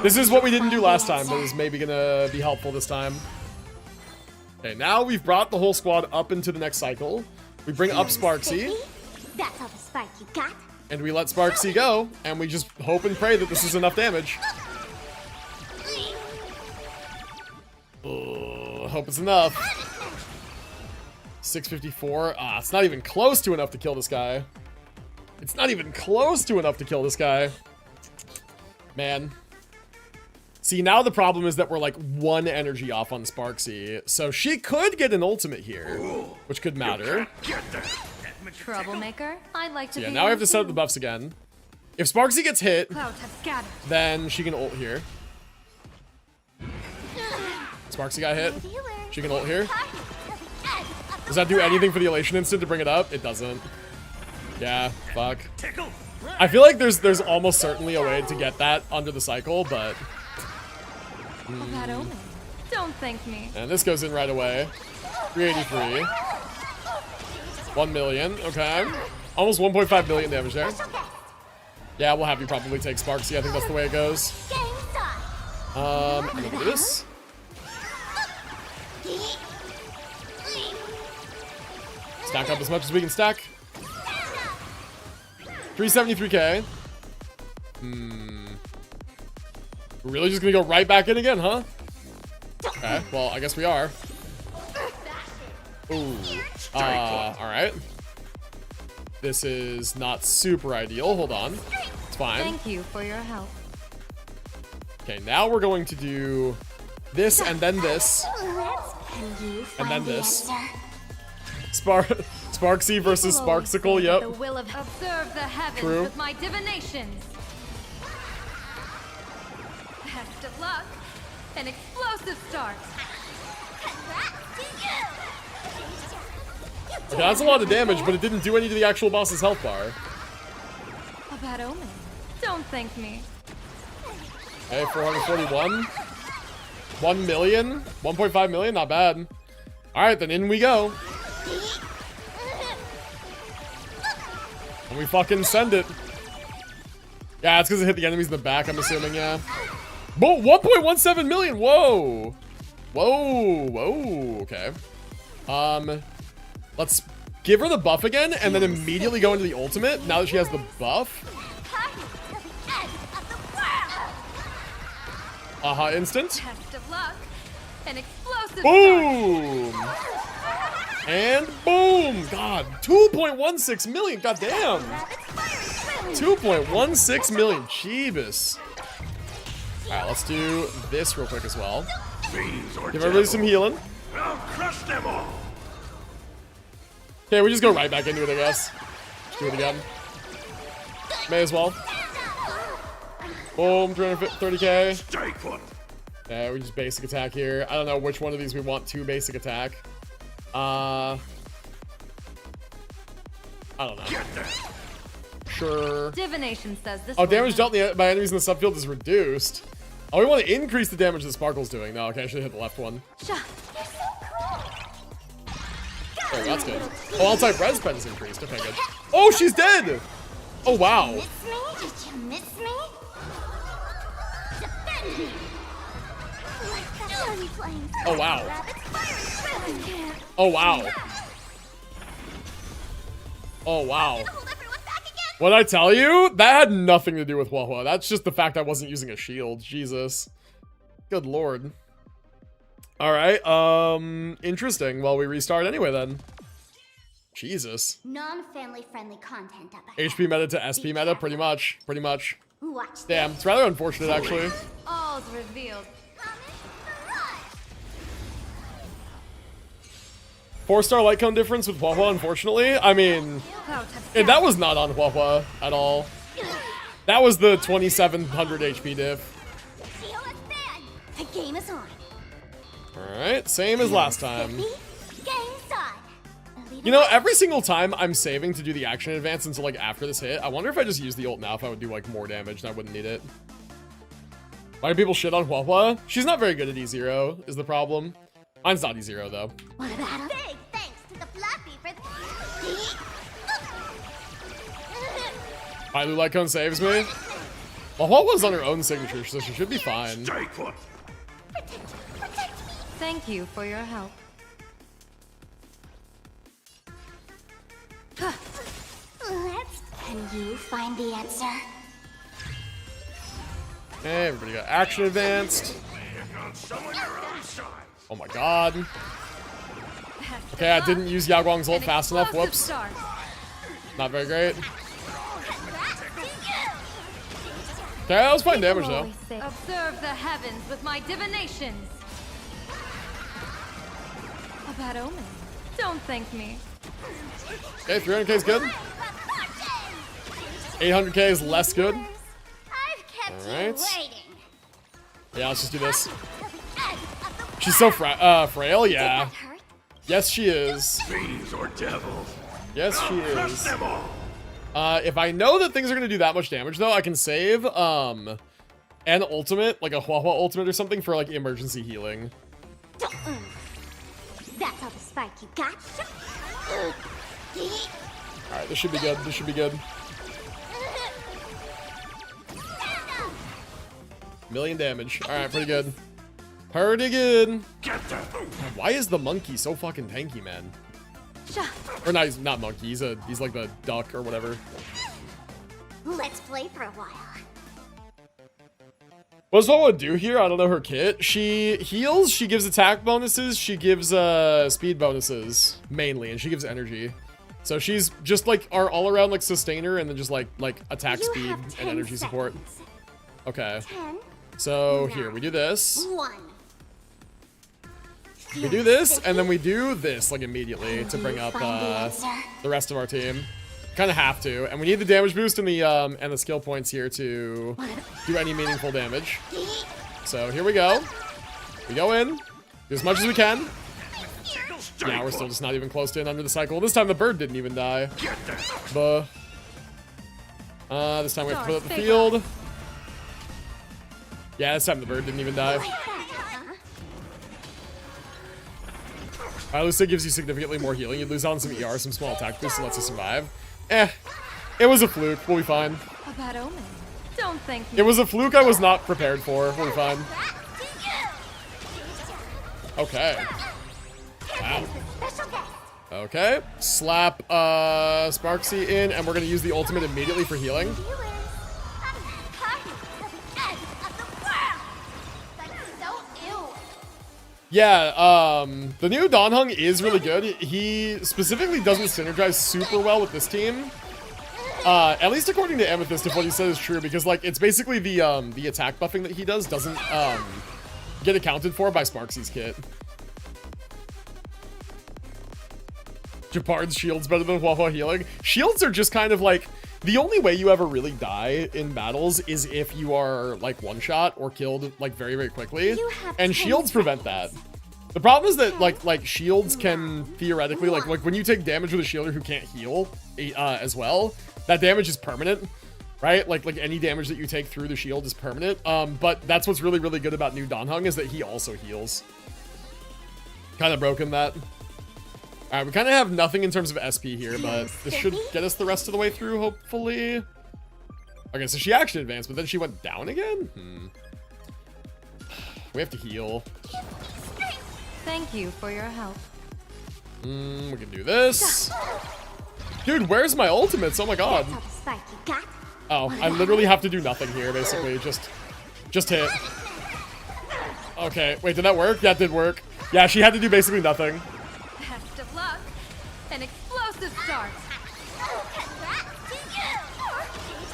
This is what we didn't do last time, but is maybe gonna be helpful this time. Okay, now we've brought the whole squad up into the next cycle. We bring up Sparxie, That's all the spark you got. and we let Sparxie go, and we just hope and pray that this is enough damage. I hope it's enough. 654. Ah, it's not even close to enough to kill this guy. It's not even close to enough to kill this guy. Man. See, now the problem is that we're like 1 energy off on Sparxie, so she could get an ultimate here, which could matter. Troublemaker. I'd like to Yeah, be now we have to one set up too. the buffs again. If Sparxie gets hit, Clouds have scattered. then she can ult here. Sparxie got hit. Viewers, She can ult here. party till the end of the Does that do anything for the elation instant to bring it up? It doesn't. Yeah, fuck. Tickle. I feel like there's almost certainly a way to get that under the cycle, but... A bad omen. Don't thank me. And this goes in right away. 383. 1 million, okay. Almost 1.5 million damage there. Yeah, we'll have you probably take Sparxie. I think that's the way it goes. Game's on. And look at this. Stack up as much as we can stack. 373k. We're really just gonna go right back in again, huh? Okay, well, I guess we are. Ooh. Alright. This is not super ideal. Hold on. It's fine. Thank you for your help. Okay, now we're going to do this and then this. Can you And then find the this. answer? Sparxie versus People always Sparxicle, say that yep. The will of observe the heavens True. with my divinations. Best of luck. An explosive start. Congrats to you. Okay, that's a lot of damage, but it didn't do any to the actual boss's health bar. A bad omen. Don't thank me. Okay, 441. 1 million? 1.5 million? Not bad. Alright, then in we go. And we fucking send it. Yeah, it's because it hit the enemies in the back, I'm assuming, yeah. Whoa, 1.17 million! Whoa! Whoa, whoa, okay. Let's give her the buff again, and then immediately go into the ultimate, now that she has the buff. Party till the end of the world. Aha instant. Best of luck. An explosive Boom! And boom! God, 2.16 million, goddamn! 2.16 million, Jeebus. Alright, let's do this real quick as well. Fiends or Give everybody some healing. I'll crush them all. Okay, we just go right back into it, I guess. Just do it again. May as well. Boom, 330k. Strike one. Yeah, we just basic attack here. I don't know which one of these we want to basic attack. I don't know. Get there. Sure. Divination says this. Oh, will damage help. dealt by enemies in the subfield is reduced. Oh, we want to increase the damage that Sparkle's doing. No, okay, I should hit the left one. You're so cool. Oh, that's good. Oh, anti-res pen is increased. Okay, good. Oh, she's dead! Oh, wow. Miss me? Did you miss me? Defend me. Oh, wow. Rabbit's fire. Oh, wow. Oh, wow. Hold everyone back again. What'd I tell you? That had nothing to do with Hua. That's just the fact I wasn't using a shield. Jesus. Good lord. Alright, interesting. Well, we restart anyway then. Jesus. Non-family friendly content up ahead. HP meta to SP meta, pretty much. Pretty much. Watch Damn, it's rather unfortunate actually. All's revealed. 4-star light cone difference with Hua, unfortunately. I mean, that was not on Hua at all. That was the 2700 HP diff. The game is on. Alright, same as last time. Game side. You know, every single time I'm saving to do the action advance until like after this hit, I wonder if I just use the ult now if I would do like more damage and I wouldn't need it. Why do people shit on Hua? She's not very good at E0 is the problem. Mine's not E0 though. What about him? Big thanks to the Flappy for the... Hylu light cone saves me. Well, Hua's on her own signature, so she should be fine. Stay put. Thank you for your help. Can you find the answer? Hey, everybody got action advanced. Oh my god. Okay, I didn't use Yao Guang's ult fast enough. Whoops. Not very great. Okay, that was fine damage though. Observe the heavens with my divinations. A bad omen. Don't thank me. Okay, 300k is good. 800k is less good. I've kept All right. you waiting. Yeah, let's just do this. She's so frail, yeah. Yes, she is. Fiends or devils. Yes, she Crush is. them all. If I know that things are gonna do that much damage, though, I can save an ultimate, like a Hua ultimate or something, for like emergency healing. That's all the spike you got. All right, this should be good. This should be good. Million damage. All right, pretty good. Pretty good. Get them. Why is the monkey so fucking tanky, man? Or not, he's not monkey. He's like the duck or whatever. Let's play for a while. What does Hua do here? I don't know her kit. She heals, she gives attack bonuses, she gives speed bonuses mainly, and she gives energy. So she's just like our all-around like sustainer and then just like attack You speed have and 10 energy support. seconds. Okay. 10, So here, we do this. 1. We do this, and then we do this like immediately to bring up the rest of our team. Kind of have to, and we need the damage boost and the skill points here to do any meaningful damage. So here we go. We go in, do as much as we can. Yeah, we're still just not even close to it under the cycle. This time the bird didn't even die. Buh. This time we have to put up the field. Yeah, this time the bird didn't even die. Lucid gives you significantly more healing. You lose on some ER, some small attack boost, and lets you survive. It was a fluke. We'll be fine. A bad omen. Don't thank me. It was a fluke I was not prepared for. We'll be fine. Okay. Wow. Okay. Slap Sparxie in, and we're gonna use the ultimate immediately for healing. Yeah, the new Danheng is really good. He specifically doesn't synergize super well with this team. At least according to Amethyst, if what he said is true, because like it's basically the attack buffing that he does doesn't get accounted for by Sparxie's kit. Japard's shield's better than Hua healing. Shields are just kind of like the only way you ever really die in battles is if you are like one shot or killed like very, very quickly. And shields prevent that. The problem is that like shields can theoretically like when you take damage with a shielder who can't heal as well, that damage is permanent. right? Like any damage that you take through the shield is permanent. But that's what's really, really good about new Danheng is that he also heals. Kind of broken that. All right, we kind of have nothing in terms of SP here, but this should get us the rest of the way through, hopefully. Okay, so she action advanced, but then she went down again? We have to heal. Thank you for your help. We can do this. Dude, where's my ultimates? Oh my god. Oh, I literally have to do nothing here, basically. Just hit. Okay, wait, did that work? Yeah, it did work. Yeah, she had to do basically nothing. Best of luck. An explosive start.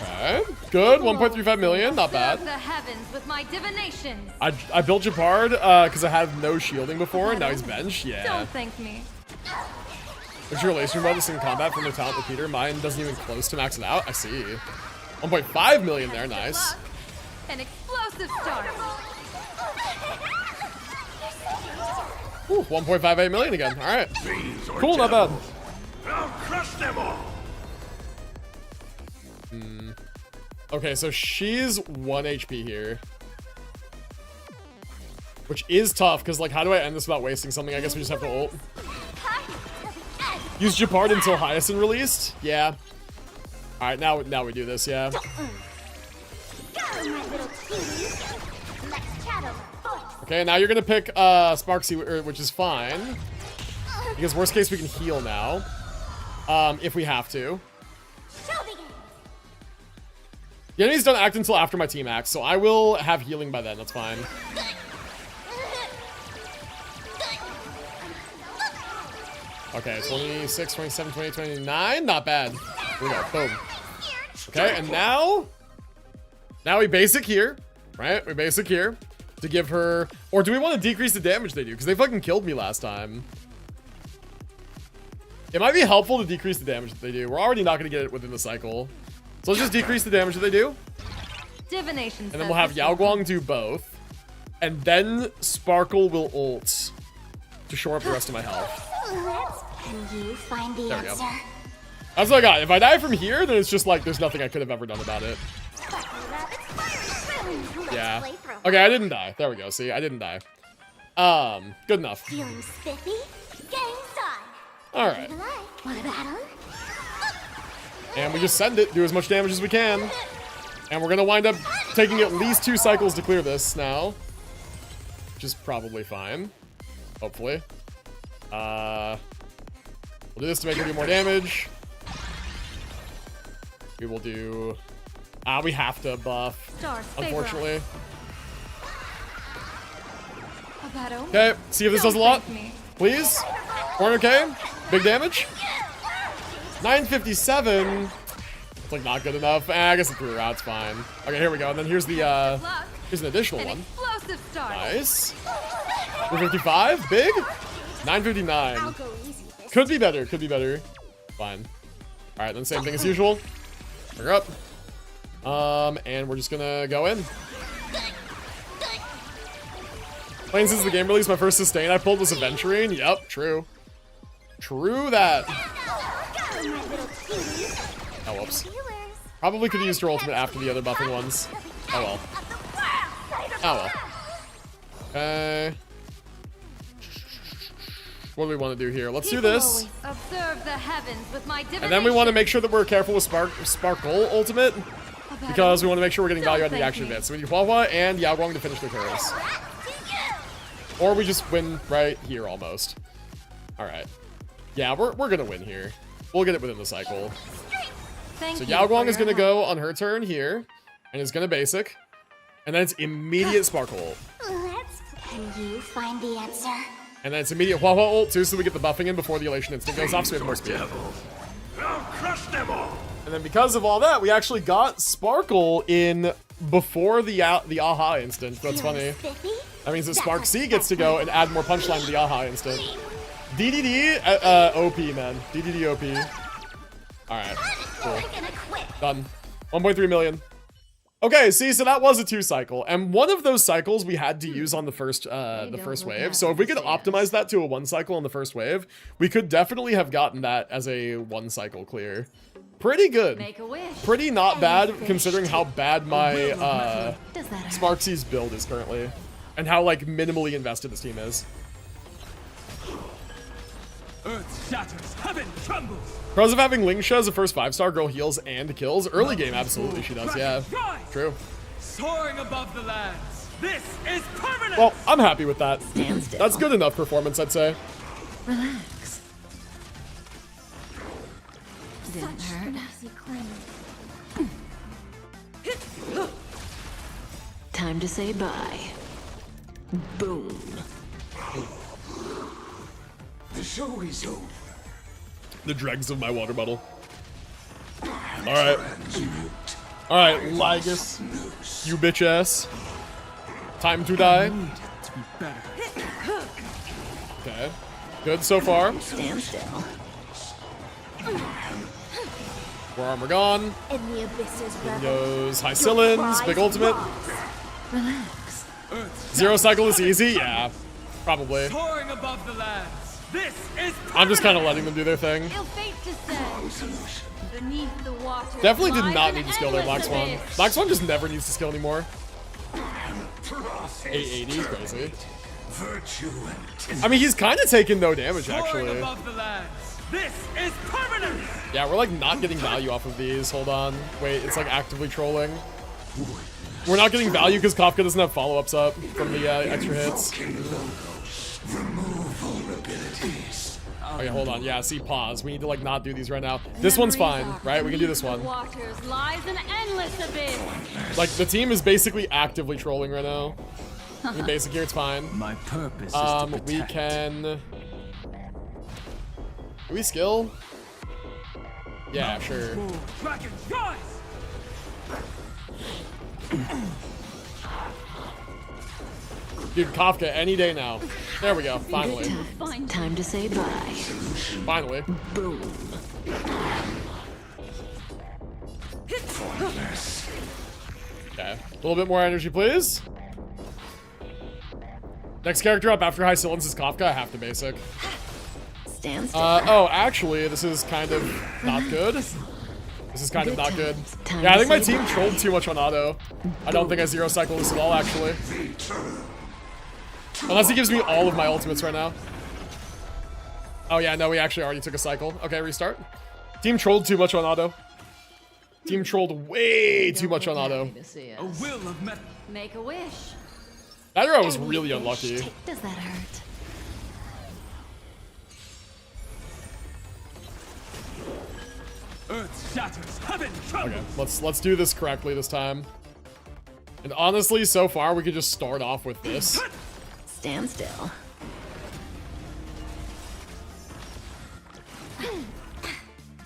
Okay, good. 1.35 million, not bad. The heavens with my divinations. I built Japard because I had no shielding before, and now he's benched. Yeah. Don't thank me. What's your relation bonus in combat from their talent repeater? Mine doesn't even close to max it out. I see. 1.5 million there, nice. An explosive start. Ooh, 1.58 million again. All right. Cool, not bad. I'll crush them all. Okay, so she's 1 HP here. Which is tough, because, like, how do I end this without wasting something? I guess we just have to ult. Use Japard until Hyacinth released? Yeah. Alright, now we do this, yeah. Okay, now you're gonna pick Sparxie, which is fine. Because worst case, we can heal now. If we have to. The enemies don't act until after my team acts, so I will have healing by then, that's fine. Okay, 26, 27, 28, 29, not bad. Here we go, boom. Okay, and now we basic here, right? We basic here to give her, or do we want to decrease the damage they do? Because they fucking killed me last time. It might be helpful to decrease the damage that they do. We're already not going to get it within the cycle. So let's just decrease the damage that they do. Divination. And then we'll have Yao Guang do both. And then Sparkle will ult to shore up the rest of my health. Can you find the There we go. answer? That's what I got. If I die from here, then it's just like there's nothing I could have ever done about it. Yeah. Okay, I didn't die. There we go. See, I didn't die. Good enough. Feeling spiffy? Game time. All right. Want a battle? And we just send it, do as much damage as we can. And we're gonna wind up taking at least 2 cycles to clear this now. Which is probably fine. Hopefully. We'll do this to make her do more damage. We will do... we have to buff, unfortunately. Okay, see if this does a lot. Please. 400k. Big damage. 957. It's like not good enough. I guess it threw her out. It's fine. Okay, here we go. And then here's the here's an additional one. Nice. 455. Big. 959. Could be better. Could be better. Fine. All right, then same thing as usual. Bring her up. And we're just gonna go in. Playing since the game release, my first sustain I pulled was Aventurine. Yep, true. True that. Oh, whoops. Probably could have used her ultimate after the other buffing ones. Oh well. Oh well. Okay. What do we want to do here? Let's do this. Observe the heavens with my divination. And then we want to make sure that we're careful with Sparkle ultimate. Because we want to make sure we're getting value out of the action event. So we need Hua Hua and Yao Guang to finish their turns. Or we just win right here almost. Alright. Yeah, we're gonna win here. We'll get it within the cycle. So Yao Guang is gonna go on her turn here. And is gonna basic. And then it's immediate Sparkle ult. Can you find the answer? And then it's immediate Hua Hua ult too, so we get the buffing in before the Elation Instinct goes off, so we have more speed. I'll crush them all. And then because of all that, we actually got Sparkle in before the Aha instant. That's funny. That means that Sparxie gets to go and add more punchline to the Aha instant. DDD, OP, man. DDD OP. Alright, cool. Done. 1.3 million. Okay, see, so that was a 2 cycle, and one of those cycles we had to use on the first wave. So if we could optimize that to a 1 cycle on the first wave, we could definitely have gotten that as a 1 cycle clear. Pretty good. Make a wish. Pretty not bad considering how bad my Does that hurt? Sparxie's build is currently. And how like minimally invested this team is. Earth shatters, heaven trembles. Pros of having Lingsha as a first 5-star, girl heals and kills. Early game, absolutely she does, yeah. True. Soaring above the lands. This is permanent. Well, I'm happy with that. Stand still. That's good enough performance, I'd say. Relax. Didn't hurt. Easy climb. Time to say bye. Boom. The show is over. The dregs of my water bottle. Alright. Alright, Lygus. You bitch ass. Time to die. To be better. Okay. Good so far. Stand still. War armor gone. In the abyss's rebel. Goes High Cylons, big ultimate. Relax. Zero cycle is easy? Yeah. Probably. Soaring above the lands. This is I'm just kind of letting them do their thing. Ill fate descends. Beneath the waters. Definitely did lies not an need to skill there, Black endless Swan. abyss. Black Swan just never needs to skill anymore. 880 is crazy. Virtue and I mean, he's kind of taking no damage, soaring actually. above the lands. This is permanent. Yeah, we're like not getting value off of these. Hold on. Wait, it's like actively trolling. We're not getting value because Kafka doesn't have follow-ups up from the extra hits. remove vulnerabilities. Okay, hold on. Yeah, see, pause. We need to like not do these right now. This one's fine, right? We can do this one. Beneath the waters lies an endless abyss. Like, the team is basically actively trolling right now. In basic here, it's fine. My purpose is to protect. We can... Do we skill? Yeah, sure. Dragon, rise! Dude, Kafka, any day now. There we go, finally. Time to say bye. Finally. Boom. Okay. A little bit more energy, please. Next character up after High Cylons is Kafka. I have to basic. Stand still. Oh, actually, this is kind of not good. This is kind of not good. Time Yeah, I to think my say team bye. trolled too much on auto. I don't think I zero cycle this at all, actually. Unless he gives me all of my ultimates right now. Oh yeah, no, we actually already took a cycle. Okay, restart. Team trolled too much on auto. Team trolled way too much on auto. A will of metal. Make a wish. That hero was really unlucky. Does that hurt? Earth shatters, heaven trembles. Okay, let's do this correctly this time. And honestly, so far we could just start off with this. Stand still.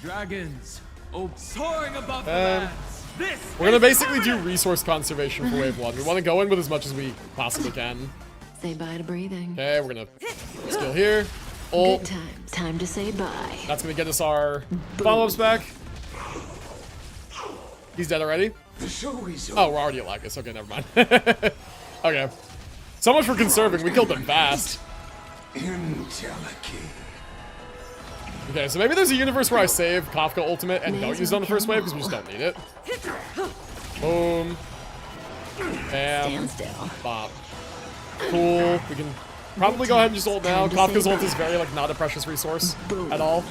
Dragons, oh, soaring above the Um, lands. This We're gonna is basically do permanent. resource conservation for wave 1. We want to go in with as much as we possibly can. Say bye to breathing. Okay, we're gonna skill here. Good Ult. times. Time to say bye. That's gonna get us our follow-ups back. He's dead already? The show is Oh, we're already at Lycus. Okay, never mind. Okay. So much for conserving. We killed them fast. Indelicate. Okay, so maybe there's a universe where I save Kafka Ultimate and don't use it on the first wave because we just don't need it. Boom. Bam. Stand still. Bop. Cool. We can probably go ahead and just ult now. Kafka's ult is very, like, not a precious resource at all.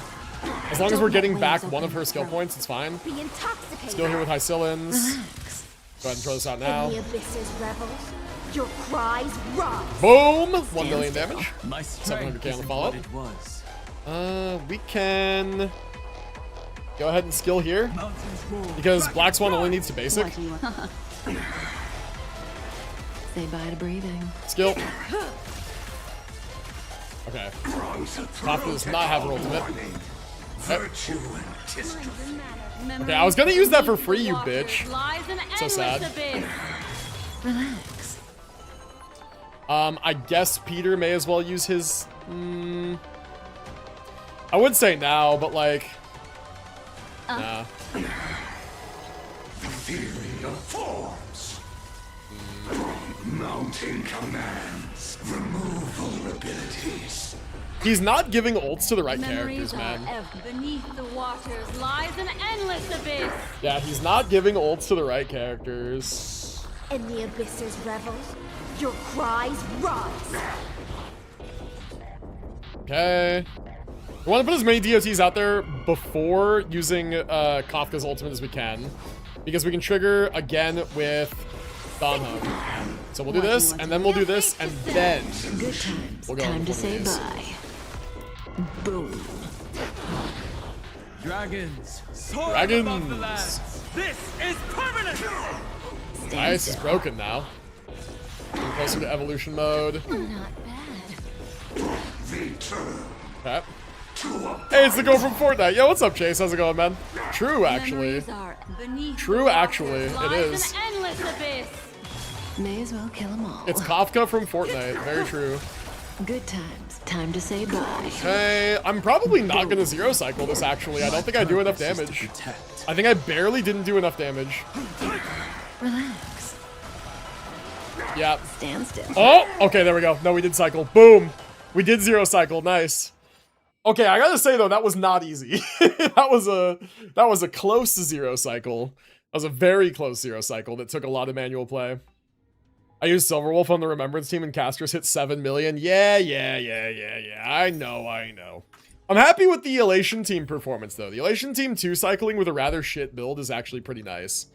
As long as we're getting back one of her skill points, it's fine. Be intoxicated. Skill here with High Cylons. Relax. Go ahead and throw this out In now. the abyss's rebels. Your cries rise. Boom! 1 million damage. My 700k strength on the isn't follow-up. what it was. We can go ahead and skill here Mountains roar. because Black Swan only needs to basic. What do you want? Say bye to breathing. Skill. Okay. Kafka does not have her ultimate. Virtue and history. Okay, I was gonna use that for free, you bitch. Lies an So endless sad. abyss. Relax. I guess Peter may as well use his. I would say now, but like, nah. The theory of forms. Mounting commands. Remove vulnerabilities. He's not giving ults to the right Memories characters, man. beneath the waters lies an endless abyss. Yeah, he's not giving ults to the right characters. In the abyss's revels, your cries rise. Okay. We want to put as many DOTs out there before using Kafka's ultimate as we can, because we can trigger again with Donhub. So we'll do this, and then we'll do this, and then Good times. we'll go Time to on say these. bye. Boom. Dragons, soaring above the Dragons. lands. This is permanent. Stand Ice is still. broken now. Getting closer to evolution mode. Not bad. Okay. Hey, it's the girl from Fortnite. Yo, what's up, Chase? How's it going, man? True, actually. Memories are beneath True, the actually, waters it lies is. an endless abyss. May as well kill them all. It's Kafka from Fortnite. Very true. Good times. Time to say bye. Hey, I'm probably not gonna zero cycle this, actually. I don't think I do enough damage. I think I barely didn't do enough damage. Relax. Yeah. Stand still. Oh, okay, there we go. No, we did cycle. Boom. We did zero cycle. Nice. Okay, I gotta say though, that was not easy. that was a close zero cycle. That was a very close zero cycle that took a lot of manual play. I used Silverwolf on the Remembrance team and Casters hit 7 million. Yeah. I know. I'm happy with the Elation team performance though. The Elation team 2 cycling with a rather shit build is actually pretty nice.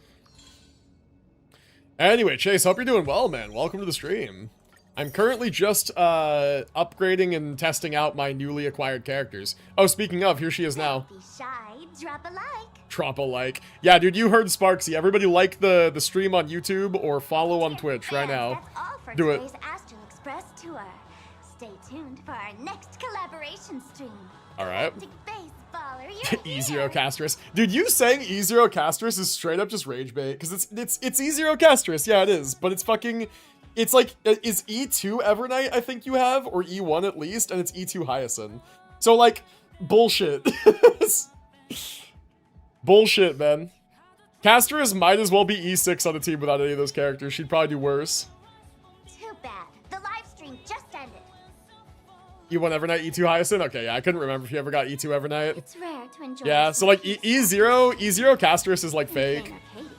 Anyway, Chase, hope you're doing well, man. Welcome to the stream. I'm currently just upgrading and testing out my newly acquired characters. Oh, speaking of, here she is now. Don't be shy, drop a like. Drop a like. Yeah, dude, you heard Sparxie. Everybody like the stream on YouTube or follow on Twitch right now. That's all for Do it. today's Astral Express tour. Stay tuned for our next collaboration stream. All right. Galactic Baseballer, you're E0 here. Castress. Dude, you saying E0 Castress is straight up just rage bait because it's E0 Castress. Yeah, it is, but it's fucking. It's like, is E2 Evernight, I think you have, or E1 at least, and it's E2 Hyacinth. So, like, bullshit. Bullshit, man. Castress might as well be E6 on the team without any of those characters. She'd probably do worse. Too bad. The live stream just ended. E1 Evernight, E2 Hyacinth? Okay, yeah, I couldn't remember if you ever got E2 Evernight. It's rare to enjoy. Yeah, this so like with E0 Castress is like people in fake. Arcadia.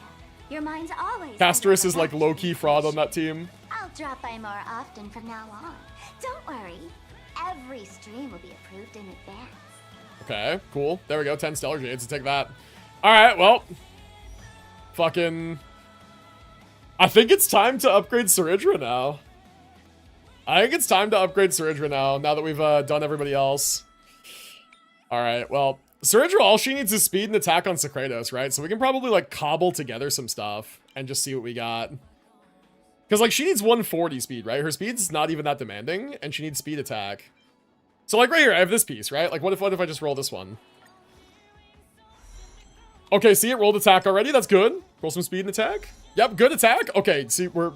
Your mind's always Castress under is like attack. low-key fraud on that team. I'll drop by more often from now on. Don't worry. Every stream will be approved in advance. Okay, cool. There we go, 10 Stellar Jades to take that. Alright, well. Fucking. I think it's time to upgrade Cerydra now. I think it's time to upgrade Cerydra now that we've done everybody else. Alright, well. Cerydra, all she needs is speed and attack on Secretos, right? So we can probably, like, cobble together some stuff and just see what we got. Because, like, she needs 140 speed, right? Her speed's not even that demanding, and she needs speed attack. So, like, right here, I have this piece, right? Like, what if I just roll this one? Okay, see, it rolled attack already. That's good. Roll some speed and attack. Yep, good attack. Okay, see, we're...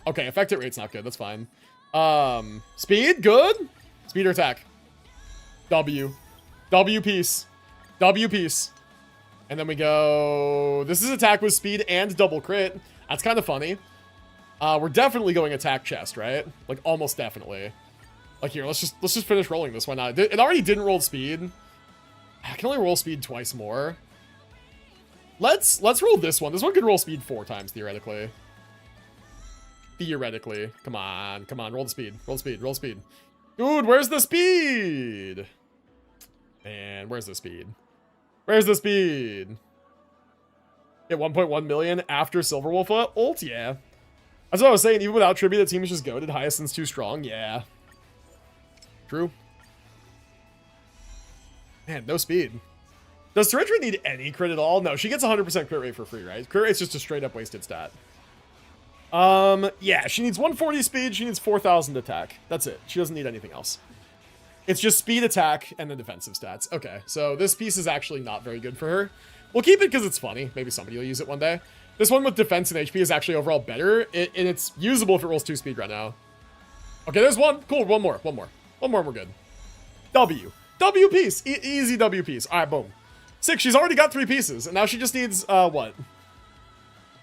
Okay, effective rate's not good. That's fine. Speed, good. Speed or attack. W. W piece. W piece. And then we go... This is attack with speed and double crit. That's kind of funny. We're definitely going attack chest, right? Like, almost definitely. Like, here, let's just finish rolling this one out. It already didn't roll speed. I can only roll speed twice more. Let's roll this one. This one could roll speed 4 times, theoretically. Theoretically. Come on. Roll the speed. Roll speed. Roll speed. Dude, where's the speed? Man, where's the speed? Where's the speed? Get 1.1 million after Silverwolf ult? Yeah. That's what I was saying. Even without tribute, the team is just goated. Hyacinth's too strong. Yeah. True. Man, no speed. Does Cerydra need any crit at all? No, she gets 100% crit rate for free, right? Crit rate's just a straight up wasted stat. Yeah, she needs 140 speed, she needs 4,000 attack. That's it. She doesn't need anything else. It's just speed, attack, and the defensive stats. Okay, so this piece is actually not very good for her. We'll keep it because it's funny. Maybe somebody will use it one day. This one with defense and HP is actually overall better, and it's usable if it rolls 2 speed right now. Okay, there's one. Cool, one more, and we're good. W. W piece. Easy W piece. All right, boom. 6. She's already got 3 pieces, and now she just needs, what?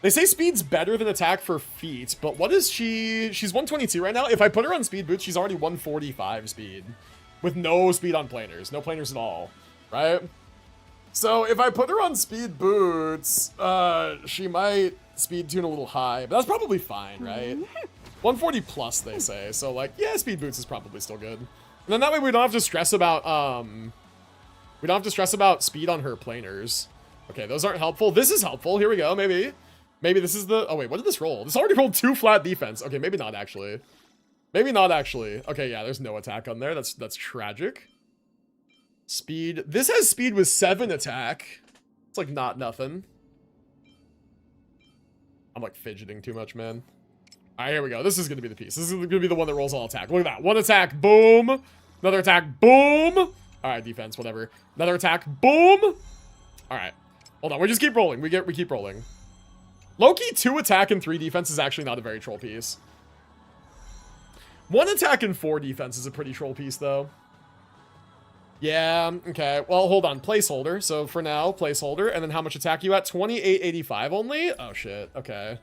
They say speed's better than attack for feet, but what is she? She's 122 right now. If I put her on speed boots, she's already 145 speed. With no speed on planers. No planers at all. Right? So if I put her on speed boots, she might speed tune a little high. But that's probably fine, right? 140 plus, they say. So, like, yeah, speed boots is probably still good. And then that way we don't have to stress about, we don't have to stress about speed on her planers. Okay, those aren't helpful. This is helpful. Here we go, maybe. Maybe this is the... Oh, wait, what did this roll? This already rolled 2 flat defense. Okay, maybe not, actually. Maybe not, actually. Okay, yeah, there's no attack on there. That's tragic. Speed. This has speed with 7 attack. It's, like, not nothing. I'm, like, fidgeting too much, man. All right, here we go. This is going to be the piece. This is going to be the one that rolls all attack. Look at that. 1 attack. Boom. Another attack. Boom. All right, defense, whatever. Another attack. Boom. All right. Hold on. We just keep rolling. We keep rolling. Loki, 2 attack and 3 defense is actually not a very troll piece. 1 attack and 4 defense is a pretty troll piece, though. Yeah, okay. Well, hold on. Placeholder. So for now, placeholder. And then how much attack you at? 2885 only? Oh, shit. Okay.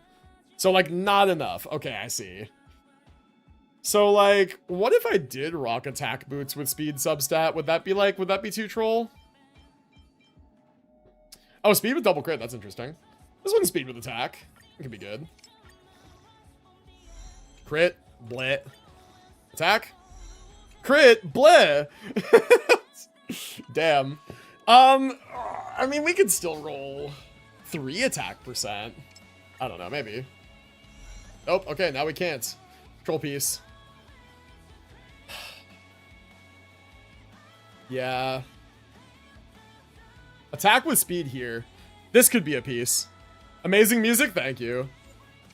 So, like, not enough. Okay, I see. So, like, what if I did rock attack boots with speed substat? Would that be too troll? Oh, speed with double crit. That's interesting. This one's speed with attack. It could be good. Crit. Bleh. Attack. Crit. Bleh. Damn. I mean, we could still roll 3 attack percent. I don't know, maybe. Oh, okay, now we can't. Troll piece. Yeah. Attack with speed here. This could be a piece. Amazing music, thank you.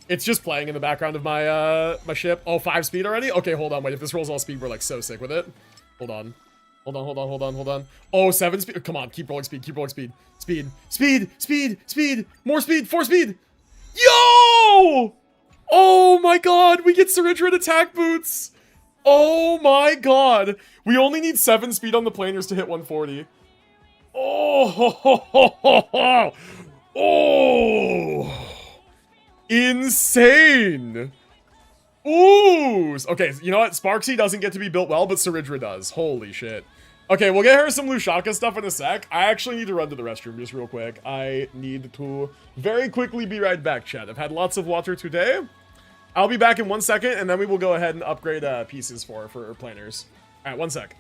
It's just playing in the background of my my ship. Oh, 5 speed already? Okay, hold on, wait. If this rolls all speed, we're like so sick with it. Hold on. Hold on. Oh, 7 speed. Come on, keep rolling speed, keep rolling speed. Speed. More speed, 4 speed. Yo! Oh my god, we get Cerydra and attack boots. Oh my god. We only need 7 speed on the planers to hit 140. Oh, oh, insane. Ooh, okay, you know what? Sparxie doesn't get to be built well, but Cerydra does. Holy shit. Okay, we'll get her some Lushaka stuff in a sec. I actually need to run to the restroom just real quick. I need to very quickly be right back, chat. I've had lots of water today. I'll be back in 1 second, and then we will go ahead and upgrade pieces for planners. All right, 1 sec.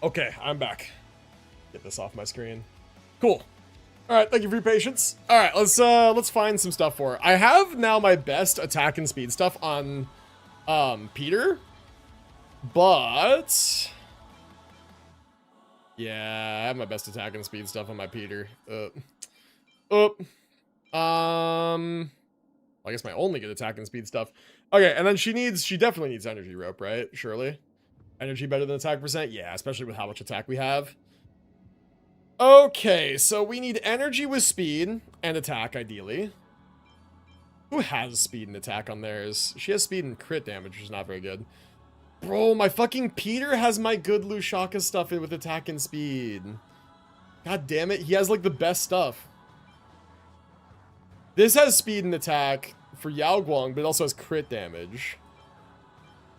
Okay, I'm back. Get this off my screen. Cool. All right, thank you for your patience. All right, let's find some stuff for her. I have now my best attack and speed stuff on Peter, but yeah, I have my best attack and speed stuff on my Peter. I guess my only good attack and speed stuff. Okay, and then she definitely needs energy rope, right? Surely. Energy better than attack percent? Yeah, especially with how much attack we have. Okay, so we need energy with speed and attack, ideally. Who has speed and attack on theirs? She has speed and crit damage, which is not very good. Bro, my fucking Peter has my good Lushaka stuff in with attack and speed. God damn it, he has like the best stuff. This has speed and attack for Yao Guang, but it also has crit damage.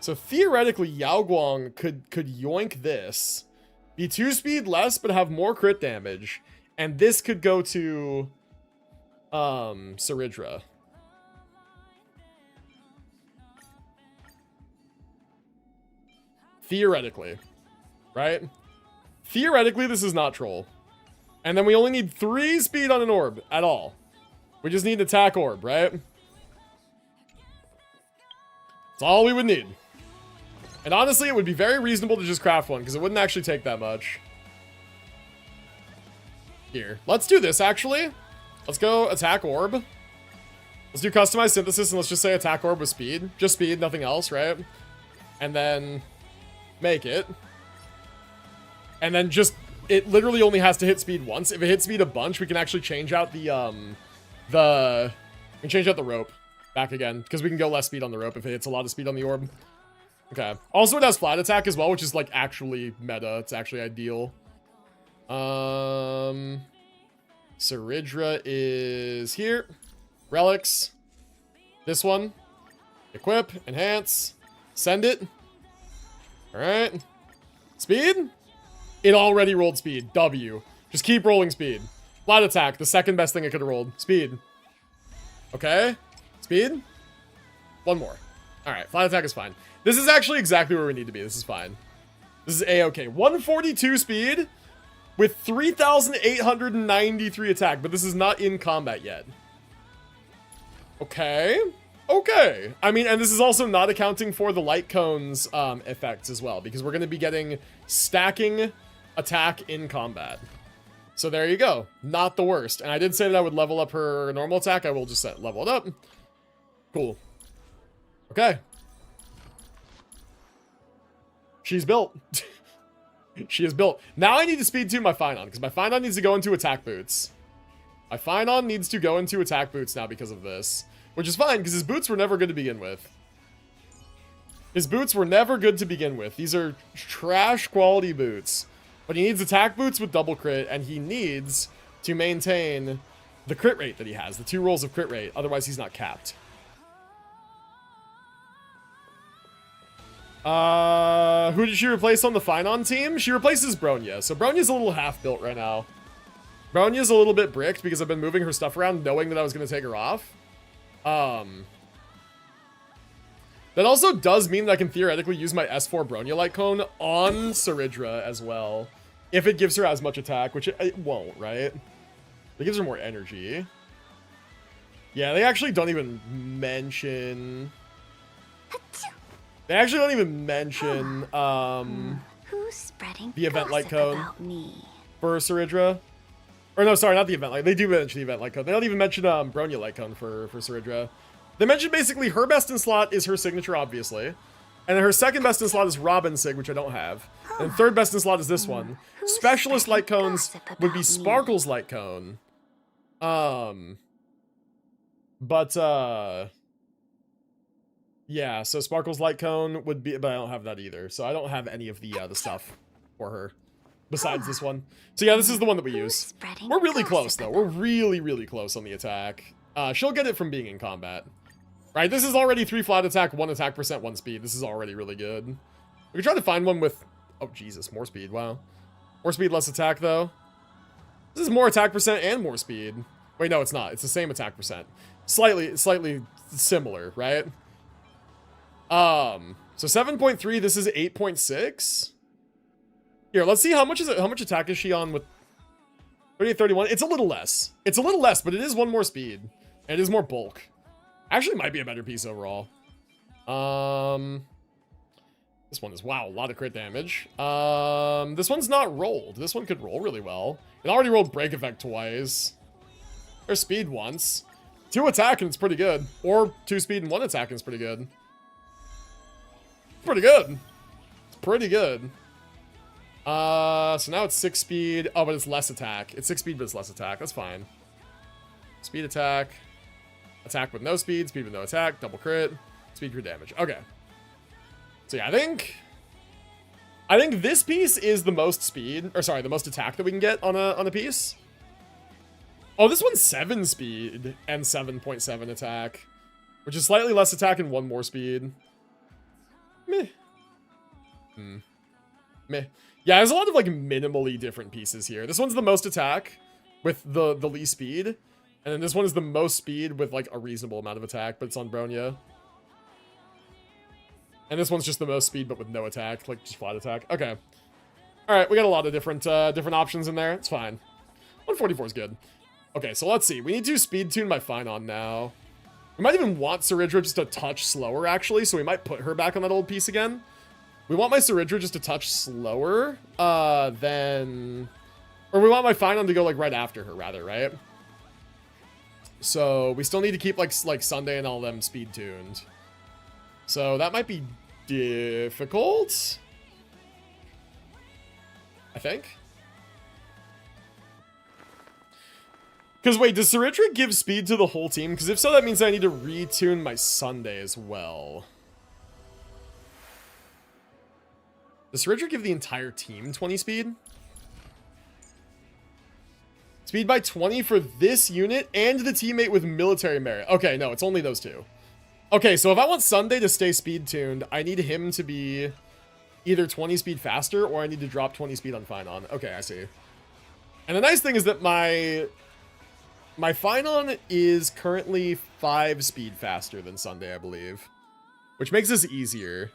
So theoretically, Yao Guang could yoink this, be 2 speed less, but have more crit damage. And this could go to Cerydra. Theoretically, right? Theoretically, this is not troll. And then we only need 3 speed on an orb at all. We just need an attack orb, right? That's all we would need. And honestly, it would be very reasonable to just craft one, because it wouldn't actually take that much. Here, let's do this, actually. Let's go attack orb. Let's do customized synthesis, and let's just say attack orb with speed. Just speed, nothing else, right? And then make it. And then just, it literally only has to hit speed once. If it hits speed a bunch, we can actually change out we can change out the rope back again, because we can go less speed on the rope if it hits a lot of speed on the orb. Okay. Also, it has flat attack as well, which is like actually meta. It's actually ideal. Cerydra is here. Relics. This one. Equip. Enhance. Send it. Alright. Speed? It already rolled speed. W. Just keep rolling speed. Flat attack. The second best thing it could have rolled. Speed. Okay. Speed. One more. Alright. Flat attack is fine. This is actually exactly where we need to be. This is fine. This is A-okay. 142 speed with 3,893 attack, but this is not in combat yet. Okay. Okay. I mean, and this is also not accounting for the light cones effects as well, because we're going to be getting stacking attack in combat. So there you go. Not the worst. And I did say that I would level up her normal attack. I will just level it up. Cool. Okay. She's built. She is built. Now I need to speed 2 my Phynon, because my Phynon needs to go into attack boots. My Phynon needs to go into attack boots now because of this. Which is fine, because his boots were never good to begin with. His boots were never good to begin with. These are trash quality boots. But he needs attack boots with double crit, and he needs to maintain the crit rate that he has. The 2 rolls of crit rate, otherwise he's not capped. Who did she replace on the Phynon team? She replaces Bronya. So Bronya's a little half-built right now. Bronya's a little bit bricked because I've been moving her stuff around knowing that I was going to take her off. That also does mean that I can theoretically use my S4 Bronya Light Cone on Cerydra as well. If it gives her as much attack, which it won't, right? It gives her more energy. Yeah, they actually don't even mention... They actually don't even mention Who's spreading the event light gossip cone about me? for Cerydra. Or no, sorry, not the event light. They do mention the event light cone. They don't even mention Bronya light cone for Cerydra. They mention basically her best in slot is her signature, obviously. And then her second best in slot is Robin Sig, which I don't have. And third best in slot is this one. Who's Specialist light spreading cones gossip would be about me? Sparkle's light cone. Yeah, so Sparkle's light cone would be, but I don't have that either. So I don't have any of the stuff for her besides this one. So yeah, this is the one that we use. We're really close though. We're really, really close on the attack. She'll get it from being in combat. Right, this is already 3 flat attack, 1 attack percent, 1 speed. This is already really good. We can try to find one with, oh Jesus, more speed, wow. More speed, less attack though. This is more attack percent and more speed. Wait, no, it's not. It's the same attack percent. Slightly similar, right? So 7.3, this is 8.6. Here, let's see how much is it. How much attack is she on with 38, 31? It's a little less. It's a little less, but it is 1 more speed. And it is more bulk. Actually might be a better piece overall. This one is, wow, a lot of crit damage. This one's not rolled. This one could roll really well. It already rolled break effect twice. Or speed once. 2 attack and it's pretty good. Or 2 speed and 1 attack and it's pretty good. Pretty good. It's pretty good. So now it's 6 speed. Oh, but it's less attack. It's 6 speed, but it's less attack. That's fine. Speed attack. Attack with no speed. Speed with no attack. Double crit. Speed crit damage. Okay. So yeah, I think this piece is the most speed, or sorry, the most attack that we can get on a piece. Oh, this one's 7 speed and 7.7 attack, which is slightly less attack and 1 more speed. Meh. Meh. Yeah, there's a lot of like minimally different pieces here. This one's the most attack with the least speed, and then this one is the most speed with like a reasonable amount of attack, but it's on Bronya. And this one's just the most speed, but with no attack, like just flat attack. Okay. All right, we got a lot of different options in there. It's fine. 144 is good. Okay, so let's see. We need to speed tune my Phynon now. We might even want Cerydra just a touch slower, actually, so we might put her back on that old piece again. We want my Cerydra just a touch slower than... Or we want my Phynon to go, like, right after her, rather, right? So we still need to keep, like Sunday and all them speed tuned. So that might be difficult, I think. Because wait, does Cerydra give speed to the whole team? Because if so, that means I need to retune my Sunday as well. Does Cerydra give the entire team 20 speed? Speed by 20 for this unit and the teammate with military merit. Okay, no, it's only those two. Okay, so if I want Sunday to stay speed tuned, I need him to be either 20 speed faster or I need to drop 20 speed on Phynon. Okay, I see. And the nice thing is that my Phynon is currently 5 speed faster than Sunday, I believe. Which makes this easier.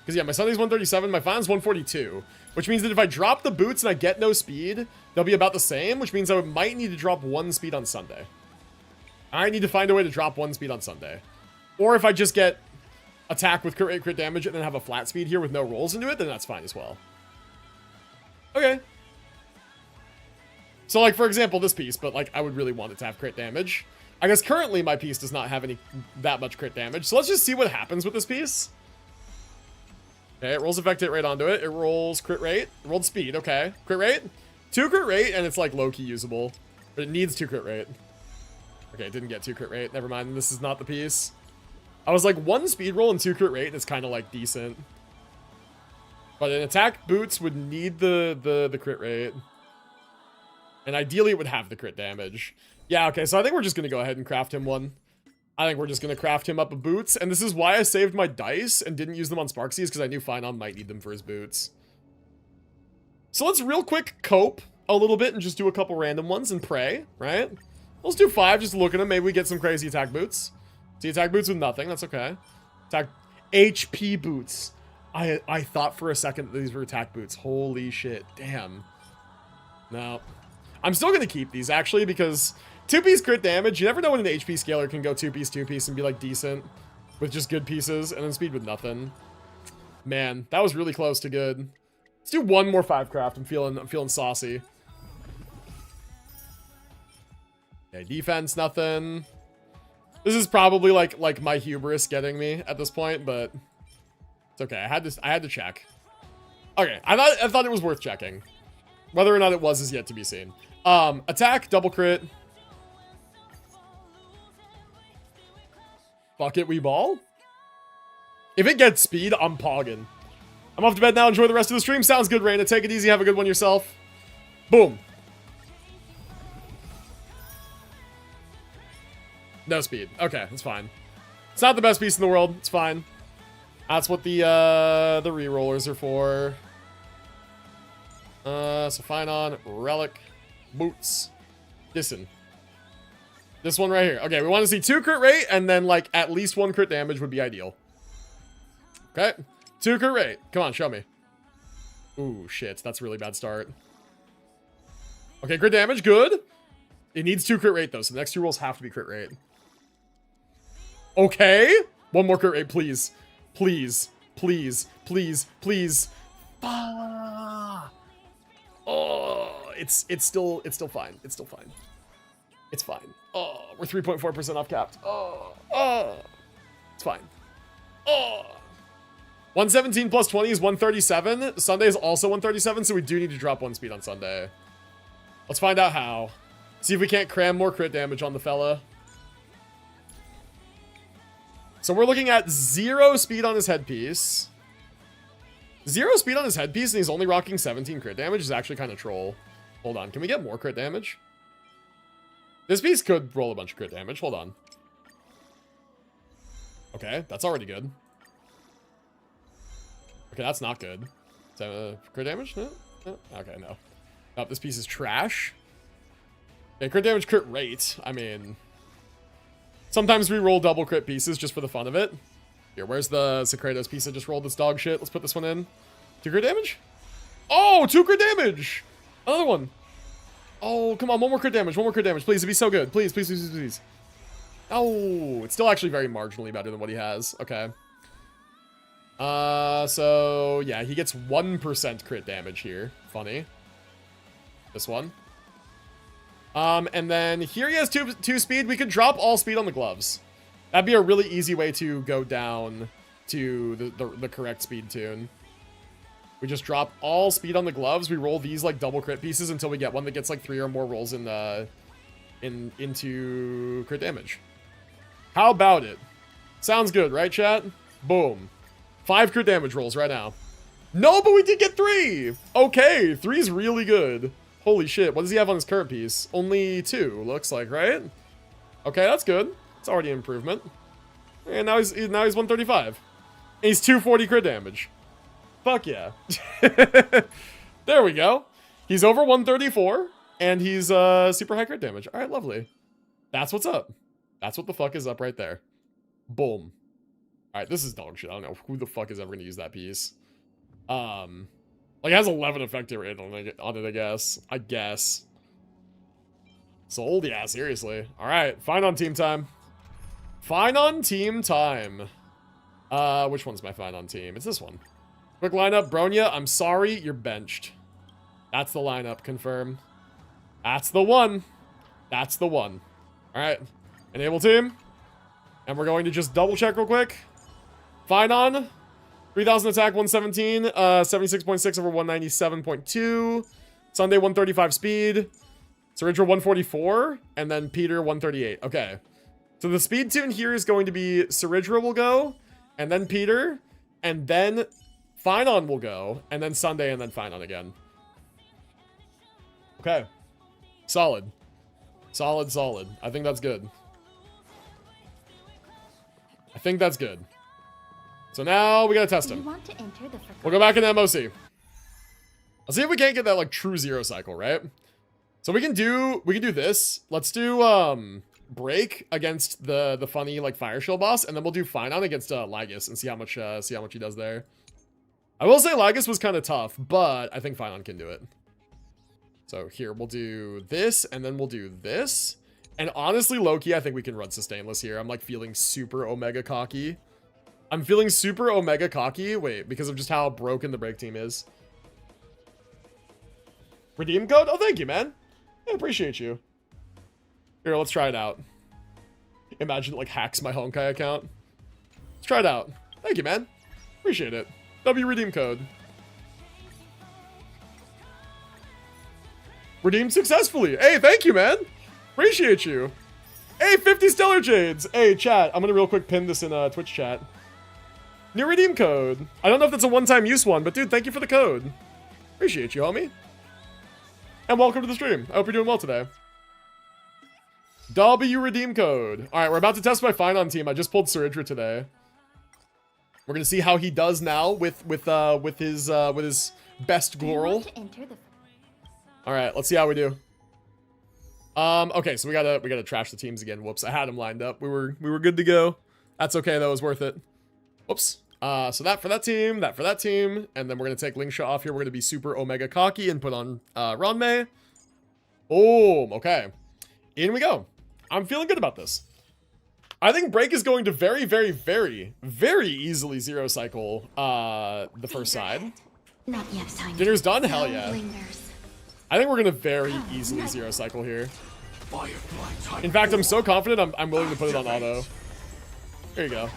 Because yeah, my Sunday's 137, my Phynon's 142. Which means that if I drop the boots and I get no speed, they'll be about the same, which means I might need to drop 1 speed on Sunday. I need to find a way to drop 1 speed on Sunday. Or if I just get attack with crit rate, crit damage, and then have a flat speed here with no rolls into it, then that's fine as well. Okay. So, like, for example, this piece, but, like, I would really want it to have crit damage. I guess currently my piece does not have that much crit damage, so let's just see what happens with this piece. Okay, it rolls effect hit rate onto it. It rolls crit rate. It rolled speed, okay. Crit rate. 2 crit rate, and it's, like, low-key usable. But it needs 2 crit rate. Okay, it didn't get 2 crit rate. Never mind, this is not the piece. I was like, 1 speed roll and 2 crit rate is kind of like decent. But an attack boots would need the crit rate. And ideally it would have the crit damage. Yeah, okay, so I think we're just going to go ahead and craft him one. I think we're just going to craft him up a boots. And this is why I saved my dice and didn't use them on Sparxie, because I knew Phynon might need them for his boots. So let's real quick cope a little bit and just do a couple random ones and pray, right? Let's do 5, just look at them. Maybe we get some crazy attack boots. See, attack boots with nothing. That's okay. Attack HP boots. I thought for a second that these were attack boots. Holy shit. Damn. No. I'm still going to keep these, actually, because 2-piece crit damage. You never know when an HP scaler can go 2-piece, 2-piece, and be, like, decent with just good pieces, and then speed with nothing. Man, that was really close to good. Let's do 1 more 5 craft. I'm feeling saucy. Okay, defense, nothing. This is probably like my hubris getting me at this point, but it's okay. I had to check. Okay, I thought it was worth checking. Whether or not it was is yet to be seen. Attack, double crit. Fuck it, we ball. If it gets speed, I'm pogging. I'm off to bed now. Enjoy the rest of the stream. Sounds good, Raina. Take it easy. Have a good one yourself. Boom. No speed. Okay, that's fine. It's not the best piece in the world. It's fine. That's what the re-rollers are for. So Phynon, Relic, Boots, Dissin. This one right here. Okay, we want to see 2 crit rate, and then, like, at least 1 crit damage would be ideal. Okay. 2 crit rate. Come on, show me. Ooh, shit. That's a really bad start. Okay, crit damage. Good. It needs 2 crit rate, though, so the next 2 rolls have to be crit rate. Okay. 1 more crit rate, please. Please. Please. Please. Please. Ah. Oh, it's still fine. It's still fine. It's fine. Oh, we're 3.4% off capped. Oh. It's fine. Oh. 117 plus 20 is 137. Sunday is also 137, so we do need to drop 1 speed on Sunday. Let's find out how. See if we can't cram more crit damage on the fella. So we're looking at 0 speed on his headpiece. 0 speed on his headpiece, and he's only rocking 17 crit damage is actually kind of troll. Hold on, can we get more crit damage? This piece could roll a bunch of crit damage. Hold on. Okay, that's already good. Okay, that's not good. Is that, crit damage? No? No? Okay, no. Nope, this piece is trash. Okay, crit damage, crit rate. I mean, sometimes we roll double crit pieces just for the fun of it. Here, where's the Secretos piece I just rolled? This dog shit. Let's put this one in. 2 crit damage? Oh, 2 crit damage! Another one. Oh, come on, one more crit damage, please, it'd be so good. Please, please, please, please, please. Oh, it's still actually very marginally better than what he has. Okay. So, yeah, he gets 1% crit damage here. Funny. This one. And then here he has 2 speed. We could drop all speed on the gloves. That'd be a really easy way to go down to the correct speed tune. We just drop all speed on the gloves. We roll these like double crit pieces until we get one that gets like 3 or more rolls into crit damage. How about it? Sounds good, right, chat? Boom. 5 crit damage rolls right now. No, but we did get 3. Okay, 3 is really good. Holy shit, what does he have on his current piece? Only 2, looks like, right? Okay, that's good. It's already an improvement. And now he's 135. And he's 240 crit damage. Fuck yeah. There we go. He's over 134, and he's super high crit damage. All right, lovely. That's what's up. That's what the fuck is up right there. Boom. All right, this is dog shit. I don't know who the fuck is ever gonna use that piece. Like, it has 11 effective rate on it, I guess. Sold? Yeah, seriously. All right, fine on team time. Fine on team time. Which one's my fine on team? It's this one. Quick lineup, Bronya, I'm sorry, you're benched. That's the lineup, confirm. That's the one. That's the one. All right, enable team. And we're going to just double check real quick. Fine on. 3,000 attack, 117, 76.6 over 197.2. Sunday, 135 speed. Cerydra, 144. And then Peter, 138. Okay. So the speed tune here is going to be Cerydra will go. And then Peter. And then Fine On will go. And then Sunday, and then Fine On again. Okay. Solid. Solid, solid. I think that's good. I think that's good. So now we gotta test him. We'll go back into MOC. Let's see if we can't get that like true 0 cycle, right? So we can do this. Let's do break against the funny like fire shield boss, and then we'll do Fine On against Lygus and see how much he does there. I will say Lygus was kind of tough, but I think Fine On can do it. So here we'll do this, and then we'll do this. And honestly, low-key, I think we can run Sustainless here. I'm like feeling super Omega cocky. I'm feeling super Omega cocky. Wait, because of just how broken the break team is. Redeem code? Oh, thank you, man. I appreciate you. Here, let's try it out. Imagine it like hacks my Honkai account. Let's try it out. Thank you, man. Appreciate it. W redeem code. Redeemed successfully. Hey, thank you, man. Appreciate you. Hey, 50 Stellar Jades. Hey, chat. I'm gonna real quick pin this in Twitch chat. New redeem code. I don't know if that's a one-time use one, but dude, thank you for the code. Appreciate you, homie. And welcome to the stream. I hope you're doing well today. W redeem code. All right, we're about to test my Fine On team. I just pulled Cerydra today. We're gonna see how he does now with his best gloral. All right, let's see how we do. Okay, so we gotta trash the teams again. Whoops, I had them lined up. We were good to go. That's okay though. It was worth it. Whoops. So that for that team, and then we're gonna take Lingsha off here. We're gonna be super Omega cocky and put on Ranmei. Boom. Okay, in we go. I'm feeling good about this. I think break is going to very, very, very, very easily 0 cycle the first side. Not yet time. Dinner's done? Hell yeah. I think we're gonna very easily 0 cycle here. In fact, I'm so confident I'm willing to put it on auto. There you go.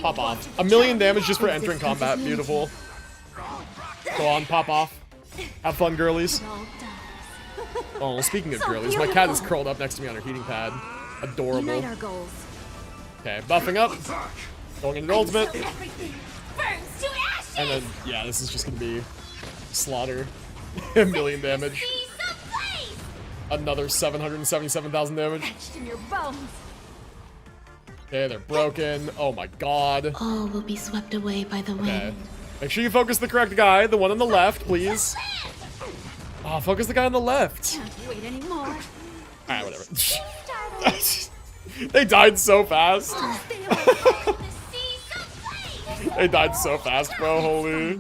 Pop off. 1,000,000 damage just for entering combat. Beautiful. Go on, pop off. Have fun, girlies. Oh, speaking of girlies, my cat is curled up next to me on her heating pad. Adorable. Okay, buffing up. Going into the ultimate. Everything burns to ashes. And then, yeah, this is just gonna be slaughter. A million damage. See some blaze. Another 777,000 damage. Etched in your bones. Okay, they're broken. Oh my god. All will be swept away by the wind. Okay. Make sure you focus the correct guy, the one on the left, please. Oh, focus the guy on the left. Can't wait anymore. Alright, whatever. Startled. They died so fast. Stay away from the sea some blaze. They died so fast, bro. Holy.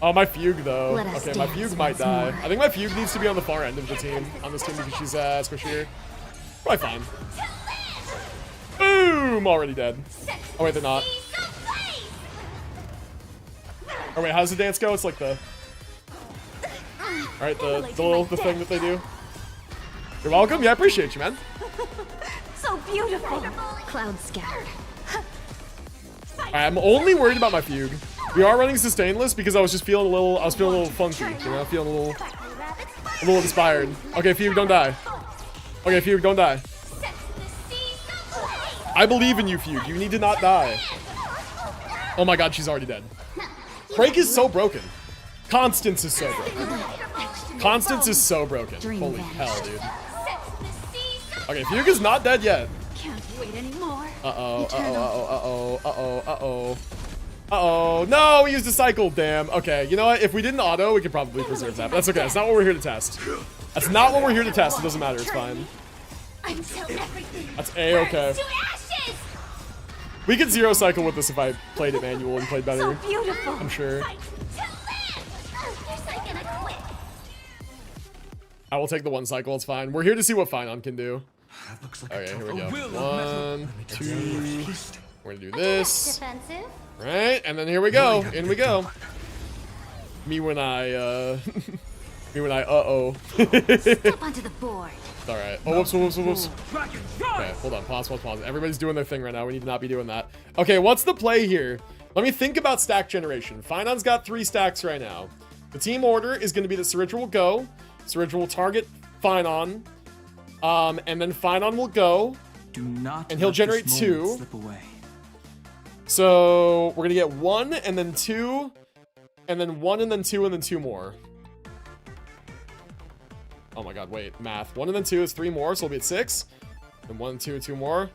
Oh, my Fugue, though. Let us Okay, my dance Fugue might once die. more. I think my Fugue needs to be on the far end of the team. On this team because she's squishier. Probably fine. Boom! Already dead. Oh, wait, they're not. See some blaze. Oh, wait, how does the dance go? It's like the... Alright, the thing that they do. You're welcome. Yeah, I appreciate you, man. So beautiful. Cloud scattered. I'm only worried about my Fugue. We are running sustainless because I was just feeling a little funky, you know, feeling a little inspired. Okay, Fugue, don't die. Okay, Fugue, don't die. I believe in you, Fugue. You need to not die. Oh my god, she's already dead. Break is so broken. Constance is so broken. Constance is so broken. Holy hell, dude. Okay, Fugue is not dead yet. Can't wait anymore. Uh-oh, uh-oh, uh-oh, uh-oh, uh-oh. Uh-oh. No, we used a cycle, damn. Okay, you know what? If we didn't auto, we could probably preserve that. But that's okay. That's not what we're here to test. That's not what we're here to test. It doesn't matter. It's fine. Until everything That's A-okay. burns to ashes. We could zero cycle with this if I played it manual and played better. So beautiful. I'm sure. Fight to live. Guess I'm gonna quit. I will take the one cycle. It's fine. We're here to see what Finon can do. That looks like Okay, here we go. will of metal. 1, 2. We're gonna do this. Defensive. Right, and then here we go. In we go. Me when I, uh-oh. Step onto the board. Alright. Oh, whoops, whoops, whoops. Dragon, Okay, hold on. Pause, pause, pause. Everybody's doing their thing right now. We need to not be doing that. Okay, what's the play here? Let me think about stack generation. Finon's got 3 stacks right now. The team order is going to be that Cerydra will go. Cerydra will target Finon. And then Finon will go. Do not And he'll let generate this 2. moment slip away. So we're going to get 1 and then 2. And then 1 and then 2 and then 2 more. Oh my god, wait. Math. 1 and then 2 is 3 more, so we'll be at 6. And 1, 2, 2 more.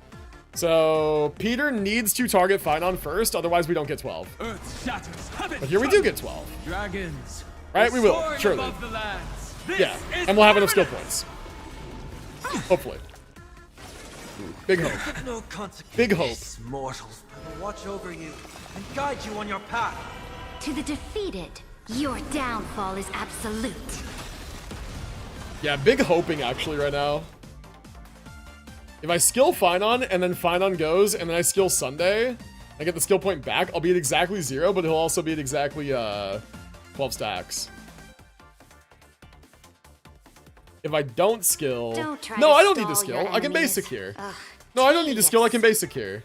So Peter needs to target Finon first, otherwise we don't get 12. Earth shatters, heaven But here we do get 12. Dragons. Right, we will, soaring surely. above the lands. This Yeah, is and we'll have enough skill permanent. points. Hopefully. Big hope. No consequences. Big hope. Mortals will watch over you and guide you on your path. To the defeated, your downfall is absolute. Yeah, big hoping actually right now. If I skill Finon and then Finon goes and then I skill Sunday, I get the skill point back, I'll be at exactly 0, but he'll also be at exactly 12 stacks. If I don't skill... Don't try No, to I don't need to stall skill. your I can enemies. basic here. Ugh, No, I don't need to skill. I tedious. can basic here.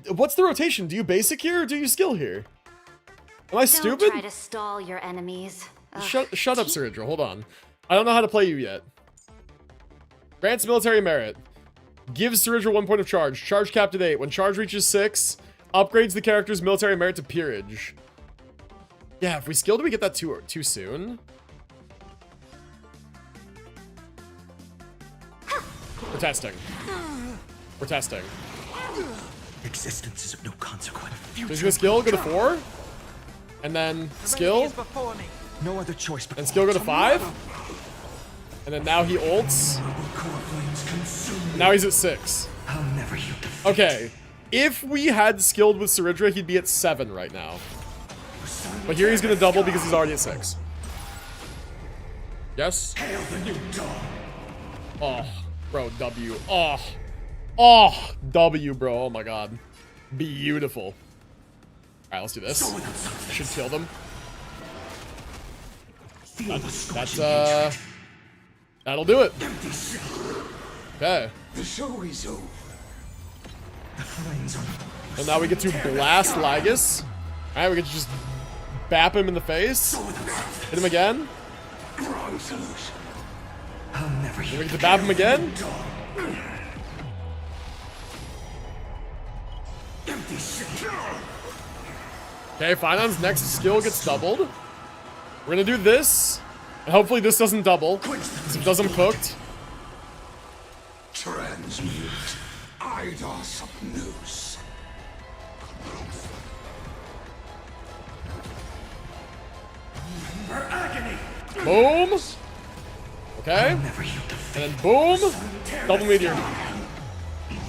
What's the rotation? Do you basic here or do you skill here? Am I Don't stupid? try to stall your enemies. Ugh, Shut up, Cerydra. Hold on. I don't know how to play you yet. Grants military merit. Gives Cerydra 1 point of charge. Charge capped at 8. When charge reaches 6, upgrades the character's military merit to peerage. Yeah, if we skill, do we get that too soon? We're testing. We're testing. Existence is of no consequence. He's gonna skill, go to 4. And then skill. Is before me. No other choice but And skill go to 5. And then now he ults. Now he's at 6. I'll never you defeat. Okay. If we had skilled with Cerydra, he'd be at 7 right now. But here he's gonna double because he's already at 6. Yes? Hail the new dawn. Oh, bro, W. Oh. Oh, W, bro. Oh my god. Beautiful. Alright, let's do this. I should kill them. Feel the That's, scorching hatred. that'll do it. Empty shell. Okay. The show is over. The flames are... And now we get to blast Lygus. Alright, we get to just bap him in the face. Hit him again. Wrong solution. I'll never Do we get to bab him again? Empty shit. Okay, Finon's next skill gets doubled. We're gonna do this, and hopefully this doesn't double, because if it does, I'm cooked. Transmute. Eidos of Noose. For agony. Boom. Okay. And then boom. Double meteor.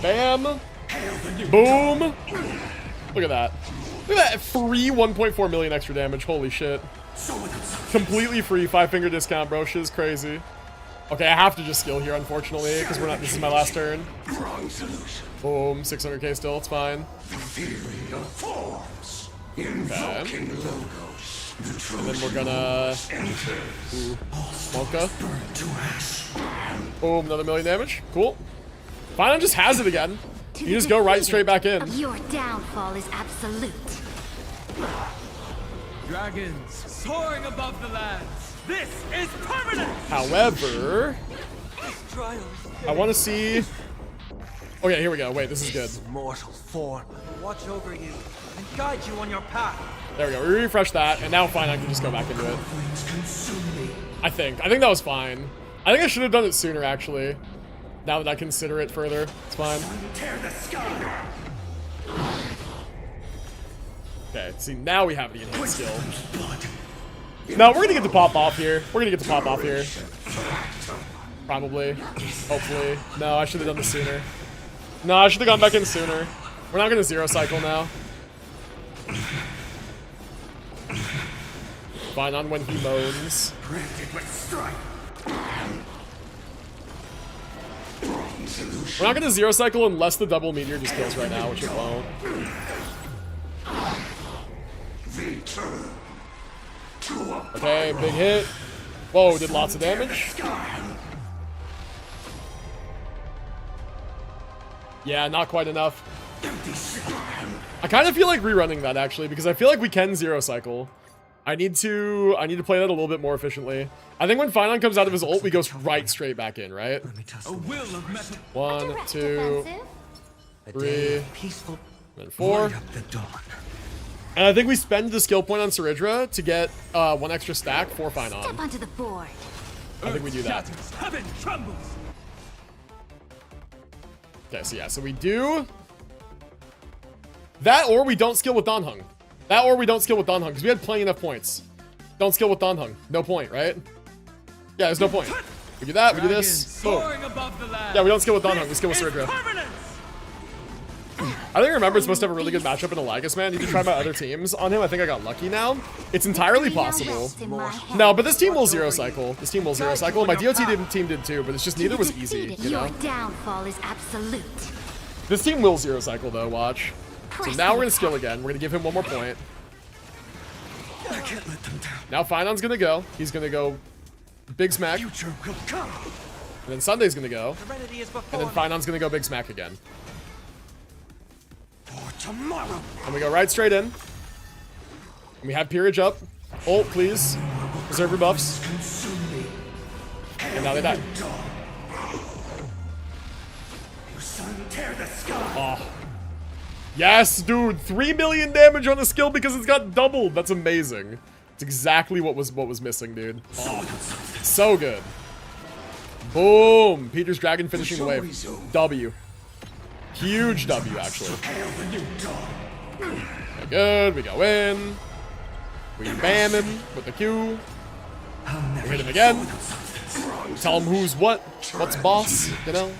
Bam. Boom. Look at that. Look at that. Free 1.4 million extra damage. Holy shit. Completely free. 5-finger discount, bro. Shit's crazy. Okay, I have to just skill here, unfortunately, because this is my last turn. Wrong solution. Boom. 600k still. It's fine. Theory of forms. Invoking logos. And then we're gonna... Ooh. Monka. Boom. Another million damage. Cool. Finon just has it again. You just go right straight back in. Your downfall is absolute. Dragons soaring above the lands. This is permanent. However, I want to see... Okay, here we go. Wait, this is good. Mortal form. Watch over you and guide you on your path. There we go. We refresh that, and now fine, I can just go back into it. I think that was fine. I think I should have done it sooner, actually. Now that I consider it further, it's fine. Tear the sky. Okay, see, now we have the enhanced skill. No, we're gonna get to pop off here. We're gonna get to pop off here. Probably. Hopefully. No, I should have done this sooner. No, I should have gone back in sooner. We're not gonna zero cycle now. Fine on when he moans. Granted with strife. We're not gonna zero cycle unless the double meteor just kills right now, which it won't. Okay, big hit. Whoa, did lots of damage. Yeah, not quite enough. I kind of feel like rerunning that actually, because I feel like we can zero cycle. I need to play that a little bit more efficiently. I think when Finon comes out of his ult, we go right straight back in, right? A will of metal. 1, 2, 3, Peaceful. and 4. And I think we spend the skill point on Cerydra to get 1 extra stack for Finon. Step onto the board. I think we do that. Shatters, heaven trembles. Okay, so yeah, so we do that, or we don't skill with Danhung. That, or we don't skill with Danhung, because we had plenty enough points. Don't skill with Danhung. No point, right? Yeah, there's no point. We do that, we do this. Boom. Yeah, we don't skill with Danhung, we skill with Cerydra. I think remember it's supposed to have a really good matchup in Eligas, man. You can try my other teams on him. I think I got lucky now. It's entirely possible. No, but this team will zero cycle. This team will zero cycle. My DOT team did too, but it's just neither was easy, you know? Your downfall is absolute. This team will zero cycle though, watch. So now we're gonna skill again. We're gonna give him 1 more point. I can't let them down. Now Finon's gonna go. He's gonna go big smack. And Future will come. then Sunday's gonna go. Serenity is And before then Finon's gonna go big smack again. For tomorrow. And we go right straight in. And we have Peerage up. Ult, please. Preserve your buffs. And now they die. Tear the sky. Oh. Yes, dude. 3 million damage on the skill because it's got doubled. That's amazing. It's exactly what was missing, dude. Oh. So good. Boom. Peter's Dragon finishing the wave. W. Huge W, actually. Okay, good. We go in. We bam him with the Q. We hit him again. Tell him who's what. What's boss, you know?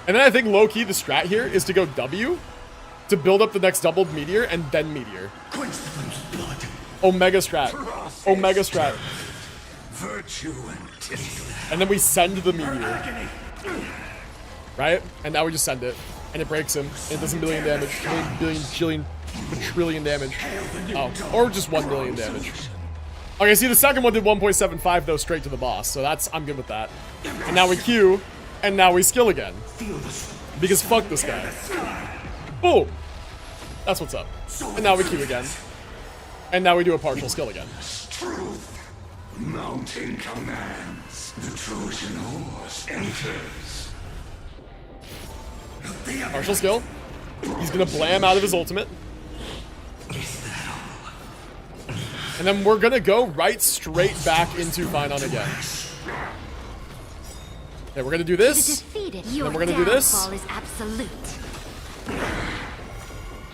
And then I think low-key the strat here is to go W to build up the next doubled meteor and then meteor. Omega strat. Omega strat. Virtue and tissue. And then we send the meteor. Right? And now we just send it. And it breaks him. And it does a million damage. Trillion damage. Oh. Or just 1 billion damage. Okay, see the second one did 1.75 though straight to the boss. So that's, I'm good with that. And now we Q. And now we skill again. Because fuck this guy. Boom. That's what's up. And now we Q again. And now we do a partial skill again. Truth. Mounting commands. The Trojan horse enters. Partial skill. He's gonna blam out of his ultimate. And then we're gonna go right straight back into Finon again. Okay, we're gonna do this. Then we're gonna do this. Is absolute.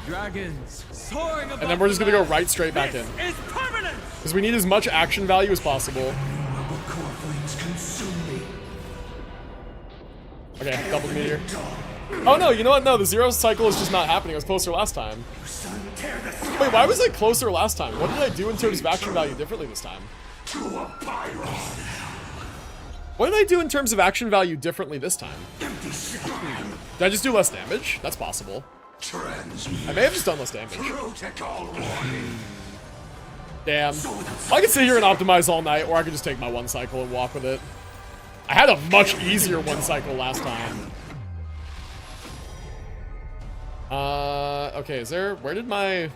Dragons soaring above. And then we're just gonna go right straight back in. Is permanent. Because we need as much action value as possible. Okay, double meteor. Oh no, you know what? No, the 0 cycle is just not happening. It was closer last time. Wait, why was it closer last time? What did I do in terms of action value differently this time? What did I do in terms of action value differently this time? Did I just do less damage? That's possible. I may have just done less damage. Damn. I could sit here and optimize all night, or I could just take my 1 cycle and walk with it. I had a much easier 1 cycle last time. Okay, where did my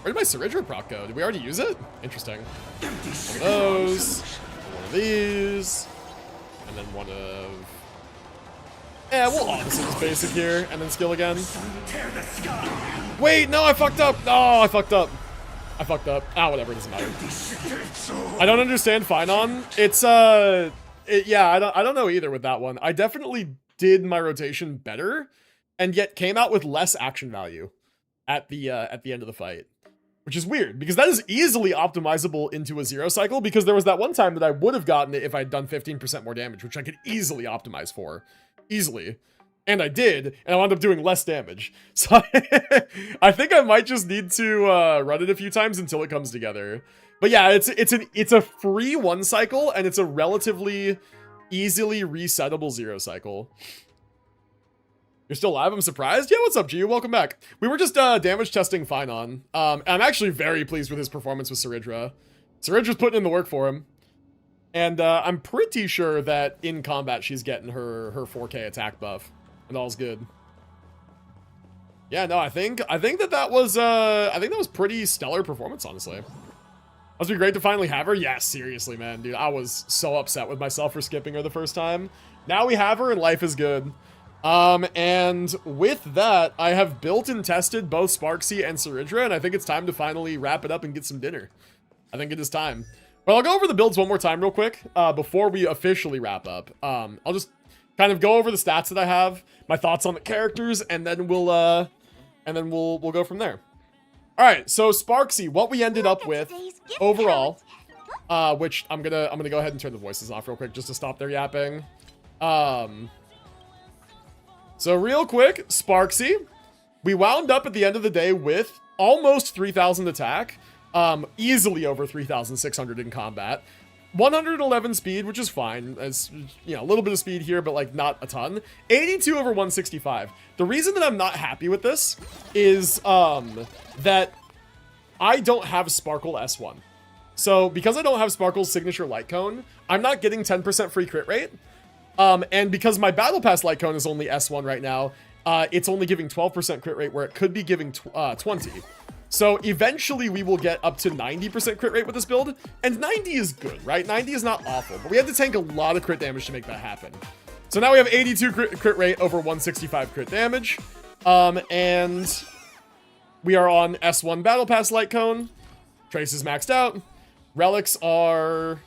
Cerydra proc go? Did we already use it? Interesting. One of those, one of these, and then one of... Yeah, we'll honestly just basic here, and then skill again. Wait, no, I fucked up! No, I fucked up. Ah, whatever, it doesn't matter. I don't understand Finon. It's, yeah, I don't know either with that one. I definitely did my rotation better, and yet came out with less action value at the end of the fight. Which is weird, because that is easily optimizable into a 0 cycle, because there was that one time that I would have gotten it if I'd done 15% more damage, which I could easily optimize for. Easily. And I did, and I wound up doing less damage. So I think I might just need to run it a few times until it comes together. But yeah, it's a free 1 cycle, and it's a relatively easily resettable 0 cycle. You're still alive? I'm surprised. Yeah, what's up, Gio? Welcome back. We were just damage testing Finon. And I'm actually very pleased with his performance with Cerydra. Cerydra's putting in the work for him. And I'm pretty sure that in combat she's getting her 4K attack buff. And all's good. Yeah, no, I think that was pretty stellar performance, honestly. Must be great to finally have her. Yeah, seriously, man, dude. I was so upset with myself for skipping her the first time. Now we have her and life is good. And with that, I have built and tested both Sparxie and Cerydra, and I think it's time to finally wrap it up and get some dinner. I think it is time. Well, I'll go over the builds one more time real quick, before we officially wrap up. I'll just kind of go over the stats that I have, my thoughts on the characters, and then we'll go from there. All right, so Sparxie, what we ended up with overall, which I'm gonna go ahead and turn the voices off real quick just to stop their yapping. So real quick, Sparxie, we wound up at the end of the day with almost 3,000 attack, easily over 3,600 in combat, 111 speed, which is fine, as you know, a little bit of speed here, but like not a ton, 82 over 165. The reason that I'm not happy with this is that I don't have Sparkle S1. So because I don't have Sparkle's signature light cone, I'm not getting 10% free crit rate. And because my Battle Pass light cone is only S1 right now, it's only giving 12% crit rate where it could be giving 20. So eventually we will get up to 90% crit rate with this build, and 90 is good, right? 90 is not awful, but we had to tank a lot of crit damage to make that happen. So now we have 82 crit rate over 165 crit damage, and we are on S1 Battle Pass light cone. Trace is maxed out. Relics are,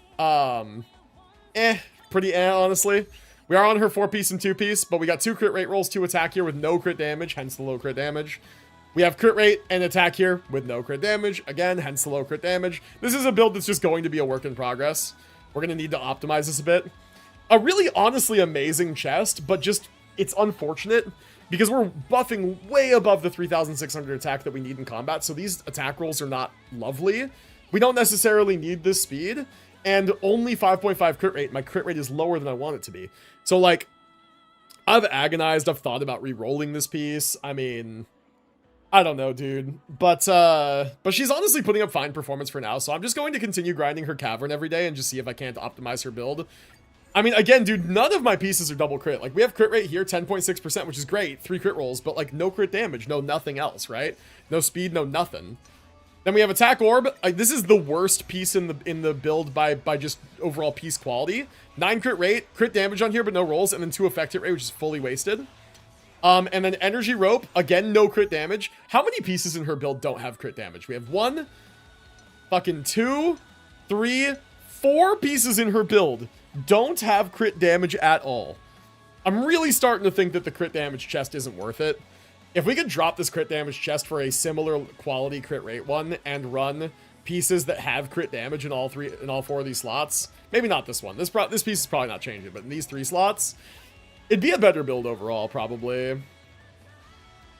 pretty honestly. We are on her 4-piece and 2-piece, but we got 2 crit rate rolls to attack here with no crit damage, hence the low crit damage. We have crit rate and attack here with no crit damage, again, hence the low crit damage. This is a build that's just going to be a work in progress. We're going to need to optimize this a bit. A really honestly amazing chest, but just, it's unfortunate because we're buffing way above the 3,600 attack that we need in combat, so these attack rolls are not lovely. We don't necessarily need this speed, and only 5.5 crit rate. My crit rate is lower than I want it to be. So, like, I've agonized, I've thought about re-rolling this piece. I mean, I don't know, dude. But she's honestly putting up fine performance for now, so I'm just going to continue grinding her cavern every day and just see if I can't optimize her build. I mean, again, dude, none of my pieces are double crit. Like, we have crit rate here, 10.6%, which is great. 3 crit rolls, but, like, no crit damage, no nothing else, right? No speed, no nothing. Then we have attack orb. This is the worst piece in the build by just overall piece quality. 9 crit rate, crit damage on here, but no rolls, and then 2 effect hit rate, which is fully wasted. And then energy rope, again, no crit damage. How many pieces in her build don't have crit damage? We have 1, fucking 2, 3, 4 pieces in her build don't have crit damage at all. I'm really starting to think that the crit damage chest isn't worth it. If we could drop this crit damage chest for a similar quality crit rate one and run pieces that have crit damage in all 4 of these slots, maybe not this one. This piece is probably not changing, but in these 3 slots, it'd be a better build overall, probably.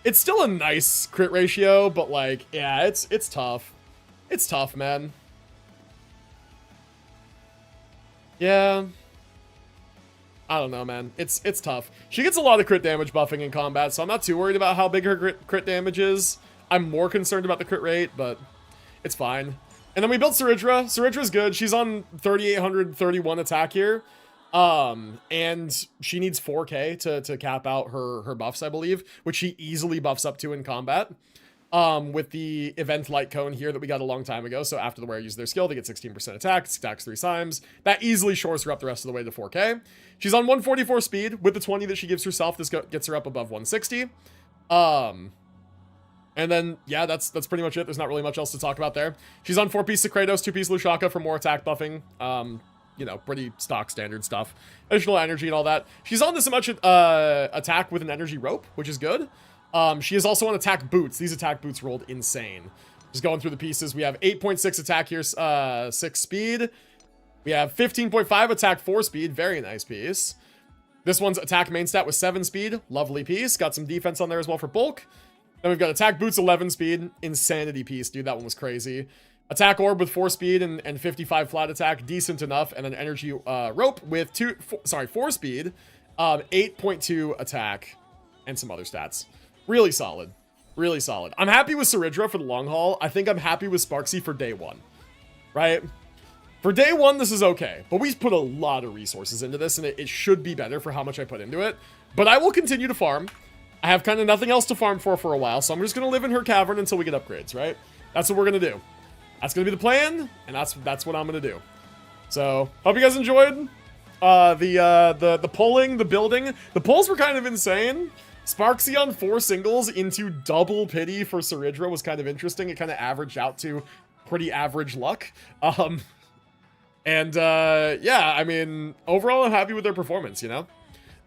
It's still a nice crit ratio, but like, yeah, it's tough. It's tough, man. Yeah. I don't know, man. It's tough. She gets a lot of crit damage buffing in combat, so I'm not too worried about how big her crit damage is. I'm more concerned about the crit rate, but it's fine. And then we built Cerydra. Cerydra's good. She's on 3,831 attack here. And she needs 4k to cap out her buffs, I believe, which she easily buffs up to in combat. With the event light cone here that we got a long time ago. So after the wearer uses their skill, they get 16% attack, stacks 3 times. That easily shores her up the rest of the way to 4k. She's on 144 speed with the 20 that she gives herself. This gets her up above 160. And then, yeah, that's pretty much it. There's not really much else to talk about there. She's on 4-piece Kratos, 2-piece Lushaka for more attack buffing. You know, pretty stock standard stuff. Additional energy and all that. She's on this much attack with an energy rope, which is good. She is also on attack boots. These attack boots rolled insane. Just going through the pieces. We have 8.6 attack here, 6 speed. We have 15.5 attack, 4 speed. Very nice piece. This one's attack main stat with 7 speed. Lovely piece. Got some defense on there as well for bulk. Then we've got attack boots, 11 speed. Insanity piece, dude. That one was crazy. Attack orb with 4 speed and 55 flat attack. Decent enough. And then energy rope with 4 speed. 8.2 attack. And some other stats. Really solid. Really solid. I'm happy with Cerydra for the long haul. I think I'm happy with Sparxie for day 1. Right? For day 1, this is okay. But we've put a lot of resources into this, and it should be better for how much I put into it. But I will continue to farm. I have kind of nothing else to farm for a while, so I'm just going to live in her cavern until we get upgrades, right? That's what we're going to do. That's going to be the plan, and that's what I'm going to do. So, hope you guys enjoyed the polling, the building. The polls were kind of insane. Sparxie on 4 singles into double pity for Cerydra was kind of interesting. It kind of averaged out to pretty average luck. Yeah, I mean, overall, I'm happy with their performance, you know?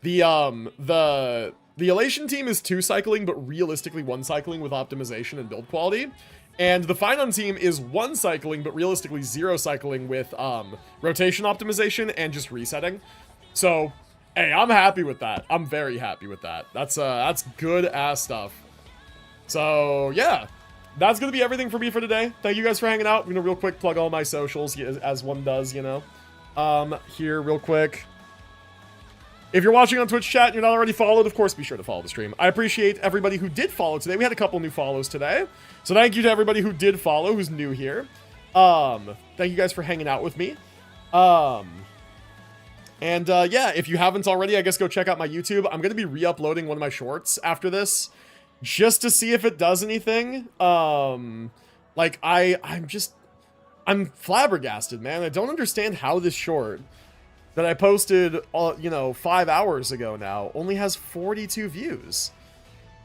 The Elation team is 2 cycling, but realistically 1 cycling with optimization and build quality. And the Finon team is 1 cycling, but realistically 0 cycling with rotation optimization and just resetting. So, hey, I'm happy with that. I'm very happy with that. That's good ass stuff. So, yeah. That's going to be everything for me for today. Thank you guys for hanging out. I'm going to real quick plug all my socials, as one does, you know. Here, real quick. If you're watching on Twitch chat and you're not already followed, of course, be sure to follow the stream. I appreciate everybody who did follow today. We had a couple new follows today. So thank you to everybody who did follow, who's new here. Thank you guys for hanging out with me. Yeah, if you haven't already, I guess go check out my YouTube. I'm going to be re-uploading one of my shorts after this, just to see if it does anything. Like, I'm flabbergasted, man. I don't understand how this short that I posted, 5 hours ago now only has 42 views.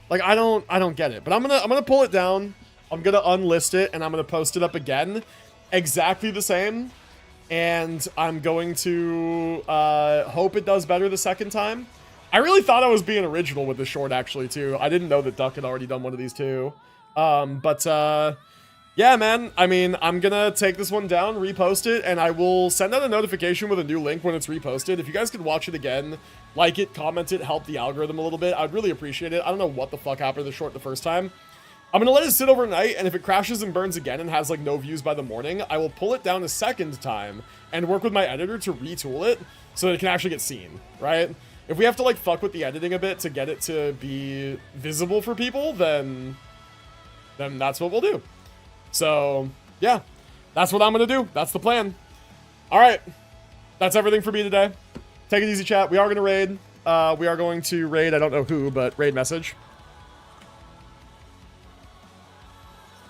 Like, I don't get it. But I'm gonna pull it down. I'm gonna unlist it and I'm gonna post it up again, exactly the same. And I'm going to hope it does better the second time. I really thought I was being original with the short, actually, too. I didn't know that Duck had already done one of these too. Yeah, man, I mean, I'm gonna take this one down, repost it, and I will send out a notification with a new link when it's reposted. If you guys could watch it again, like it, comment it, help the algorithm a little bit, I'd really appreciate it. I don't know what the fuck happened to the short the first time. I'm gonna let it sit overnight, and if it crashes and burns again and has, like, no views by the morning, I will pull it down a second time and work with my editor to retool it so that it can actually get seen, right? If we have to, like, fuck with the editing a bit to get it to be visible for people, then that's what we'll do. So, yeah, that's what I'm going to do. That's the plan. All right. That's everything for me today. Take it easy, chat. We are going to raid. We are going to raid, I don't know who, but raid message.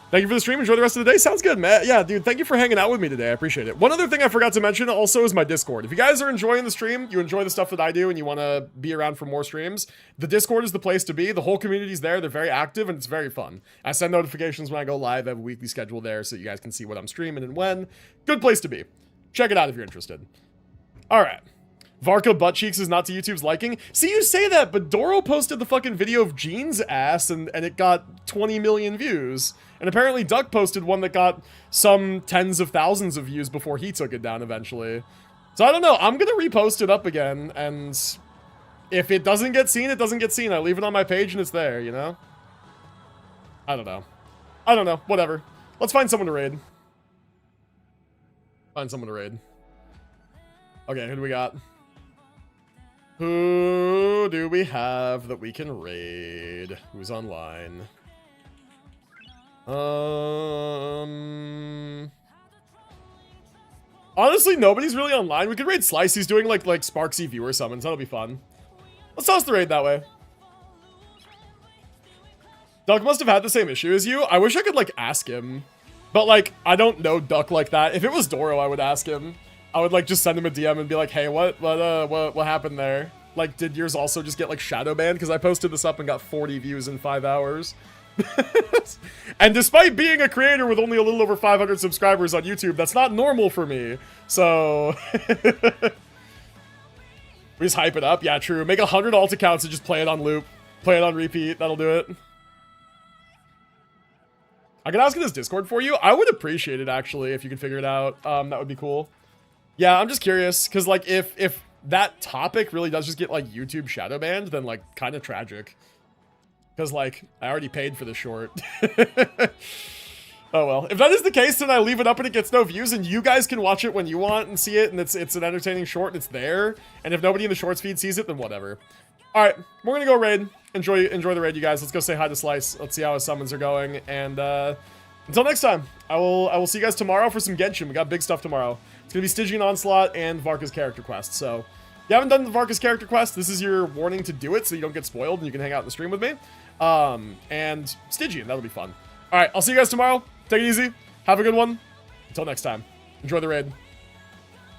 Thank you for the stream. Enjoy the rest of the day. Sounds good, man. Yeah, dude, thank you for hanging out with me today. I appreciate it. One other thing I forgot to mention also is my Discord. If you guys are enjoying the stream, you enjoy the stuff that I do, and you want to be around for more streams, the Discord is the place to be. The whole community's there. They're very active, and it's very fun. I send notifications when I go live. I have a weekly schedule there so you guys can see what I'm streaming and when. Good place to be. Check it out if you're interested. All right. Varka butt cheeks is not to YouTube's liking. See, you say that, but Doro posted the fucking video of Jean's ass and it got 20 million views. And apparently Duck posted one that got some tens of thousands of views before he took it down eventually. So I don't know. I'm gonna repost it up again, and if it doesn't get seen, it doesn't get seen. I leave it on my page and it's there, you know? I don't know. I don't know. Whatever. Let's find someone to raid. Find someone to raid. Okay, who do we got? Who do we have that we can raid? Who's online? Honestly, nobody's really online. We could raid Slice. He's doing like Sparxie viewer summons. That'll be fun. Let's toss the raid that way. Duck must have had the same issue as you. I wish I could like ask him. But like, I don't know Duck like that. If it was Doro, I would ask him. I would like just send him a DM and be like, hey, what happened there? Like, did yours also just get like shadow banned? Because I posted this up and got 40 views in 5 hours. And despite being a creator with only a little over 500 subscribers on YouTube, that's not normal for me. So we just hype it up. Yeah, true. Make 100 alt accounts and just play it on loop. Play it on repeat. That'll do it. I can ask in this Discord for you. I would appreciate it, actually, if you could figure it out. That would be cool. Yeah, I'm just curious, because, like, if that topic really does just get, like, YouTube shadow banned, then, like, kind of tragic. Because, like, I already paid for the short. Oh, well. If that is the case, then I leave it up and it gets no views, and you guys can watch it when you want and see it, and it's an entertaining short, and it's there. And if nobody in the shorts feed sees it, then whatever. Alright, we're gonna go raid. Enjoy the raid, you guys. Let's go say hi to Slice. Let's see how his summons are going. And, until next time, I will see you guys tomorrow for some Genshin. We got big stuff tomorrow. It's gonna be Stygian Onslaught and Varka's character quest. So, if you haven't done the Varka's character quest, this is your warning to do it so you don't get spoiled and you can hang out in the stream with me. And Stygian, that'll be fun. Alright, I'll see you guys tomorrow. Take it easy. Have a good one. Until next time. Enjoy the raid.